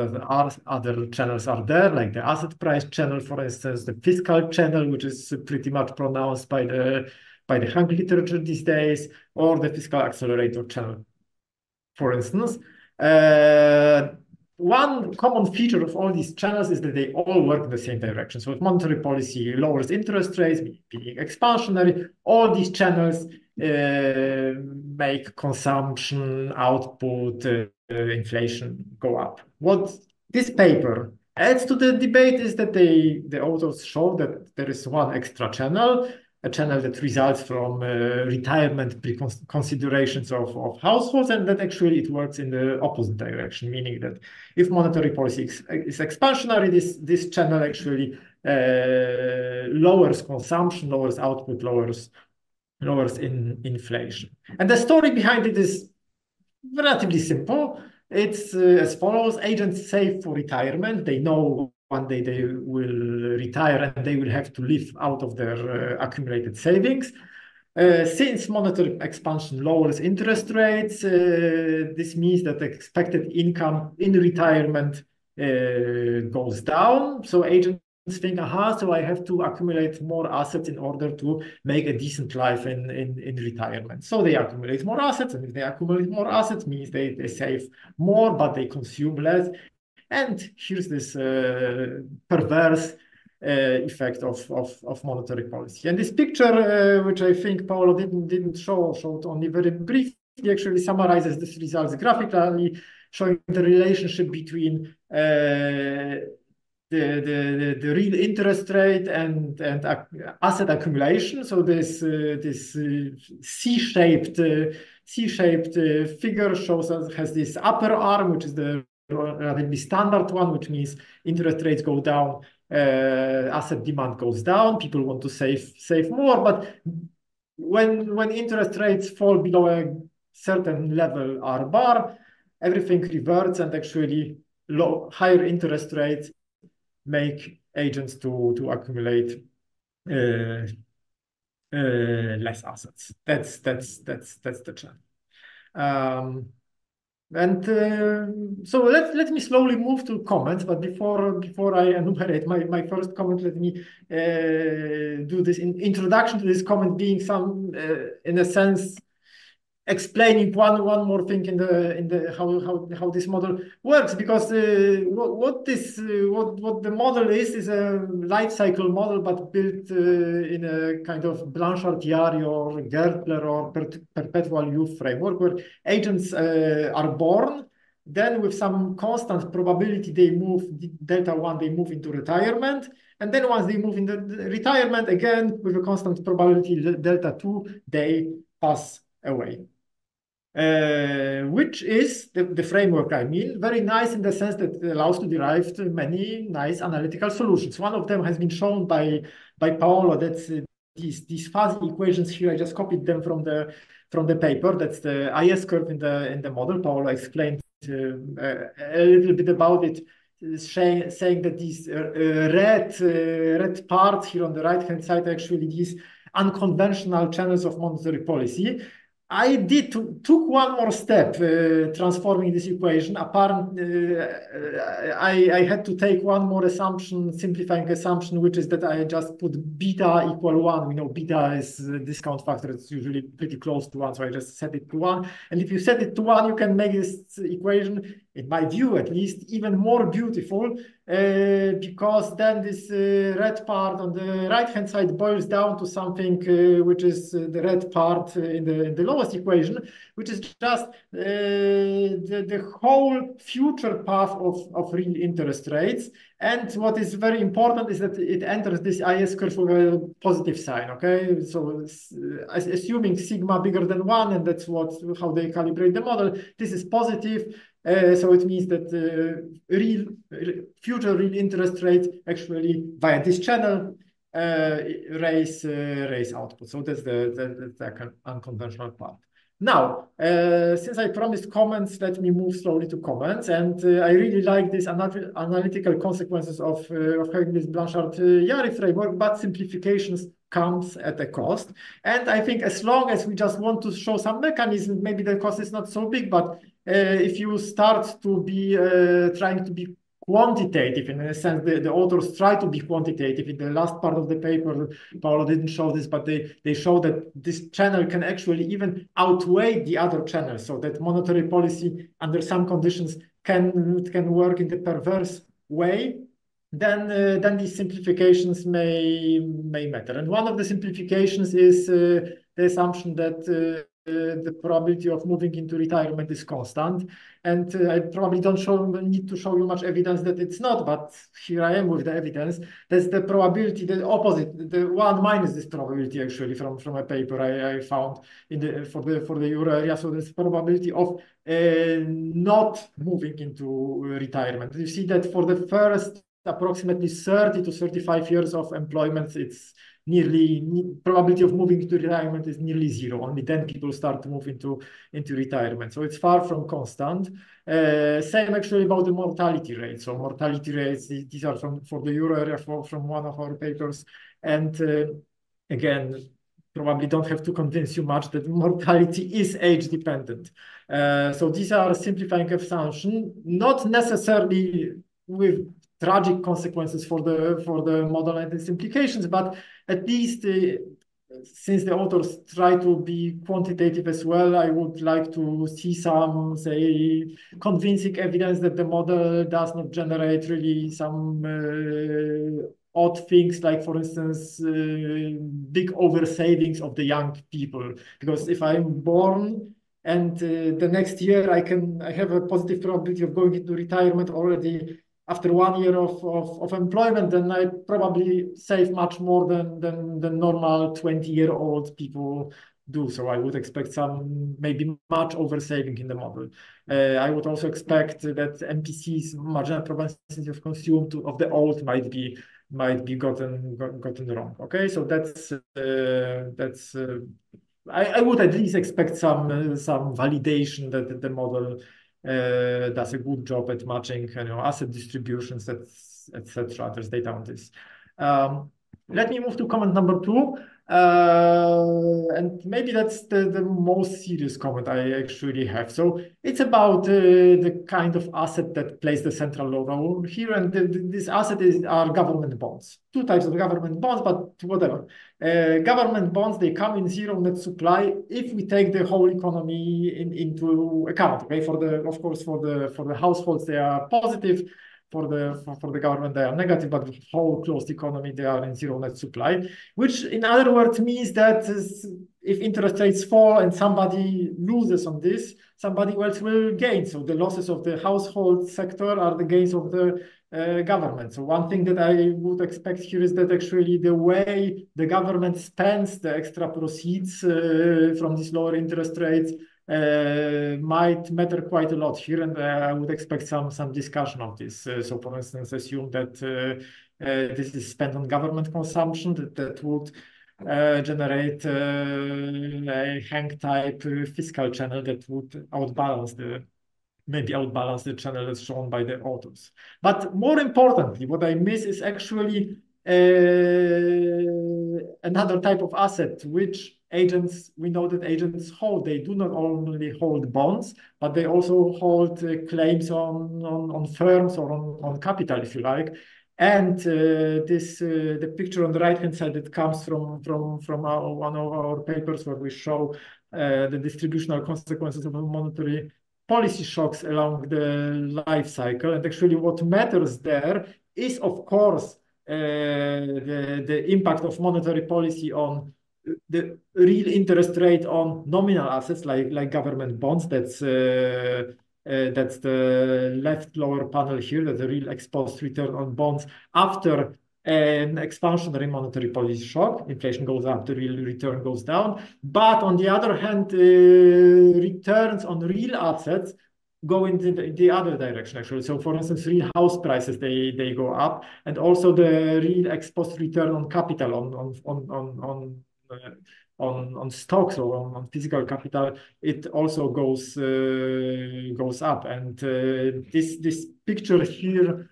other channels are there, like the asset price channel, for instance, the fiscal channel, which is pretty much pronounced by the Hunk literature these days, or the fiscal accelerator channel, for instance. One common feature of all these channels is that they all work in the same direction. So if monetary policy lowers interest rates, being expansionary, all these channels make consumption, output, inflation go up. What this paper adds to the debate is that the authors show that there is one extra channel, a channel that results from retirement considerations of households, and that actually it works in the opposite direction, meaning that if monetary policy is expansionary, this channel actually lowers consumption, lowers output, lowers inflation. And the story behind it is relatively simple. It's as follows: agents save for retirement. They know one day they will retire and they will have to live out of their accumulated savings. Since monetary expansion lowers interest rates, this means that the expected income in retirement goes down. So agents think, so I have to accumulate more assets in order to make a decent life in retirement. So they accumulate more assets, and if they accumulate more assets, means they save more, but they consume less. And here's this perverse effect of monetary policy. And this picture, which I think Paolo didn't show, showed only very briefly, actually summarizes these results graphically, showing the relationship between the real interest rate and asset accumulation. So this C-shaped figure has this upper arm, which is the relatively standard one, which means interest rates go down, asset demand goes down, people want to save more. But when interest rates fall below a certain level R bar, everything reverts, and actually higher interest rates make agents to accumulate less assets. That's the trend. So let me slowly move to comments. But before I enumerate my first comment, let me do this introduction to this comment, being some in a sense explaining one more thing in the how this model works, because what the model is a life cycle model, but built in a kind of Blanchard-Yarry or Gertler or perpetual youth framework, where agents are born, then with some constant probability they move delta 1, they move into retirement, and then once they move into retirement again with a constant probability delta 2, they pass away. Which is the framework, I mean, very nice in the sense that it allows to derive many nice analytical solutions. One of them has been shown by Paolo. That's these fuzzy equations here. I just copied them from the paper. That's the IS curve in the model. Paolo explained a little bit about it, saying that these red parts here on the right-hand side are actually these unconventional channels of monetary policy. I took one more step, transforming this equation. I had to take one more assumption, simplifying assumption, which is that I just put beta equal 1. We know beta is a discount factor. It's usually pretty close to 1, so I just set it to 1. And if you set it to 1, you can make this equation, in my view at least, even more beautiful, because then this red part on the right-hand side boils down to something which is the red part in the lowest equation, which is just the whole future path of real interest rates. And what is very important is that it enters this IS curve with a positive sign, okay? So assuming sigma bigger than 1, and that's how they calibrate the model, this is positive. So it means that future real interest rates actually via this channel raise output. So that's the unconventional part. Now, since I promised comments, let me move slowly to comments. And I really like these analytical consequences of having this Blanchard-Yari framework, but simplifications comes at a cost. And I think as long as we just want to show some mechanism, maybe the cost is not so big, but if you start to be trying to be quantitative, in a sense, the authors try to be quantitative. In the last part of the paper, Paolo didn't show this, but they show that this channel can actually even outweigh the other channels, so that monetary policy under some conditions can work in the perverse way. Then these simplifications may matter. And one of the simplifications is the assumption that the probability of moving into retirement is constant. And I probably don't need to show you much evidence that it's not, but here I am with the evidence. That's the probability, the opposite, the 1 minus this probability actually from a paper I found for the euro area. So there's probability of not moving into retirement. You see that for the first approximately 30 to 35 years of employment, it's probability of moving to retirement is nearly 0. Only then people start to move into retirement. So it's far from constant. Same actually about the mortality rate. So mortality rates, these are for the euro area from one of our papers. And again, probably don't have to convince you much that mortality is age dependent. So these are simplifying assumptions, not necessarily with tragic consequences for the model and its implications, but at least since the authors try to be quantitative as well, I would like to see some, say, convincing evidence that the model does not generate really some odd things, like, for instance, big over-savings of the young people. Because if I'm born and the next year I have a positive probability of going into retirement already after 1 year of employment, then I probably save much more than normal 20-year-old people do. So I would expect some, maybe much over-saving in the model. I would also expect that MPC's marginal propensity of consume of the old might be gotten wrong. Okay, so that's I would at least expect some validation that the model does a good job at matching, asset distributions, etc. There's data on this. Let me move to comment number 2. And maybe that's the most serious comment I actually have. So it's about the kind of asset that plays the central role here. And this asset are government bonds. 2 types of government bonds, but whatever. Government bonds, they come in zero net supply if we take the whole economy into account. Okay, of course for the households they are positive. For the government, they are negative, but the whole closed economy, they are in zero net supply, which in other words means that if interest rates fall and somebody loses on this, somebody else will gain. So the losses of the household sector are the gains of the government. So one thing that I would expect here is that actually the way the government spends the extra proceeds from these lower interest rates might matter quite a lot here, and I would expect some discussion of this. So for instance, assume that this is spent on government consumption, that would generate a Hank type fiscal channel that would maybe outbalance the channel that's shown by the authors. But more importantly, what I miss is actually another type of asset, which agents, we know that agents hold. They do not only hold bonds, but they also hold claims on firms or on capital, if you like. And the picture on the right-hand side that comes from one of our papers where we show the distributional consequences of monetary policy shocks along the life cycle. And actually what matters there is, of course, the impact of monetary policy on the real interest rate on nominal assets like government bonds. That's the left lower panel here. That's the real exposed return on bonds after an expansionary monetary policy shock. Inflation goes up, the real return goes down. But on the other hand, returns on real assets go in the other direction, actually. So for instance, real house prices, they go up, and also the real exposed return on capital on stocks or on physical capital, it also goes up. And this picture here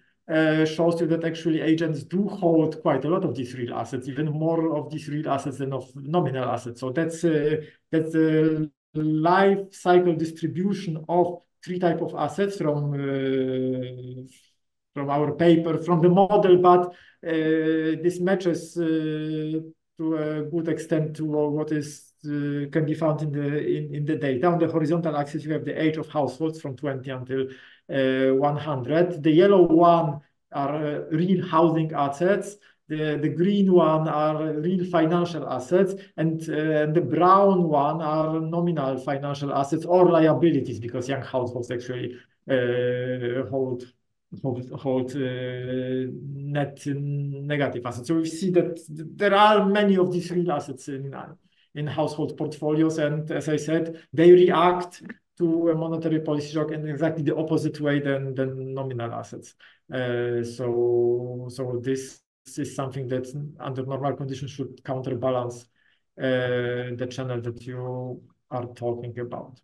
shows you that actually agents do hold quite a lot of these real assets, even more of these real assets than of nominal assets. So that's a life cycle distribution of three types of assets from our paper, from the model, but this matches to a good extent to what is can be found in the data. On the horizontal axis, you have the age of households from 20 until 100. The yellow one are real housing assets. The green one are real financial assets, and the brown one are nominal financial assets or liabilities, because young households actually hold net negative assets. So we see that there are many of these real assets in household portfolios, and as I said, they react to a monetary policy shock in exactly the opposite way than nominal assets. So this is something that under normal conditions should counterbalance the channel that you are talking about.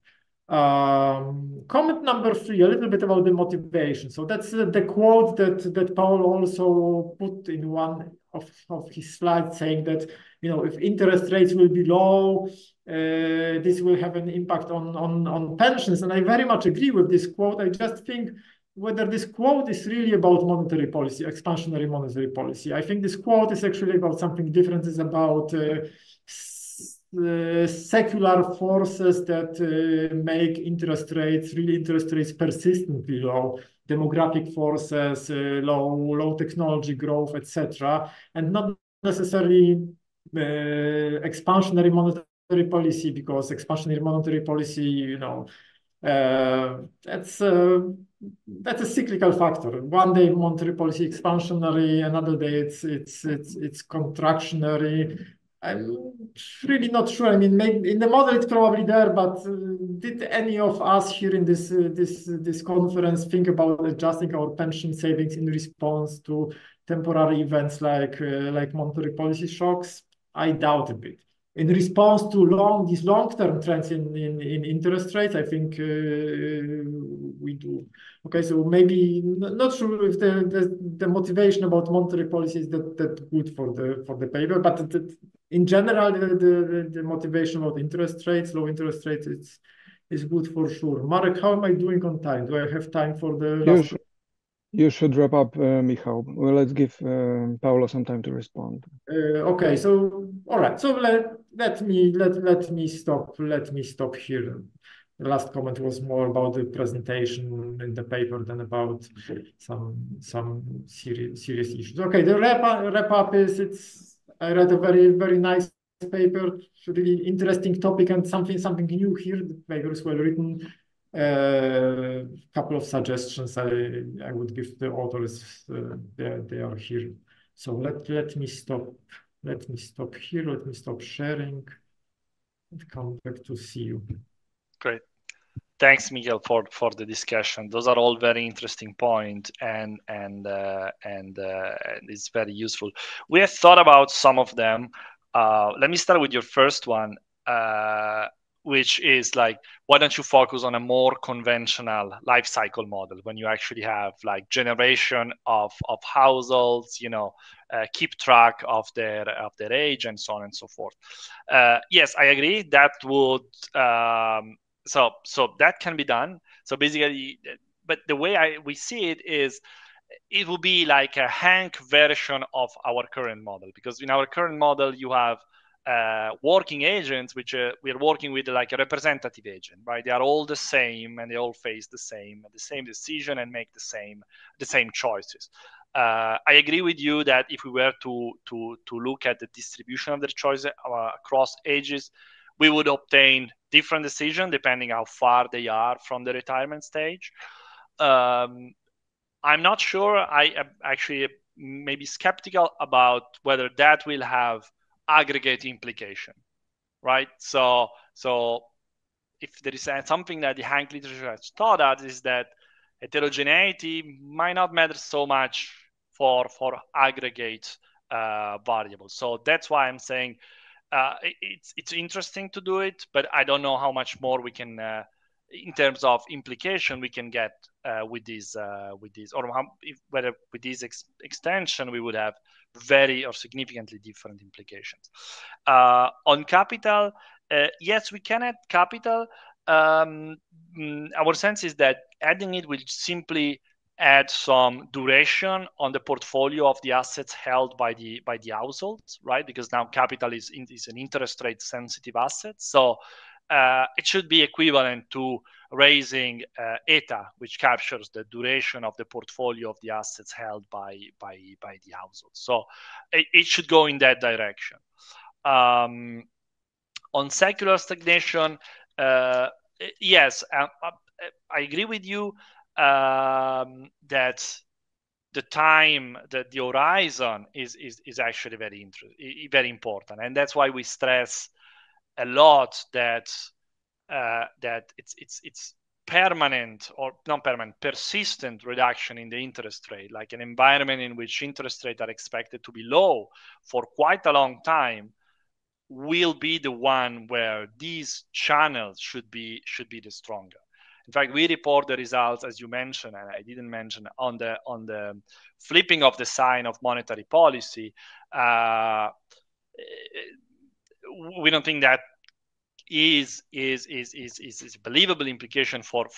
Comment number 3, a little bit about the motivation. So that's the quote that Paul also put in one of his slides, saying that, you know, if interest rates will be low, this will have an impact on pensions. And I very much agree with this quote. I just think whether this quote is really about monetary policy, expansionary monetary policy. I think this quote is actually about something different. It's about secular forces that make real interest rates persistently low, demographic forces, low technology growth, etc., and not necessarily expansionary monetary policy, because expansionary monetary policy, you know, that's a cyclical factor. One day monetary policy expansionary, another day it's contractionary. I'm really not sure. I mean, maybe in the model it's probably there, but did any of us here in this conference think about adjusting our pension savings in response to temporary events like monetary policy shocks? I doubt a bit. In response to these long-term trends in interest rates, I think we do. Okay, so maybe not sure if the motivation about monetary policy is that good for the paper, but in general, the motivation about interest rates, low interest rates, is good for sure. Marek, how am I doing on time? Do I have time for the last? You should wrap up, Michał. Well, let's give Paulo some time to respond. Okay, so all right. So let me stop here. The last comment was more about the presentation in the paper than about some serious issues. Okay, the wrap up is I read a very nice paper, really interesting topic, and something new here. The paper is well written. Couple of suggestions I would give the authors. They are here. So let me stop here. Let me stop sharing and come back to see you. Great. Thanks, Miguel, for the discussion. Those are all very interesting points, and it's very useful. We have thought about some of them. Let me start with your first one. which is like, why don't you focus on a more conventional life cycle model when you actually have like generation of households, keep track of their age and so on and so forth. Yes, I agree. That would so that can be done. So basically, but the way we see it is, it will be like a Hank version of our current model, because in our current model you have working agents, which we are working with like a representative agent, right? They are all the same and they all face the same decision and make the same choices. I agree with you that if we were to look at the distribution of the choices across ages, we would obtain different decisions depending how far they are from the retirement stage. I'm not sure. I am actually maybe skeptical about whether that will have aggregate implication, right? So if there is something that the Hank literature has taught us, is that heterogeneity might not matter so much for aggregate variables. So that's why I'm saying it's interesting to do it, but I don't know how much more we can in terms of implication we can get with these, or whether with this extension we would have very or significantly different implications. On capital, yes, we can add capital. Our sense is that adding it will simply add some duration on the portfolio of the assets held by the households, right? Because now capital is an interest rate sensitive asset. So it should be equivalent to raising ETA, which captures the duration of the portfolio of the assets held by the household. So it should go in that direction. On secular stagnation, yes, I agree with you that the time, that the horizon is actually very important, and that's why we stress a lot that it's permanent or non-permanent, persistent reduction in the interest rate, like an environment in which interest rates are expected to be low for quite a long time, will be the one where these channels should be the stronger. In fact, we report the results, as you mentioned, and I didn't mention, on the flipping of the sign of monetary policy. We don't think that is a believable implication for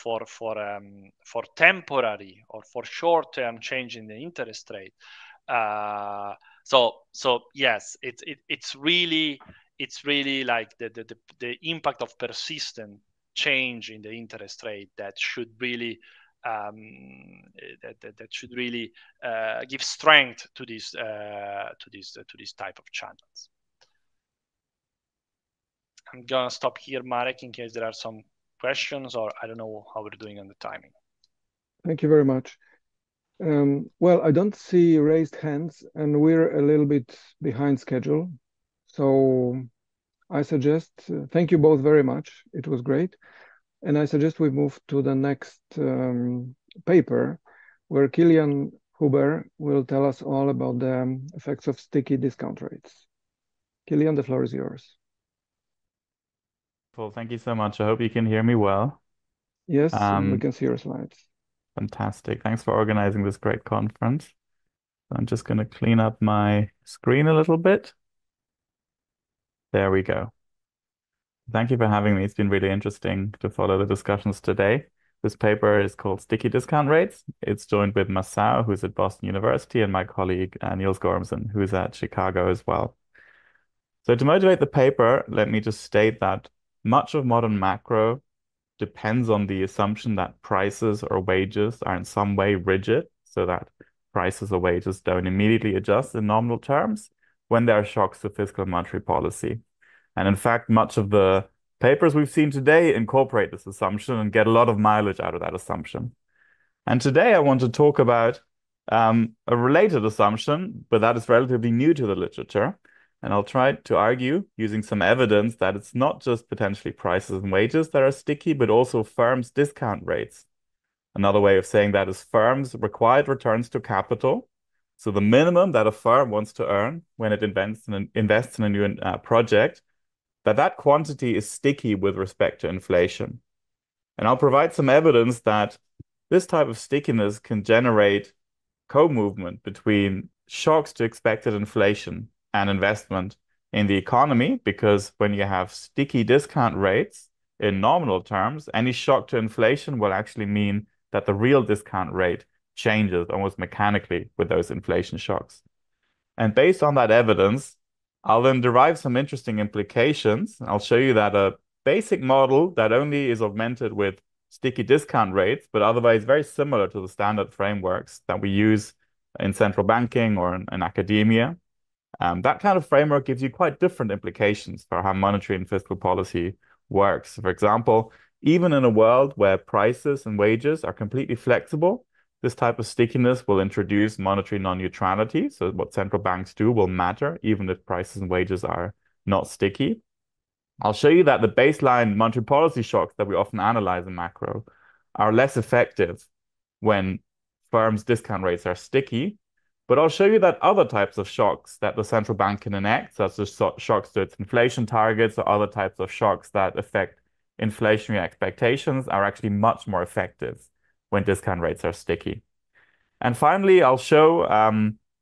temporary or for short-term change in the interest rate. So yes, it's really like the impact of persistent change in the interest rate that should really give strength to this type of channels. I'm gonna stop here, Marek, in case there are some questions, or I don't know how we're doing on the timing. Thank you very much. Well, I don't see raised hands, and we're a little bit behind schedule. So I suggest, thank you both very much. It was great. And I suggest we move to the next paper, where Kilian Huber will tell us all about the effects of sticky discount rates. Kilian, the floor is yours. Well, thank you so much. I hope you can hear me well. Yes, we can see your slides. Fantastic. Thanks for organizing this great conference. I'm just going to clean up my screen a little bit. There we go. Thank you for having me. It's been really interesting to follow the discussions today. This paper is called Sticky Discount Rates. It's joined with Masao, who's at Boston University, and my colleague, Niels Gormsen, who's at Chicago as well. So to motivate the paper, let me just state that much of modern macro depends on the assumption that prices or wages are in some way rigid, so that prices or wages don't immediately adjust in nominal terms when there are shocks to fiscal and monetary policy. And in fact, much of the papers we've seen today incorporate this assumption and get a lot of mileage out of that assumption. And today I want to talk about a related assumption, but that is relatively new to the literature. And I'll try to argue, using some evidence, that it's not just potentially prices and wages that are sticky, but also firms' discount rates. Another way of saying that is firms' required returns to capital. So the minimum that a firm wants to earn when it invests in a new project that quantity is sticky with respect to inflation. And I'll provide some evidence that this type of stickiness can generate co-movement between shocks to expected inflation and investment in the economy, because when you have sticky discount rates in nominal terms, any shock to inflation will actually mean that the real discount rate changes almost mechanically with those inflation shocks. And based on that evidence, I'll then derive some interesting implications. I'll show you that a basic model that only is augmented with sticky discount rates, but otherwise very similar to the standard frameworks that we use in central banking or in academia. That kind of framework gives you quite different implications for how monetary and fiscal policy works. For example, even in a world where prices and wages are completely flexible, this type of stickiness will introduce monetary non-neutrality. So what central banks do will matter, even if prices and wages are not sticky. I'll show you that the baseline monetary policy shocks that we often analyze in macro are less effective when firms' discount rates are sticky. But I'll show you that other types of shocks that the central bank can enact, such as shocks to its inflation targets or other types of shocks that affect inflationary expectations, are actually much more effective when discount rates are sticky. And finally, I'll show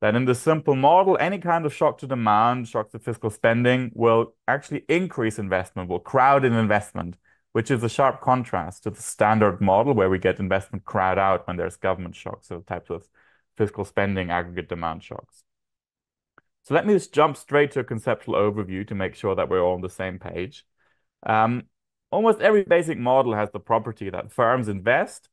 that in the simple model, any kind of shock to demand, shock to fiscal spending will actually increase investment, will crowd in investment, which is a sharp contrast to the standard model where we get investment crowd out when there's government shocks, so types of fiscal spending aggregate demand shocks. So let me just jump straight to a conceptual overview to make sure that we're all on the same page. Almost every basic model has the property that firms invest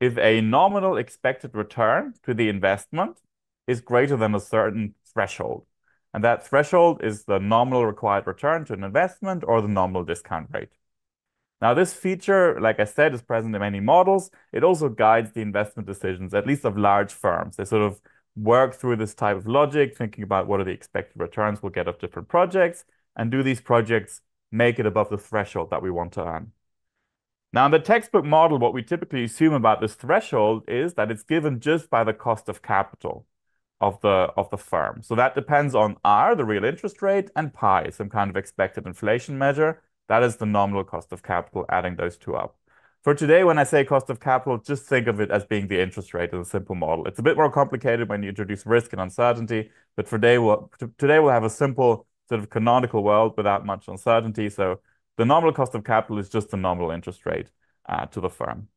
if a nominal expected return to the investment is greater than a certain threshold. And that threshold is the nominal required return to an investment or the nominal discount rate. Now, this feature, like I said, is present in many models. It also guides the investment decisions, at least of large firms. They sort of work through this type of logic, thinking about what are the expected returns we'll get of different projects, and do these projects make it above the threshold that we want to earn. Now, in the textbook model, what we typically assume about this threshold is that it's given just by the cost of capital of the firm. So that depends on R, the real interest rate, and pi, some kind of expected inflation measure. That is the nominal cost of capital, adding those two up. For today, when I say cost of capital, just think of it as being the interest rate in a simple model. It's a bit more complicated when you introduce risk and uncertainty, but for today we'll have a simple sort of canonical world without much uncertainty. So the nominal cost of capital is just the nominal interest rate to the firm.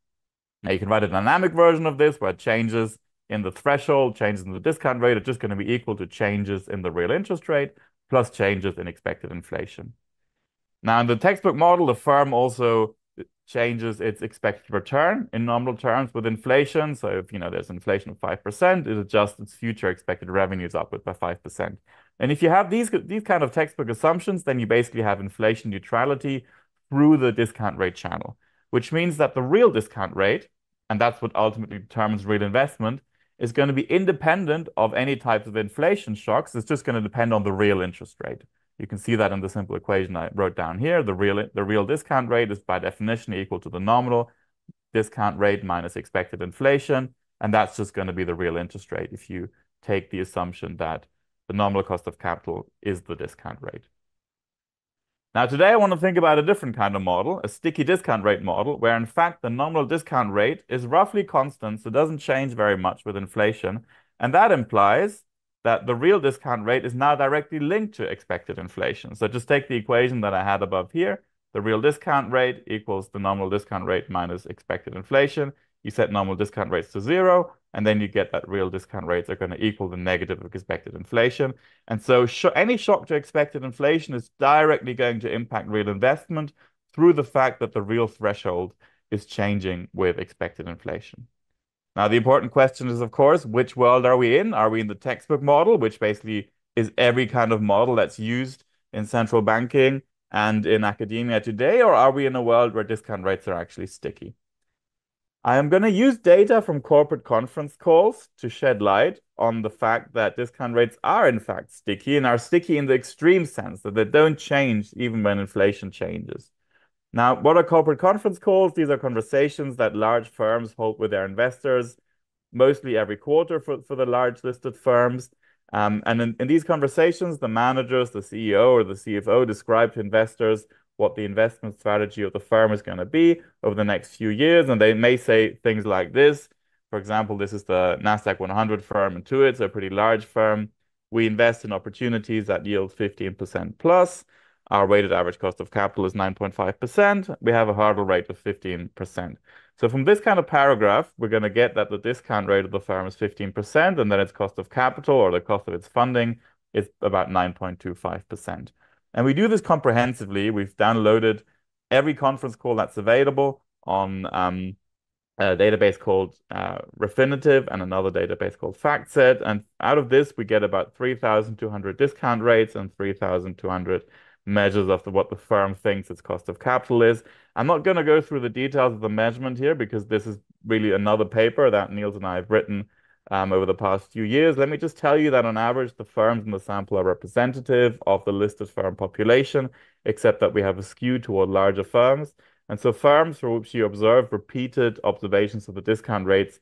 Now you can write a dynamic version of this where changes in the threshold, changes in the discount rate are just going to be equal to changes in the real interest rate plus changes in expected inflation. Now, in the textbook model, the firm also changes its expected return in nominal terms with inflation. So if there's inflation of 5%, it adjusts its future expected revenues upward by 5%. And if you have these kind of textbook assumptions, then you basically have inflation neutrality through the discount rate channel, which means that the real discount rate, and that's what ultimately determines real investment, is going to be independent of any types of inflation shocks. It's just going to depend on the real interest rate. You can see that in the simple equation I wrote down here. The real discount rate is by definition equal to the nominal discount rate minus expected inflation. And that's just going to be the real interest rate if you take the assumption that the nominal cost of capital is the discount rate. Now, today I want to think about a different kind of model, a sticky discount rate model, where in fact the nominal discount rate is roughly constant, so it doesn't change very much with inflation. And that implies that the real discount rate is now directly linked to expected inflation. So just take the equation that I had above here. The real discount rate equals the nominal discount rate minus expected inflation. You set nominal discount rates to 0, and then you get that real discount rates are going to equal the negative of expected inflation. And so any shock to expected inflation is directly going to impact real investment through the fact that the real threshold is changing with expected inflation. Now, the important question is, of course, which world are we in? Are we in the textbook model, which basically is every kind of model that's used in central banking and in academia today, or are we in a world where discount rates are actually sticky? I am going to use data from corporate conference calls to shed light on the fact that discount rates are in fact sticky, and are sticky in the extreme sense that they don't change even when inflation changes. Now, what are corporate conference calls? These are conversations that large firms hold with their investors, mostly every quarter for the large listed firms. And in these conversations, the managers, the CEO or the CFO describe to investors what the investment strategy of the firm is going to be over the next few years. And they may say things like this. For example, this is the NASDAQ 100 firm Intuit, so a pretty large firm. We invest in opportunities that yield 15% plus. Our weighted average cost of capital is 9.5%. We have a hurdle rate of 15%. So from this kind of paragraph, we're going to get that the discount rate of the firm is 15%, and then its cost of capital or the cost of its funding is about 9.25%. And we do this comprehensively. We've downloaded every conference call that's available on a database called Refinitiv and another database called FactSet. And out of this, we get about 3,200 discount rates and 3,200 measures of what the firm thinks its cost of capital is. I'm not going to go through the details of the measurement here because this is really another paper that Niels and I have written over the past few years. Let me just tell you that on average, the firms in the sample are representative of the listed firm population, except that we have a skew toward larger firms. And so firms for which you observe repeated observations of the discount rates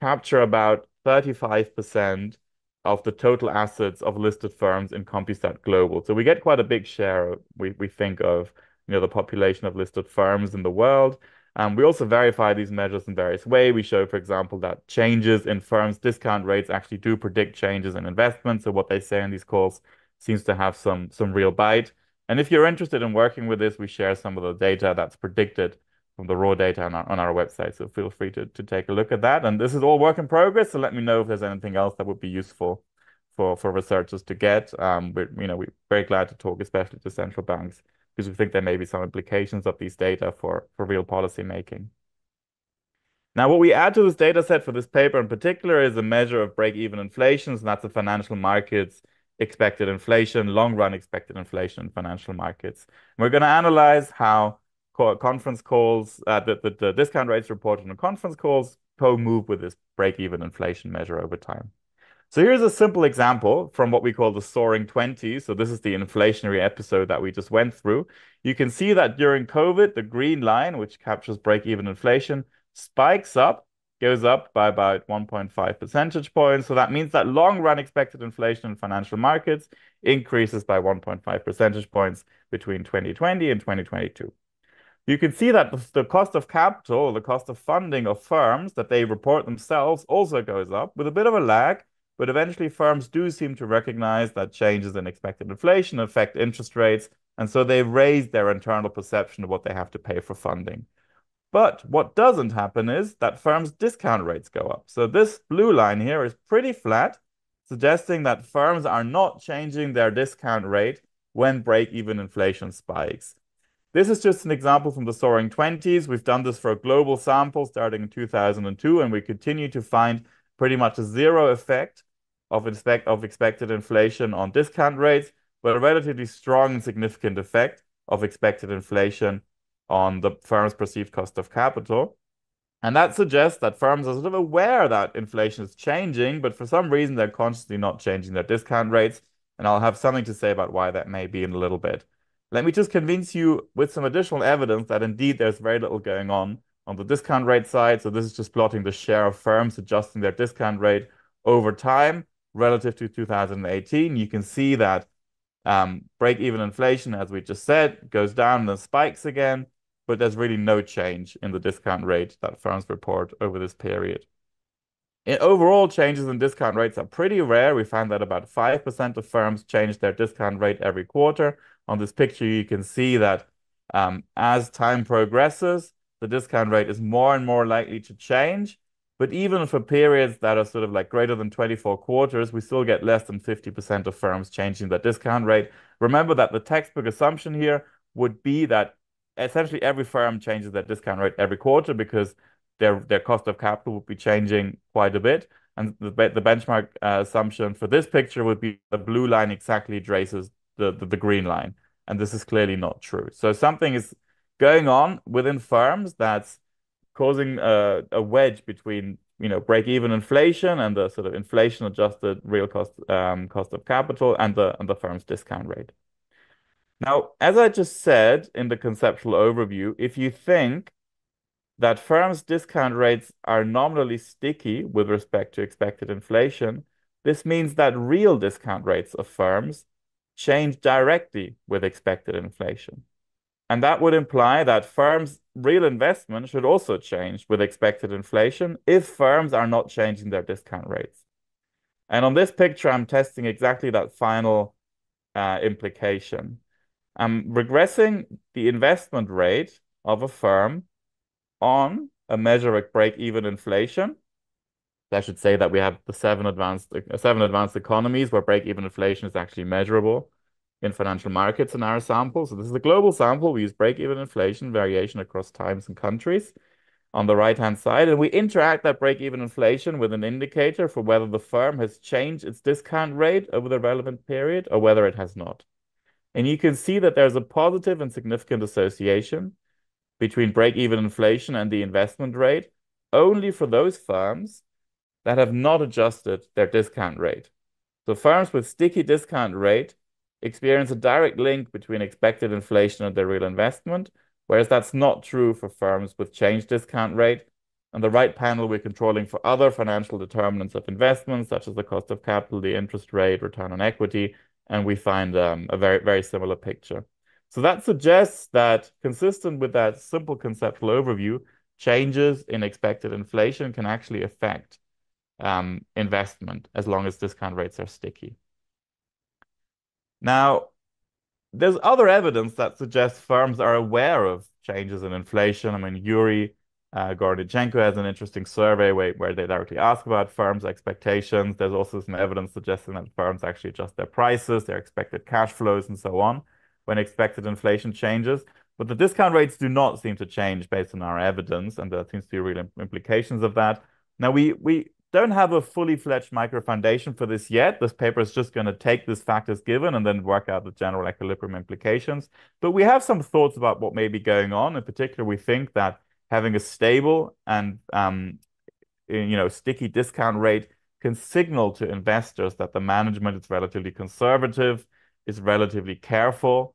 capture about 35% of the total assets of listed firms in Compustat Global. So we get quite a big share, we think, of the population of listed firms in the world. We also verify these measures in various ways. We show, for example, that changes in firms' discount rates actually do predict changes in investments. So what they say in these calls seems to have some real bite. And if you're interested in working with this, we share some of the data that's predicted from the raw data on our website. So feel free to take a look at that. And this is all work in progress. So let me know if there's anything else that would be useful for researchers to get. We're very glad to talk, especially to central banks, because we think there may be some implications of these data for real policy making. Now, what we add to this data set for this paper in particular is a measure of break-even inflation. So that's the financial markets expected inflation, long-run expected inflation in financial markets. And we're going to analyze how conference calls, the discount rates reported on conference calls co-move with this break-even inflation measure over time. So here's a simple example from what we call the soaring 20s. So this is the inflationary episode that we just went through. You can see that during COVID, the green line, which captures break-even inflation, spikes up, goes up by about 1.5 percentage points. So that means that long-run expected inflation in financial markets increases by 1.5 percentage points between 2020 and 2022. You can see that the cost of capital, the cost of funding of firms that they report themselves also goes up with a bit of a lag. But eventually, firms do seem to recognize that changes in expected inflation affect interest rates, and so they raise their internal perception of what they have to pay for funding. But what doesn't happen is that firms' discount rates go up. So this blue line here is pretty flat, suggesting that firms are not changing their discount rate when break-even inflation spikes. This is just an example from the soaring 20s. We've done this for a global sample starting in 2002, and we continue to find pretty much a zero effect of expected inflation on discount rates, but a relatively strong and significant effect of expected inflation on the firm's perceived cost of capital. And that suggests that firms are sort of aware that inflation is changing, but for some reason they're consciously not changing their discount rates. And I'll have something to say about why that may be in a little bit. Let me just convince you with some additional evidence that indeed there's very little going on the discount rate side. So this is just plotting the share of firms adjusting their discount rate over time relative to 2018. You can see that break-even inflation, as we just said, goes down and then spikes again, but there's really no change in the discount rate that firms report over this period. Overall, changes in discount rates are pretty rare. We find that about 5% of firms change their discount rate every quarter. On this picture, you can see that as time progresses, the discount rate is more and more likely to change. But even for periods that are sort of like greater than 24 quarters, we still get less than 50% of firms changing their discount rate. Remember that the textbook assumption here would be that essentially every firm changes their discount rate every quarter because their cost of capital would be changing quite a bit. And the benchmark assumption for this picture would be the blue line exactly traces the green line. And this is clearly not true. So something is going on within firms that's causing a wedge between break-even inflation and the sort of inflation-adjusted real cost of capital and the firm's discount rate. Now, as I just said in the conceptual overview, if you think that firms' discount rates are nominally sticky with respect to expected inflation, this means that real discount rates of firms change directly with expected inflation. And that would imply that firms' real investment should also change with expected inflation if firms are not changing their discount rates. And on this picture, I'm testing exactly that final implication. I'm regressing the investment rate of a firm on a measure of break-even inflation. I should say that we have the seven advanced economies where break-even inflation is actually measurable in financial markets in our sample. So this is a global sample. We use break-even inflation variation across times and countries on the right-hand side, and we interact that break-even inflation with an indicator for whether the firm has changed its discount rate over the relevant period or whether it has not. And you can see that there's a positive and significant association between break-even inflation and the investment rate only for those firms that have not adjusted their discount rate. So firms with sticky discount rate experience a direct link between expected inflation and their real investment, whereas that's not true for firms with changed discount rate. On the right panel, we're controlling for other financial determinants of investment, such as the cost of capital, the interest rate, return on equity, and we find a very, very similar picture. So that suggests that, consistent with that simple conceptual overview, changes in expected inflation can actually affect investment as long as discount rates are sticky. Now, there's other evidence that suggests firms are aware of changes in inflation. I mean, Yuri Gornichenko has an interesting survey where they directly ask about firms' expectations. There's also some evidence suggesting that firms actually adjust their prices, their expected cash flows, and so on when expected inflation changes. But the discount rates do not seem to change based on our evidence, and there seems to be real implications of that. Now, we don't have a fully fledged micro foundation for this yet. This paper is just going to take this fact as given and then work out the general equilibrium implications. But we have some thoughts about what may be going on. In particular, we think that having a stable and sticky discount rate can signal to investors that the management is relatively conservative, is relatively careful,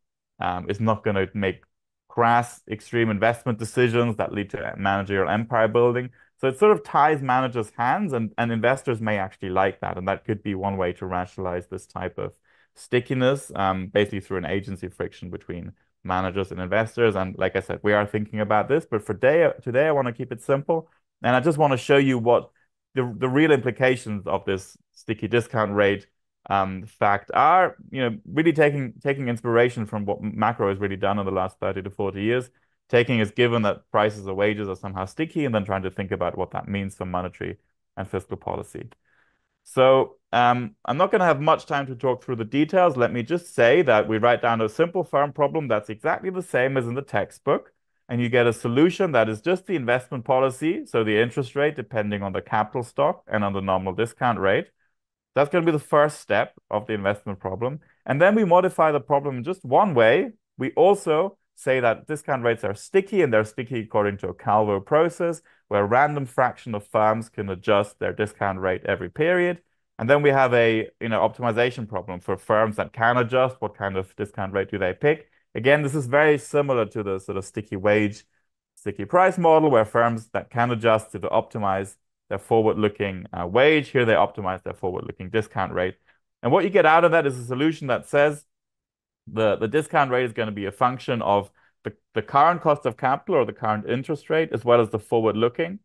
is not going to make crass, extreme investment decisions that lead to managerial empire building. So it sort of ties managers' hands, and investors may actually like that. And that could be one way to rationalize this type of stickiness, basically through an agency friction between managers and investors. And like I said, we are thinking about this, but for today I want to keep it simple. And I just want to show you what the real implications of this sticky discount rate fact are, really taking inspiration from what macro has really done in the last 30 to 40 years, taking as given that prices or wages are somehow sticky, and then trying to think about what that means for monetary and fiscal policy. So I'm not going to have much time to talk through the details. Let me just say that we write down a simple firm problem that's exactly the same as in the textbook, and you get a solution that is just the investment policy, so the interest rate depending on the capital stock and on the nominal discount rate. That's going to be the first step of the investment problem. And then we modify the problem in just one way. We also say that discount rates are sticky, and they're sticky according to a Calvo process, where a random fraction of firms can adjust their discount rate every period. And then we have a optimization problem for firms that can adjust. What kind of discount rate do they pick? Again, this is very similar to the sort of sticky wage, sticky price model, where firms that can adjust to optimize their forward-looking wage. Here they optimize their forward-looking discount rate. And what you get out of that is a solution that says the discount rate is going to be a function of the current cost of capital or the current interest rate, as well as the forward-looking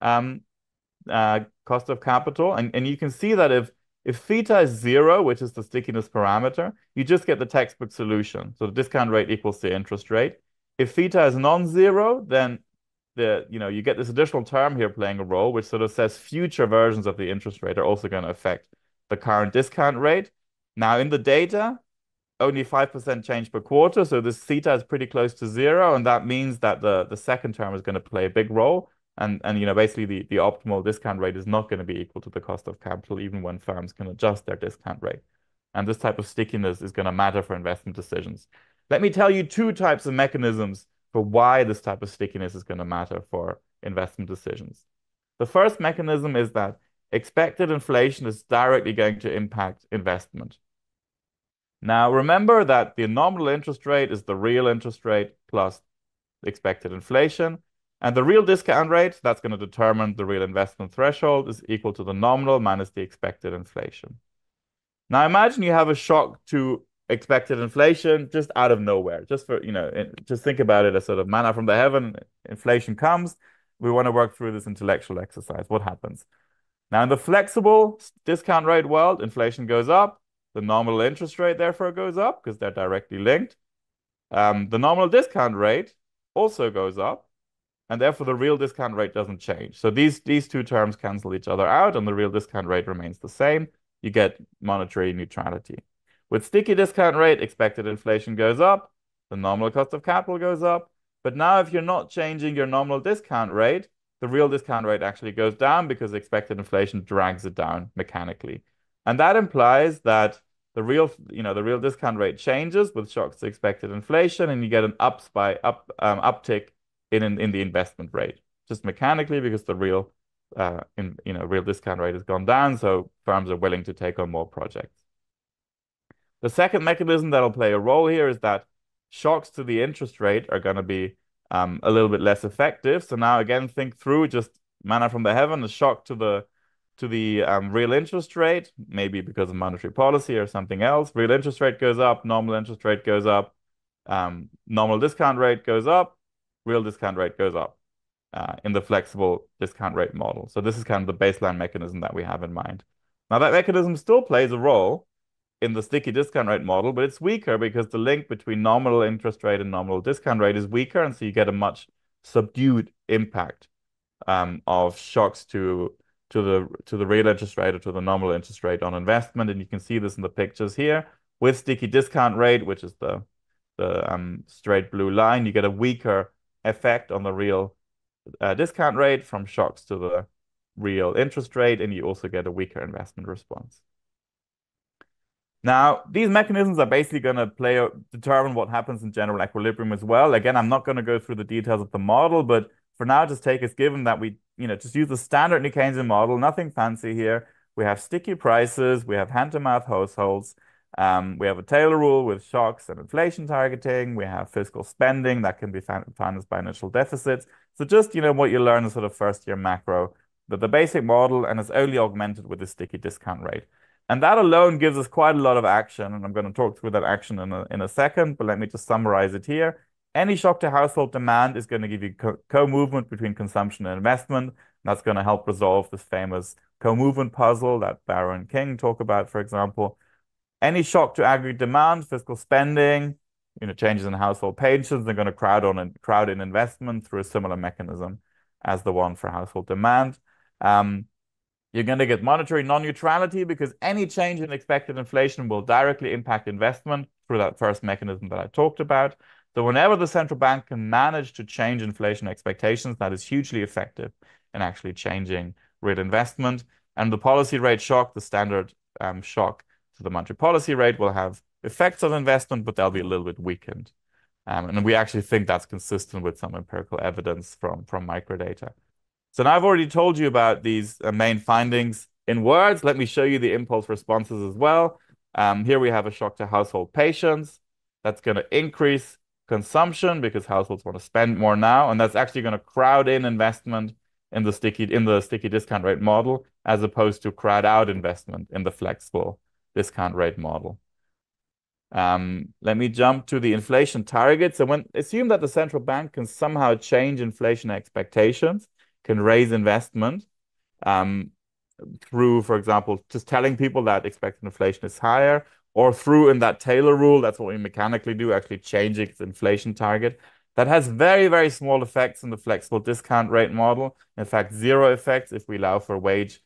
cost of capital. And you can see that if theta is 0, which is the stickiness parameter, you just get the textbook solution. So the discount rate equals the interest rate. If theta is non-zero, then you get this additional term here playing a role, which sort of says future versions of the interest rate are also going to affect the current discount rate. Now, in the data, only 5% change per quarter, so this theta is pretty close to 0, and that means that the second term is going to play a big role. And basically the optimal discount rate is not going to be equal to the cost of capital, even when firms can adjust their discount rate. And this type of stickiness is going to matter for investment decisions. Let me tell you 2 types of mechanisms for why this type of stickiness is going to matter for investment decisions. The first mechanism is that expected inflation is directly going to impact investment. Now, remember that the nominal interest rate is the real interest rate plus expected inflation. And the real discount rate, that's going to determine the real investment threshold, is equal to the nominal minus the expected inflation. Now imagine you have a shock to expected inflation just out of nowhere. Just for, just think about it as sort of manna from the heaven. Inflation comes. We want to work through this intellectual exercise. What happens? Now in the flexible discount rate world, inflation goes up. The nominal interest rate therefore goes up because they're directly linked. The nominal discount rate also goes up, and therefore the real discount rate doesn't change. So these two terms cancel each other out, and the real discount rate remains the same. You get monetary neutrality. With sticky discount rate, expected inflation goes up, the nominal cost of capital goes up. But now if you're not changing your nominal discount rate, the real discount rate actually goes down because expected inflation drags it down mechanically. And that implies that the real discount rate changes with shocks to expected inflation, and you get an uptick in the investment rate, just mechanically because the real discount rate has gone down, so firms are willing to take on more projects. The second mechanism that'll play a role here is that shocks to the interest rate are going to be a little bit less effective. So now again, think through just manna from the heaven, a shock to the real interest rate, maybe because of monetary policy or something else. Real interest rate goes up, nominal interest rate goes up, nominal discount rate goes up, real discount rate goes up in the flexible discount rate model. So this is kind of the baseline mechanism that we have in mind. Now that mechanism still plays a role in the sticky discount rate model, but it's weaker because the link between nominal interest rate and nominal discount rate is weaker, and so you get a much subdued impact of shocks to the real interest rate or to the nominal interest rate on investment. And you can see this in the pictures here. With sticky discount rate, which is the straight blue line, you get a weaker effect on the real discount rate from shocks to the real interest rate, and you also get a weaker investment response. Now, these mechanisms are basically going to determine what happens in general equilibrium as well. Again, I'm not going to go through the details of the model, but for now, just take as given that we, just use the standard New Keynesian model, nothing fancy here. We have sticky prices, we have hand-to-mouth households, we have a Taylor rule with shocks and inflation targeting, we have fiscal spending that can be financed by initial deficits. So just, what you learn in sort of first-year macro, that the basic model, and it's only augmented with the sticky discount rate. And that alone gives us quite a lot of action, and I'm going to talk through that action in a second, but let me just summarize it here. Any shock to household demand is going to give you co-movement between consumption and investment. That's going to help resolve this famous co-movement puzzle that Barrow and King talk about, for example. Any shock to aggregate demand, fiscal spending, changes in household pensions, they're going to crowd in investment through a similar mechanism as the one for household demand. You're going to get monetary non-neutrality because any change in expected inflation will directly impact investment through that first mechanism that I talked about. So whenever the central bank can manage to change inflation expectations, that is hugely effective in actually changing real investment. And the policy rate shock, the standard shock to the monetary policy rate, will have effects on investment, but they'll be a little bit weakened. And we actually think that's consistent with some empirical evidence from microdata. So now I've already told you about these main findings in words. Let me show you the impulse responses as well. Here we have a shock to household patience. That's going to increase consumption because households want to spend more now, and that's actually going to crowd in investment in the sticky discount rate model, as opposed to crowd out investment in the flexible discount rate model. Let me jump to the inflation target. So assume that the central bank can somehow change inflation expectations, can raise investment through, for example, just telling people that expected inflation is higher, or through in that Taylor rule, that's what we mechanically do, actually changing its inflation target. That has very, very small effects in the flexible discount rate model. In fact, zero effects if we allow for wage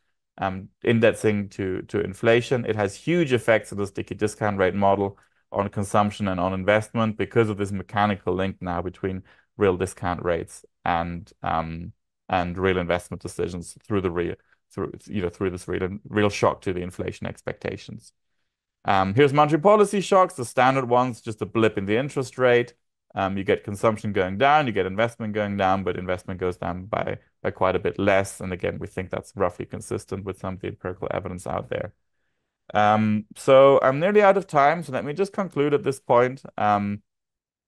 indexing to inflation. It has huge effects in the sticky discount rate model on consumption and on investment because of this mechanical link now between real discount rates and real investment decisions through this real shock to the inflation expectations. Here's monetary policy shocks, the standard ones, just a blip in the interest rate. You get consumption going down, you get investment going down, but investment goes down by quite a bit less. And again, we think that's roughly consistent with some of the empirical evidence out there. So I'm nearly out of time, so let me just conclude at this point.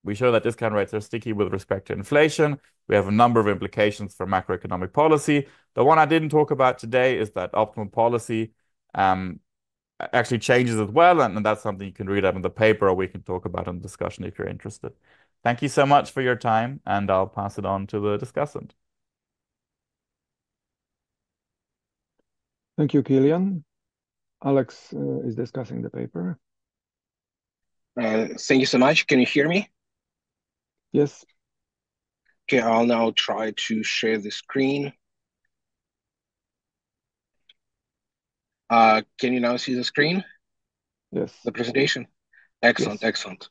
We show that discount rates are sticky with respect to inflation. We have a number of implications for macroeconomic policy. The one I didn't talk about today is that optimal policy actually changes as well, and that's something you can read out in the paper, or we can talk about in the discussion if you're interested. Thank you so much for your time, and I'll pass it on to the discussant. Thank you, Kilian. Alex is discussing the paper. Thank you so much. Can you hear me? Yes. Okay, I'll now try to share the screen. Can you now see the screen? Yes. The presentation? Excellent, yes. Excellent.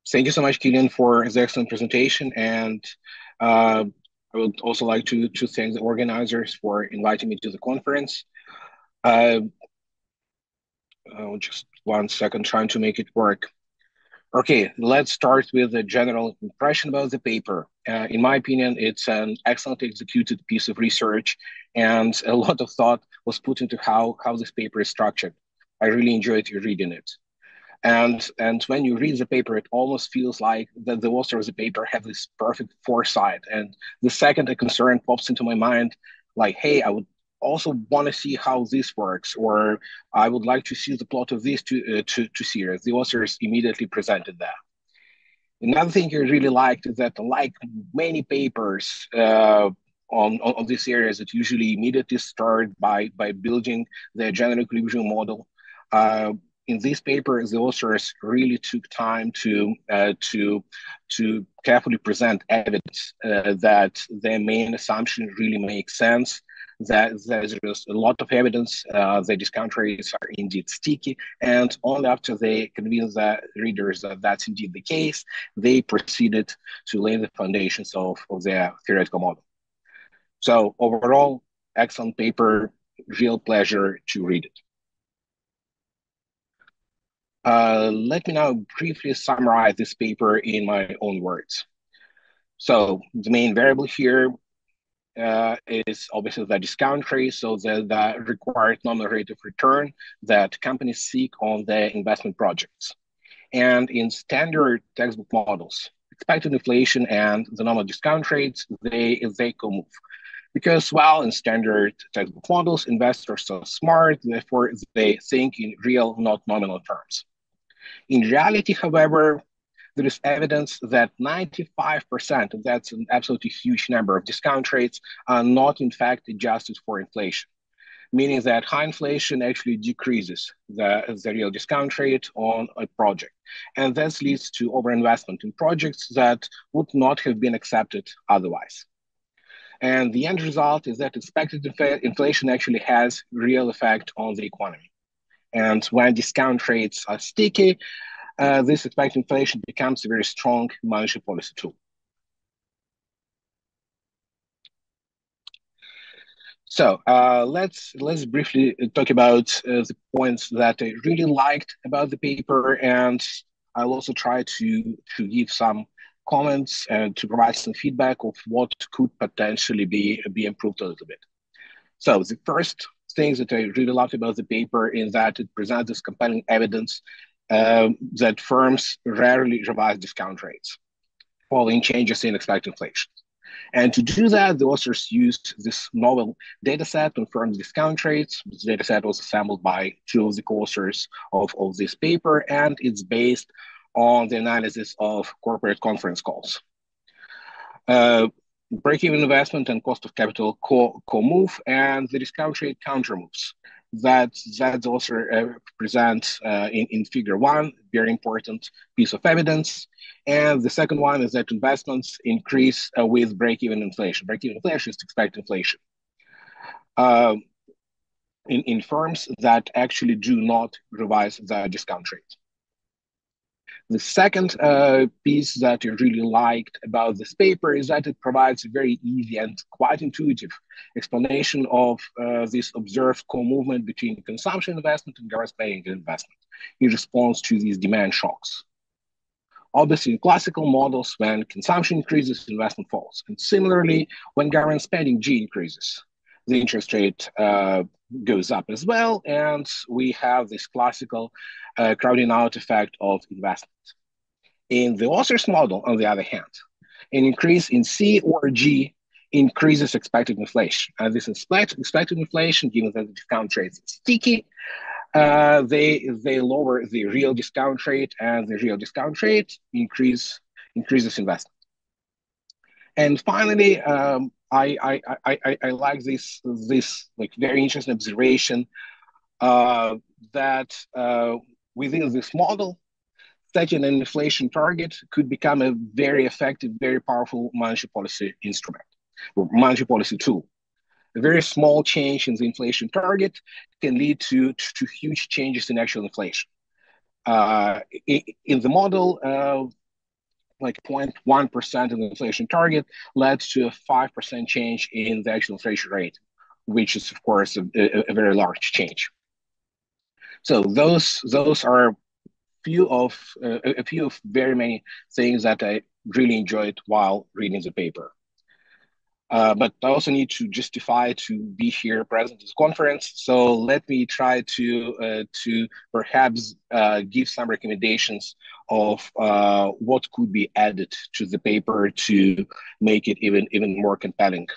Thank you so much, Kilian, for the excellent presentation. And I would also like to thank the organizers for inviting me to the conference. Just 1 second, trying to make it work. Okay, let's start with a general impression about the paper. In my opinion, it's an excellent executed piece of research, and a lot of thought was put into how this paper is structured. I really enjoyed reading it. And when you read the paper, it almost feels like that the author of the paper have this perfect foresight. And the second a concern pops into my mind, like, hey, I would also want to see how this works, or I would like to see the plot of this to series. The authors immediately presented that. Another thing I really liked is that, like many papers on these areas, that usually immediately start by building the general equilibrium model. In this paper, the authors really took time to carefully present evidence that their main assumption really makes sense, that there's a lot of evidence that discount rates are indeed sticky, and only after they convince the readers that that's indeed the case, they proceeded to lay the foundations of their theoretical model. So overall, excellent paper, real pleasure to read it. Let me now briefly summarize this paper in my own words. So the main variable here is obviously the discount rate, so the required nominal rate of return that companies seek on their investment projects. And in standard textbook models, expected inflation and the nominal discount rates, they co-move. Because while in standard textbook models, investors are smart, therefore they think in real, not nominal terms. In reality, however, there is evidence that 95%, and that's an absolutely huge number of discount rates, are not in fact adjusted for inflation, meaning that high inflation actually decreases the real discount rate on a project. And this leads to overinvestment in projects that would not have been accepted otherwise. And the end result is that expected inflation actually has real effect on the economy. And when discount rates are sticky, this expected inflation becomes a very strong monetary policy tool. So let's briefly talk about the points that I really liked about the paper, and I'll also try to give some comments and to provide some feedback of what could potentially be improved a little bit. So the first things that I really loved about the paper is that it presents this compelling evidence that firms rarely revise discount rates following changes in expected inflation. And to do that, the authors used this novel data set to confirm discount rates. This data set was assembled by two of the co-authors of this paper, and it's based on the analysis of corporate conference calls. Break-even investment and cost of capital co-move, and the discount rate counter-moves. That the author presents in figure 1, very important piece of evidence. And the second one is that investments increase with break-even inflation. Break-even inflation is expected inflation. In firms that actually do not revise the discount rate. The second piece that I really liked about this paper is that it provides a very easy and quite intuitive explanation of this observed co-movement between consumption investment and government spending investment in response to these demand shocks. Obviously, in classical models, when consumption increases, investment falls. And similarly, when government spending G increases, the interest rate goes up as well, and we have this classical crowding out effect of investment. In the author's model, on the other hand, an increase in C or G increases expected inflation. And this expected inflation, given that the discount rate is sticky, they lower the real discount rate, and the real discount rate increases investment. And finally, I like this like very interesting observation that within this model, setting an inflation target could become a very effective, very powerful monetary policy instrument, or monetary policy tool. A very small change in the inflation target can lead to huge changes in actual inflation. In the model, like 0.1% of the inflation target led to a 5% change in the actual inflation rate, which is, of course, a very large change. So those are a few of very many things that I really enjoyed while reading the paper. But I also need to justify to be here present at this conference. So let me try to perhaps give some recommendations of what could be added to the paper to make it even more compelling.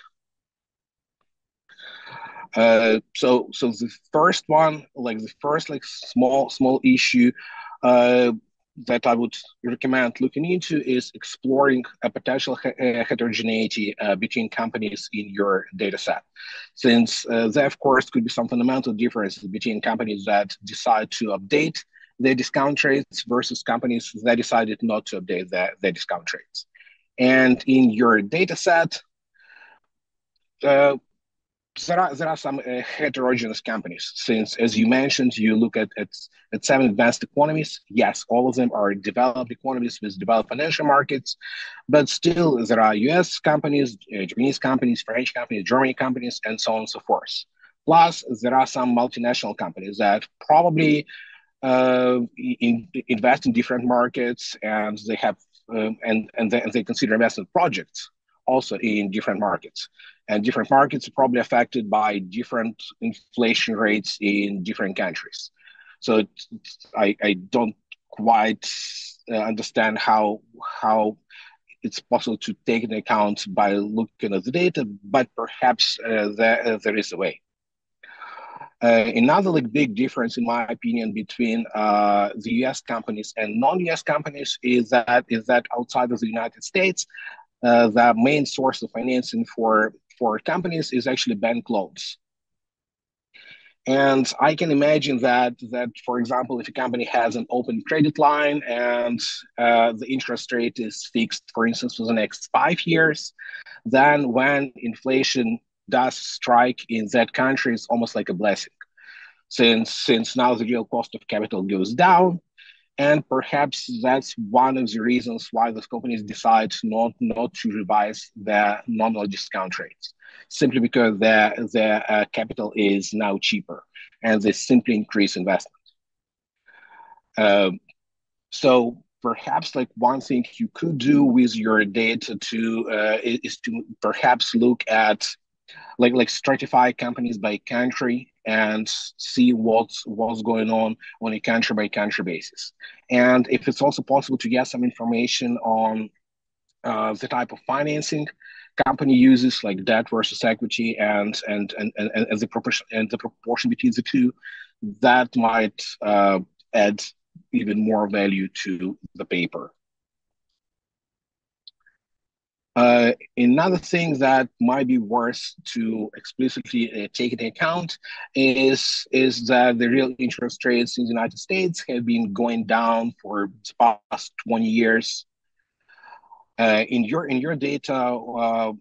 So the first one, like the first small issue that I would recommend looking into is exploring a potential heterogeneity between companies in your data set. Since there, of course, could be some fundamental differences between companies that decide to update their discount rates versus companies that decided not to update their discount rates. And in your data set, there are some heterogeneous companies, since, as you mentioned, you look at 7 advanced economies. Yes, all of them are developed economies with developed financial markets, but still there are US companies, Japanese companies, French companies, German companies, and so on and so forth. Plus, there are some multinational companies that probably invest in different markets, and they have and they consider investment projects also in different markets. And different markets are probably affected by different inflation rates in different countries. So I don't quite understand how it's possible to take into account by looking at the data, but perhaps there is a way. Another big difference, in my opinion, between the US companies and non-US companies is that outside of the United States, the main source of financing for companies is actually bank loans. And I can imagine that, for example, if a company has an open credit line and the interest rate is fixed, for instance, for the next 5 years, then when inflation does strike in that country, it's almost like a blessing, since now the real cost of capital goes down. And perhaps that's one of the reasons why those companies decide not to revise their nominal discount rates, simply because their capital is now cheaper, and they simply increase investment. So perhaps one thing you could do with your data is to perhaps look at stratify companies by country and see what's going on a country by country basis. And if it's also possible to get some information on the type of financing company uses, like debt versus equity, and the proportion between the two, that might add even more value to the paper. Another thing that might be worth to explicitly take into account is that the real interest rates in the United States have been going down for the past 20 years. In your data,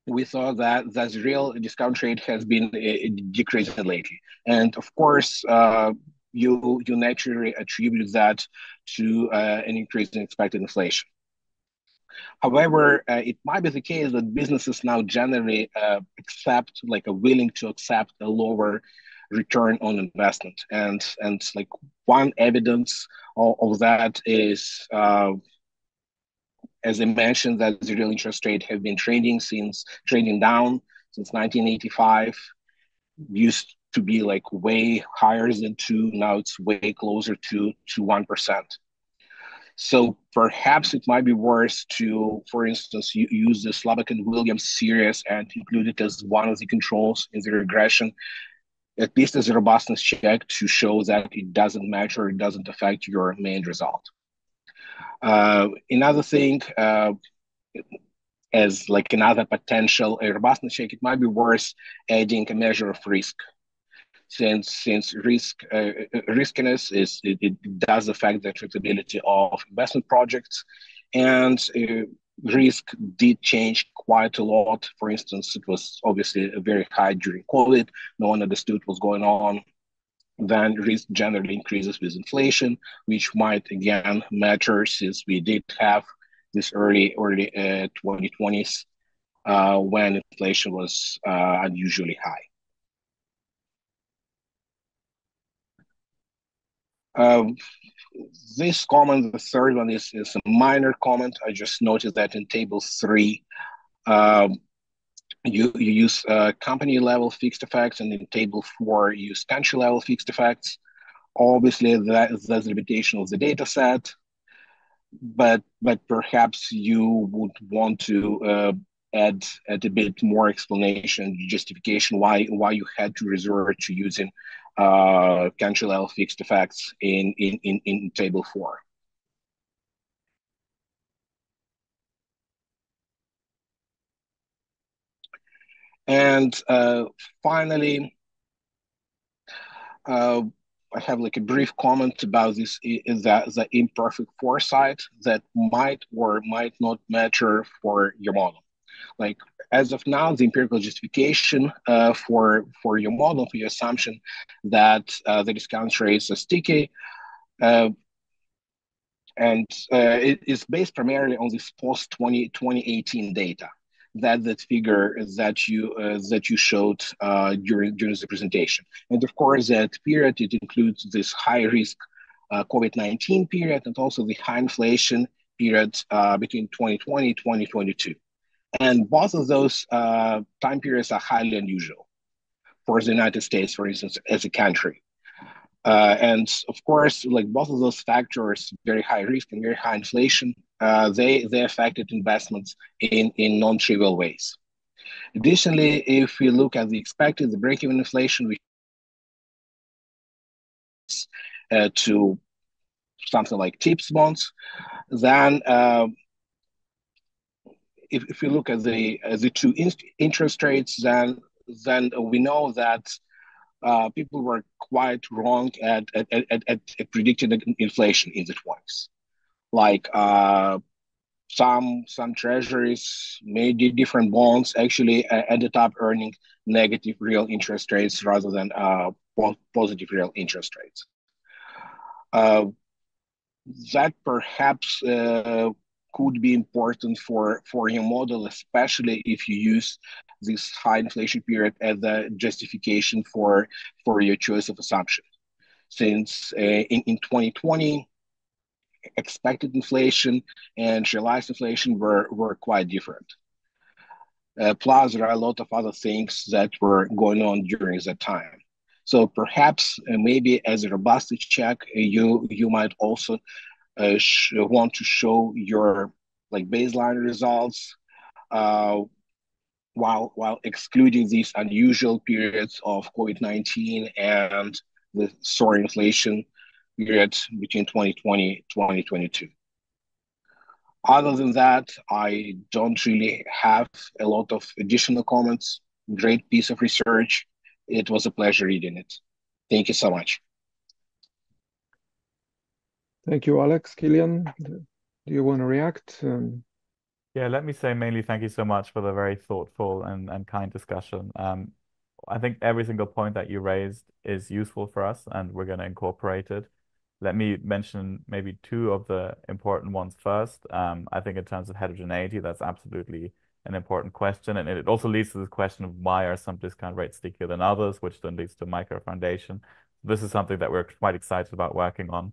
we saw that the real discount rate has been decreasing lately, and of course, you naturally attribute that to an increase in expected inflation. However, it might be the case that businesses now generally are willing to accept a lower return on investment, and one evidence of that is, as I mentioned, that the real interest rate have been trending down since 1985, used to be like way higher than 2, now it's way closer to 1%. So perhaps it might be worth to, for instance, use the Slavic and Williams series and include it as one of the controls in the regression, at least as a robustness check to show that it doesn't match or it doesn't affect your main result. Another thing, as like another potential robustness check, it might be worth adding a measure of risk. Since riskiness it does affect the traceability of investment projects, and risk did change quite a lot. For instance, it was obviously very high during COVID. No one understood what's going on. Then risk generally increases with inflation, which might again matter since we did have this early 2020s when inflation was unusually high. This comment, the third one, is a minor comment. I just noticed that in table 3, you use company level fixed effects, and in table 4, you use country level fixed effects. Obviously, that's the limitation of the data set, but perhaps you would want to add a bit more explanation, justification why you had to resort to using country level fixed effects in table 4. And finally, I have like a brief comment about this, is that the imperfect foresight that might or might not matter for your model. Like as of now, the empirical justification for your model, for your assumption that the discount rates are sticky, and it is based primarily on this post 2018 data. That figure that you showed during the presentation, and of course that period, it includes this high risk COVID-19 period and also the high inflation period between 2020 and 2022. And both of those time periods are highly unusual for the United States, for instance, as a country. And of course, like both of those factors, very high risk and very high inflation, they affected investments in non-trivial ways. Additionally, if we look at the break-even inflation, which is to something like TIPS bonds, then if you look at the two interest rates, then we know that people were quite wrong at predicting inflation in the 20s. Like some treasuries, maybe different bonds, actually ended up earning negative real interest rates rather than positive real interest rates. That perhaps could be important for your model, especially if you use this high inflation period as a justification for your choice of assumption. Since in 2020, expected inflation and realized inflation were quite different. Plus, there are a lot of other things that were going on during that time. So perhaps maybe as a robustness check, you might also want to show your like baseline results while excluding these unusual periods of COVID-19 and the soaring inflation period between 2020 and 2022. Other than that, I don't really have a lot of additional comments. Great piece of research. It was a pleasure reading it. Thank you so much. Thank you, Alex. Kilian, do you want to react? Yeah, let me say mainly thank you so much for the very thoughtful and kind discussion. I think every single point that you raised is useful for us, and we're going to incorporate it. Let me mention maybe two of the important ones first. I think in terms of heterogeneity, that's absolutely an important question. And it also leads to the question of why are some discount rates stickier than others, which then leads to micro foundation. This is something that we're quite excited about working on.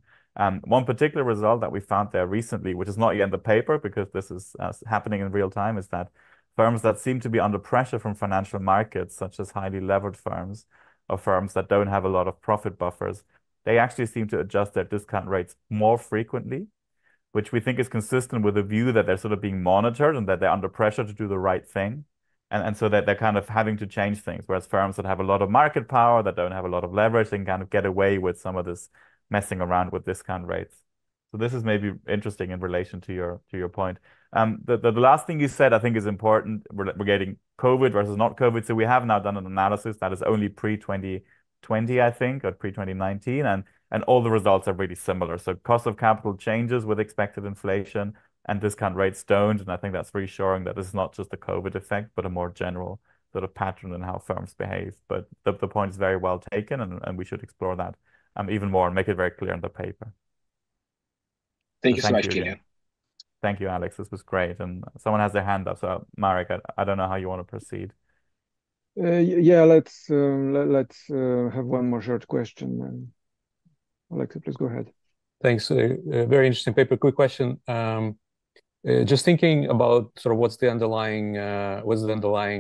One particular result that we found there recently, which is not yet in the paper because this is happening in real time, is that firms that seem to be under pressure from financial markets, such as highly levered firms or firms that don't have a lot of profit buffers, they actually seem to adjust their discount rates more frequently, which we think is consistent with the view that they're sort of being monitored and that they're under pressure to do the right thing. And so that they're kind of having to change things, whereas firms that have a lot of market power, that don't have a lot of leverage, they can kind of get away with some of this messing around with discount rates. So this is maybe interesting in relation to your point. The last thing you said, I think, is important regarding COVID versus not COVID. So we have now done an analysis that is only pre-2020, I think, or pre-2019, and all the results are really similar. So cost of capital changes with expected inflation, and discount rates don't. And I think that's reassuring that it's not just a COVID effect, but a more general sort of pattern in how firms behave. But the point is very well taken, and we should explore that even more and make it very clear in the paper. Thank you so much, again. Gita. Thank you, Alex. This was great. And someone has their hand up. So Marek, I don't know how you want to proceed. Yeah, let's have one more short question. Alex, please go ahead. Thanks. Very interesting paper. Quick question. Just thinking about sort of what's the underlying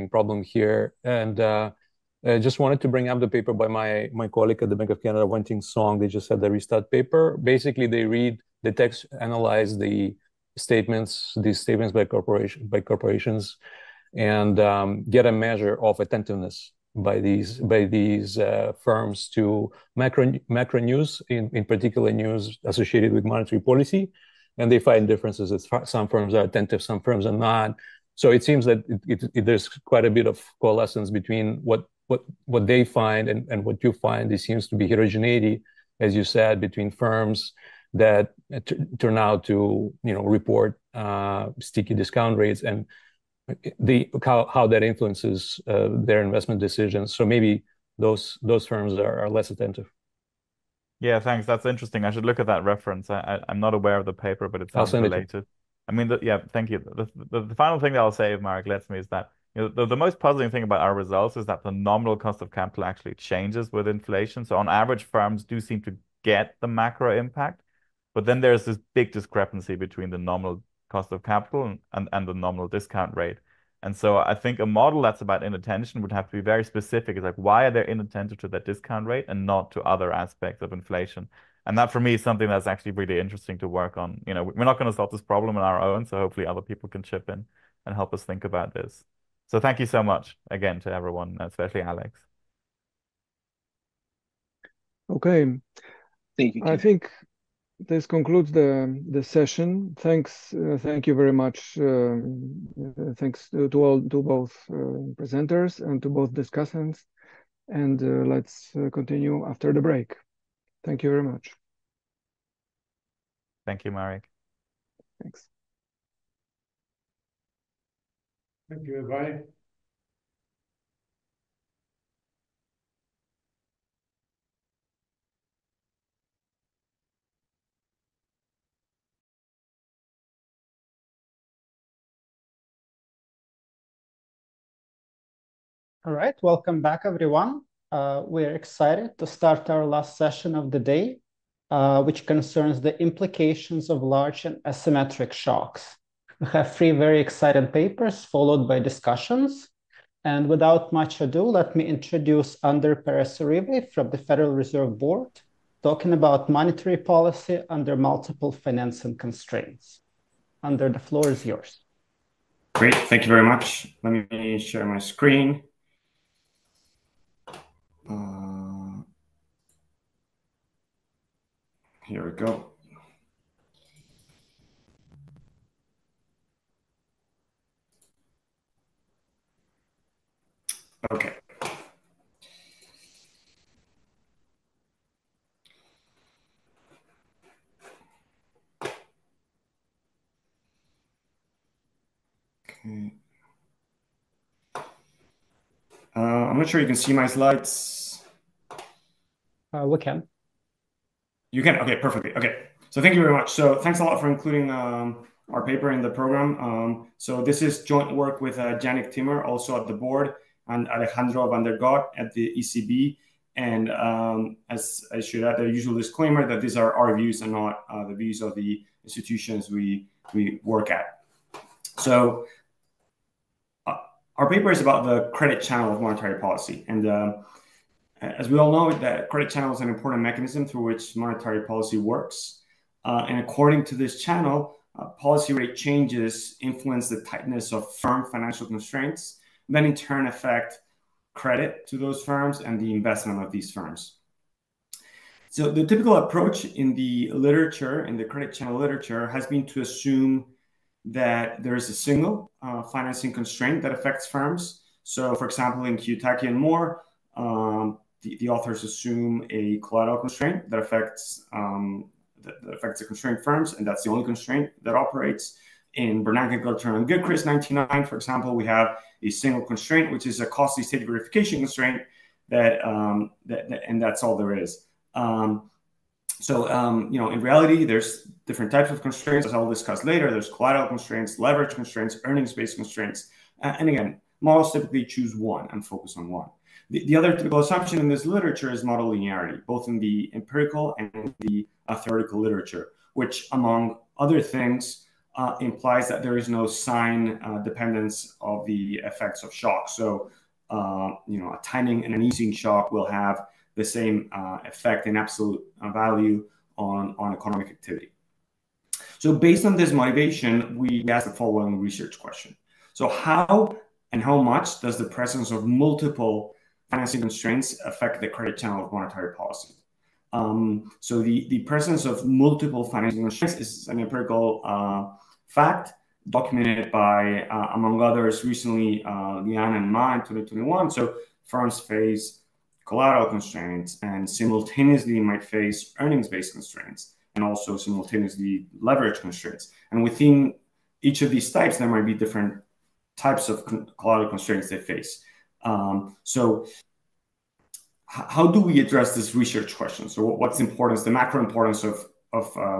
problem here, and just wanted to bring up the paper by my colleague at the Bank of Canada, Wenting Song. They just had the restart paper. Basically, they read the text, analyze these statements by corporations, and get a measure of attentiveness by these firms to macro news, in particular news associated with monetary policy. And they find differences. Some firms are attentive, some firms are not. So it seems that there's quite a bit of coalescence between what they find and what you find. There seems to be heterogeneity, as you said, between firms that turn out to report sticky discount rates and how that influences their investment decisions. So maybe those firms are less attentive. Yeah, thanks. That's interesting. I should look at that reference. I'm not aware of the paper, but it sounds related. I mean, yeah, thank you. The final thing that I'll say, if Marek lets me, is that the most puzzling thing about our results is that the nominal cost of capital actually changes with inflation. So on average, firms do seem to get the macro impact, but then there's this big discrepancy between the nominal cost of capital and the nominal discount rate. And so I think a model that's about inattention would have to be very specific. It's like, why are they inattentive to that discount rate and not to other aspects of inflation? And that, for me, is something that's actually really interesting to work on. We're not going to solve this problem on our own, so hopefully other people can chip in and help us think about this. So thank you so much again to everyone, especially Alex. Okay. Thank you. I think this concludes the session. Thank you very much. Thanks to both presenters and to both discussants. And let's continue after the break. Thank you very much. Thank you, Marek. Thanks. Thank you, everybody. All right, welcome back, everyone. We're excited to start our last session of the day, which concerns the implications of large and asymmetric shocks. We have 3 very exciting papers followed by discussions. And without much ado, let me introduce Ander Peresurivi from the Federal Reserve Board, talking about monetary policy under multiple financing constraints. Ander, the floor is yours. Great, thank you very much. Let me share my screen. Here we go. Okay. Okay. I'm not sure you can see my slides. We can. You can? Okay, perfectly. Okay. So thank you very much. So thanks a lot for including our paper in the program. So this is joint work with Janik Timmer, also at the board, and Alejandro van der Got at the ECB. And as I should add the usual disclaimer that these are our views and not the views of the institutions we work at. So Our paper is about the credit channel of monetary policy. And as we all know, the credit channel is an important mechanism through which monetary policy works. And according to this channel, policy rate changes influence the tightness of firm financial constraints, then in turn affect credit to those firms and the investment of these firms. So the typical approach in the literature, in the credit channel literature, has been to assume that there is a single financing constraint that affects firms. So for example, in Kiyotaki and Moore, the authors assume a collateral constraint that affects the constrained firms, and that's the only constraint that operates. In Bernanke, Galtern, and Gilchrist, 1999, for example, we have a single constraint, which is a costly state verification constraint and that's all there is. In reality, there's different types of constraints, as I'll discuss later. There's collateral constraints, leverage constraints, earnings-based constraints. And again, models typically choose one and focus on one. The other typical assumption in this literature is model linearity, both in the empirical and in the theoretical literature, which, among other things, implies that there is no sign dependence of the effects of shock. So, a tightening and an easing shock will have the same effect in absolute value on economic activity. So based on this motivation, we asked the following research question. So how and how much does the presence of multiple financing constraints affect the credit channel of monetary policy? So the presence of multiple financing constraints is an empirical fact documented by, among others, recently Lian and Ma in 2021. So firms face collateral constraints and simultaneously might face earnings-based constraints and also simultaneously leverage constraints. And within each of these types, there might be different types of collateral constraints they face. So how do we address this research question? So what's the importance, the macro importance of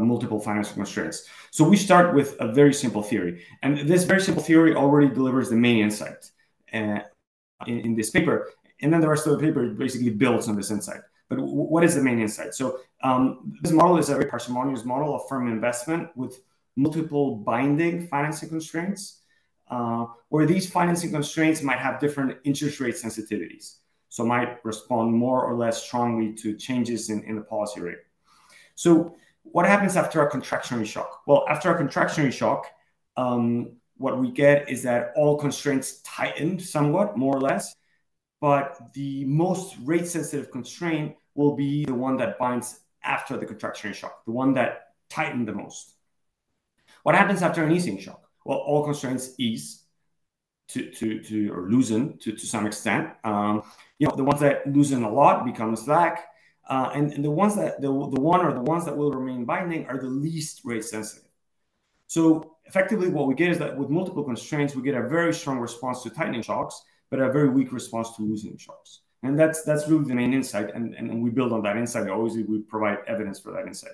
multiple financial constraints? So we start with a very simple theory. And this very simple theory already delivers the main insight in this paper. And then the rest of the paper basically builds on this insight. But what is the main insight? So this model is a very parsimonious model of firm investment with multiple binding financing constraints, where these financing constraints might have different interest rate sensitivities. So might respond more or less strongly to changes in the policy rate. So what happens after a contractionary shock? Well, after a contractionary shock, what we get is that all constraints tighten somewhat, more or less, but the most rate-sensitive constraint will be the one that binds after the contractionary shock, the one that tightened the most. What happens after an easing shock? Well, all constraints ease or loosen to some extent. The ones that loosen a lot become slack, and the ones that the ones that will remain binding are the least rate sensitive. So effectively, what we get is that with multiple constraints, we get a very strong response to tightening shocks, but a very weak response to loosening shocks. And that's really the main insight, and we build on that insight. Always we provide evidence for that insight.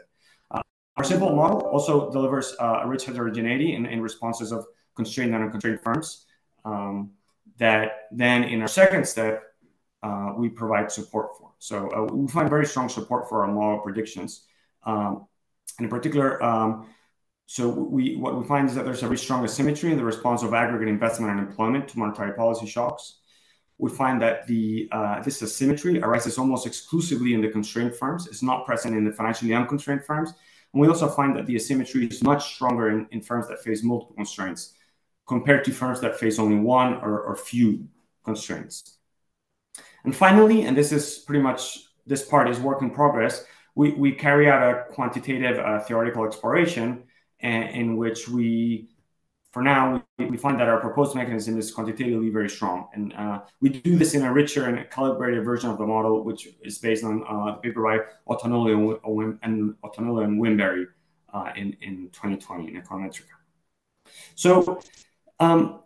Our simple model also delivers a rich heterogeneity in responses of constrained and unconstrained firms that then in our second step, we provide support for. So we find very strong support for our model predictions. And in particular, what we find is that there's a very strong asymmetry in the response of aggregate investment and employment to monetary policy shocks. We find that this asymmetry arises almost exclusively in the constrained firms. It's not present in the financially unconstrained firms. And we also find that the asymmetry is much stronger in firms that face multiple constraints compared to firms that face only one or few constraints. And finally, and this is pretty much, this part is work in progress, we carry out a quantitative theoretical exploration in which for now, we find that our proposed mechanism is quantitatively very strong. And we do this in a richer and calibrated version of the model, which is based on the paper by Otonolo and Wimberry in 2020 in Econometrica. So let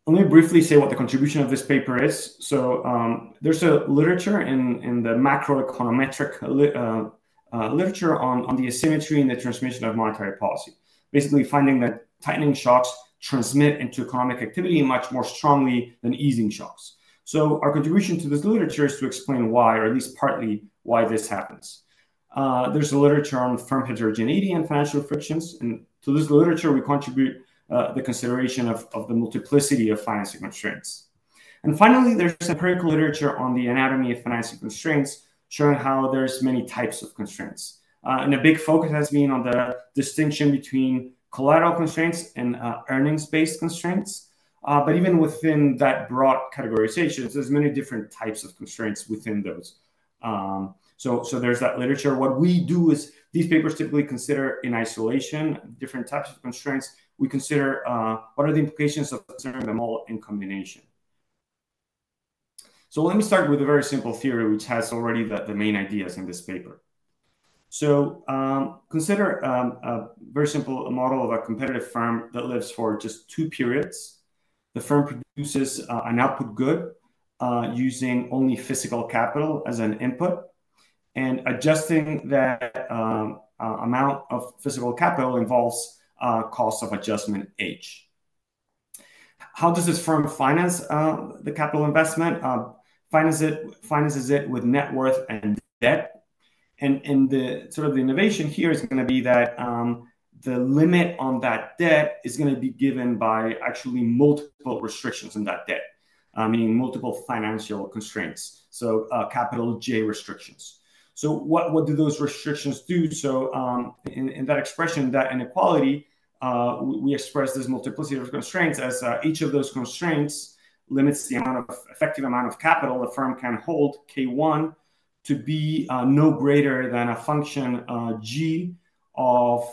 me briefly say what the contribution of this paper is. So there's a literature in the macroeconometric literature on the asymmetry in the transmission of monetary policy, basically finding that tightening shocks transmit into economic activity much more strongly than easing shocks. So our contribution to this literature is to explain why, or at least partly why this happens. There's a literature on firm heterogeneity and financial frictions. And to this literature, we contribute the consideration of the multiplicity of financing constraints. And finally, there's empirical literature on the anatomy of financing constraints, showing how there's many types of constraints. And a big focus has been on the distinction between collateral constraints and earnings-based constraints. But even within that broad categorization, there's many different types of constraints within those. So there's that literature. What we do is these papers typically consider in isolation different types of constraints. We consider what are the implications of considering them all in combination. So let me start with a very simple theory, which has already the main ideas in this paper. So consider a very simple model of a competitive firm that lives for just 2 periods. The firm produces an output good using only physical capital as an input, and adjusting that amount of physical capital involves cost of adjustment H. How does this firm finance the capital investment? Finances it with net worth and debt. And the sort of the innovation here is going to be that the limit on that debt is going to be given by actually multiple restrictions on that debt, meaning multiple financial constraints. So capital J restrictions. So what do those restrictions do? So in that expression, that inequality, we express this multiplicity of constraints as each of those constraints limits the effective amount of capital the firm can hold, K1, to be no greater than a function G of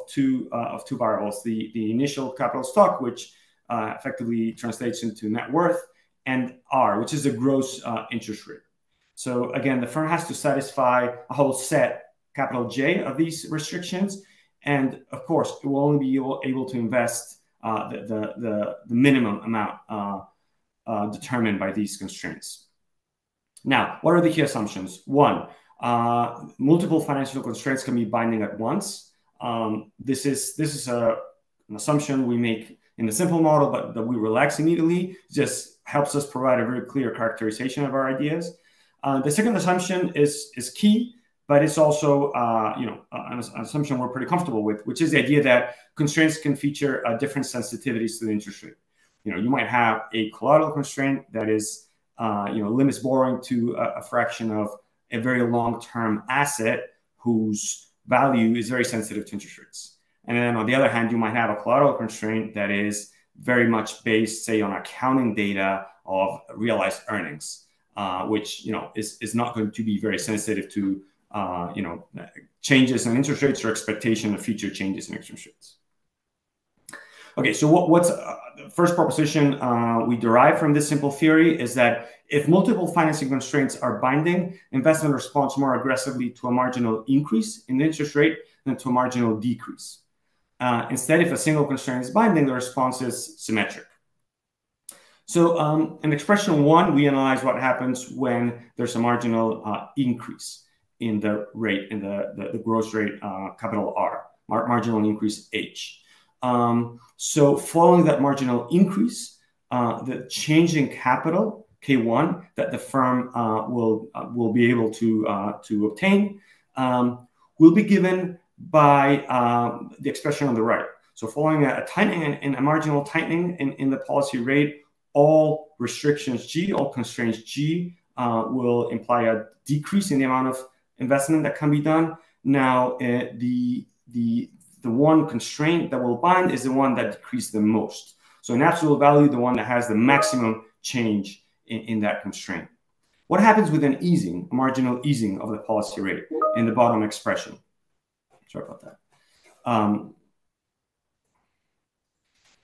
two variables: the initial capital stock, which effectively translates into net worth, and R, which is the gross interest rate. So again, the firm has to satisfy a whole set, capital J, of these restrictions, and of course, it will only be able to invest the minimum amount determined by these constraints. Now, what are the key assumptions? 1, multiple financial constraints can be binding at once. This is an assumption we make in the simple model, but that we relax immediately. It just helps us provide a very clear characterization of our ideas. The second assumption is key, but it's also an assumption we're pretty comfortable with, which is the idea that constraints can feature different sensitivities to the interest rate. You might have a collateral constraint that is limits borrowing to a fraction of a very long-term asset whose value is very sensitive to interest rates. And then on the other hand, you might have a collateral constraint that is very much based, say, on accounting data of realized earnings, which is not going to be very sensitive to changes in interest rates or expectation of future changes in interest rates. Okay, so what's the first proposition we derive from this simple theory is that if multiple financing constraints are binding, investment responds more aggressively to a marginal increase in the interest rate than to a marginal decrease. Instead, if a single constraint is binding, the response is symmetric. So in expression 1, we analyze what happens when there's a marginal increase in the rate, in the gross rate, capital R, marginal increase H. So following that marginal increase, the change in capital, K1, that the firm will be able to obtain will be given by the expression on the right. So following a tightening and a marginal tightening in the policy rate, all restrictions G, all constraints G will imply a decrease in the amount of investment that can be done. Now, the one constraint that will bind is the one that decreased the most. So in absolute value, the one that has the maximum change in that constraint. What happens with an easing, a marginal easing of the policy rate in the bottom expression? Sorry about that.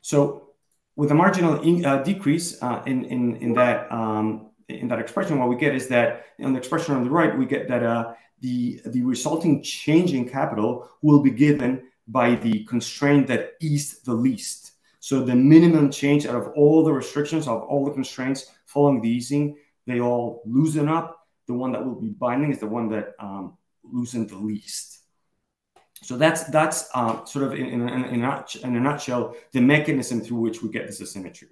So with a marginal decrease in that expression, what we get is that in the expression on the right, we get that the resulting change in capital will be given by the constraint that eased the least. So the minimum change out of all the restrictions of all the constraints following the easing, they all loosen up. The one that will be binding is the one that loosened the least. So that's sort of in a nutshell the mechanism through which we get this asymmetry.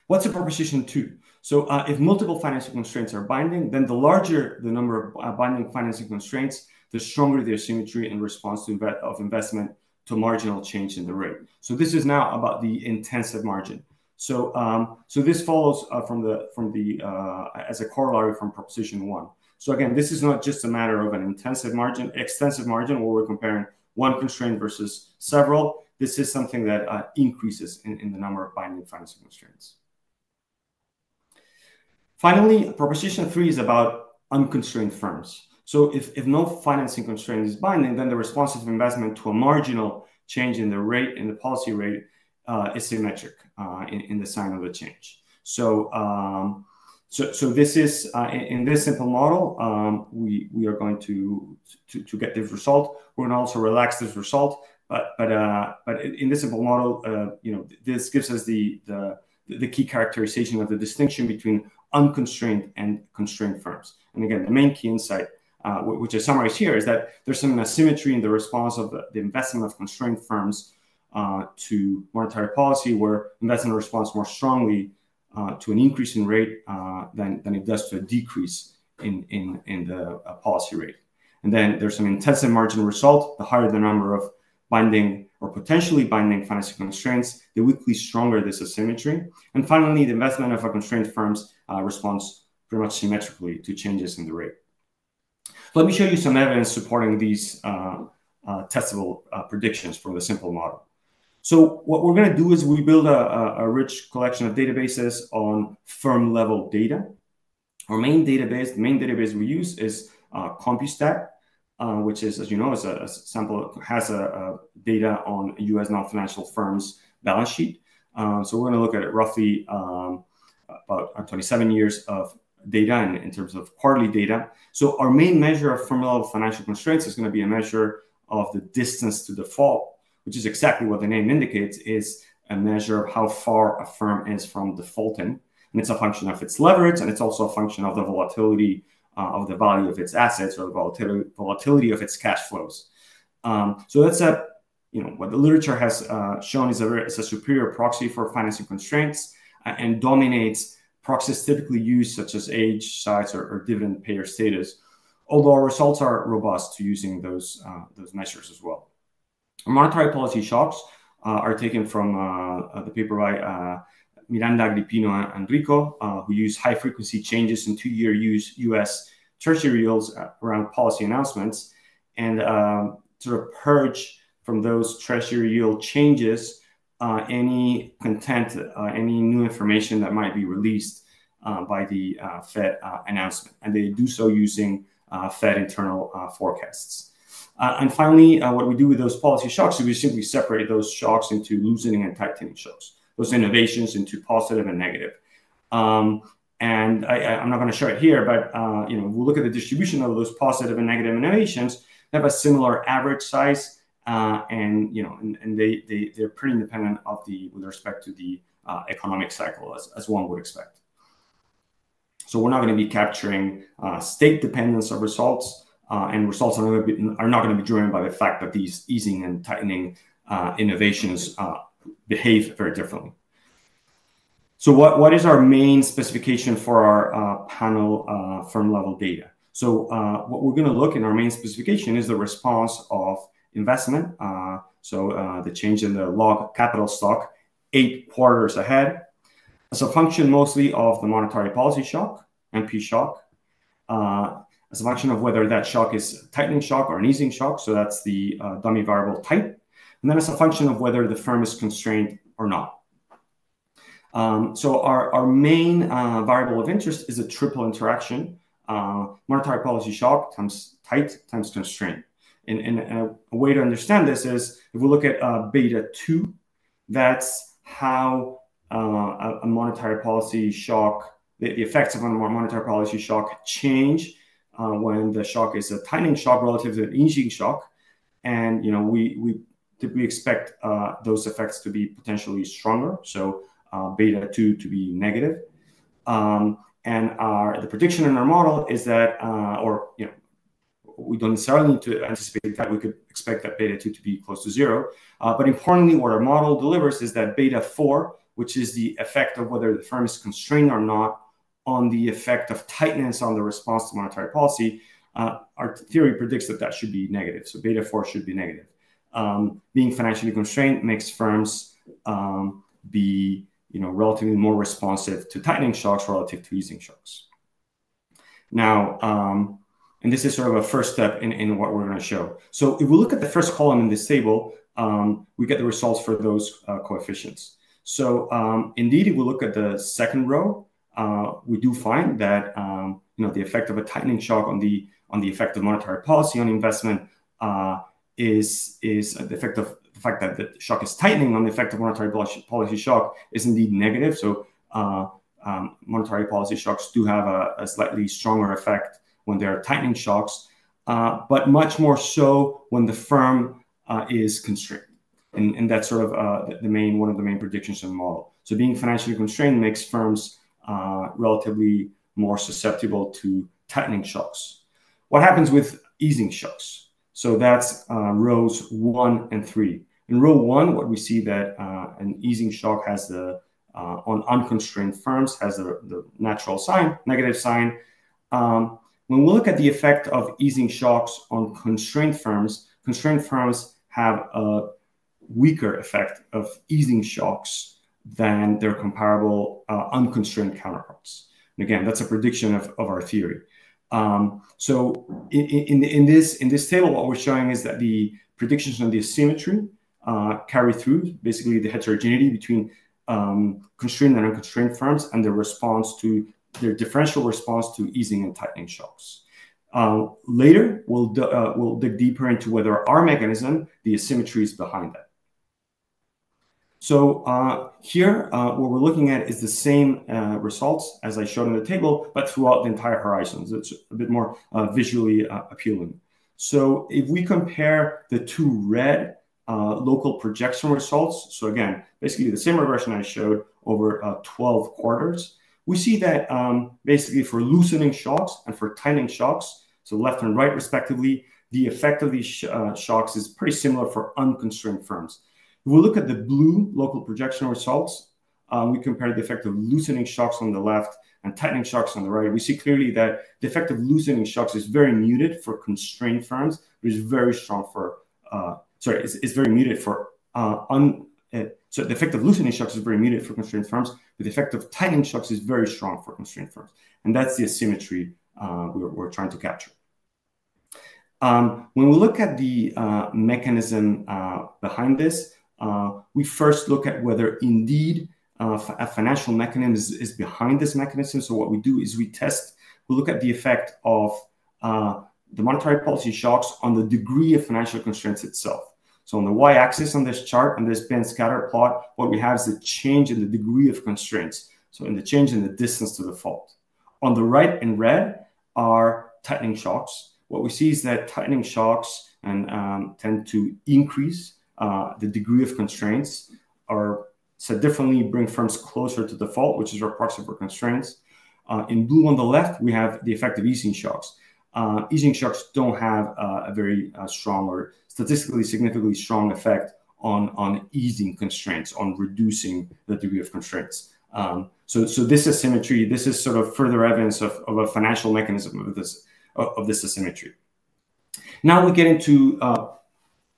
What's a proposition 2? So if multiple financing constraints are binding, then the larger the number of binding financing constraints, the stronger the asymmetry in response of investment to marginal change in the rate. So this is now about the intensive margin. So this follows from the as a corollary from proposition 1. So again, this is not just a matter of an extensive margin where we're comparing one constraint versus several. This is something that increases in the number of binding financing constraints. Finally, proposition 3 is about unconstrained firms. So if no financing constraint is binding, then the response of investment to a marginal change in the rate, in the policy rate, is symmetric in the sign of the change. So this is in this simple model, we are going to get this result. We're going to also relax this result, but in this simple model, this gives us the key characterization of the distinction between unconstrained and constrained firms. And again, the main key insight, which I summarize here, is that there's some asymmetry in the response of the investment of constrained firms to monetary policy, where investment responds more strongly to an increase in rate than it does to a decrease in the policy rate. And then there's some intensive marginal result. The higher the number of binding or potentially binding financing constraints, the weakly stronger this asymmetry. And finally, the investment of a constrained firms responds pretty much symmetrically to changes in the rate. Let me show you some evidence supporting these testable predictions from the simple model. So what we're going to do is we build a rich collection of databases on firm level data. Our main database, the main database we use is CompuStat, which is, as you know, is a sample, has a data on US non-financial firms balance sheet. So we're going to look at it roughly about 27 years of data in terms of quarterly data. So our main measure of firm level financial constraints is going to be a measure of the distance to default, which is exactly what the name indicates, is a measure of how far a firm is from defaulting. And it's a function of its leverage, and it's also a function of the volatility of the value of its assets, or the volatility of its cash flows. So that's what the literature has shown is a superior proxy for financing constraints and dominates proxies typically used, such as age, size, or dividend payer status, although our results are robust to using those measures as well. Monetary policy shocks are taken from the paper by Miranda, Agripino, and Rico, who use high-frequency changes in two-year U.S. Treasury yields around policy announcements, and sort of purge from those Treasury yield changes any content, any new information that might be released by the Fed announcement. And they do so using Fed internal forecasts. And finally, what we do with those policy shocks is we simply separate those shocks into loosening and tightening shocks, those innovations into positive and negative. And I'm not going to show it here, but we'll look at the distribution of those positive and negative innovations. They have a similar average size, and they're pretty independent of with respect to the economic cycle, as one would expect. So we're not going to be capturing state dependence of results. And results are not going to be driven by the fact that these easing and tightening innovations behave very differently. So what is our main specification for our panel firm level data? So what we're going to look in our main specification is the response of investment. So the change in the log capital stock 8 quarters ahead, as a function mostly of the monetary policy shock, MP shock, as a function of whether that shock is a tightening shock or an easing shock. So that's the dummy variable type. And then as a function of whether the firm is constrained or not. So our main variable of interest is a triple interaction, monetary policy shock times tight times constraint. And a way to understand this is if we look at beta 2, that's how a monetary policy shock, the effects of a monetary policy shock change when the shock is a tightening shock relative to an easing shock. And we typically expect those effects to be potentially stronger, so beta 2 to be negative. And the prediction in our model is that, we don't necessarily need to anticipate that. We could expect that beta 2 to be close to 0. But importantly, what our model delivers is that beta 4, which is the effect of whether the firm is constrained or not on the effect of tightness on the response to monetary policy, our theory predicts that should be negative. So beta 4 should be negative. Being financially constrained makes firms be relatively more responsive to tightening shocks relative to easing shocks. Now, and this is sort of a first step in what we're going to show. So if we look at the first column in this table, we get the results for those coefficients. So indeed, if we look at the second row, we do find that the effect of a tightening shock on the effect of monetary policy on investment is the effect of the fact that the shock is tightening on the effect of monetary policy shock is indeed negative. So monetary policy shocks do have a slightly stronger effect when they're tightening shocks, but much more so when the firm is constrained. And that's sort of one of the main predictions in the model. So being financially constrained makes firms relatively more susceptible to tightening shocks. What happens with easing shocks? So that's rows 1 and 3. In row 1, what we see that an easing shock has on unconstrained firms has the natural sign, negative sign. When we look at the effect of easing shocks on constrained firms have a weaker effect of easing shocks than their comparable unconstrained counterparts. And again, that's a prediction of our theory. So in this table, what we're showing is that the predictions on the asymmetry carry through, basically the heterogeneity between constrained and unconstrained firms and their differential response to easing and tightening shocks. Later, we'll dig deeper into whether our mechanism, the asymmetry, is behind that. So here, what we're looking at is the same results as I showed in the table, but throughout the entire horizon. So it's a bit more visually appealing. So if we compare the two red local projection results, so again, basically the same regression I showed over 12 quarters, we see that basically for loosening shocks and for tightening shocks, so left and right respectively, the effect of these shocks is pretty similar for unconstrained firms. If we look at the blue local projection results, we compare the effect of loosening shocks on the left and tightening shocks on the right. We see clearly that the effect of loosening shocks is very muted for constrained firms, but is very strong for, it's very muted for, so the effect of loosening shocks is very muted for constrained firms, but the effect of tightening shocks is very strong for constrained firms. And that's the asymmetry we're trying to capture. When we look at the mechanism behind this, we first look at whether indeed a financial mechanism is behind this mechanism. So what we do is we look at the effect of the monetary policy shocks on the degree of financial constraints itself. So on the y-axis on this chart, on this band scatter plot, what we have is the change in the degree of constraints. So in the change in the distance to default. On the right in red are tightening shocks. What we see is that tightening shocks tend to increase the degree of constraints, or said differently, bring firms closer to default, which is our proxy for constraints. In blue on the left, we have the effect of easing shocks. Easing shocks don't have a very strong or statistically significantly strong effect on easing constraints, on reducing the degree of constraints. So this asymmetry, this is sort of further evidence of a financial mechanism of this asymmetry. Now we get into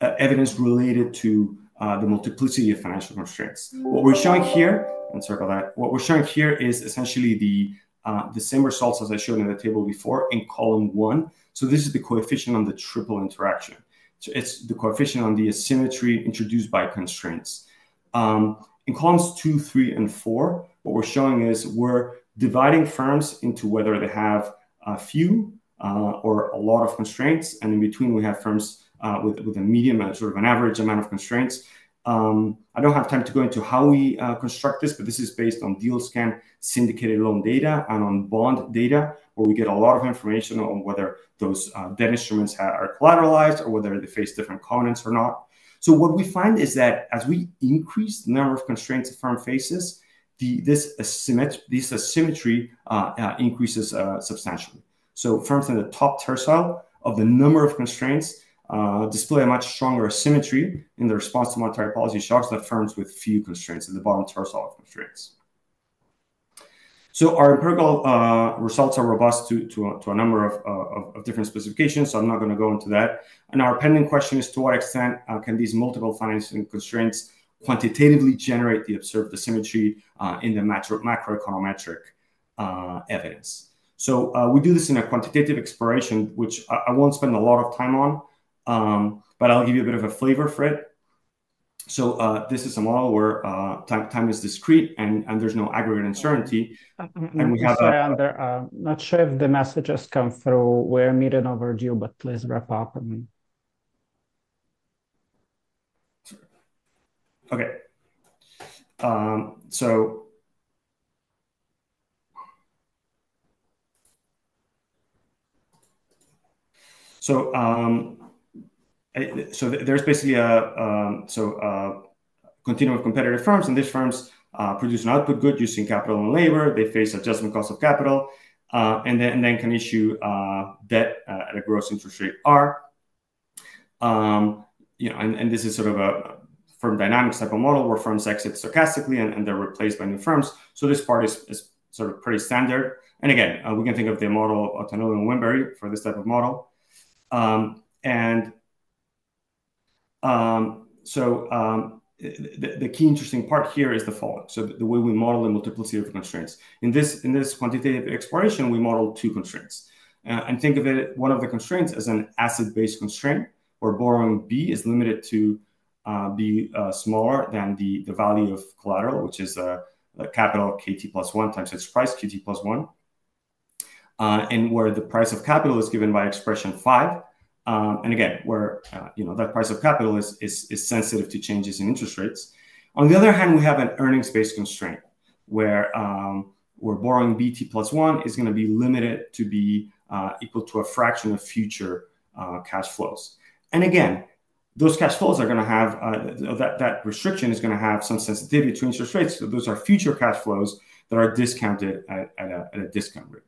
evidence related to the multiplicity of financial constraints. What we're showing here, and sorry about that, what we're showing here is essentially the same results as I showed in the table before in column 1. So this is the coefficient on the triple interaction. So it's the coefficient on the asymmetry introduced by constraints. In columns 2, 3, and 4, what we're showing is we're dividing firms into whether they have a few or a lot of constraints, and in between we have firms with a medium and sort of an average amount of constraints. I don't have time to go into how we construct this, but this is based on deal scan syndicated loan data and on bond data, where we get a lot of information on whether those debt instruments are collateralized or whether they face different covenants or not. So what we find is that as we increase the number of constraints a firm faces, this asymmetry increases substantially. So firms in the top tercile of the number of constraints display a much stronger asymmetry in the response to monetary policy shocks than firms with few constraints in the bottom tercile of constraints. So our empirical results are robust to a number of different specifications, so I'm not going to go into that. And our pending question is, to what extent can these multiple financing constraints quantitatively generate the observed asymmetry in the macroeconometric evidence. So we do this in a quantitative exploration, which I won't spend a lot of time on, but I'll give you a bit of a flavor for it. So this is a model where time is discrete and there's no aggregate uncertainty. And we have sorry, Ander, not sure if the messages come through. We're meeting overdue, but please wrap up. Okay. So there's basically a continuum of competitive firms, and these firms produce an output good using capital and labor. They face adjustment cost of capital, and then can issue debt at a gross interest rate R. And this is sort of a firm dynamics type of model where firms exit stochastically and they're replaced by new firms. So this part is sort of pretty standard. And again, we can think of the model of Narodowy and Wimberry for this type of model. The key interesting part here is the following. So the way we model the multiplicity of constraints. In this quantitative exploration, we model two constraints. And think of it, one of the constraints as an asset-based constraint, where borrowing B is limited to be smaller than the value of collateral, which is the capital KT plus 1 times its price, QT plus 1. And where the price of capital is given by expression 5. And again, where that price of capital is sensitive to changes in interest rates. On the other hand, we have an earnings-based constraint where borrowing BT plus 1 is going to be limited to be equal to a fraction of future cash flows. And again, those cash flows are going to have that restriction is going to have some sensitivity to interest rates. So those are future cash flows that are discounted at a discount rate.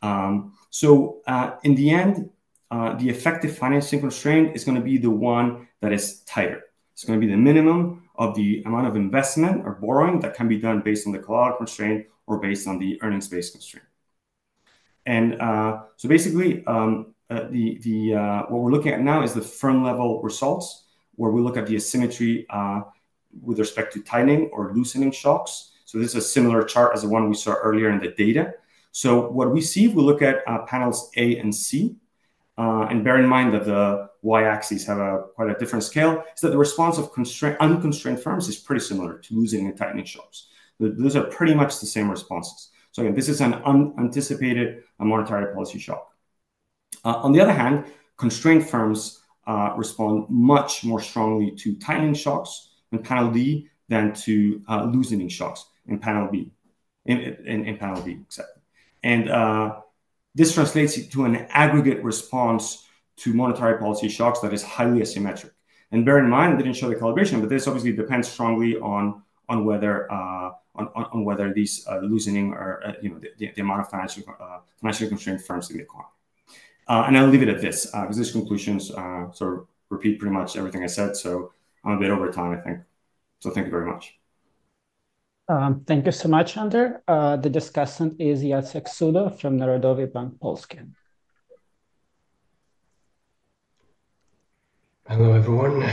In the end, the effective financing constraint is going to be the one that is tighter. It's going to be the minimum of the amount of investment or borrowing that can be done based on the collateral constraint or based on the earnings-based constraint. And so basically, what we're looking at now is the firm-level results, where we look at the asymmetry with respect to tightening or loosening shocks. So this is a similar chart as the one we saw earlier in the data. So what we see, if we look at panels A and C, and bear in mind that the y-axes have quite a different scale, is that the response of unconstrained firms is pretty similar to loosening and tightening shocks. Those are pretty much the same responses. So again, this is an unanticipated monetary policy shock. On the other hand, constrained firms respond much more strongly to tightening shocks in panel D than to loosening shocks in panel B. In panel B, exactly. And this translates to an aggregate response to monetary policy shocks that is highly asymmetric. And bear in mind, I didn't show the calibration, but this obviously depends strongly on whether these loosening or the amount of financially constrained firms in the economy. And I'll leave it at this because these conclusions sort of repeat pretty much everything I said. So I'm a bit over time, I think. So thank you very much. Thank you so much, Ander. The discussant is Jacek Sudo from Narodowy Bank Polski. Hello, everyone.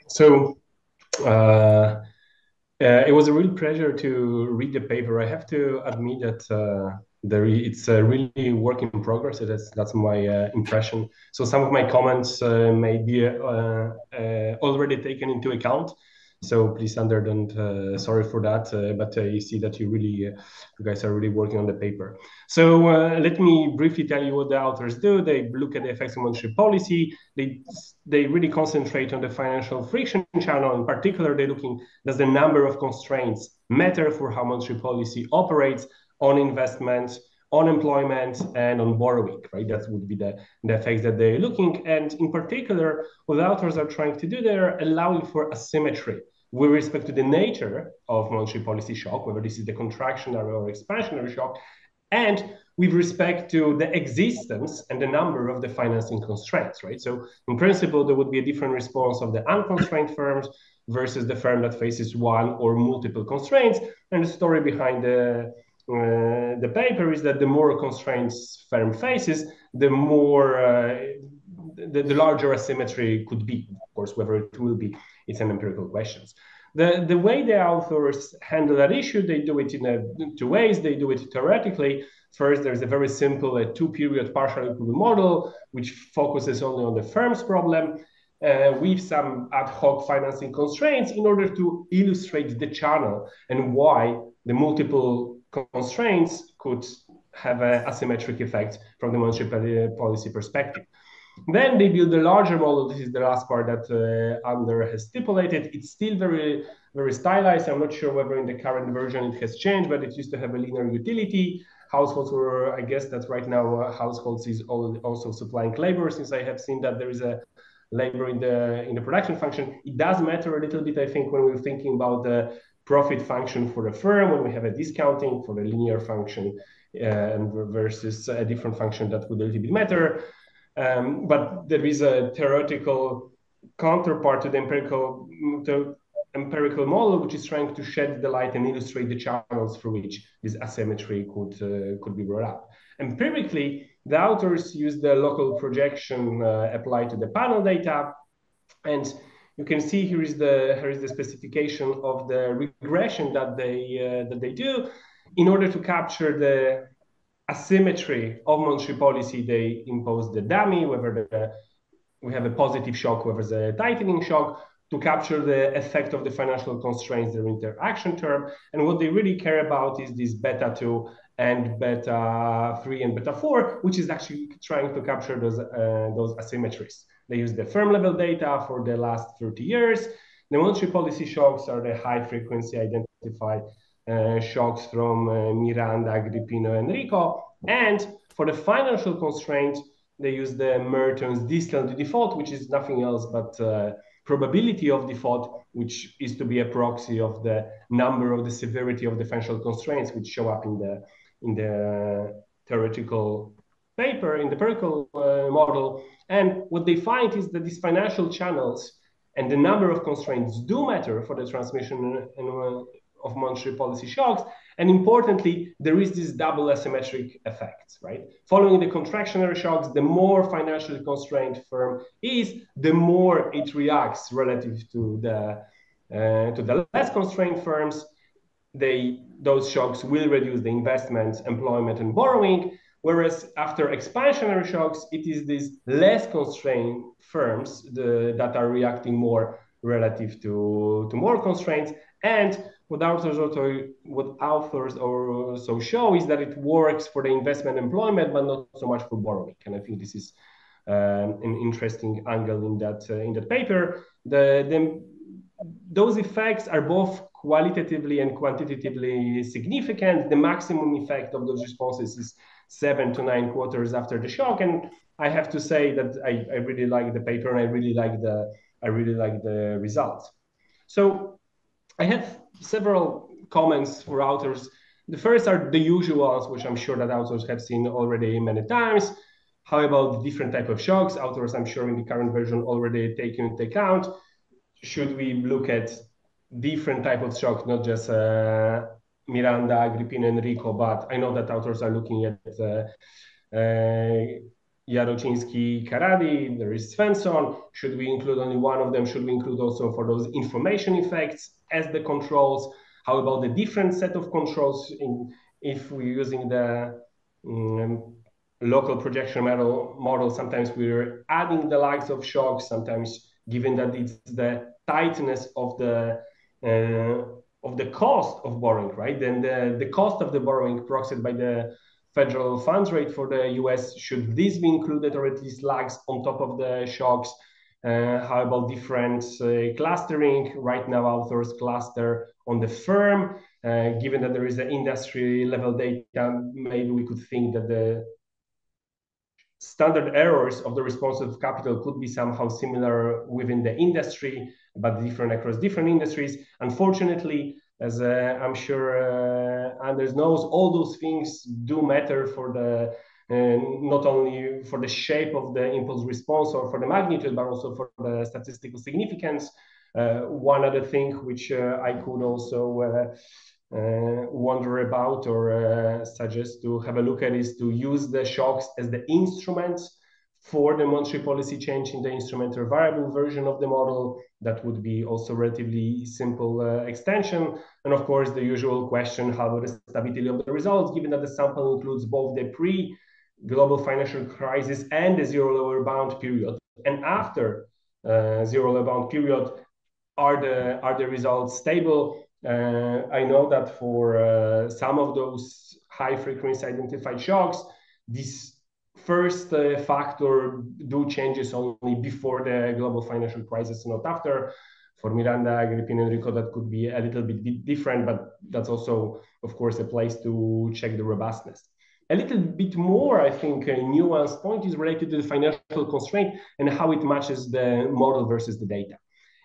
So it was a real pleasure to read the paper. I have to admit that it's a really work in progress. That's my impression. So some of my comments may be already taken into account. So please, Ander, don't sorry for that. But you see that you guys are really working on the paper. So let me briefly tell you what the authors do. They look at the effects of monetary policy. They really concentrate on the financial friction channel. In particular, they're looking, does the number of constraints matter for how monetary policy operates on investment, on employment, and on borrowing, right? That would be the effects that they're looking. And in particular, what the authors are trying to do, they're allowing for asymmetry with respect to the nature of monetary policy shock, whether this is the contractionary or expansionary shock, and with respect to the existence and the number of the financing constraints, right? So in principle, there would be a different response of the unconstrained firms versus the firm that faces one or multiple constraints. And the story behind the paper is that the more constraints firm faces, the more the larger asymmetry could be. Of course, whether it will be, it's an empirical question. The way the authors handle that issue, they do it in two ways. They do it theoretically. First, there's a very simple two-period partial equilibrium model, which focuses only on the firm's problem with some ad hoc financing constraints in order to illustrate the channel and why the multiple constraints could have an asymmetric effect from the monetary policy perspective. Then they build a larger model. This is the last part that Ander has stipulated. It's still very, very stylized. I'm not sure whether in the current version it has changed, but it used to have a linear utility. Households were, I guess that right now households is also supplying labor, since I have seen that there is a labor in the production function. It does matter a little bit, I think, when we're thinking about the profit function for the firm, when we have a discounting for the linear function versus a different function that would a little bit matter. But there is a theoretical counterpart to the empirical model, which is trying to shed the light and illustrate the channels through which this asymmetry could be brought up. Empirically, the authors use the local projection applied to the panel data, and you can see here is the specification of the regression that they do in order to capture the asymmetry of monetary policy. They impose the dummy, whether we have a positive shock, whether it's a tightening shock, to capture the effect of the financial constraints, their interaction term. And what they really care about is this beta 2 and beta 3 and beta 4, which is actually trying to capture those asymmetries. They use the firm level data for the last 30 years. The monetary policy shocks are the high frequency identified shocks from Miranda, Agrippino, and Rico. And for the financial constraint, they use the Merton's discount to default, which is nothing else but probability of default, which is to be a proxy of the number of the severity of the financial constraints, which show up in the theoretical paper, in the empirical model. And what they find is that these financial channels and the number of constraints do matter for the transmission of monetary policy shocks. And importantly, there is this double asymmetric effect, right? Following the contractionary shocks, the more financially constrained firm is, the more it reacts relative to the less constrained firms. Those shocks will reduce the investment, employment, and borrowing. Whereas after expansionary shocks, it is these less constrained firms that are reacting more relative to more constraints. And what authors also show is that it works for the investment employment, but not so much for borrowing. And I think this is an interesting angle in that paper. Those effects are both qualitatively and quantitatively significant. The maximum effect of those responses is 7 to 9 quarters after the shock. And I have to say that I really like the paper, and I really like the results. So I have several comments for authors. The first are the usual ones, which I'm sure that authors have seen already many times. How about different type of shocks? Authors, I'm sure in the current version already take into account. Should we look at different type of shocks, not just Miranda, Agrippino, and Rico, but I know that authors are looking at Jarociński, Karady, there is Svensson. Should we include only one of them? Should we include also for those information effects as the controls? How about the different set of controls if we're using the local projection model? Sometimes we're adding the likes of shocks, sometimes given that it's the tightness of the cost of borrowing, right? Then the cost of the borrowing proxied by the federal funds rate for the US, should this be included or at least lags on top of the shocks? How about different clustering? Right now, authors cluster on the firm. Given that there is an industry level data, maybe we could think that the standard errors of the response of capital could be somehow similar within the industry, but different across different industries. Unfortunately, As I'm sure Anders knows, all those things do matter for the not only for the shape of the impulse response or for the magnitude, but also for the statistical significance. One other thing which I could also wonder about or suggest to have a look at is to use the shocks as the instruments for the monetary policy change in the instrumental variable version of the model. That would be also relatively simple extension. And of course, the usual question, how about the stability of the results, given that the sample includes both the pre-global financial crisis and the zero lower bound period. And after zero lower bound period, are the results stable? I know that for some of those high frequency identified shocks, this first factor do changes only before the global financial crisis, not after. For Miranda, Agrippina, and Enrico, that could be a little bit different, but that's also, of course, a place to check the robustness. A little bit more, I think, a nuanced point is related to the financial constraint and how it matches the model versus the data.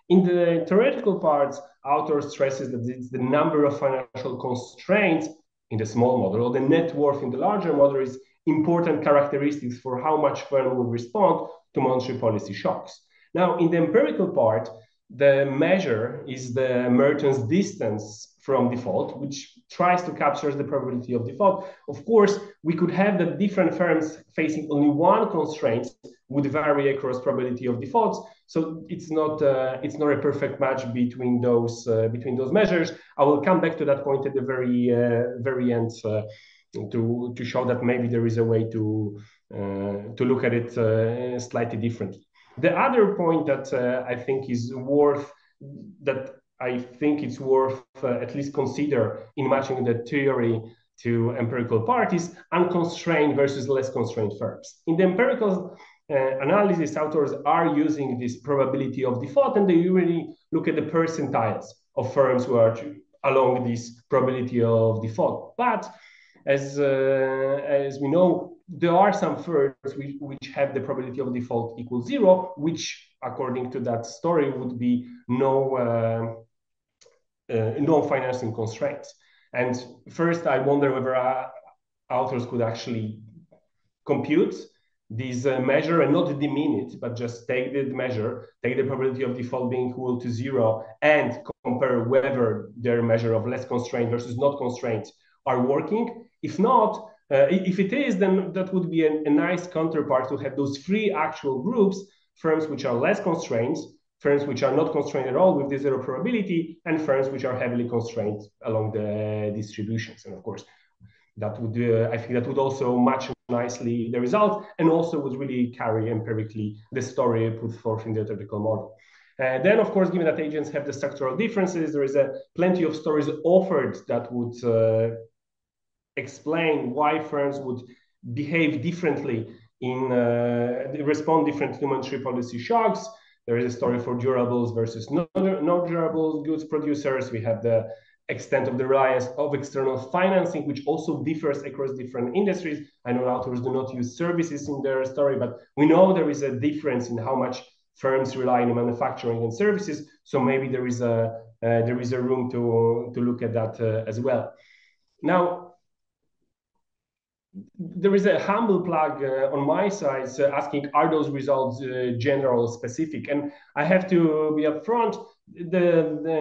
In the theoretical parts, author stresses that it's the number of financial constraints in the small model or the net worth in the larger model is important characteristics for how much firm will respond to monetary policy shocks. Now, in the empirical part, the measure is the Merton's distance from default, which tries to capture the probability of default. Of course, we could have the different firms facing only one constraint would vary across probability of defaults. So it's not a perfect match between those measures. I will come back to that point at the very end to show that maybe there is a way to look at it slightly differently. The other point that I think it's worth at least consider in matching the theory to empirical part is unconstrained versus less constrained firms. In the empirical analysis, authors are using this probability of default, and they usually look at the percentiles of firms who are along this probability of default. But as we know, there are some firms which have the probability of default equals 0, which, according to that story, would be no financing constraints. And first, I wonder whether authors could actually compute this measure and not demean it, but just take the measure, take the probability of default being equal to 0, and compare whether their measure of less constraint versus not constraint are working. If not, if it is, then that would be a nice counterpart to have those three actual groups: firms which are less constrained, firms which are not constrained at all with the 0 probability, and firms which are heavily constrained along the distributions. And of course, that would I think that would also match nicely the result, and also would really carry empirically the story put forth in the theoretical model. Then, of course, given that agents have the structural differences, there is plenty of stories offered that would explain why firms would behave differently respond differently to monetary policy shocks. There is a story for durables versus non-durable goods producers. We have the extent of the rise of external financing, which also differs across different industries. I know authors do not use services in their story, but we know there is a difference in how much firms rely on manufacturing and services. So maybe there is a room to look at that as well. Now, there is a humble plug on my side asking, are those results general specific? And I have to be upfront,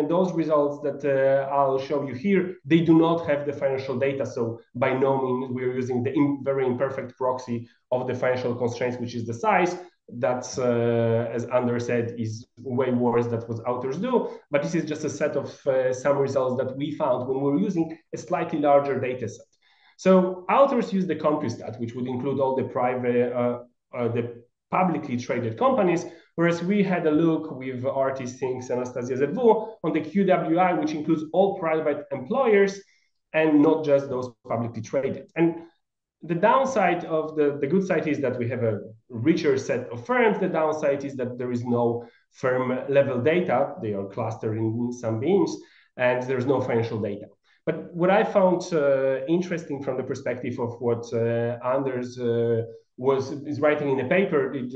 those results that I'll show you here, they do not have the financial data. So by no means we're using the very imperfect proxy of the financial constraints, which is the size. That's, as Anders said, is way worse than what authors do. But this is just a set of some results that we found when we were using a slightly larger data set. So authors use the Compustat, which would include all the the publicly traded companies, whereas we had a look with Artie Sinks and Anastasia Zevu on the QWI, which includes all private employers and not just those publicly traded. And the downside of the good side is that we have a richer set of firms. The downside is that there is no firm level data. They are clustered in some beams, and there's no financial data. But what I found interesting from the perspective of what Anders is writing in a paper and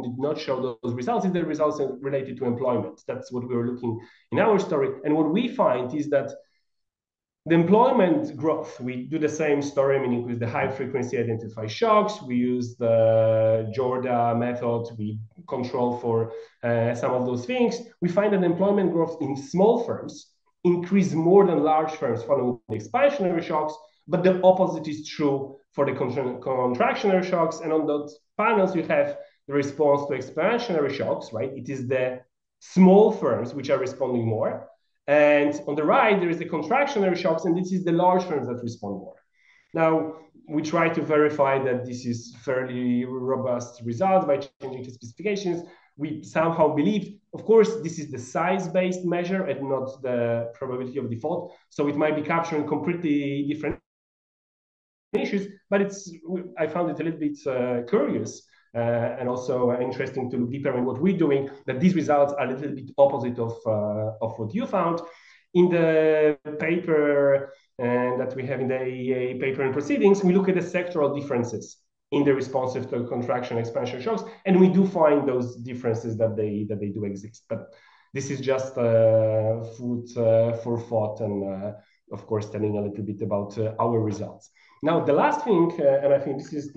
did not show those results is the results related to employment. That's what we were looking in our story. And what we find is that the employment growth, we do the same story, meaning with the high frequency identify shocks. We use the Jorda method. We control for some of those things. We find that employment growth in small firms increase more than large firms following the expansionary shocks, but the opposite is true for the contractionary shocks. And on those panels, you have the response to expansionary shocks, right? It is the small firms which are responding more. And on the right, there is the contractionary shocks, and this is the large firms that respond more. Now, we try to verify that this is fairly robust results by changing the specifications. We somehow believe, of course, this is the size-based measure and not the probability of default. So it might be capturing completely different issues, but I found it a little bit curious and also interesting to look deeper in what we're doing, that these results are a little bit opposite of what you found. In the paper that we have in the AEA paper and proceedings, we look at the sectoral differences in the responsive to contraction expansion shocks, and we do find those differences that they do exist. But this is just food for thought and of course telling a little bit about our results. Now the last thing, and I think this is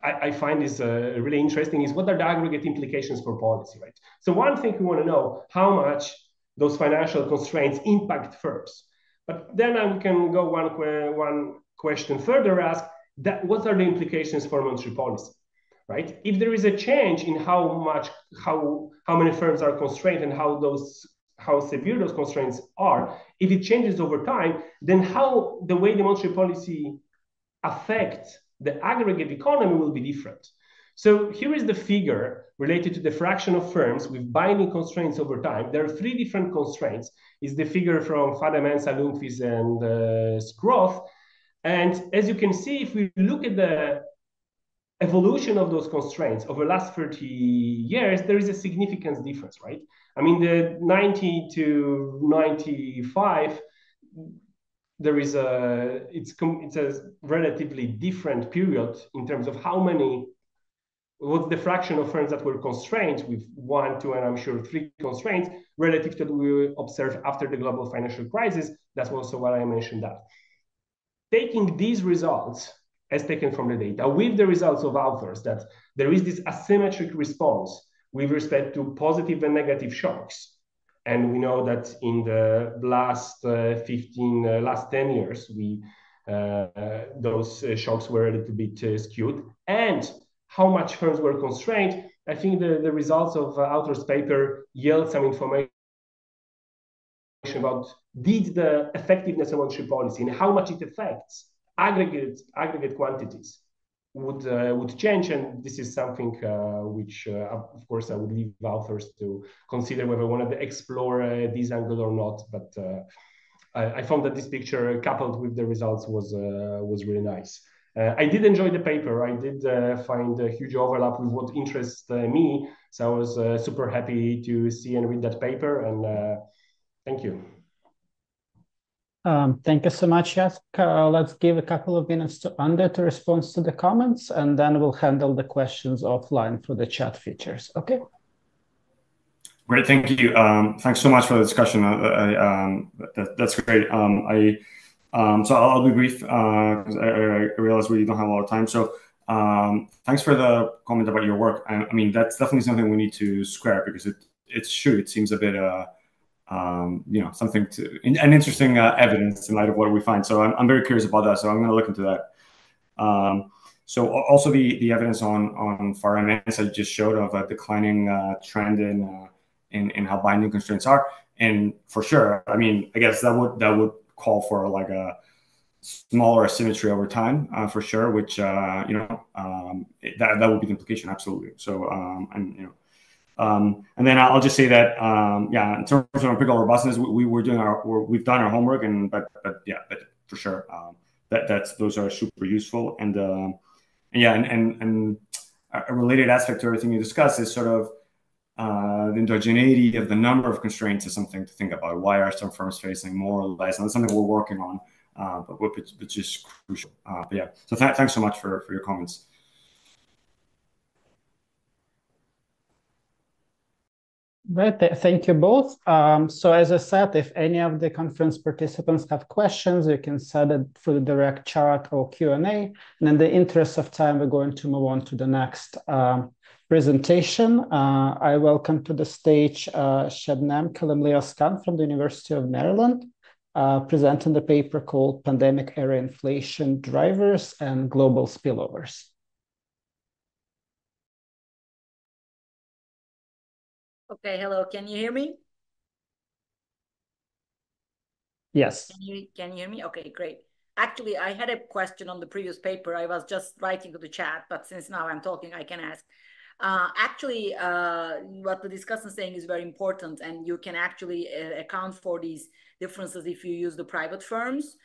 I find is really interesting, is what are the aggregate implications for policy, right? So one thing we want to know, how much those financial constraints impact firms. But then we can go one question further, ask that what are the implications for monetary policy, right? If there is a change in how many firms are constrained and how severe those constraints are, if it changes over time, then how the way the monetary policy affects the aggregate economy will be different. So here is the figure related to the fraction of firms with binding constraints over time. There are 3 different constraints. It's the figure from Fada-Mensah, Lundqvist, and Skroth. And as you can see, if we look at the evolution of those constraints over the last 30 years, there is a significant difference, right? I mean, the 90 to 95, there is it's a relatively different period in terms of what's the fraction of firms that were constrained with 1, 2, and I'm sure 3 constraints relative to what we observed after the global financial crisis. That's also why I mentioned that. Taking these results as taken from the data with the results of authors that there is this asymmetric response with respect to positive and negative shocks. And we know that in the last 10 years, those shocks were a little bit skewed. And how much firms were constrained, I think the results of author's paper yield some information about the effectiveness of monetary policy and how much it affects aggregate quantities would change, and this is something which, of course, I would leave authors to consider whether they wanted to explore this angle or not. But I found that this picture, coupled with the results, was really nice. I did enjoy the paper. I did find a huge overlap with what interests me, so I was super happy to see and read that paper. And thank you. Thank you so much, Jacek. Let's give a couple of minutes to Ander to respond to the comments, and then we'll handle the questions offline through the chat features. Okay? Great, thank you. Thanks so much for the discussion. That's great. So I'll be brief because I realize we don't have a lot of time. So thanks for the comment about your work. I mean, that's definitely something we need to square because it's true. It seems a bit something an interesting evidence in light of what we find. So I'm very curious about that. So I'm going to look into that. So also the evidence on Fada-Mensah just showed of a declining trend in how binding constraints are, and for sure, I mean, I guess that would call for like a smaller asymmetry over time for sure, which that would be the implication, absolutely. So and then I'll just say that, in terms of empirical robustness, we've done our homework, but for sure, those are super useful. And a related aspect to everything you discussed is sort of the endogeneity of the number of constraints is something to think about. Why are some firms facing more or less? And that's something we're working on but which is crucial. But yeah, so thanks so much for your comments. Right, thank you both. So as I said, if any of the conference participants have questions, you can send it through the direct chat or Q&A. And in the interest of time, we're going to move on to the next presentation. I welcome to the stage Shabnam Kalemliaskan from the University of Maryland, presenting the paper called Pandemic Era Inflation Drivers and Global Spillovers. Okay, hello, can you hear me? Yes. Can you hear me? Okay, great. Actually, I had a question on the previous paper. I was just writing to the chat, but since now I'm talking, I can ask. Actually, what the discussant is saying is very important, and you can actually account for these differences if you use the private firms.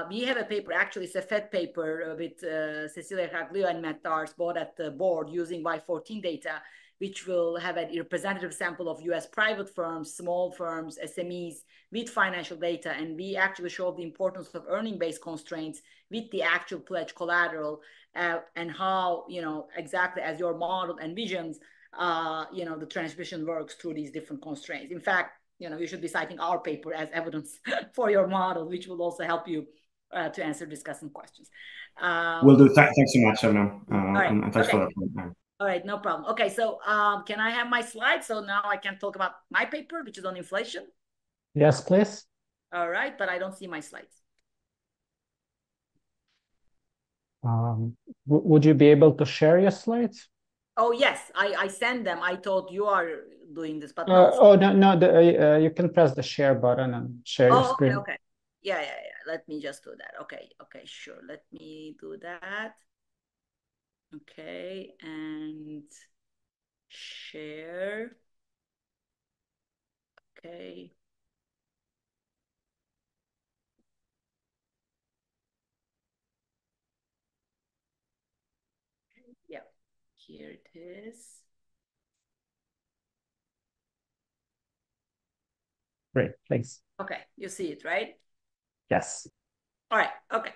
We have a paper, actually it's a FED paper with Cecilia Caglio and Matt Dars, both at the board using Y14 data, which will have a representative sample of US private firms, small firms, SMEs with financial data. And we actually showed the importance of earning-based constraints with the actual pledge collateral and how, exactly as your model envisions, the transmission works through these different constraints. In fact, you should be citing our paper as evidence for your model, which will also help you to answer discussant questions. Will do. Thanks so much, Shabnam. Right. And thanks Okay. for that. All right, no problem. Okay, so can I have my slides? So now I can talk about my paper, which is on inflation. Yes, please. All right, but I don't see my slides. Would you be able to share your slides? Oh, yes, I send them. I thought you are doing this, but no. No, you can press the share button and share your screen. Okay. Yeah. Let me just do that. Okay, sure. Let me do that. Okay, and share. Okay. Yeah, here it is. Great, thanks. Okay, you see it, right? Yes. All right, okay.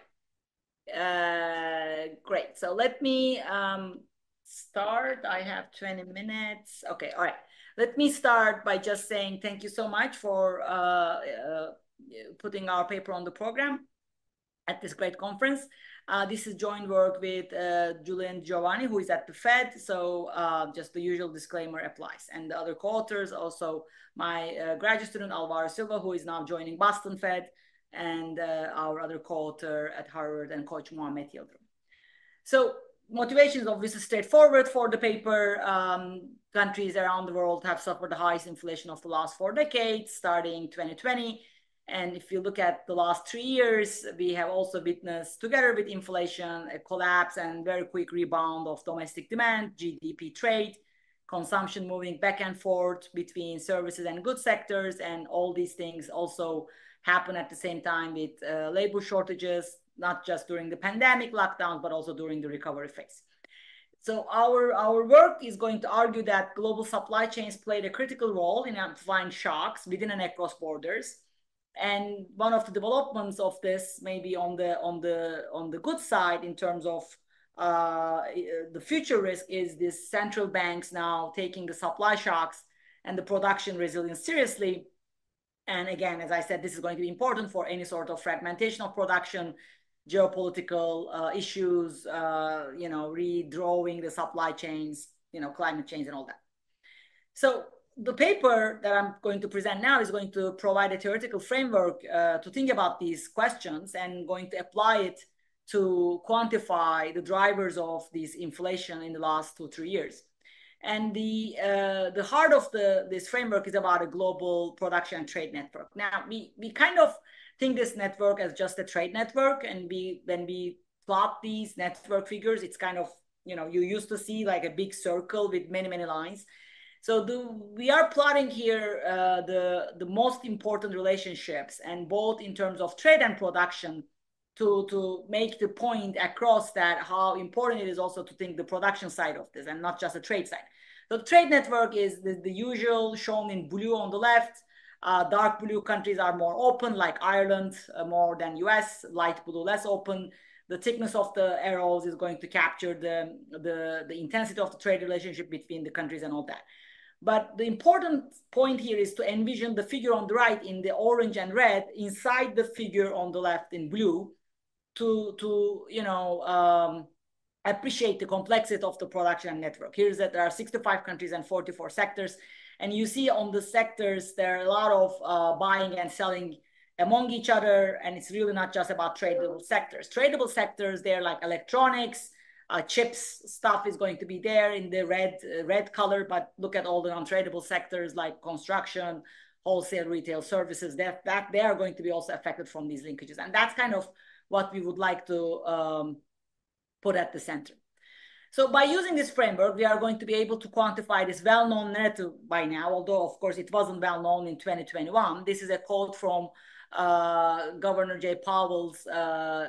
Great, so let me start. I have 20 minutes. Okay, all right. Let me start by just saying thank you so much for putting our paper on the program at this great conference. This is joint work with Julian Giovanni, who is at the Fed. So just the usual disclaimer applies. And the other co-authors, also my graduate student, Alvaro Silva, who is now joining Boston Fed, and our other co-author at Harvard, and Coach Mohamed Yildirim. So motivation is obviously straightforward for the paper. Countries around the world have suffered the highest inflation of the last 4 decades, starting 2020. And if you look at the last 3 years, we have also witnessed, together with inflation, a collapse and very quick rebound of domestic demand, GDP, trade, consumption moving back and forth between services and goods sectors. And all these things also happen at the same time with labor shortages, not just during the pandemic lockdowns, but also during the recovery phase. So our work is going to argue that global supply chains played a critical role in amplifying shocks within and across borders. And one of the developments of this, maybe on the good side in terms of the future risk, is this central banks now taking the supply shocks and the production resilience seriously. And again, as I said, this is going to be important for any sort of fragmentation of production, geopolitical issues, redrawing the supply chains, climate change and all that. So the paper that I'm going to present now is going to provide a theoretical framework to think about these questions and going to apply it to quantify the drivers of this inflation in the last 2-3 years. And the heart of this framework is about a global production and trade network. Now, we kind of think this network as just a trade network, and when we plot these network figures, it's kind of, you used to see like a big circle with many, many lines. So we are plotting here the most important relationships, and both in terms of trade and production, to make the point across that how important it is also to think the production side of this and not just the trade side. So the trade network is the usual, shown in blue on the left. Dark blue countries are more open, like Ireland, more than US, light blue less open. The thickness of the arrows is going to capture the intensity of the trade relationship between the countries and all that. But the important point here is to envision the figure on the right in the orange and red inside the figure on the left in blue to appreciate the complexity of the production and network. Here's that there are 65 countries and 44 sectors. And you see on the sectors, there are a lot of buying and selling among each other. And it's really not just about tradable sectors. Tradable sectors, they're like electronics, chips stuff is going to be there in the red color, but look at all the non-tradable sectors like construction, wholesale, retail, services, that they are going to be also affected from these linkages. And that's kind of what we would like to put at the center. So by using this framework, we are going to be able to quantify this well-known narrative by now, although of course it wasn't well-known in 2021. This is a quote from Governor Jay Powell's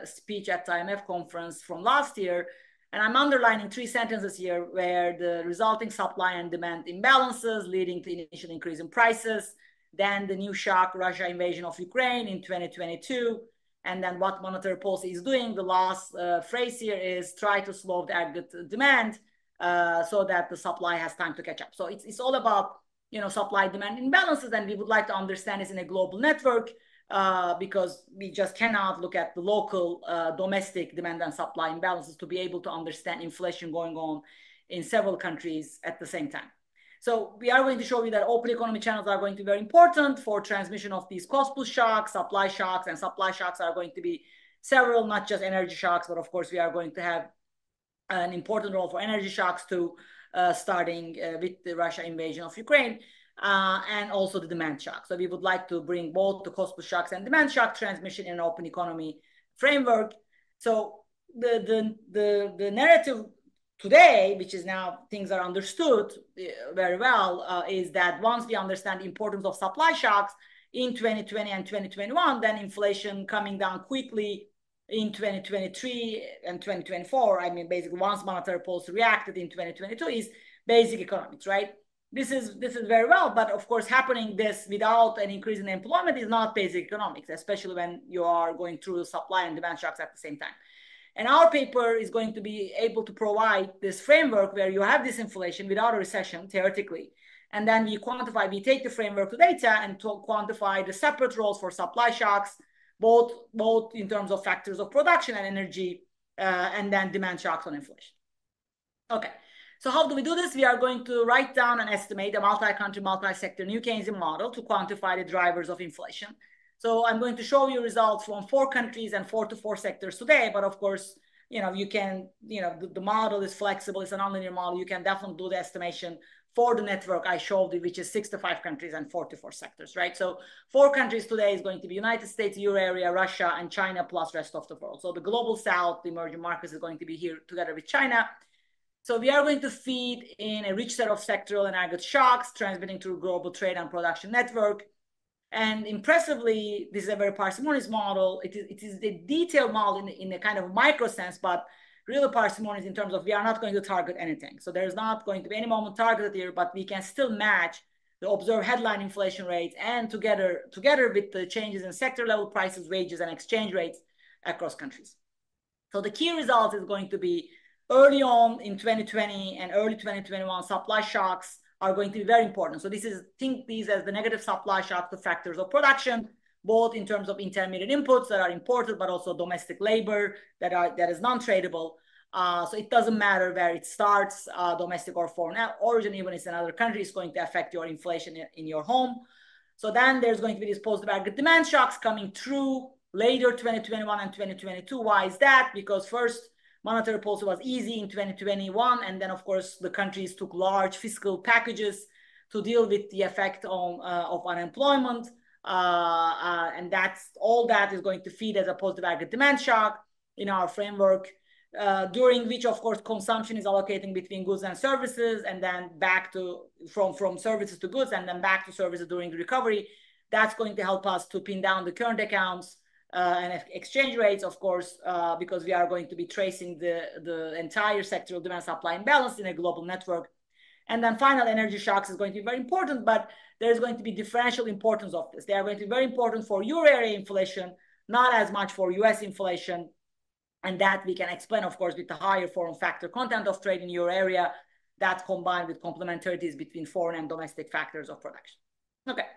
speech at the IMF conference from last year. And I'm underlining 3 sentences here where the resulting supply and demand imbalances leading to initial increase in prices, then the new shock, Russia invasion of Ukraine in 2022, and then what monetary policy is doing. The last phrase here is try to slow the aggregate demand so that the supply has time to catch up. So it's all about supply demand imbalances, and we would like to understand this in a global network because we just cannot look at the local domestic demand and supply imbalances to be able to understand inflation going on in several countries at the same time. So we are going to show you that open economy channels are going to be very important for transmission of these cost push shocks, supply shocks, and supply shocks are going to be several, not just energy shocks, but of course we are going to have an important role for energy shocks too, starting with the Russia invasion of Ukraine, and also the demand shock. So we would like to bring both the cost push shocks and demand shock transmission in an open economy framework. So the narrative today, which is now things are understood very well, is that once we understand the importance of supply shocks in 2020 and 2021, then inflation coming down quickly in 2023 and 2024. I mean, basically, once monetary policy reacted in 2022 is basic economics, right? This is very well, but of course, happening this without an increase in employment is not basic economics, especially when you are going through supply and demand shocks at the same time. And our paper is going to be able to provide this framework where you have this inflation without a recession, theoretically. And then we take the framework to data and to quantify the separate roles for supply shocks, both in terms of factors of production and energy, and then demand shocks on inflation. Okay, so how do we do this? We are going to write down and estimate a multi-country, multi-sector new Keynesian model to quantify the drivers of inflation. So I'm going to show you results from 4 countries and 4 to 4 sectors today. But of course, you can, the model is flexible. It's a nonlinear model. You can definitely do the estimation for the network I showed you, which is 65 countries and 44 sectors, right? So 4 countries today is going to be United States, Euro area, Russia, and China, plus rest of the world. So the global south, the emerging markets, is going to be here together with China. So we are going to feed in a rich set of sectoral and aggregate shocks transmitting through global trade and production network. And impressively, this is a very parsimonious model. It is a detailed model in a kind of micro sense, but really parsimonious in terms of we are not going to target anything. So there's not going to be any moment targeted here, but we can still match the observed headline inflation rates and together with the changes in sector level prices, wages, and exchange rates across countries. So the key result is going to be early on in 2020 and early 2021, supply shocks are going to be very important. So think these as the negative supply shock to factors of production, both in terms of intermediate inputs that are imported, but also domestic labor that is non-tradable. So it doesn't matter where it starts, domestic or foreign origin, even if it's another country, it's going to affect your inflation in your home. So then there's going to be these positive aggregate demand shocks coming through later 2021 and 2022. Why is that? Because first, monetary policy was easy in 2021, and then of course the countries took large fiscal packages to deal with the effect of unemployment, and all that is going to feed as a positive aggregate demand shock in our framework, during which of course consumption is allocating between goods and services, and then back to from services to goods, and then back to services during the recovery. That's going to help us to pin down the current accounts and exchange rates, of course, because we are going to be tracing the entire sectoral demand supply imbalance in a global network. And then final energy shocks is going to be very important, but there's going to be differential importance of this. They are going to be very important for euro area inflation, not as much for US inflation. And that we can explain, of course, with the higher foreign factor content of trade in euro area, that combined with complementarities between foreign and domestic factors of production. Okay,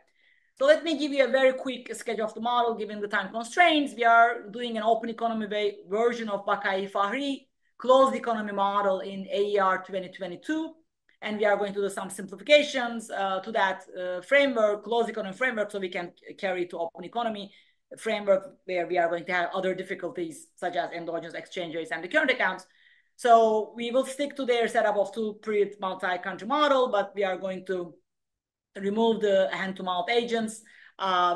so let me give you a very quick sketch of the model given the time constraints. We are doing an open economy version of Bakai-Fahri closed economy model in AER 2022. And we are going to do some simplifications to that framework, closed economy framework, so we can carry it to open economy framework where we are going to have other difficulties such as endogenous exchange rates and the current accounts. So we will stick to their setup of two-period multi-country model, but we are going to remove the hand-to-mouth agents,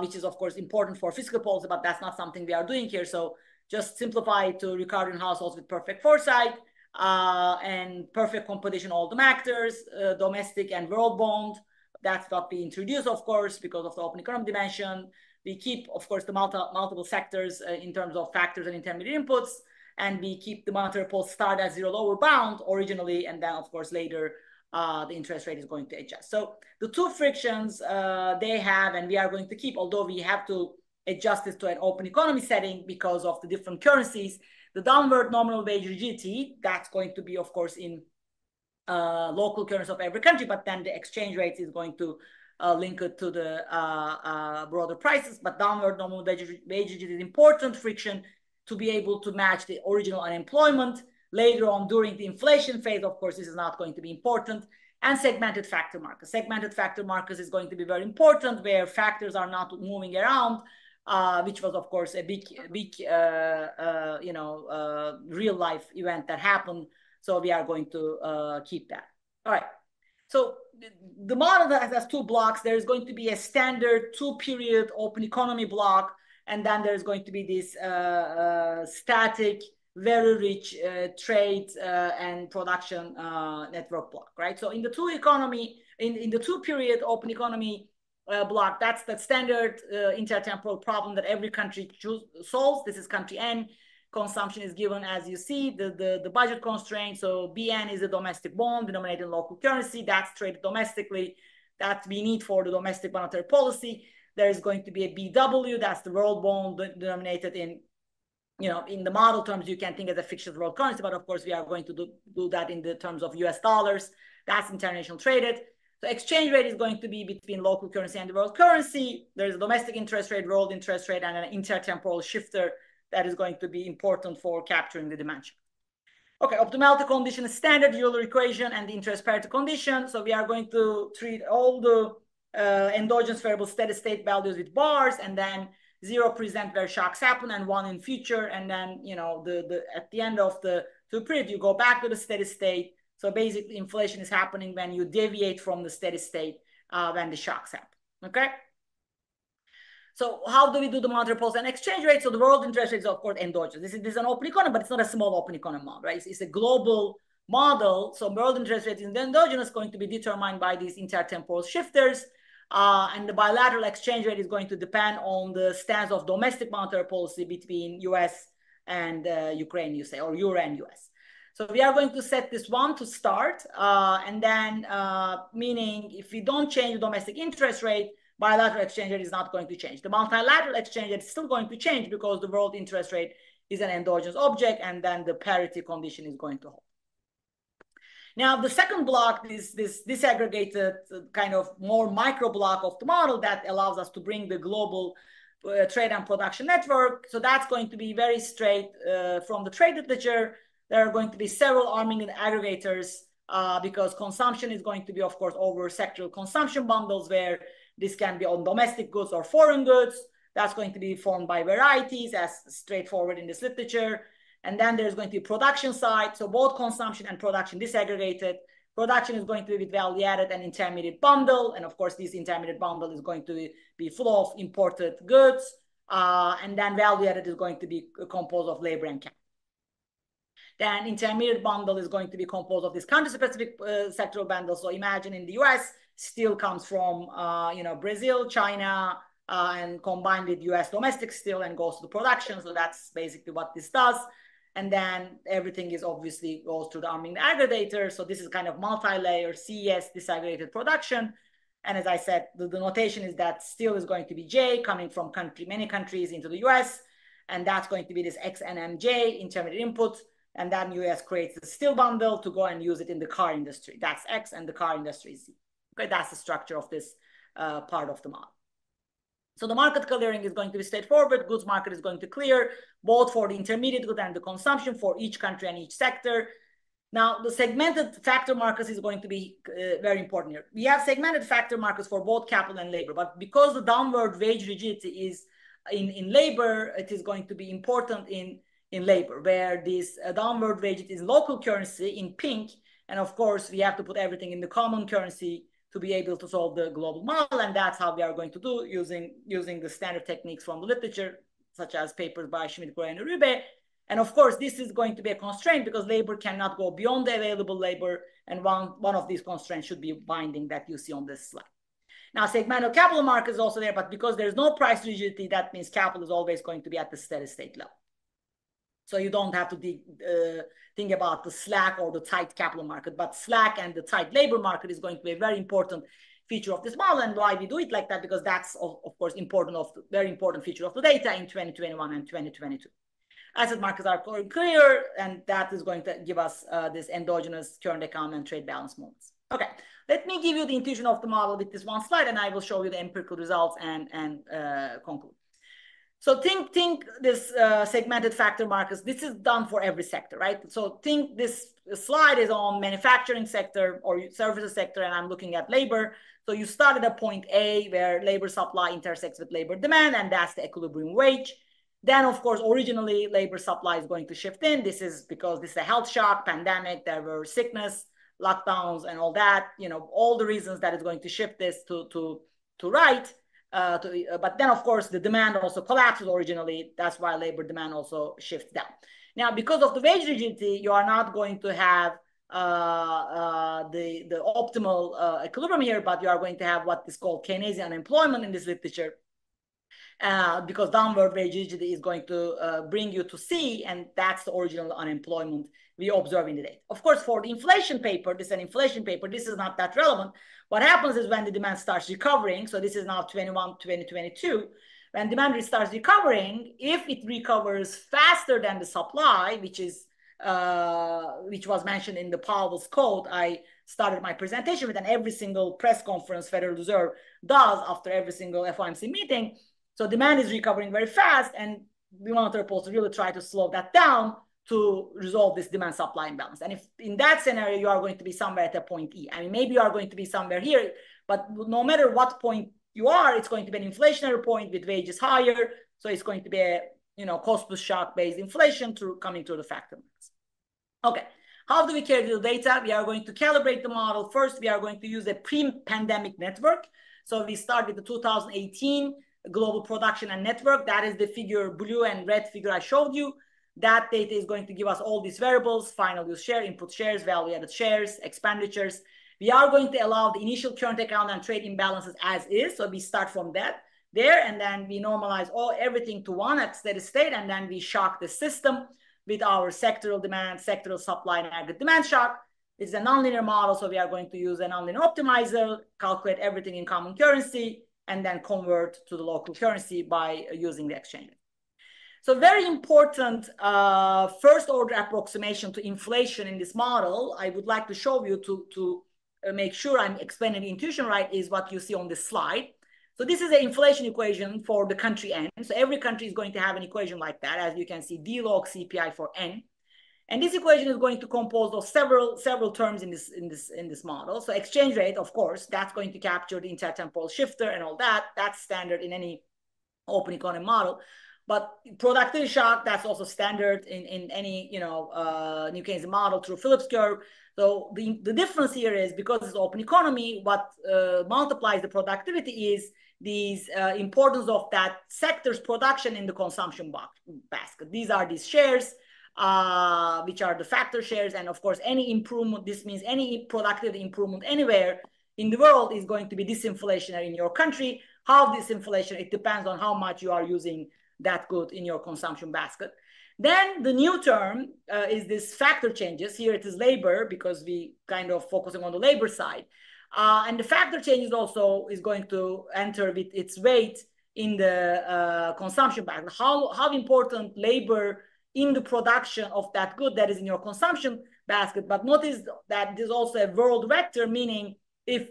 which is, of course, important for fiscal policy, but that's not something we are doing here. So just simplify it to Ricardian households with perfect foresight and perfect competition all the actors, domestic and world bond. That's what we introduce, of course, because of the open economy dimension. We keep, of course, the multiple sectors in terms of factors and intermediate inputs, and we keep the monetary policy start at zero lower bound originally, and then, of course, later the interest rate is going to adjust. So the two frictions they have, and we are going to keep, although we have to adjust this to an open economy setting because of the different currencies, the downward nominal wage rigidity, that's going to be, of course, in local currency of every country, but then the exchange rate is going to link it to the broader prices. But downward nominal wage rigidity is important friction to be able to match the original unemployment. Later on during the inflation phase, of course, this is not going to be important. And segmented factor markers. Segmented factor markers is going to be very important where factors are not moving around, which was, of course, a big real life event that happened. So we are going to keep that. All right. So the model that has two blocks. There is going to be a standard two-period open economy block, and then there's going to be this static, very rich trade and production network block, right? So in the in the two-period open economy block, that's the standard intertemporal problem that every country solves. This is country N. Consumption is given as you see, the budget constraint. So BN is a domestic bond denominated in local currency. That's traded domestically. That we need for the domestic monetary policy. There is going to be a BW. That's the world bond denominated in, in the model terms, you can think as a fictitious world currency, but of course we are going to do that in the terms of US dollars. That's international traded. So exchange rate is going to be between local currency and the world currency. There's a domestic interest rate, world interest rate, and an intertemporal shifter that is going to be important for capturing the dimension. Okay, optimality condition is standard Euler equation and the interest parity condition. So we are going to treat all the endogenous variable steady state values with bars, and then 0 present where shocks happen and 1 in future. And then, at the end of the period, you go back to the steady state. So basically inflation is happening when you deviate from the steady state when the shocks happen, okay? So how do we do the monetary policy and exchange rate? So the world interest rate is, of course, endogenous. This is an open economy, but it's not a small open economy model, right? It's a global model. So world interest rate in the endogenous is going to be determined by these intertemporal shifters. And the bilateral exchange rate is going to depend on the stance of domestic monetary policy between US and Ukraine, you say, or Euro and US. So we are going to set this one to start. And then meaning if we don't change the domestic interest rate, bilateral exchange rate is not going to change. The multilateral exchange rate is still going to change because the world interest rate is an endogenous object, and then the parity condition is going to hold. Now, the second block is this disaggregated kind of more micro block of the model that allows us to bring the global trade and production network. So that's going to be very straight from the trade literature. There are going to be several arming and aggregators because consumption is going to be, of course, over sectoral consumption bundles where this can be on domestic goods or foreign goods. That's going to be formed by varieties as straightforward in this literature. And then there's going to be production side. So both consumption and production disaggregated. Production is going to be with value added and intermediate bundle. And of course, this intermediate bundle is going to be full of imported goods. And then value added is going to be composed of labor and capital. Then intermediate bundle is going to be composed of this country-specific sectoral bundle. So imagine in the US, steel comes from Brazil, China, and combined with US domestic steel and goes to the production. So that's basically what this does. And then everything is obviously goes through the arming aggregator. So this is kind of multi-layer CES disaggregated production. And as I said, the notation is that steel is going to be J coming from many countries into the US. And that's going to be this XNMJ intermediate input. And then US creates the steel bundle to go and use it in the car industry. That's X and the car industry is Z. Okay, that's the structure of this part of the model. So the market clearing is going to be straightforward. Goods market is going to clear both for the intermediate good and the consumption for each country and each sector. Now, the segmented factor markets is going to be very important here. We have segmented factor markets for both capital and labor, but because the downward wage rigidity is in labor, it is going to be important in labor, where this downward wage is local currency in pink. And of course, we have to put everything in the common currency to be able to solve the global model. And that's how we are going to do using the standard techniques from the literature, such as papers by Schmidt, Gray, and Rube. And of course, this is going to be a constraint because labor cannot go beyond the available labor. And one of these constraints should be binding that you see on this slide. Now, segmental capital market is also there, but because there's no price rigidity, that means capital is always going to be at the steady state level. So you don't have to think about the slack or the tight capital market, but slack and the tight labor market is going to be a very important feature of this model. And why we do it like that, because that's, of course, very important feature of the data in 2021 and 2022. Asset markets are clear, and that is going to give us this endogenous current account and trade balance movements. Okay, let me give you the intuition of the model with this one slide, and I will show you the empirical results and conclude. So think this segmented factor markets. This is done for every sector, right? So think this slide is on manufacturing sector or services sector, and I'm looking at labor. So you started at point A where labor supply intersects with labor demand, and that's the equilibrium wage. Then, of course, originally labor supply is going to shift in. This is because this is a health shock, pandemic, there were sickness, lockdowns, and all that. All the reasons that is going to shift this to right. But then, of course, the demand also collapses originally. That's why labor demand also shifts down. Now, because of the wage rigidity, you are not going to have the optimal equilibrium here, but you are going to have what is called Keynesian unemployment in this literature. Because downward wage rigidity is going to bring you to C, and that's the original unemployment we observe in the data. Of course, for the inflation paper, this is an inflation paper, this is not that relevant. What happens is when the demand starts recovering, so this is now 2022, when demand starts recovering, if it recovers faster than the supply, which was mentioned in the Powell's quote, I started my presentation with, and every single press conference Federal Reserve does after every single FOMC meeting. So demand is recovering very fast, and we want to really try to slow that down to resolve this demand supply imbalance. And if in that scenario, you are going to be somewhere at a point E. I mean, maybe you are going to be somewhere here, but no matter what point you are, it's going to be an inflationary point with wages higher. So it's going to be a cost plus shock based inflation coming through the factor markets. Okay, how do we carry the data? We are going to calibrate the model. First, we are going to use a pre-pandemic network. So we start with the 2018 global production and network. That is the figure, blue and red figure I showed you. That data is going to give us all these variables: final use share, input shares, value added shares, expenditures. We are going to allow the initial current account and trade imbalances as is. So we start from there, and then we normalize everything to 1 at steady state, and then we shock the system with our sectoral demand, sectoral supply, and aggregate demand shock. It's a nonlinear model, so we are going to use a nonlinear optimizer, calculate everything in common currency, and then convert to the local currency by using the exchange rate. So very important first order approximation to inflation in this model, I would like to show you to make sure I'm explaining the intuition right, is what you see on this slide. So this is an inflation equation for the country N. So every country is going to have an equation like that, as you can see, D log CPI for N. And this equation is going to compose of several terms in this model. So exchange rate, of course, that's going to capture the intertemporal shifter and all that. That's standard in any open economy model. But productivity shock, that's also standard in any New Keynesian model through Phillips curve. So the difference here is because it's open economy, what multiplies the productivity is these importance of that sector's production in the consumption basket. These are these shares, which are the factor shares. And of course, any improvement, this means any productivity improvement anywhere in the world is going to be disinflationary in your country. How disinflationary? It depends on how much you are using that good in your consumption basket. Then the new term is this factor changes. Here it is labor, because we kind of focusing on the labor side. And the factor changes also is going to enter with its weight in the consumption basket. How important labor in the production of that good that is in your consumption basket. But notice that there's also a world vector, meaning if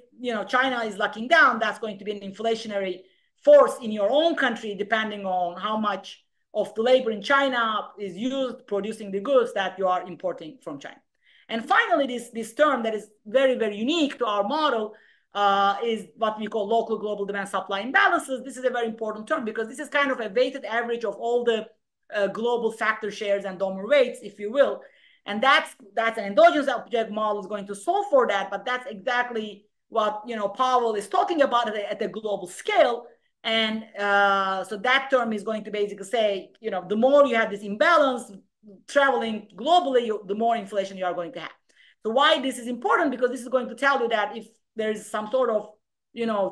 China is locking down, that's going to be an inflationary force in your own country, depending on how much of the labor in China is used producing the goods that you are importing from China. And finally, this term that is very, very unique to our model is what we call local global demand supply imbalances. This is a very important term because this is kind of a weighted average of all the global factor shares and donor weights, if you will. And that's an endogenous object model is going to solve for that, but that's exactly what Powell is talking about at the global scale. And so that term is going to basically say, the more you have this imbalance traveling globally, the more inflation you are going to have. So why this is important? Because this is going to tell you that if there's some sort of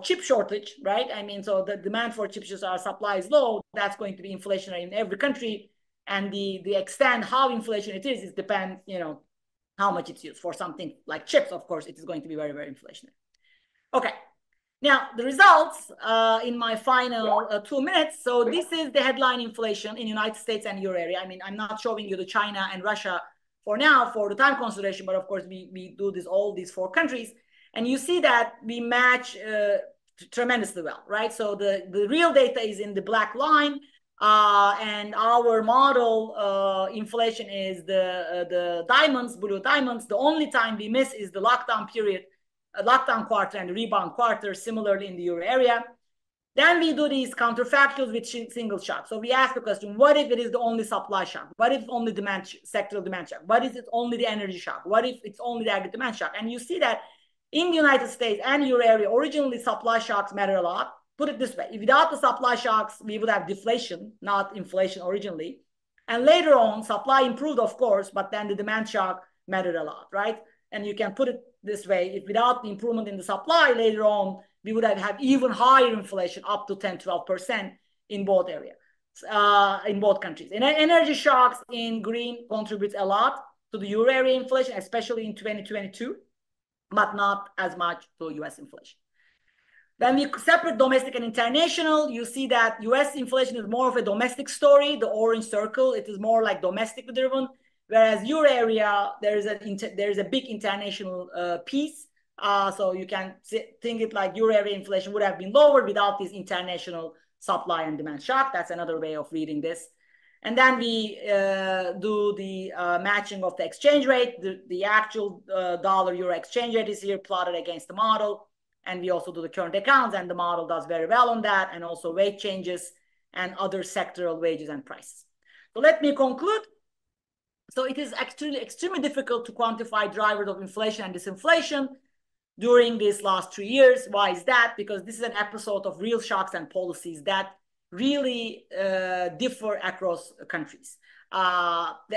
chip shortage, right? I mean, so the demand for chips, our supply is low, that's going to be inflationary in every country. And the extent how inflation it is depends, how much it's used. For something like chips, of course, it is going to be very, very inflationary. Okay. Now, the results in my final 2 minutes. So this is the headline inflation in United States and Euro area. I mean, I'm not showing you the China and Russia for now for the time consideration, but of course, we do this all these 4 countries. And you see that we match tremendously well, right? So the real data is in the black line. And our model inflation is the diamonds, blue diamonds. The only time we miss is the lockdown period, lockdown quarter and the rebound quarter, similarly in the Euro area. Then we do these counterfactuals with single shock. So we ask the question, what if it is the only supply shock? What if only sectoral demand shock? What if it's only the energy shock? What if it's only the aggregate demand shock? And you see that in the United States and Euro area, originally supply shocks matter a lot. Put it this way, without the supply shocks, we would have deflation, not inflation originally. And later on, supply improved, of course, but then the demand shock mattered a lot, right? And you can put it this way, if without the improvement in the supply later on, we would have even higher inflation, up to 10, 12% in both areas, in both countries. And energy shocks in green contributes a lot to the Euro area inflation, especially in 2022, but not as much to US inflation. When we separate domestic and international, you see that US inflation is more of a domestic story. The orange circle, it is more like domestic driven, whereas Euro area, there is a big international piece. So you can think it like Euro area inflation would have been lower without this international supply and demand shock. That's another way of reading this. And then we do the matching of the exchange rate. The actual dollar-euro exchange rate is here plotted against the model. And we also do the current accounts, and the model does very well on that, and also rate changes and other sectoral wages and prices. So let me conclude. So it is actually extremely difficult to quantify drivers of inflation and disinflation during these last 3 years. Why is that? Because this is an episode of real shocks and policies that really differ across countries,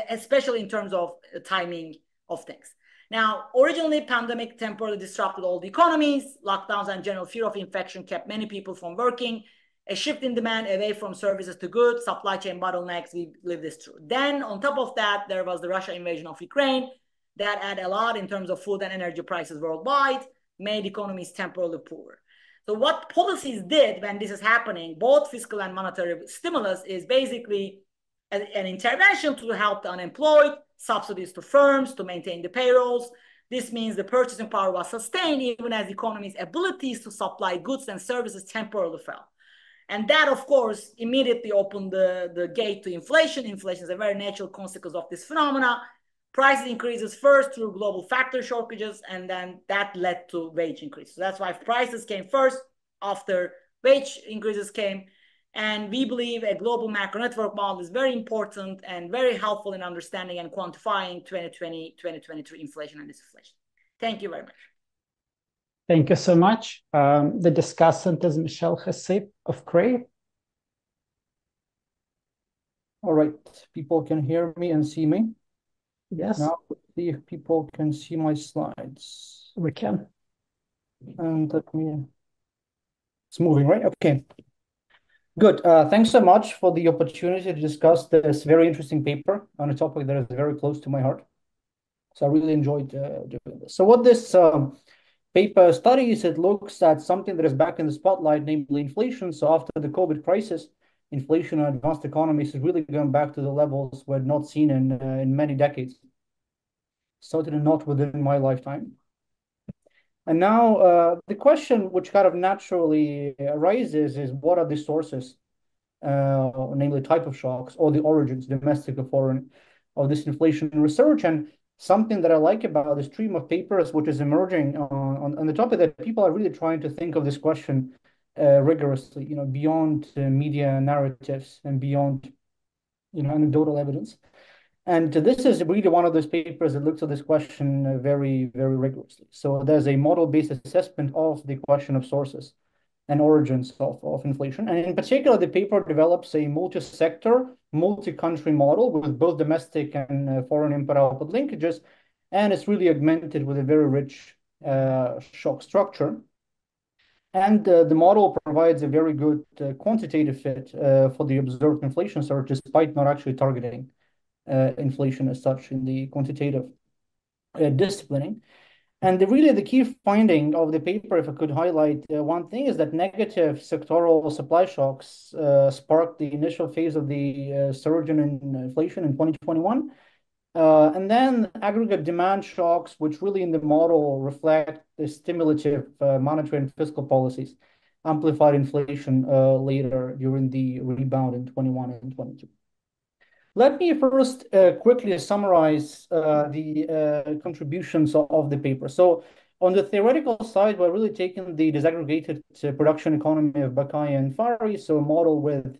especially in terms of timing of things. Now, originally, pandemic temporarily disrupted all the economies. Lockdowns and general fear of infection kept many people from working. A shift in demand away from services to goods, supply chain bottlenecks, we lived this through. Then, on top of that, there was the Russia invasion of Ukraine that added a lot in terms of food and energy prices worldwide, made economies temporarily poorer. So what policies did when this is happening, both fiscal and monetary stimulus, is basically an intervention to help the unemployed, subsidies to firms to maintain the payrolls. This means the purchasing power was sustained even as the economy's abilities to supply goods and services temporarily fell. And that, of course, immediately opened the gate to inflation. Inflation is a very natural consequence of this phenomena. Price increases first through global factor shortages, and then that led to wage increases. So that's why prices came first after wage increases came. And we believe a global macro network model is very important and very helpful in understanding and quantifying 2020, 2023 inflation and disinflation. Thank you very much. Thank you so much. The discussant is Michelle Hassip of CRAE. All right, people can hear me and see me. Yes. Now, see if people can see my slides. We can. And let me, it's moving, right? Okay. Good. Thanks so much for the opportunity to discuss this very interesting paper on a topic that is very close to my heart. So I really enjoyed doing this. So what this paper studies, it looks at something that is back in the spotlight, namely inflation. So after the COVID crisis, inflation in advanced economies is really going back to the levels we had not seen in many decades. Certainly not within my lifetime. And now the question which kind of naturally arises is, what are the sources, namely type of shocks, or the origins, domestic or foreign, of this inflation research? And something that I like about the stream of papers which is emerging on the topic, that people are really trying to think of this question rigorously, beyond media narratives and beyond, anecdotal evidence. And this is really one of those papers that looks at this question very, very rigorously. So there's a model-based assessment of the question of sources and origins of inflation. And in particular, the paper develops a multi-sector, multi-country model with both domestic and foreign input-output linkages. And it's really augmented with a very rich shock structure. And the model provides a very good quantitative fit for the observed inflation surge, despite not actually targeting inflation as such in the quantitative disciplining. And really the key finding of the paper, if I could highlight one thing, is that negative sectoral supply shocks sparked the initial phase of the surge in inflation in 2021. And then aggregate demand shocks, which really in the model reflect the stimulative monetary and fiscal policies, amplified inflation later during the rebound in 21 and 22. Let me first quickly summarize the contributions of the paper. So on the theoretical side, we're really taking the disaggregated production economy of Buckeye and Fari, so a model with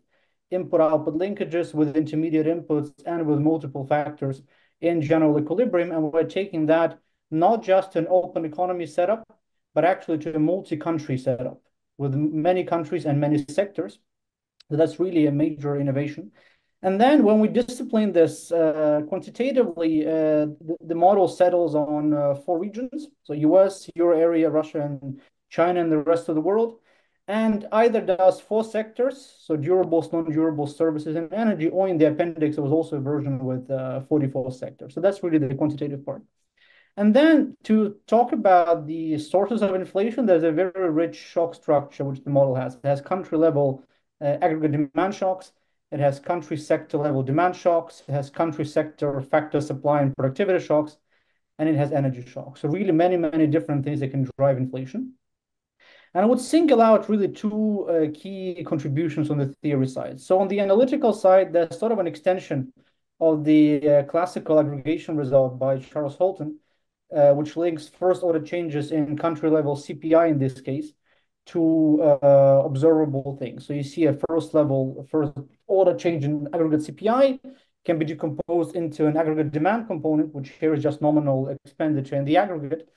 input-output linkages, with intermediate inputs, and with multiple factors in general equilibrium. And we're taking that not just an open economy setup, but actually to a multi-country setup with many countries and many sectors. So that's really a major innovation. And then when we discipline this quantitatively, the model settles on 4 regions. So US, Euro area, Russia, and China, and the rest of the world. And either does 4 sectors, so durables, non-durables, services, and energy, or in the appendix, there was also a version with 44 sectors. So that's really the quantitative part. And then to talk about the sources of inflation, there's a very rich shock structure, which the model has. It has country level aggregate demand shocks. It has country sector level demand shocks. It has country sector factor supply and productivity shocks. And it has energy shocks. So really many, many different things that can drive inflation. And I would single out really 2 key contributions on the theory side. So on the analytical side, there's sort of an extension of the classical aggregation result by Charles Holton, which links first order changes in country level CPI in this case to observable things. So you see a first order change in aggregate CPI can be decomposed into an aggregate demand component, which here is just nominal expenditure in the aggregate.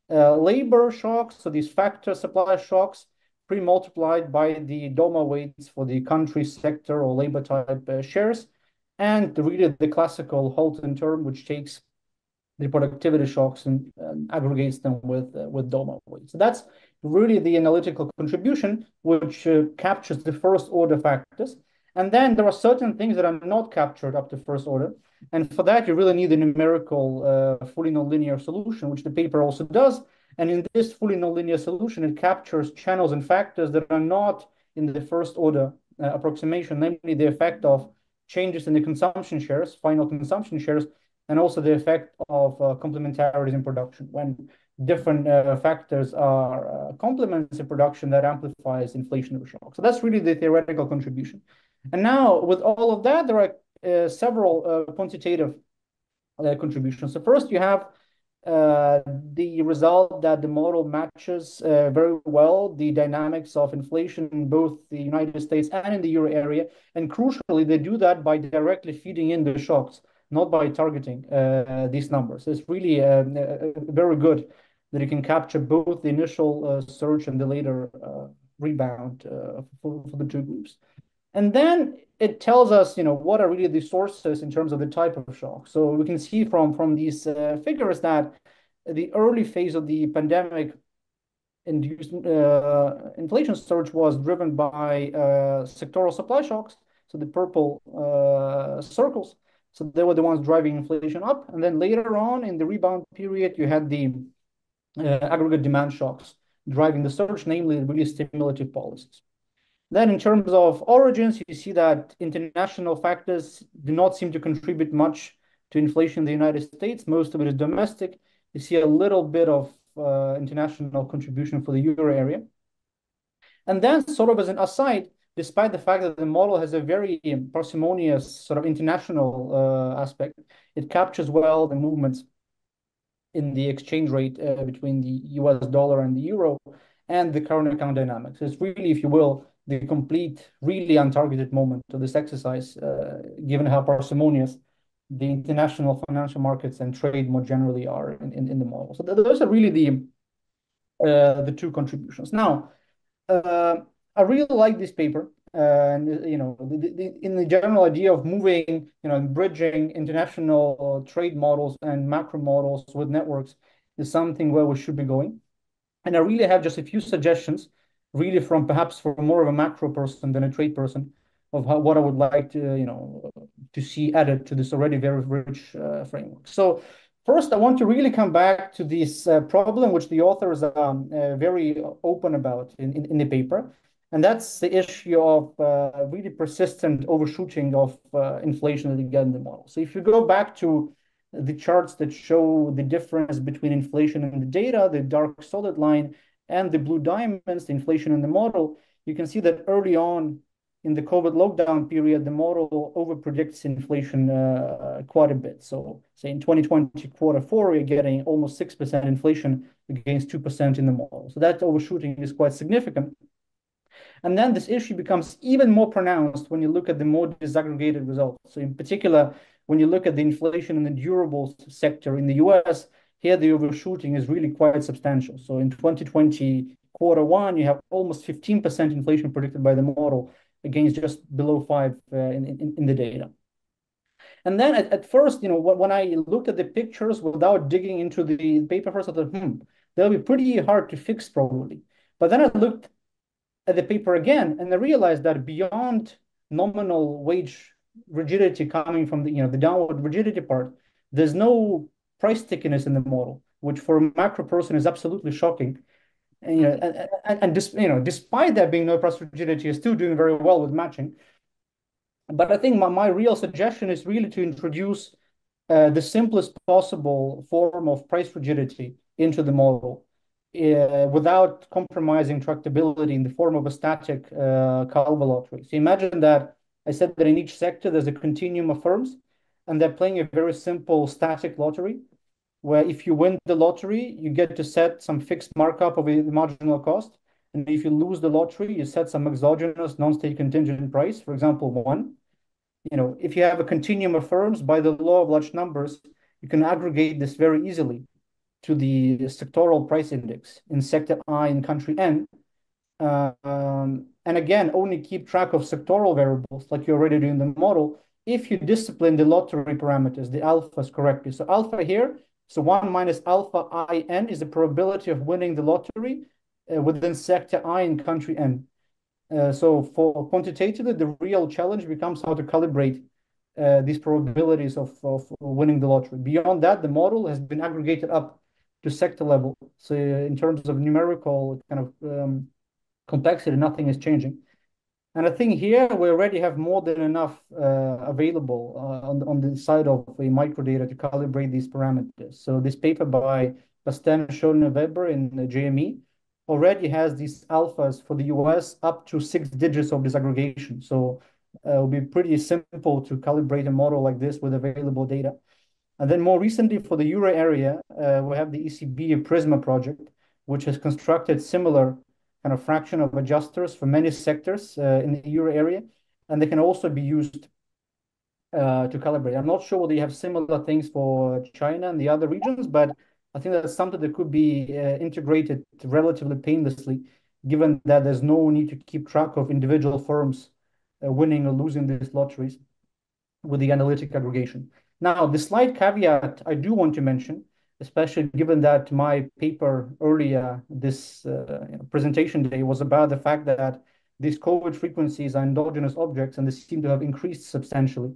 Labor shocks, so these factor supply shocks, pre-multiplied by the DOMA weights for the country sector or labor type shares, and really the classical Holton term, which takes the productivity shocks and aggregates them with DOMA weights. So that's really the analytical contribution, which captures the first order factors. And then there are certain things that are not captured up to first order. And for that, you really need a numerical fully nonlinear solution, which the paper also does. And in this fully nonlinear solution, it captures channels and factors that are not in the first order approximation, namely the effect of changes in the consumption shares, final consumption shares, and also the effect of complementarities in production. When different factors are complements in production, that amplifies inflationary shock. So that's really the theoretical contribution. And now with all of that, there are several quantitative contributions. So first you have the result that the model matches very well the dynamics of inflation in both the United States and in the Euro area. And crucially, they do that by directly feeding in the shocks, not by targeting these numbers. So it's really very good that it can capture both the initial surge and the later rebound for the 2 groups. And then it tells us, what are really the sources in terms of the type of shock. So we can see from these figures that the early phase of the pandemic induced inflation surge was driven by sectoral supply shocks. So the purple circles, so they were the ones driving inflation up. And then later on in the rebound period, you had the aggregate demand shocks driving the surge, namely really stimulative policies. Then in terms of origins, you see that international factors do not seem to contribute much to inflation in the United States. Most of it is domestic. You see a little bit of international contribution for the euro area. And then sort of as an aside, despite the fact that the model has a very parsimonious sort of international aspect, it captures well the movements in the exchange rate between the US dollar and the euro and the current account dynamics. It's really, if you will, the complete, really untargeted moment of this exercise, given how parsimonious the international financial markets and trade more generally are in the model. So those are really the two contributions. Now, I really like this paper, and in the general idea of moving, and bridging international trade models and macro models with networks is something where we should be going. And I really have just a few suggestions, really from perhaps for more of a macro person than a trade person, of what I would like to see added to this already very rich framework. So first, I want to really come back to this problem, which the authors are very open about in the paper. And that's the issue of really persistent overshooting of inflation that you get in the model. So if you go back to the charts that show the difference between inflation in the data, the dark solid line, and the blue diamonds, the inflation in the model, you can see that early on in the COVID lockdown period, the model overpredicts inflation quite a bit. So say in 2020 Q4, we're getting almost 6% inflation against 2% in the model. So that overshooting is quite significant. And then this issue becomes even more pronounced when you look at the more disaggregated results. So in particular, when you look at the inflation in the durables sector in the US, here the overshooting is really quite substantial. So in 2020 Q1, you have almost 15% inflation predicted by the model against just below 5 in the data. And then at first, when I looked at the pictures without digging into the paper first, I thought, they'll be pretty hard to fix probably. But then I looked at the paper again, and I realized that beyond nominal wage rigidity coming from the downward rigidity part, there's no price stickiness in the model, which for a macro person is absolutely shocking. And despite there being no price rigidity, is still doing very well with matching. But I think my real suggestion is really to introduce the simplest possible form of price rigidity into the model without compromising tractability in the form of a static Calva lottery. So imagine that I said that in each sector there's a continuum of firms, and they're playing a very simple static lottery, where if you win the lottery, you get to set some fixed markup of the marginal cost. And if you lose the lottery, you set some exogenous non-state contingent price, for example, 1. If you have a continuum of firms, by the law of large numbers, you can aggregate this very easily to the sectoral price index in sector I in country N. And again, only keep track of sectoral variables like you already do in the model if you discipline the lottery parameters, the alphas correctly. So alpha here, so 1 minus alpha IN is the probability of winning the lottery within sector I in country N. So for quantitatively, the real challenge becomes how to calibrate these probabilities of winning the lottery. Beyond that, the model has been aggregated up to sector level. So in terms of numerical kind of complexity, nothing is changing. And I think here we already have more than enough available on the side of the microdata to calibrate these parameters. So this paper by Basten, Schoen, and Weber in the JME already has these alphas for the US up to 6 digits of disaggregation. So it will be pretty simple to calibrate a model like this with available data. And then more recently for the euro area, we have the ECB Prisma project, which has constructed similar kind of fraction of adjusters for many sectors in the euro area. And they can also be used to calibrate. I'm not sure whether you have similar things for China and the other regions, but I think that's something that could be integrated relatively painlessly, given that there's no need to keep track of individual firms winning or losing these lotteries with the analytic aggregation. Now, the slight caveat I do want to mention especially given that my paper earlier this presentation day was about the fact that these COVID frequencies are endogenous objects and they seem to have increased substantially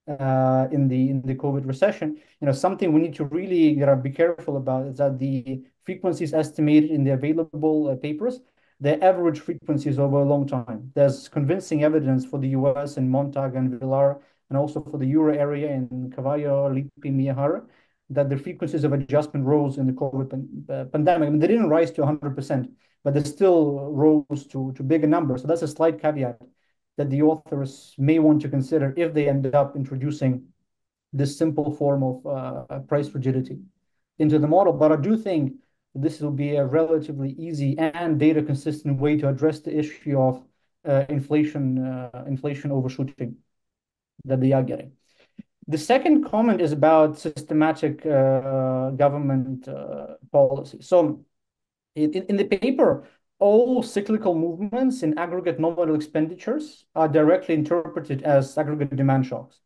in the COVID recession. Something we need to really be careful about is that the frequencies estimated in the available papers, their average frequencies over a long time. There's convincing evidence for the US in Montag and Villar, and also for the Euro area in Cavallo, Lippi, Miyahara, that the frequencies of adjustment rose in the COVID pandemic. I mean, they didn't rise to 100%, but they still rose to bigger numbers. So that's a slight caveat that the authors may want to consider if they end up introducing this simple form of price rigidity into the model. But I do think this will be a relatively easy and data consistent way to address the issue of inflation overshooting that they are getting. The second comment is about systematic government policy. So in the paper, all cyclical movements in aggregate nominal expenditures are directly interpreted as aggregate demand shocks.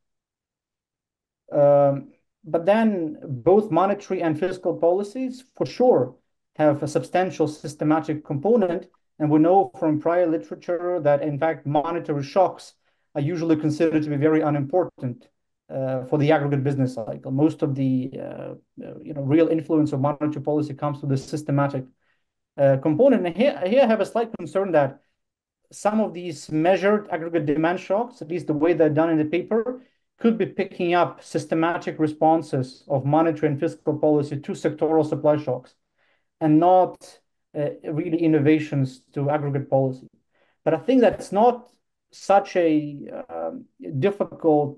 But then both monetary and fiscal policies, for sure, have a substantial systematic component. And we know from prior literature that, in fact, monetary shocks are usually considered to be very unimportant for the aggregate business cycle. Most of the real influence of monetary policy comes from the systematic component. And here I have a slight concern that some of these measured aggregate demand shocks, at least the way they're done in the paper, could be picking up systematic responses of monetary and fiscal policy to sectoral supply shocks and not really innovations to aggregate policy. But I think that's not such a difficult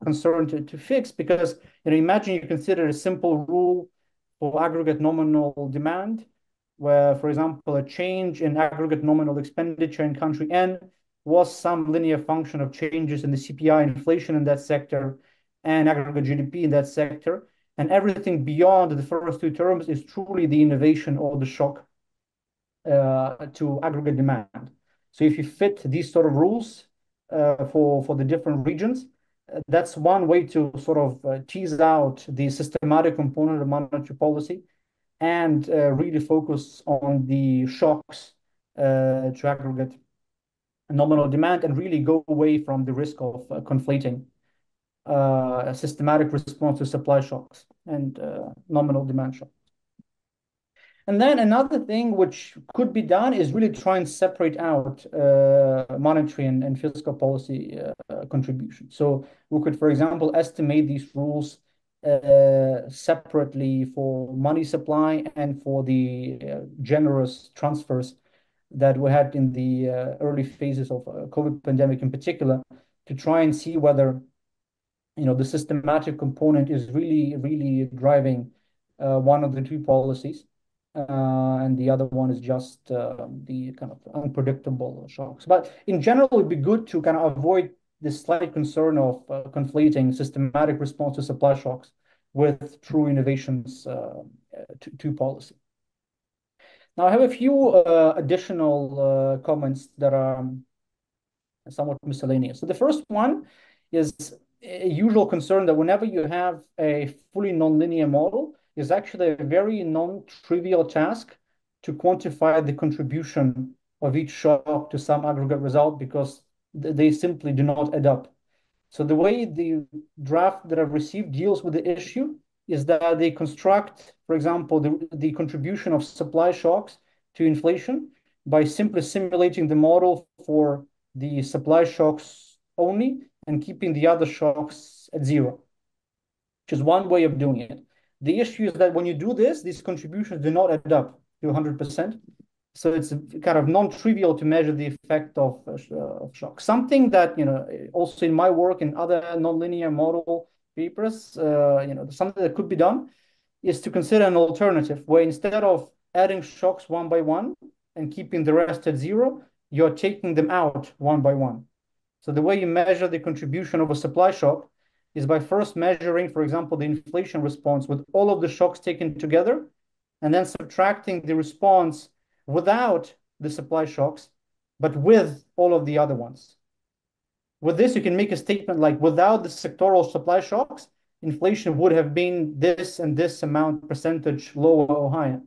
concern to fix, because imagine you consider a simple rule for aggregate nominal demand, where, for example, a change in aggregate nominal expenditure in country N was some linear function of changes in the CPI inflation in that sector and aggregate GDP in that sector. And everything beyond the first two terms is truly the innovation or the shock to aggregate demand. So if you fit these sort of rules for the different regions, that's one way to sort of tease out the systematic component of monetary policy and really focus on the shocks to aggregate nominal demand and really go away from the risk of conflating a systematic response to supply shocks and nominal demand shocks. And then another thing which could be done is really try and separate out monetary and fiscal policy contribution. So we could, for example, estimate these rules separately for money supply and for the generous transfers that we had in the early phases of COVID pandemic in particular, to try and see whether the systematic component is really driving one of the two policies. And the other one is just the kind of unpredictable shocks. But in general, it'd be good to kind of avoid this slight concern of conflating systematic response to supply shocks with true innovations to policy. Now, I have a few additional comments that are somewhat miscellaneous. So the first one is a usual concern that whenever you have a fully nonlinear model, is actually a very non-trivial task to quantify the contribution of each shock to some aggregate result, because they simply do not add up. So the way the draft that I've received deals with the issue is that they construct, for example, the contribution of supply shocks to inflation by simply simulating the model for the supply shocks only and keeping the other shocks at zero, which is one way of doing it. The issue is that when you do this, these contributions do not add up to 100%. So it's kind of non-trivial to measure the effect of shock. Something that, also in my work in other nonlinear model papers, something that could be done is to consider an alternative where instead of adding shocks one by one and keeping the rest at zero, you're taking them out one by one. So the way you measure the contribution of a supply shock is by first measuring, for example, the inflation response with all of the shocks taken together, and then subtracting the response without the supply shocks, but with all of the other ones. With this, you can make a statement like, without the sectoral supply shocks, inflation would have been this and this amount percentage lower or higher.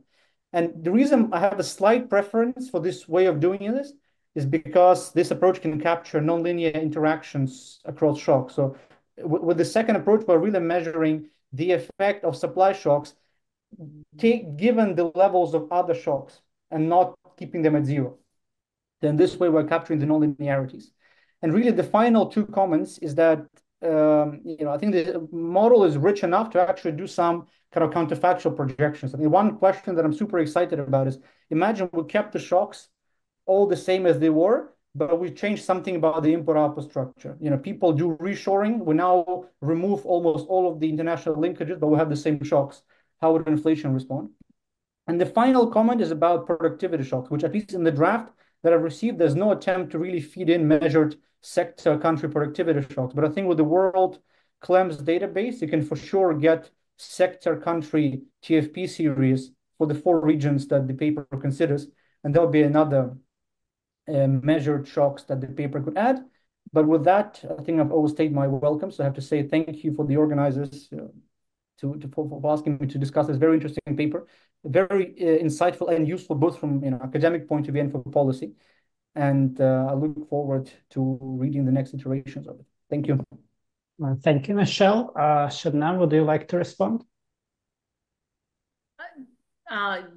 And the reason I have a slight preference for this way of doing this is because this approach can capture nonlinear interactions across shocks. So with the second approach, we're really measuring the effect of supply shocks given the levels of other shocks and not keeping them at zero. Then this way we're capturing the nonlinearities. And really the final two comments is that I think the model is rich enough to actually do some kind of counterfactual projections. I mean, one question that I'm super excited about is, imagine we kept the shocks all the same as they were, but we changed something about the import-output structure. People do reshoring. We now remove almost all of the international linkages, but we have the same shocks. How would inflation respond? And the final comment is about productivity shocks, which at least in the draft that I've received, there's no attempt to really feed in measured sector country productivity shocks. But I think with the World CLEMS database, you can for sure get sector country TFP series for the 4 regions that the paper considers. And there'll be another measured shocks that the paper could add. But with that, I think I've overstayed my welcome. So I have to say thank you for the organizers for asking me to discuss this very interesting paper, very insightful and useful both from academic point of view and for policy. And I look forward to reading the next iterations of it. Thank you. Thank you, Michelle. Shabnam, would you like to respond?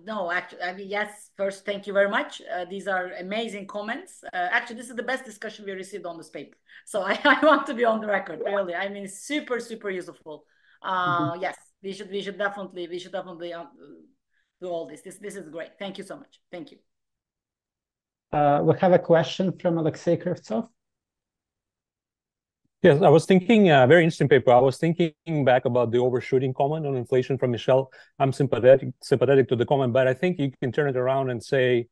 No, actually, I mean, yes, first, thank you very much. These are amazing comments. Actually, this is the best discussion we received on this paper. So I want to be on the record, really. I mean, super useful. Yes, we should definitely do all this. This is great. Thank you so much. Thank you. We have a question from Alexei Krivtsov. Yes, I was thinking, very interesting paper. I was thinking back about the overshooting comment on inflation from Michelle. I'm sympathetic to the comment, but I think you can turn it around and say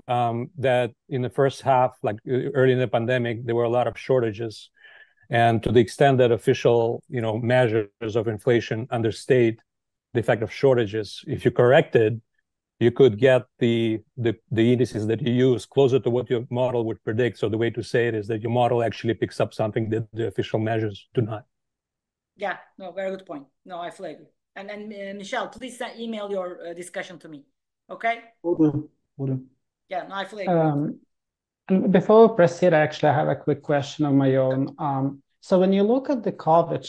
that in the first half, like early in the pandemic, there were a lot of shortages. And to the extent that official, measures of inflation understate the effect of shortages, if you corrected, you could get the indices that you use closer to what your model would predict. So the way to say it is that your model actually picks up something that the official measures do not. Yeah, no, very good point. No, I fully agree. And then Michelle, please email your discussion to me. Okay? Will do. Yeah, no, I fully agree. And before we proceed, actually, I have a quick question of my own. So when you look at the COVID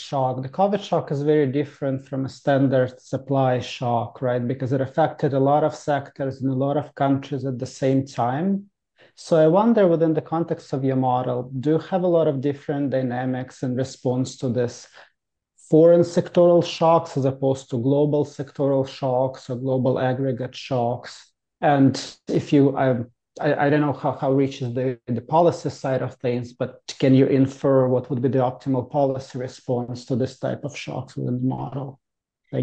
shock is very different from a standard supply shock, right? Because it affected a lot of sectors in a lot of countries at the same time. So I wonder, within the context of your model, do you have a lot of different dynamics in response to this foreign sectoral shocks as opposed to global sectoral shocks or global aggregate shocks? And if you, I don't know how rich is the policy side of things, but can you infer what would be the optimal policy response to this type of shocks within the model?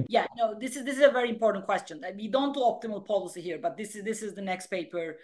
Yeah, no, this is a very important question. We don't do optimal policy here, but this is the next paper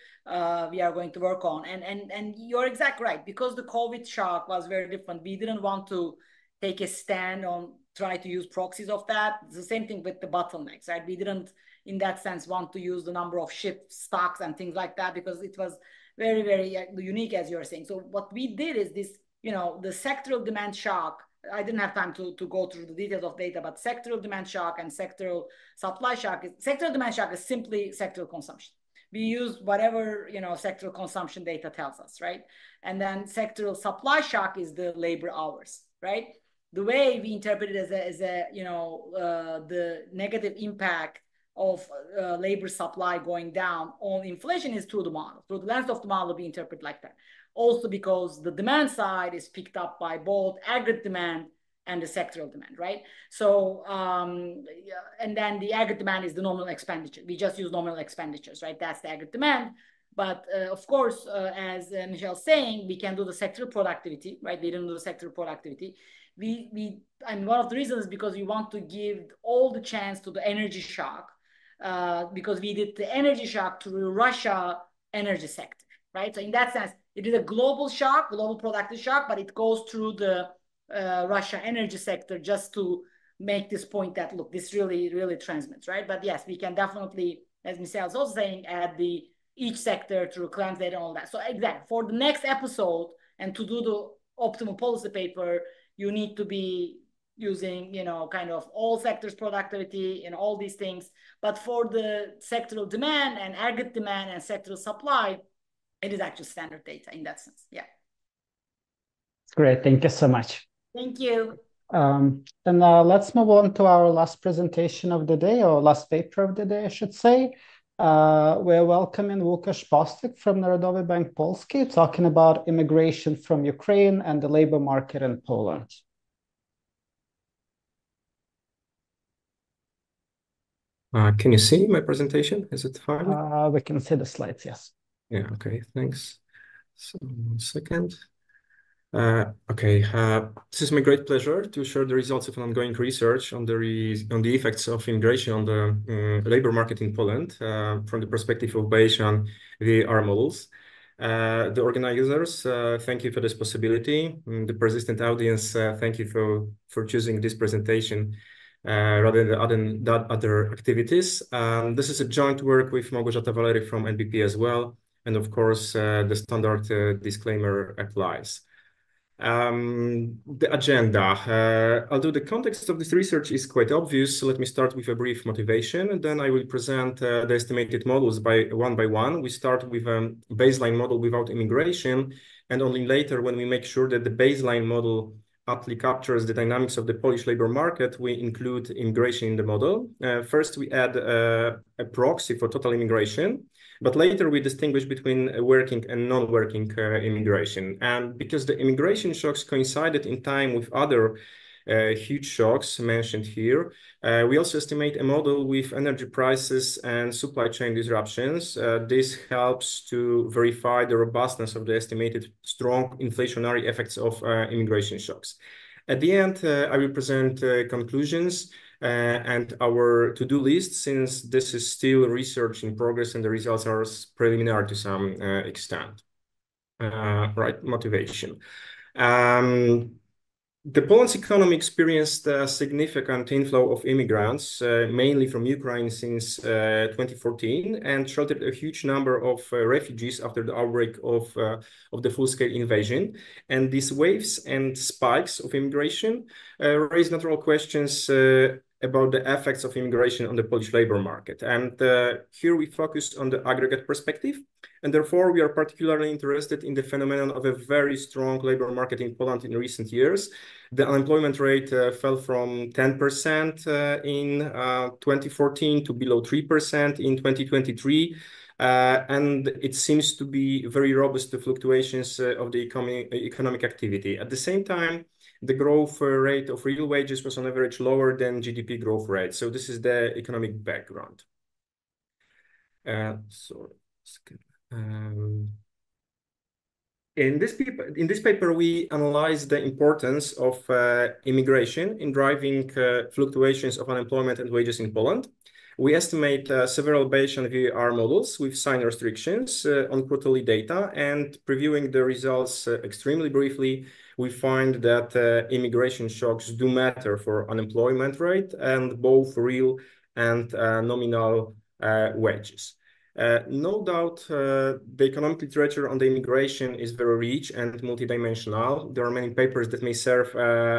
we are going to work on. And you're exactly right, because the COVID shock was very different. We didn't want to take a stand on try to use proxies of that. It's the same thing with the bottlenecks, right? We didn't, in that sense, want to use the number of ship stocks and things like that because it was very, very unique, as you're saying. So what we did is this, the sectoral demand shock. I didn't have time to go through the details of data, but sectoral demand shock and sectoral supply shock. Sectoral demand shock is simply sectoral consumption. We use whatever, sectoral consumption data tells us, right? And then sectoral supply shock is the labor hours, right? The way we interpret it as the negative impact of labor supply going down on inflation is through the model. Through the lens of the model, we interpret like that. Also because the demand side is picked up by both aggregate demand and the sectoral demand, right? So, and then the aggregate demand is the nominal expenditure. We just use nominal expenditures, right? That's the aggregate demand. But of course, as Michelle's saying, we can do the sectoral productivity, right? We didn't do the sectoral productivity. And one of the reasons is because we want to give all the chance to the energy shock, because we did the energy shock to the Russia energy sector, right? So in that sense, it is a global shock, global productive shock, but it goes through the Russia energy sector just to make this point that, look, this really, really transmits, right? But yes, we can definitely, as Michelle is also saying, add each sector through CLEMS data and all that. So exactly, for the next episode and to do the optimal policy paper, you need to be using, kind of all sectors productivity and all these things. But for the sectoral demand and aggregate demand and sectoral supply, it is actually standard data in that sense. Yeah. Great. Thank you so much. Thank you. And let's move on to our last presentation of the day, or last paper of the day, I should say. We're welcoming Łukasz Postek from Narodowy Bank Polski, talking about immigration from Ukraine and the labor market in Poland. Can you see my presentation? Is it fine? We can see the slides, yes. Yeah, okay, thanks. So, 1 second. Okay, this is my great pleasure to share the results of an ongoing research on the effects of immigration on the labor market in Poland from the perspective of Bayesian VAR models. The organizers, thank you for this possibility. The persistent audience, thank you for choosing this presentation rather than other activities. This is a joint work with Małgorzata Valery from NBP as well. And of course, the standard disclaimer applies. The agenda. Although the context of this research is quite obvious, let me start with a brief motivation, and then I will present the estimated models one by one. We start with a baseline model without immigration, and only later, when we make sure that the baseline model aptly captures the dynamics of the Polish labor market, we include immigration in the model. First, we add a proxy for total immigration, but later we distinguish between working and non-working immigration. And because the immigration shocks coincided in time with other huge shocks mentioned here, we also estimate a model with energy prices and supply chain disruptions. This helps to verify the robustness of the estimated strong inflationary effects of immigration shocks. At the end, I will present conclusions and our to-do list, since this is still research in progress and the results are preliminary to some extent. Right, motivation. The Poland's economy experienced a significant inflow of immigrants, mainly from Ukraine since 2014, and sheltered a huge number of refugees after the outbreak of the full-scale invasion. And these waves and spikes of immigration raise natural questions about the effects of immigration on the Polish labor market. And here we focus on the aggregate perspective. And therefore, we are particularly interested in the phenomenon of a very strong labor market in Poland in recent years. The unemployment rate fell from 10% in 2014 to below 3% in 2023. And it seems to be very robust to fluctuations of the economic activity. At the same time, the growth rate of real wages was on average lower than GDP growth rate. So this is the economic background. In this paper, we analyze the importance of immigration in driving fluctuations of unemployment and wages in Poland. We estimate several Bayesian VAR models with sign restrictions on quarterly data, and previewing the results extremely briefly, we find that immigration shocks do matter for unemployment rate and both real and nominal wages. No doubt, the economic literature on the immigration is very rich and multidimensional. There are many papers that may serve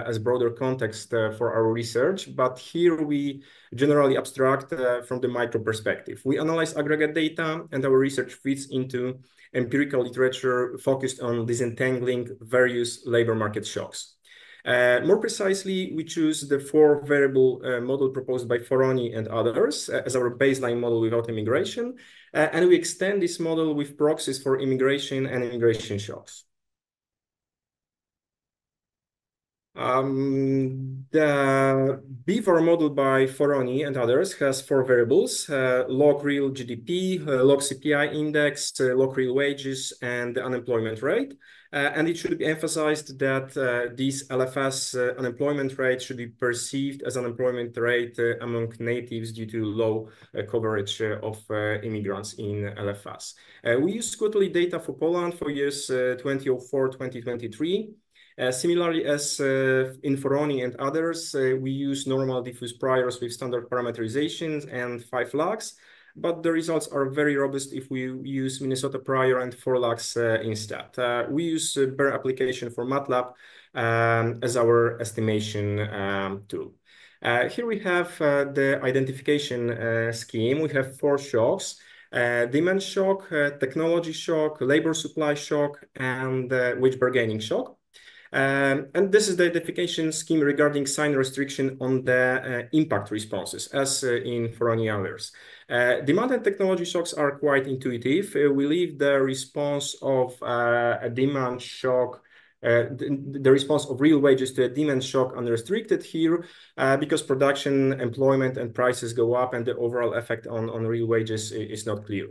as broader context for our research, but here we generally abstract from the micro perspective. We analyze aggregate data, and our research fits into empirical literature focused on disentangling various labor market shocks. More precisely, we choose the 4-variable model proposed by Foroni and others as our baseline model without immigration, and we extend this model with proxies for immigration and immigration shocks. The BVAR model by Foroni and others has 4 variables: log real GDP, log CPI index, log real wages, and the unemployment rate. And it should be emphasized that this LFS unemployment rate should be perceived as unemployment rate among natives due to low coverage of immigrants in LFS. We use quarterly data for Poland for years 2004-2023. Similarly, as in Foroni and others, we use normal diffuse priors with standard parameterizations and 5 lags. but the results are very robust if we use Minnesota Prior and Forlax instead. We use Bear application for MATLAB as our estimation tool. Here we have the identification scheme. We have 4 shocks: demand shock, technology shock, labor supply shock, and wage bargaining shock. And this is the identification scheme regarding sign restriction on the impact responses, as in Foroni others. Demand and technology shocks are quite intuitive. We leave the response of a demand shock, the response of real wages to a demand shock unrestricted here, because production, employment, and prices go up, and the overall effect on real wages is not clear.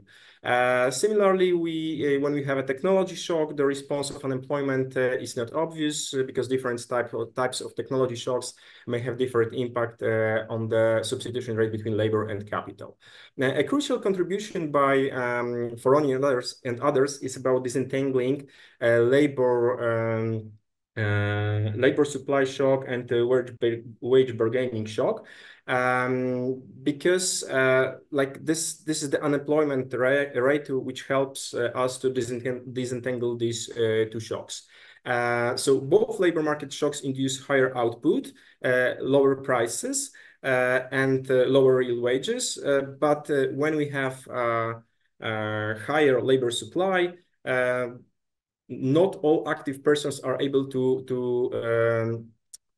Similarly, when we have a technology shock, the response of unemployment is not obvious because different types of technology shocks may have different impact on the substitution rate between labor and capital. Now, a crucial contribution by Foroni and others is about disentangling labor supply shock and wage bargaining shock. Because like this is the unemployment rate which helps us to disentangle these 2 shocks. So both labor market shocks induce higher output, lower prices, and lower real wages. But when we have higher labor supply, not all active persons are able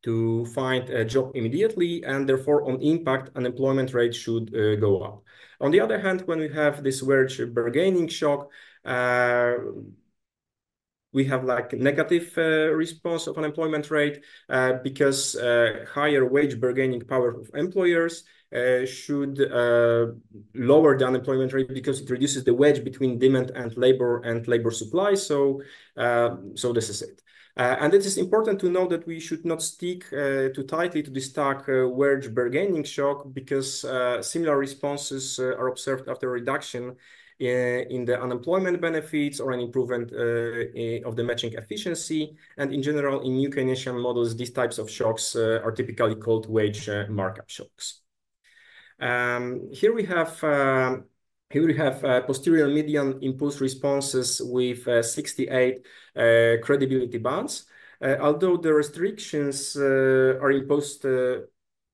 to find a job immediately, and therefore on impact, unemployment rate should go up. On the other hand, when we have this wage bargaining shock, we have like negative response of unemployment rate because higher wage bargaining power of employers should lower the unemployment rate because it reduces the wedge between demand and labor supply. So this is it. And it is important to know that we should not stick too tightly to this tag wage bargaining shock, because similar responses are observed after reduction in the unemployment benefits or an improvement of the matching efficiency. And in general, in new Keynesian models, these types of shocks are typically called wage markup shocks. Here we have posterior median impulse responses with 68 credibility bands. Although the restrictions are imposed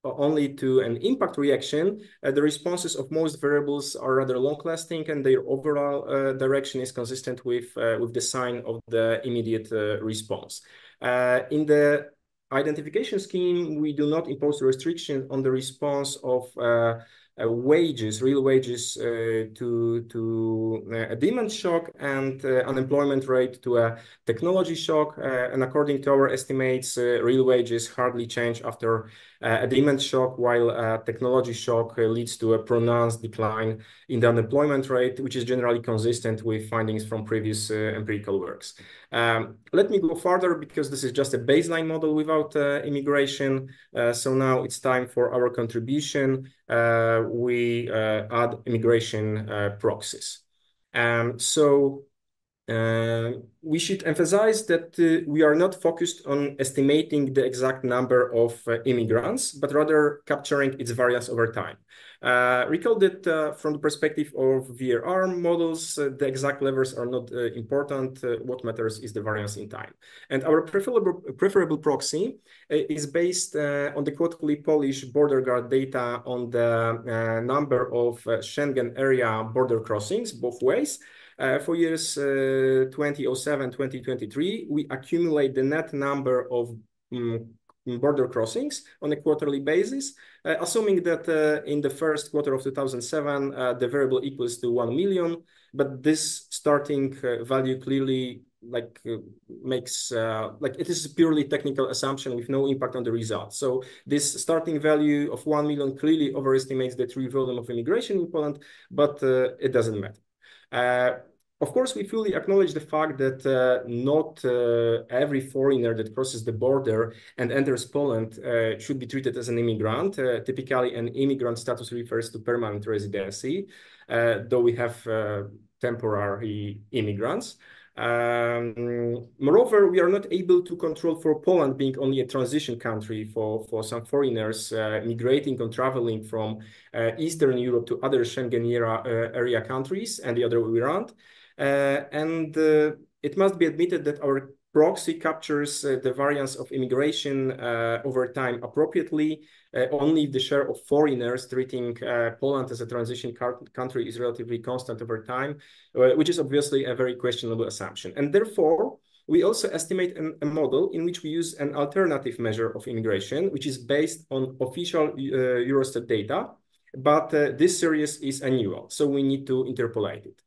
only to an impact reaction, the responses of most variables are rather long-lasting, and their overall direction is consistent with the sign of the immediate response. In the identification scheme, we do not impose a restriction on the response of wages, real wages, to a demand shock and unemployment rate to a technology shock. And according to our estimates, real wages hardly change after a demand shock, while a technology shock leads to a pronounced decline in the unemployment rate, which is generally consistent with findings from previous empirical works. Let me go further, because this is just a baseline model without immigration. So now it's time for our contribution. We add immigration proxies. We should emphasize that we are not focused on estimating the exact number of immigrants, but rather capturing its variance over time. Recall that from the perspective of VRR models, the exact levels are not important. What matters is the variance in time. And our preferable proxy is based on the quarterly Polish border guard data on the number of Schengen area border crossings both ways. For years 2007-2023, we accumulate the net number of border crossings on a quarterly basis, assuming that in the first quarter of 2007, the variable equals to 1 million, but this starting value clearly makes it is a purely technical assumption with no impact on the result. So this starting value of 1 million clearly overestimates the true volume of immigration in Poland, but it doesn't matter. Of course, we fully acknowledge the fact that not every foreigner that crosses the border and enters Poland should be treated as an immigrant. Typically, an immigrant status refers to permanent residency, though we have temporary immigrants. Moreover, we are not able to control for Poland being only a transition country for some foreigners migrating or traveling from Eastern Europe to other Schengen area countries and the other way around. It must be admitted that our proxy captures the variance of immigration over time appropriately. Only the share of foreigners treating Poland as a transition country is relatively constant over time, which is obviously a very questionable assumption. And therefore, we also estimate a model in which we use an alternative measure of immigration, which is based on official Eurostat data, but this series is annual, so we need to interpolate it.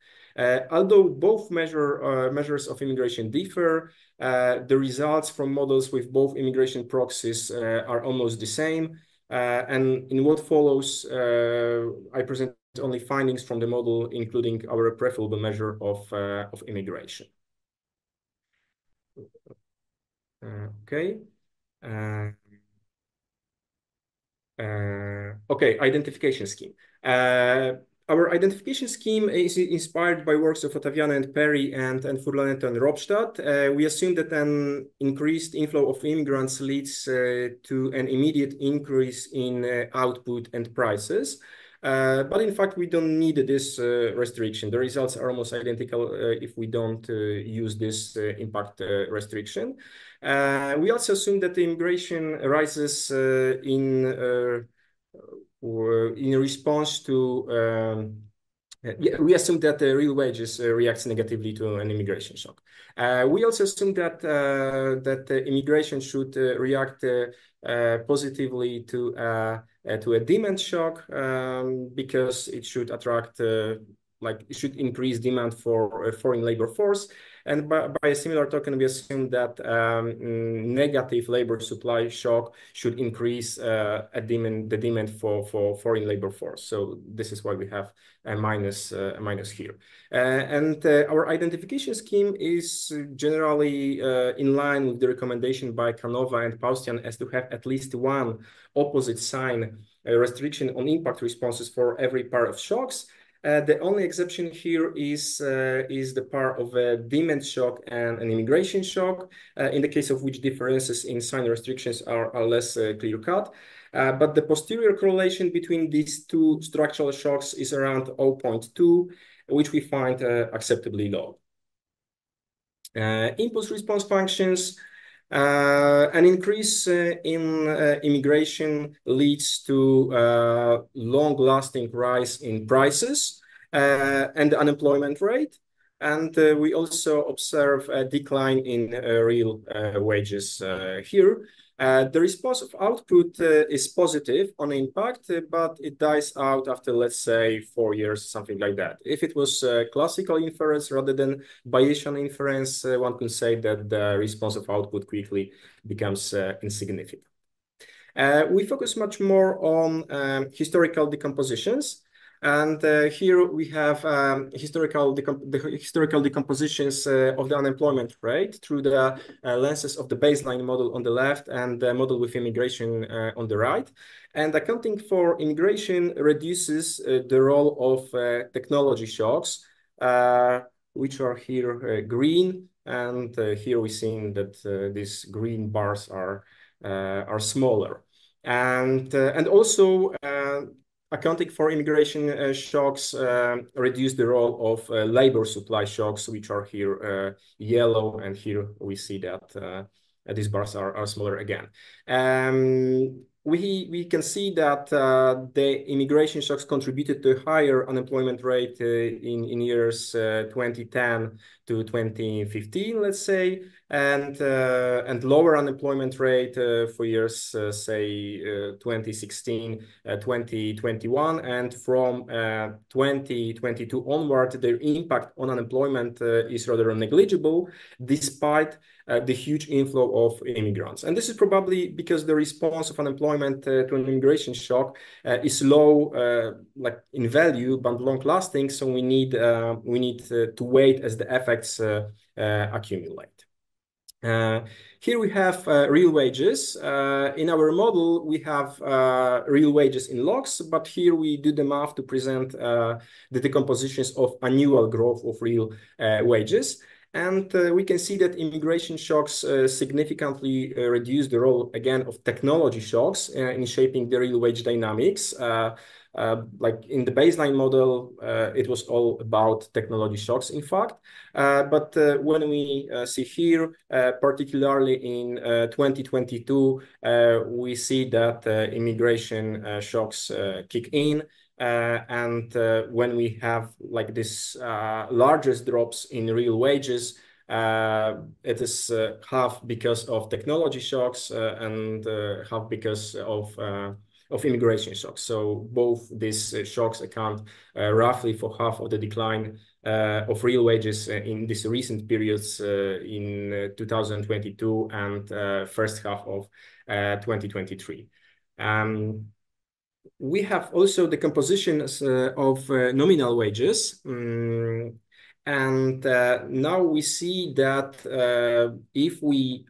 Although both measures of immigration differ, the results from models with both immigration proxies are almost the same. And in what follows, I present only findings from the model, including our preferable measure of immigration. Okay. Okay, identification scheme. Our identification scheme is inspired by works of Ottaviano and Perry and Furlaneto and Ropstadt. We assume that an increased inflow of immigrants leads to an immediate increase in output and prices. But in fact, we don't need this restriction. The results are almost identical if we don't use this impact restriction. We also assume that the immigration rises in response to we assume that the real wages reacts negatively to an immigration shock. We also assume that that immigration should react positively to a demand shock because it should attract it should increase demand for a foreign labor force. And by a similar token, we assume that negative labor supply shock should increase the demand for foreign labor force. So this is why we have a minus here. Our identification scheme is generally in line with the recommendation by Canova and Paustian as to have at least one opposite sign restriction on impact responses for every pair of shocks. The only exception here is the pair of a demand shock and an immigration shock, in the case of which differences in sign restrictions are less clear-cut. But the posterior correlation between these two structural shocks is around 0.2, which we find acceptably low. Impulse response functions. An increase in immigration leads to long-lasting rise in prices and the unemployment rate. And we also observe a decline in real wages here. The response of output is positive on impact, but it dies out after, let's say, 4 years, something like that. If it was classical inference rather than Bayesian inference, one could say that the response of output quickly becomes insignificant. We focus much more on historical decompositions. And here we have the historical decompositions of the unemployment rate through the lenses of the baseline model on the left and the model with immigration on the right. And accounting for immigration reduces the role of technology shocks, which are here green. And here we're seeing that these green bars are smaller. And also accounting for immigration shocks reduce the role of labor supply shocks, which are here yellow, and here we see that these bars are smaller again. We can see that the immigration shocks contributed to higher unemployment rate in years 2010 to 2015, let's say, and lower unemployment rate for years, say, 2016, 2021, and from 2022 onward, their impact on unemployment is rather negligible, despite the huge inflow of immigrants. And this is probably because the response of unemployment to an immigration shock is low, like in value, but long-lasting. So we need to wait as the effects accumulate. Here we have real wages. In our model, we have real wages in logs, but here we do the math to present the decompositions of annual growth of real wages. And we can see that immigration shocks significantly reduce the role, again, of technology shocks in shaping the real wage dynamics. Like in the baseline model, it was all about technology shocks, in fact. But when we see here, particularly in 2022, we see that immigration shocks kick in. And when we have like this largest drops in real wages, it is half because of technology shocks and half because of immigration shocks. So both these shocks account roughly for half of the decline of real wages in these recent periods in 2022 and first half of 2023. We have also the compositions of nominal wages. And now we see that if we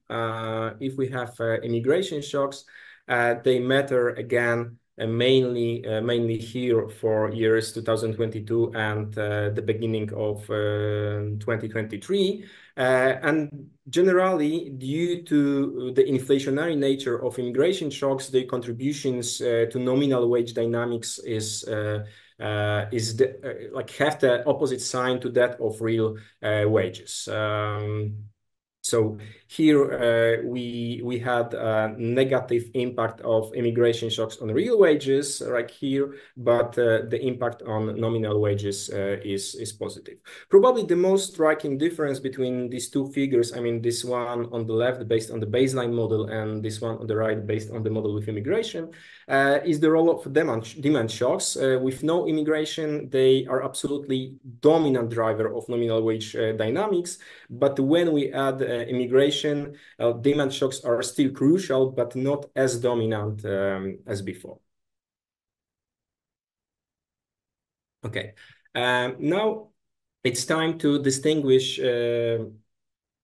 have immigration shocks, they matter again mainly here for years 2022 and the beginning of 2023. And generally, due to the inflationary nature of immigration shocks, the contributions to nominal wage dynamics like have the opposite sign to that of real wages. So here we had a negative impact of immigration shocks on real wages right here, but the impact on nominal wages is positive. Probably the most striking difference between these two figures, I mean, this one on the left based on the baseline model and this one on the right based on the model with immigration, is the role of demand shocks. With no immigration, they are absolutely dominant driver of nominal wage dynamics. But when we add immigration, demand shocks are still crucial, but not as dominant as before. Okay, now it's time to distinguish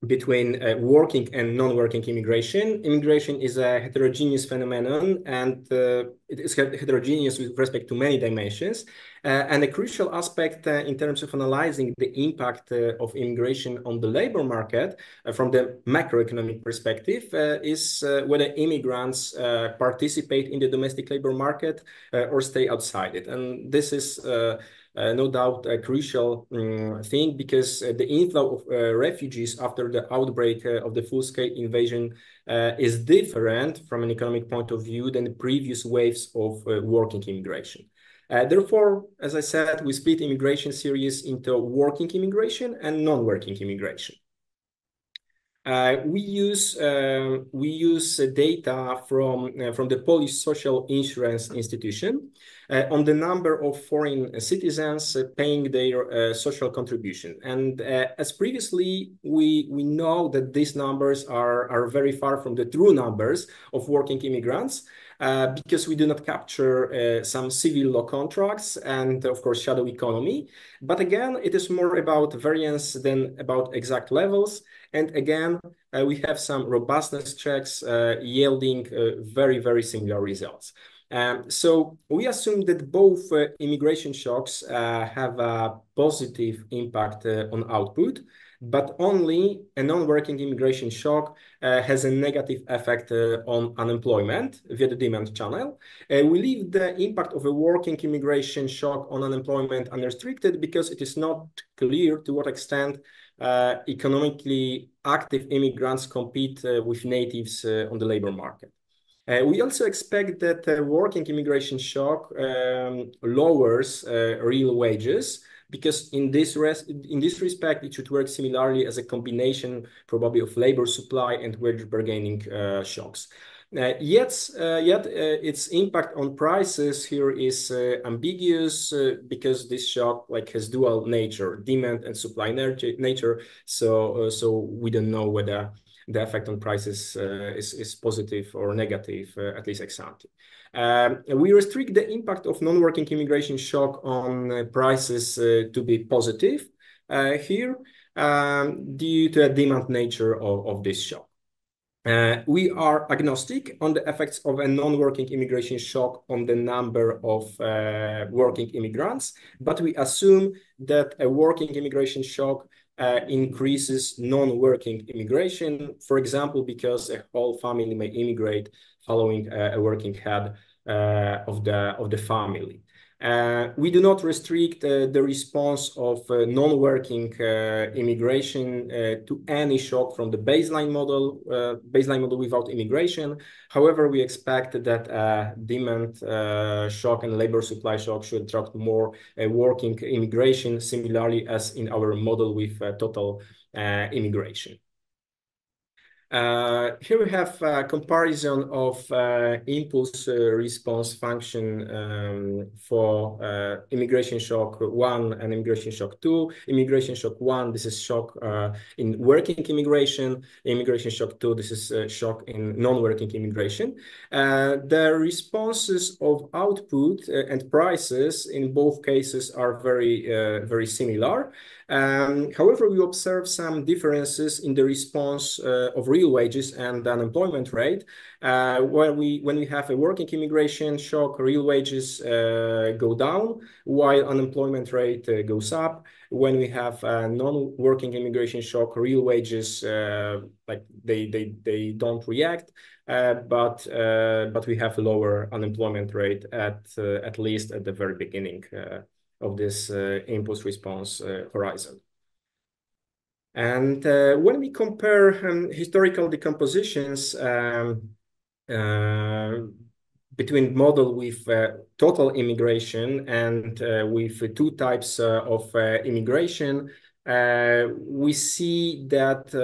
between working and non-working immigration. Immigration is a heterogeneous phenomenon, and it is heterogeneous with respect to many dimensions. And a crucial aspect in terms of analyzing the impact of immigration on the labor market from the macroeconomic perspective is whether immigrants participate in the domestic labor market or stay outside it. And this is no doubt a crucial thing, because the inflow of refugees after the outbreak of the full-scale invasion is different from an economic point of view than the previous waves of working immigration. Therefore, as I said, we split immigration series into working immigration and non-working immigration. We use data from the Polish Social Insurance Institution on the number of foreign citizens paying their social contribution. And as previously, we know that these numbers are very far from the true numbers of working immigrants, because we do not capture some civil law contracts and, of course, shadow economy. But again, it is more about variance than about exact levels. And again, we have some robustness checks yielding very, very similar results. So we assume that both immigration shocks have a positive impact on output, but only a non-working immigration shock has a negative effect on unemployment via the demand channel. We leave the impact of a working immigration shock on unemployment unrestricted because it is not clear to what extent economically active immigrants compete with natives on the labor market. We also expect that working immigration shock lowers real wages, because in this respect, it should work similarly as a combination probably of labor supply and wage bargaining shocks. Yet its impact on prices here is ambiguous because this shock has dual nature, demand and supply nature. So we don't know whether the effect on prices is positive or negative, at least ex ante. We restrict the impact of non-working immigration shock on prices to be positive here due to a demand nature of this shock. We are agnostic on the effects of a non-working immigration shock on the number of working immigrants, but we assume that a working immigration shock increases non-working immigration, for example, because a whole family may immigrate following a working head of the family. We do not restrict the response of non-working immigration to any shock from the baseline model without immigration. However, we expect that demand shock and labor supply shock should attract more working immigration, similarly as in our model with total immigration. Here we have a comparison of impulse response function for immigration shock 1 and immigration shock 2. Immigration shock 1, this is shock in working immigration. Immigration shock 2, this is shock in non-working immigration. The responses of output and prices in both cases are very similar. However, we observe some differences in the response of real wages and the unemployment rate. When we have a working immigration shock, real wages go down while unemployment rate goes up. When we have a non-working immigration shock, real wages like they don't react, but we have lower unemployment rate at least at the very beginning of this impulse response horizon. And when we compare historical decompositions between model with total immigration and with two types of immigration, we see that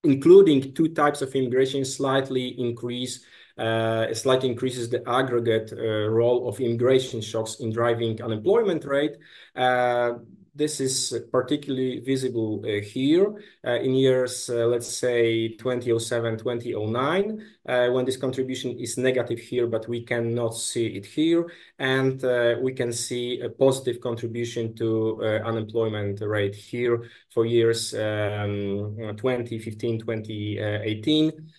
including two types of immigration slightly increases the aggregate role of immigration shocks in driving unemployment rate. This is particularly visible here in years, let's say 2007, 2009, when this contribution is negative here, but we cannot see it here. And we can see a positive contribution to unemployment rate here for years 2015, 2018.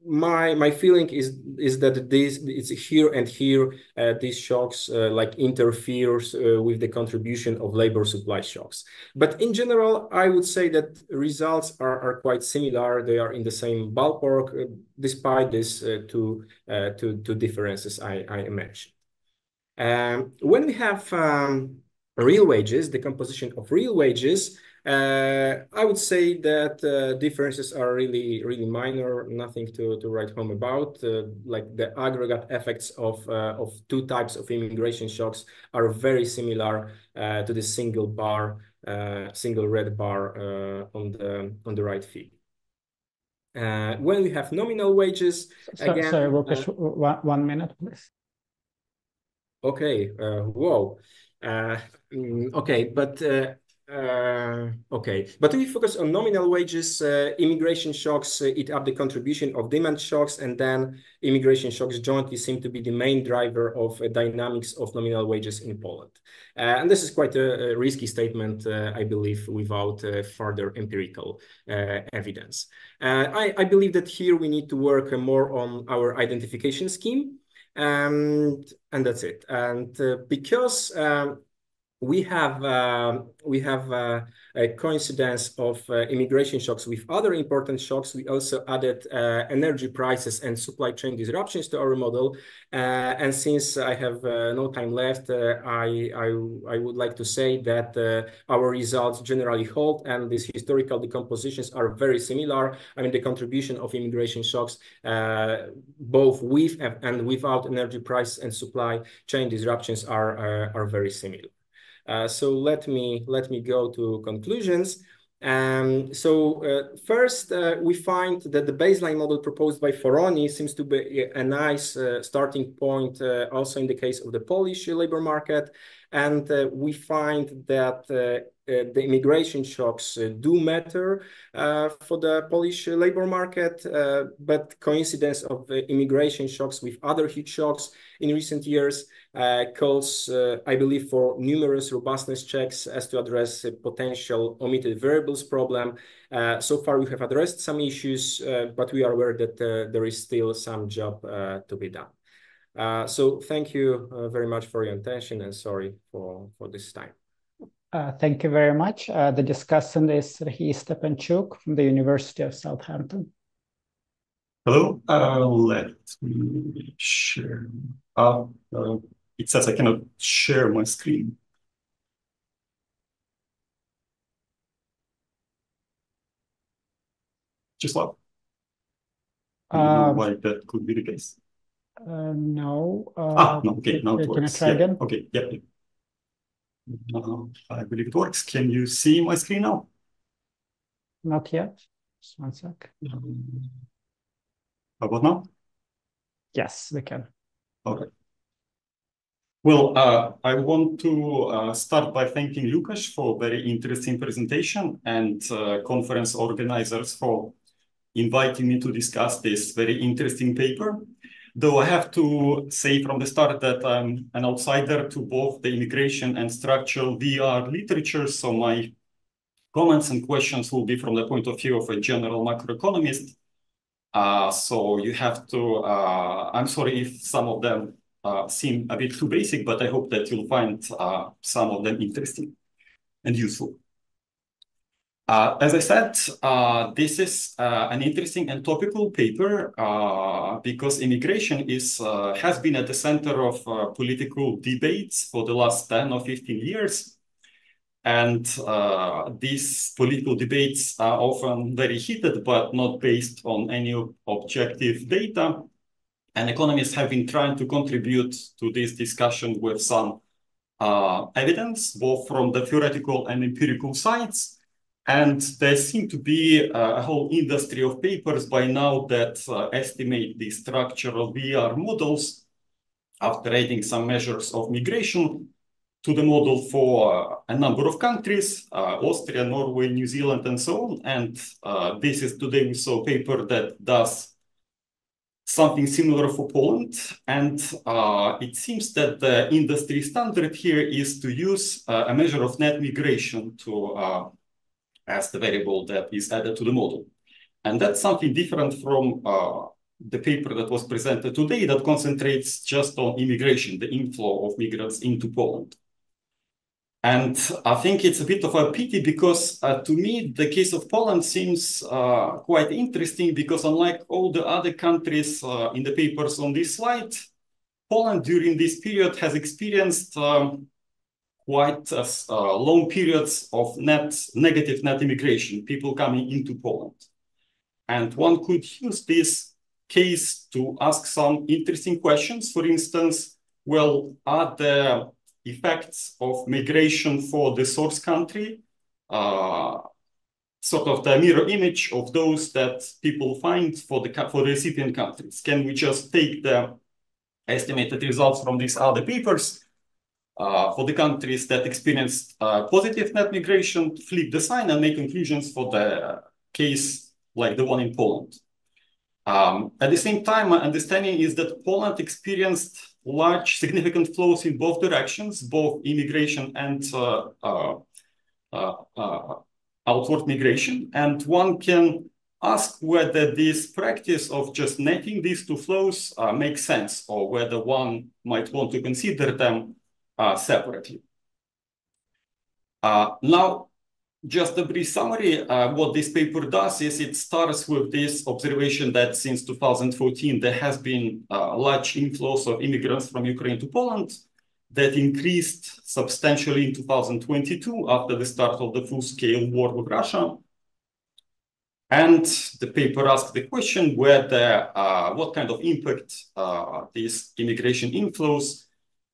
My feeling is that it's here and here these shocks interferes with the contribution of labor supply shocks. But in general, I would say that results are quite similar. They are in the same ballpark, despite these two differences I mentioned. When we have real wages, the composition of real wages, I would say that differences are really minor, nothing to write home about. Like the aggregate effects of two types of immigration shocks are very similar to the single red bar on the right figure. When we have nominal wages, again, sorry, Łukasz, 1 minute, please. Okay. Whoa. Okay, but if we focus on nominal wages, immigration shocks eat up the contribution of demand shocks, and then immigration shocks jointly seem to be the main driver of dynamics of nominal wages in Poland. And this is quite a risky statement, I believe, without further empirical evidence. I believe that here we need to work more on our identification scheme. And that's it. And because we have a coincidence of immigration shocks with other important shocks, we also added energy prices and supply chain disruptions to our model. And since I have no time left, I would like to say that our results generally hold, and these historical decompositions are very similar. I mean, the contribution of immigration shocks, both with and without energy price and supply chain disruptions, are very similar. So let me go to conclusions. First, we find that the baseline model proposed by Foroni seems to be a nice starting point also in the case of the Polish labor market. And we find that the immigration shocks do matter for the Polish labor market, but coincidence of immigration shocks with other heat shocks in recent years calls, I believe, for numerous robustness checks as to address a potential omitted variables problem. So far, we have addressed some issues, but we are aware that there is still some job to be done. So thank you very much for your attention, and sorry for this time. Thank you very much. The discussant is Serhiy Stepanchuk from the University of Southampton. Hello, let me share. It says I cannot share my screen. Just what? I don't know why that could be the case. No. No, okay, now it works. Can I try again? Okay, yeah. I believe it works. Can you see my screen now? Not yet. Just one sec. How about now? Yes, we can. Okay. Well, I want to start by thanking Lukasz for a very interesting presentation and conference organizers for inviting me to discuss this very interesting paper. Though I have to say from the start that I'm an outsider to both the immigration and structural VR literature, so my comments and questions will be from the point of view of a general macroeconomist. So you have to, I'm sorry if some of them seem a bit too basic, but I hope that you'll find some of them interesting and useful. As I said, this is an interesting and topical paper because immigration has been at the center of political debates for the last 10 or 15 years. And these political debates are often very heated, but not based on any objective data. And economists have been trying to contribute to this discussion with some evidence, both from the theoretical and empirical sides. And there seem to be a whole industry of papers by now that estimate the structural VR models after adding some measures of migration to the model for a number of countries, Austria, Norway, New Zealand, and so on. And this is today we saw a paper that does something similar for Poland. And it seems that the industry standard here is to use a measure of net migration to as the variable that is added to the model. And that's something different from the paper that was presented today that concentrates just on immigration, the inflow of migrants into Poland. And I think it's a bit of a pity because to me, the case of Poland seems quite interesting because unlike all the other countries in the papers on this slide, Poland during this period has experienced quite long periods of negative net immigration, people coming into Poland. And one could use this case to ask some interesting questions. For instance, well, are the effects of migration for the source country sort of the mirror image of those that people find for the recipient countries? Can we just take the estimated results from these other papers for the countries that experienced positive net migration, flip the sign and make conclusions for the case like the one in Poland? At the same time, my understanding is that Poland experienced large significant flows in both directions, both immigration and outward migration. And one can ask whether this practice of just netting these two flows makes sense, or whether one might want to consider them separately. Now, just a brief summary, what this paper does is it starts with this observation that since 2014, there has been large inflows of immigrants from Ukraine to Poland that increased substantially in 2022 after the start of the full-scale war with Russia. And the paper asked the question whether what kind of impact these immigration inflows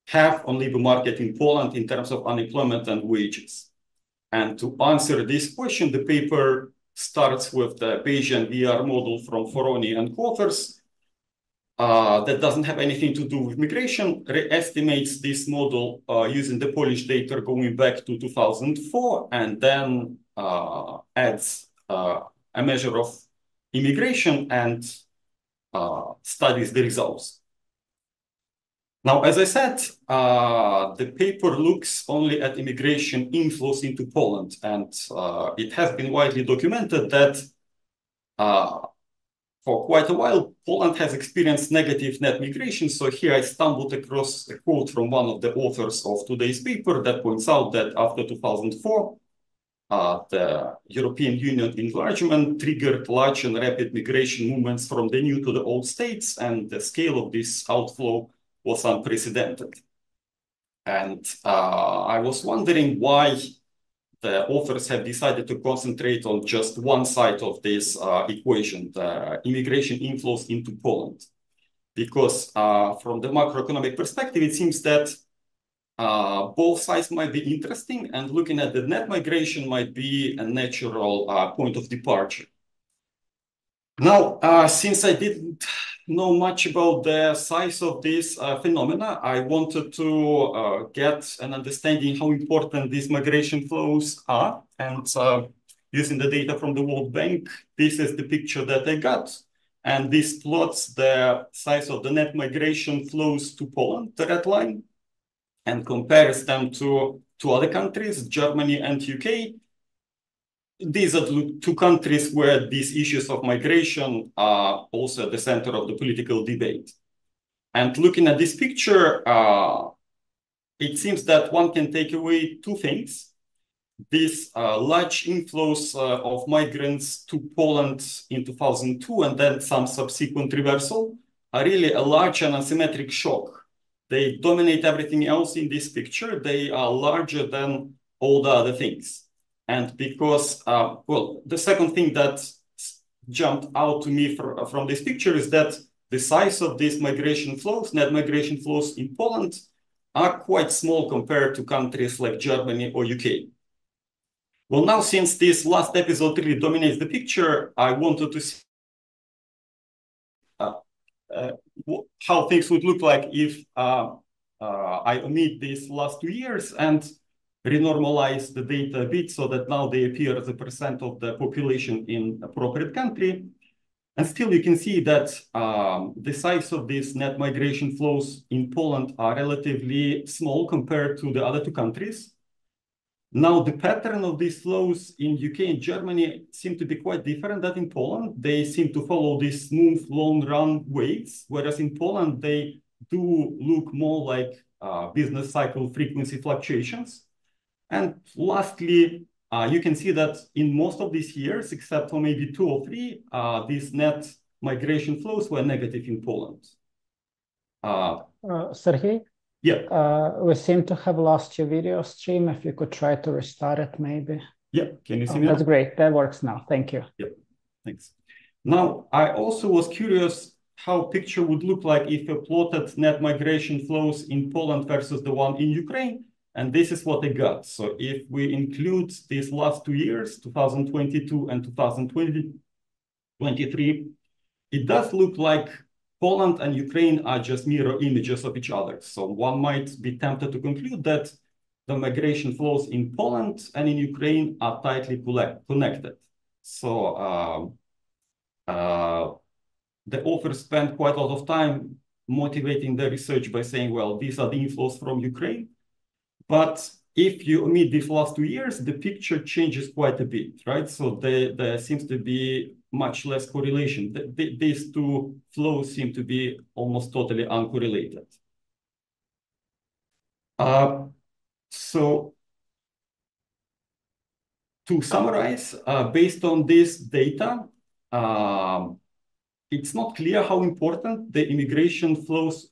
have on labor market in Poland in terms of unemployment and wages. And to answer this question, the paper starts with the Bayesian VR model from Foroni and Coffers that doesn't have anything to do with migration, estimates this model using the Polish data going back to 2004, and then adds a measure of immigration and studies the results. Now, as I said, the paper looks only at immigration inflows into Poland, and it has been widely documented that for quite a while, Poland has experienced negative net migration. So here I stumbled across a quote from one of the authors of today's paper that points out that after 2004, the European Union enlargement triggered large and rapid migration movements from the new to the old states, and the scale of this outflow was unprecedented. And I was wondering why the authors have decided to concentrate on just one side of this equation, the immigration inflows into Poland. Because from the macroeconomic perspective, it seems that both sides might be interesting, and looking at the net migration might be a natural point of departure. Now, since I didn't know much about the size of this phenomena, I wanted to get an understanding how important these migration flows are. And using the data from the World Bank, this is the picture that I got. And this plots the size of the net migration flows to Poland, the red line, and compares them to other countries, Germany and UK. These are the two countries where these issues of migration are also at the center of the political debate. And looking at this picture, it seems that one can take away two things. These large inflows of migrants to Poland in 2002 and then some subsequent reversal are really a large and asymmetric shock. They dominate everything else in this picture. They are larger than all the other things. And because, well, the second thing that jumped out to me from this picture is that the size of these migration flows, net migration flows in Poland, are quite small compared to countries like Germany or UK. Well, now, since this last episode really dominates the picture, I wanted to see how things would look like if I omit these last 2 years and renormalize the data a bit so that now they appear as a percent of the population in appropriate country. And still you can see that the size of these net migration flows in Poland are relatively small compared to the other two countries. Now, the pattern of these flows in UK and Germany seem to be quite different than in Poland. They seem to follow these smooth, long-run waves, whereas in Poland, they do look more like business cycle frequency fluctuations. And lastly, you can see that in most of these years, except for maybe 2 or 3, these net migration flows were negative in Poland. Sergey? Yeah. We seem to have lost your video stream. If you could try to restart it, maybe. Yeah, can you see me? That's great. That works now. Thank you. Yeah, thanks. Now, I also was curious how picture would look like if you plotted net migration flows in Poland versus the one in Ukraine. And this is what I got. So if we include these last 2 years, 2022 and 2023, it does look like Poland and Ukraine are just mirror images of each other. So one might be tempted to conclude that the migration flows in Poland and in Ukraine are tightly connected. So the authors spent quite a lot of time motivating their research by saying, well, these are the inflows from Ukraine. But if you omit these last 2 years, the picture changes quite a bit, right? So there seems to be much less correlation. These two flows seem to be almost totally uncorrelated. So to summarize, based on this data, it's not clear how important the immigration flows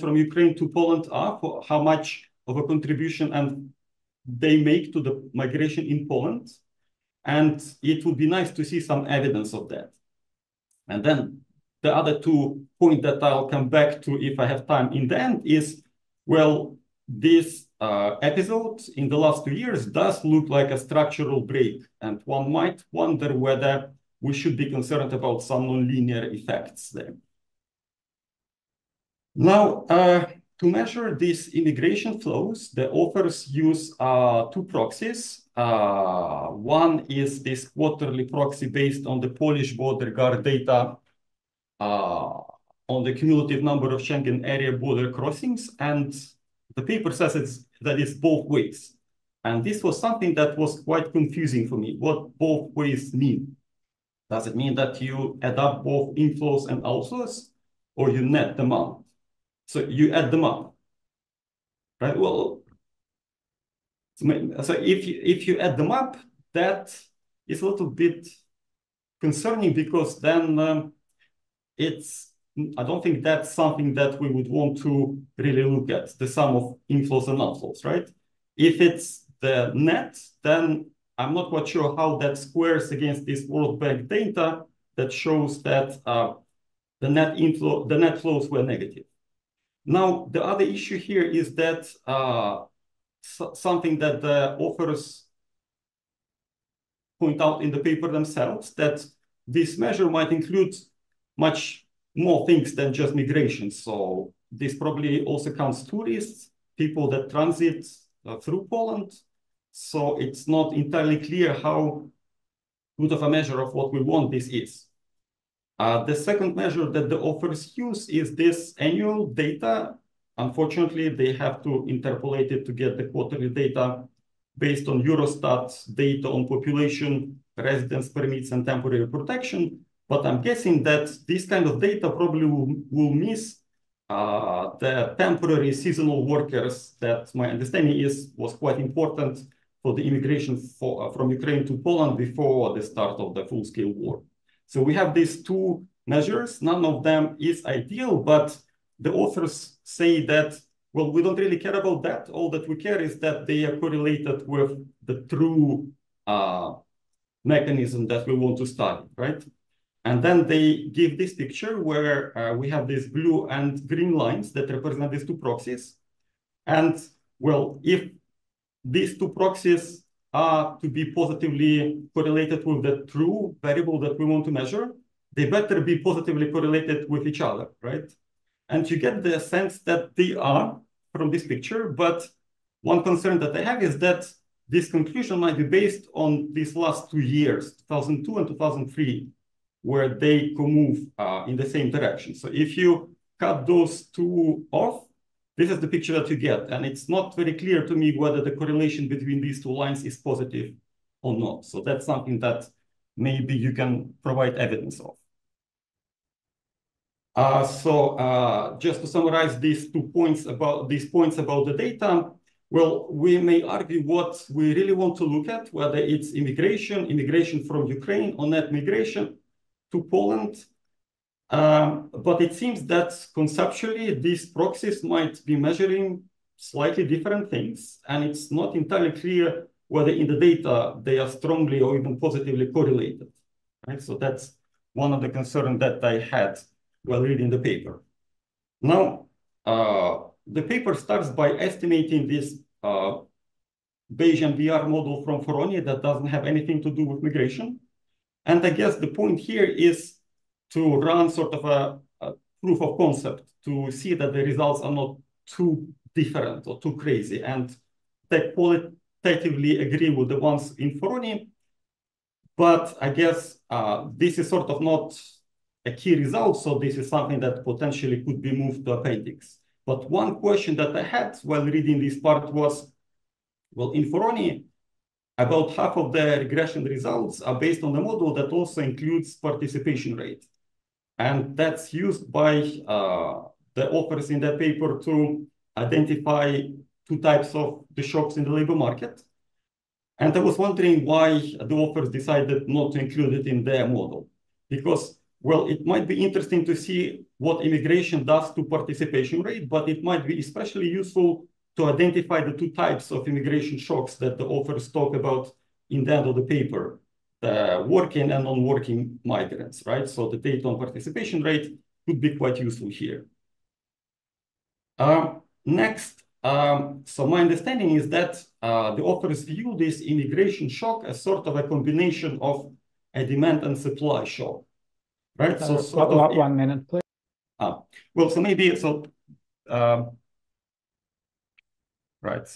from Ukraine to Poland are, for how much of a contribution and they make to the migration in Poland. And it would be nice to see some evidence of that. And then the other 2 points that I'll come back to if I have time in the end is, well, this episode in the last 2 years does look like a structural break. And one might wonder whether we should be concerned about some nonlinear effects there. Now, to measure these immigration flows, the authors use 2 proxies. One is this quarterly proxy based on the Polish border guard data on the cumulative number of Schengen area border crossings. And the paper says that it's both ways. And this was something that was quite confusing for me, what both ways mean. Does it mean that you add up both inflows and outflows, or you net them out? So you add them up, right? Well, so if you add them up, that is a little bit concerning, because then I don't think that's something that we would want to really look at, the sum of inflows and outflows, right? If it's the net, then I'm not quite sure how that squares against this World Bank data that shows that the net flows were negative. Now, the other issue here is that something that the authors point out in the paper themselves, that this measure might include much more things than just migration. So this probably also counts tourists, people that transit through Poland. So it's not entirely clear how good of a measure of what we want this is. The second measure that the authors use is this annual data. Unfortunately, they have to interpolate it to get the quarterly data based on Eurostat's data on population, residence permits, and temporary protection. But I'm guessing that this kind of data probably will miss the temporary seasonal workers that my understanding was quite important for the immigration from Ukraine to Poland before the start of the full-scale war. So we have these two measures. None of them is ideal, but the authors say that, well, we don't really care about that. All that we care is that they are correlated with the true mechanism that we want to study, right? And then they give this picture where we have these blue and green lines that represent these two proxies. And, well, if these two proxies are to be positively correlated with the true variable that we want to measure, they better be positively correlated with each other, right? And you get the sense that they are from this picture, but one concern that I have is that this conclusion might be based on these last 2 years, 2002 and 2003, where they move in the same direction. So if you cut those two off, this is the picture that you get. And it's not very clear to me whether the correlation between these two lines is positive or not. So that's something that maybe you can provide evidence of. Just to summarize these points about the data, well, we may argue what we really want to look at, whether it's immigration from Ukraine, or net migration to Poland. But it seems that conceptually, these proxies might be measuring slightly different things, and it's not entirely clear whether in the data they are strongly or even positively correlated. Right? So that's one of the concerns that I had while reading the paper. Now, the paper starts by estimating this Bayesian VR model from Foroni that doesn't have anything to do with migration. And I guess the point here is to run sort of a proof of concept to see that the results are not too different or too crazy, and they qualitatively agree with the ones in Foroni. But I guess this is sort of not a key result, so this is something that potentially could be moved to appendix. But one question that I had while reading this part was, well, in Foroni, about half of the regression results are based on a model that also includes participation rate. And that's used by the authors in that paper to identify two types of the shocks in the labor market. And I was wondering why the authors decided not to include it in their model. Because, well, it might be interesting to see what immigration does to participation rate, but it might be especially useful to identify the two types of immigration shocks that the authors talk about in the end of the paper, the working and non-working migrants, right? So the data on participation rate could be quite useful here. Next, so my understanding is that the authors view this immigration shock as sort of a combination of a demand and supply shock, right? So sort of 1 minute, please. Well, so maybe, so, right,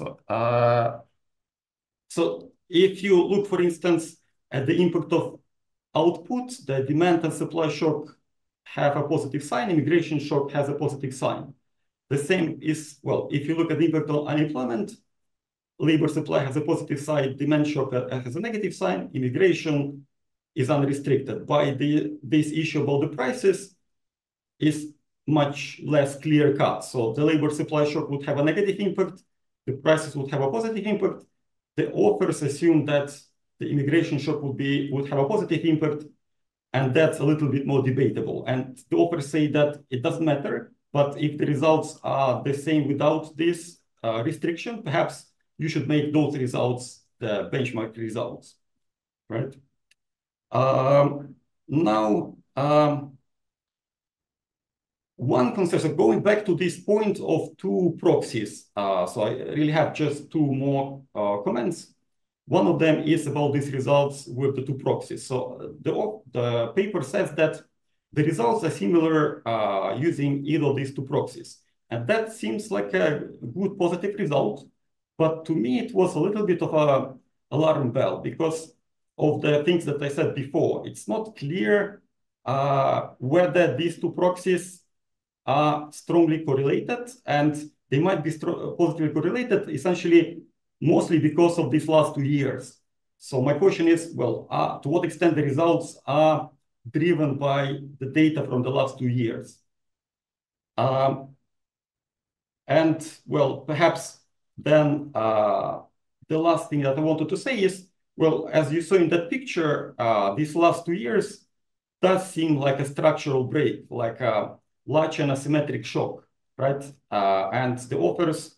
so if you look, for instance, at the impact of output, the demand and supply shock have a positive sign, immigration shock has a positive sign. The same is, well, if you look at the impact on unemployment, labor supply has a positive sign, demand shock has a negative sign, immigration is unrestricted. Why this issue about the prices is much less clear cut. So the labor supply shock would have a negative impact, the prices would have a positive impact. The authors assume that the immigration shock would have a positive impact, and that's a little bit more debatable. And the authors say that it doesn't matter, but if the results are the same without this restriction, perhaps you should make those results the benchmark results, right? Now, one concern, so going back to this point of two proxies, so I really have just two more comments. One of them is about these results with the two proxies. So the paper says that the results are similar using either of these two proxies. And that seems like a good positive result. But to me, it was a little bit of an alarm bell because of the things that I said before. It's not clear whether these two proxies are strongly correlated, and they might be positively correlated essentially mostly because of these last 2 years. So my question is, well, to what extent the results are driven by the data from the last 2 years? And well, perhaps then the last thing that I wanted to say is, well, as you saw in that picture, these last 2 years does seem like a structural break, like a large and asymmetric shock, right? And the authors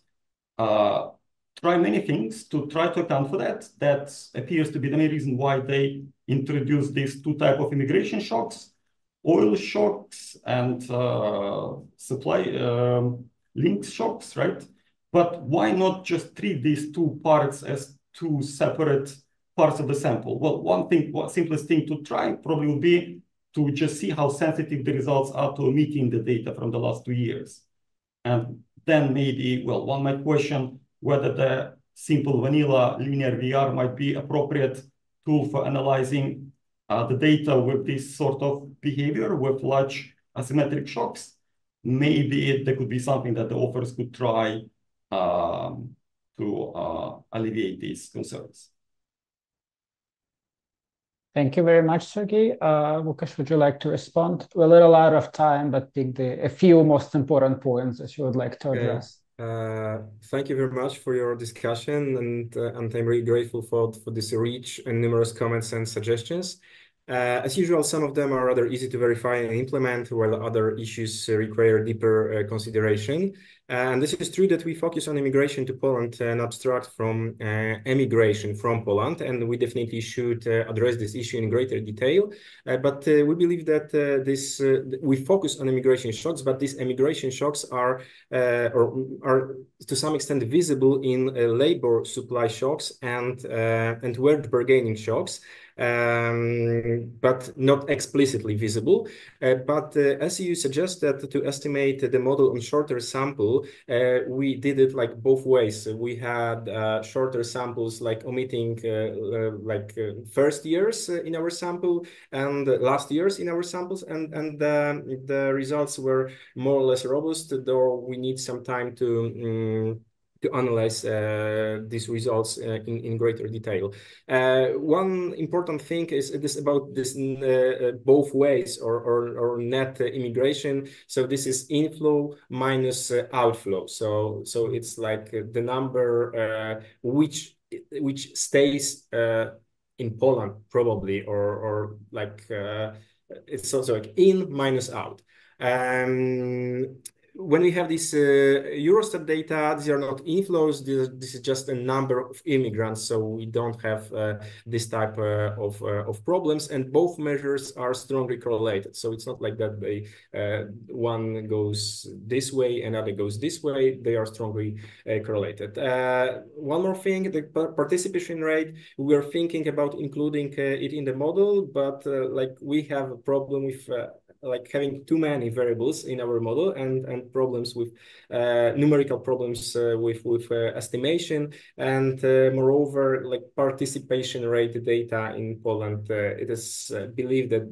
try many things to try to account for that. That appears to be the main reason why they introduced these two types of immigration shocks, oil shocks and supply link shocks, right? But why not just treat these two parts as two separate parts of the sample? Well, one simplest thing to try probably would be to just see how sensitive the results are to omitting the data from the last 2 years. And then maybe, well, one might question whether the simple vanilla linear VR might be appropriate tool for analyzing the data with this sort of behavior with large asymmetric shocks. Maybe there could be something that the authors could try to alleviate these concerns. Thank you very much, Sergey. Łukasz, would you like to respond? We're a little out of time, but pick a few most important points that you would like to address. Thank you very much for your discussion, and I'm really grateful for this rich and numerous comments and suggestions. As usual, some of them are rather easy to verify and implement, while other issues require deeper consideration. And this is true that we focus on immigration to Poland and abstract from emigration from Poland, and we definitely should address this issue in greater detail. But we believe that we focus on immigration shocks, but these immigration shocks are to some extent visible in labor supply shocks and wage bargaining shocks. But not explicitly visible. But as you suggested, to estimate the model on shorter sample, we did it like both ways. We had shorter samples, like omitting first years in our sample and last years in our samples, and the results were more or less robust, though we need some time to analyze these results in greater detail. One important thing is about this both ways or net immigration. So this is inflow minus outflow. So it's like the number which stays in Poland probably, or like it's also like in minus out. When we have this Eurostat data, these are not inflows. This is just a number of immigrants, so we don't have this type of problems. And both measures are strongly correlated. So it's not like that they one goes this way, another goes this way. They are strongly correlated. One more thing: the participation rate. We are thinking about including it in the model, but like we have a problem with like having too many variables in our model and problems with numerical problems with estimation, and moreover, like participation rate data in Poland, it is believed that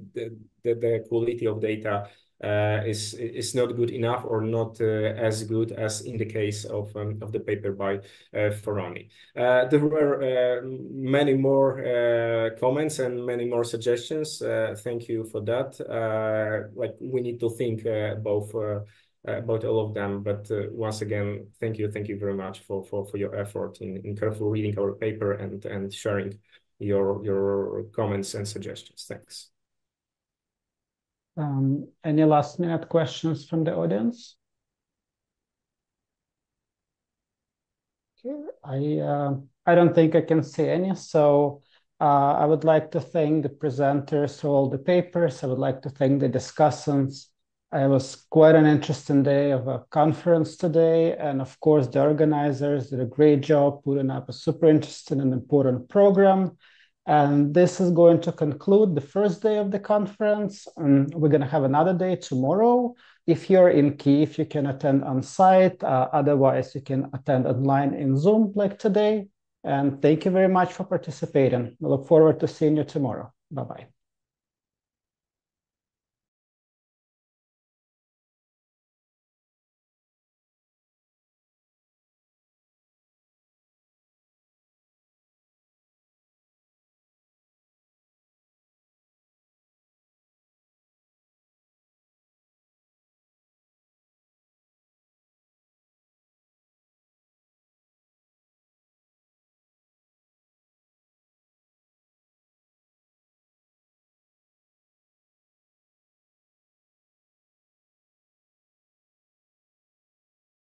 the quality of data is not good enough or not as good as in the case of the paper by Forani. There were many more comments and many more suggestions. Thank you for that. Like we need to think about all of them, but once again, thank you very much for your effort in careful reading our paper and sharing your comments and suggestions. Thanks. Any last minute questions from the audience? Okay, I don't think I can say any. So I would like to thank the presenters for all the papers. I would like to thank the discussants. It was quite an interesting day of a conference today. And of course, the organizers did a great job putting up a super interesting and important program. And this is going to conclude the first day of the conference. We're going to have another day tomorrow. If you're in Kyiv, you can attend on site. Otherwise, you can attend online in Zoom like today. And thank you very much for participating. We look forward to seeing you tomorrow. Bye-bye.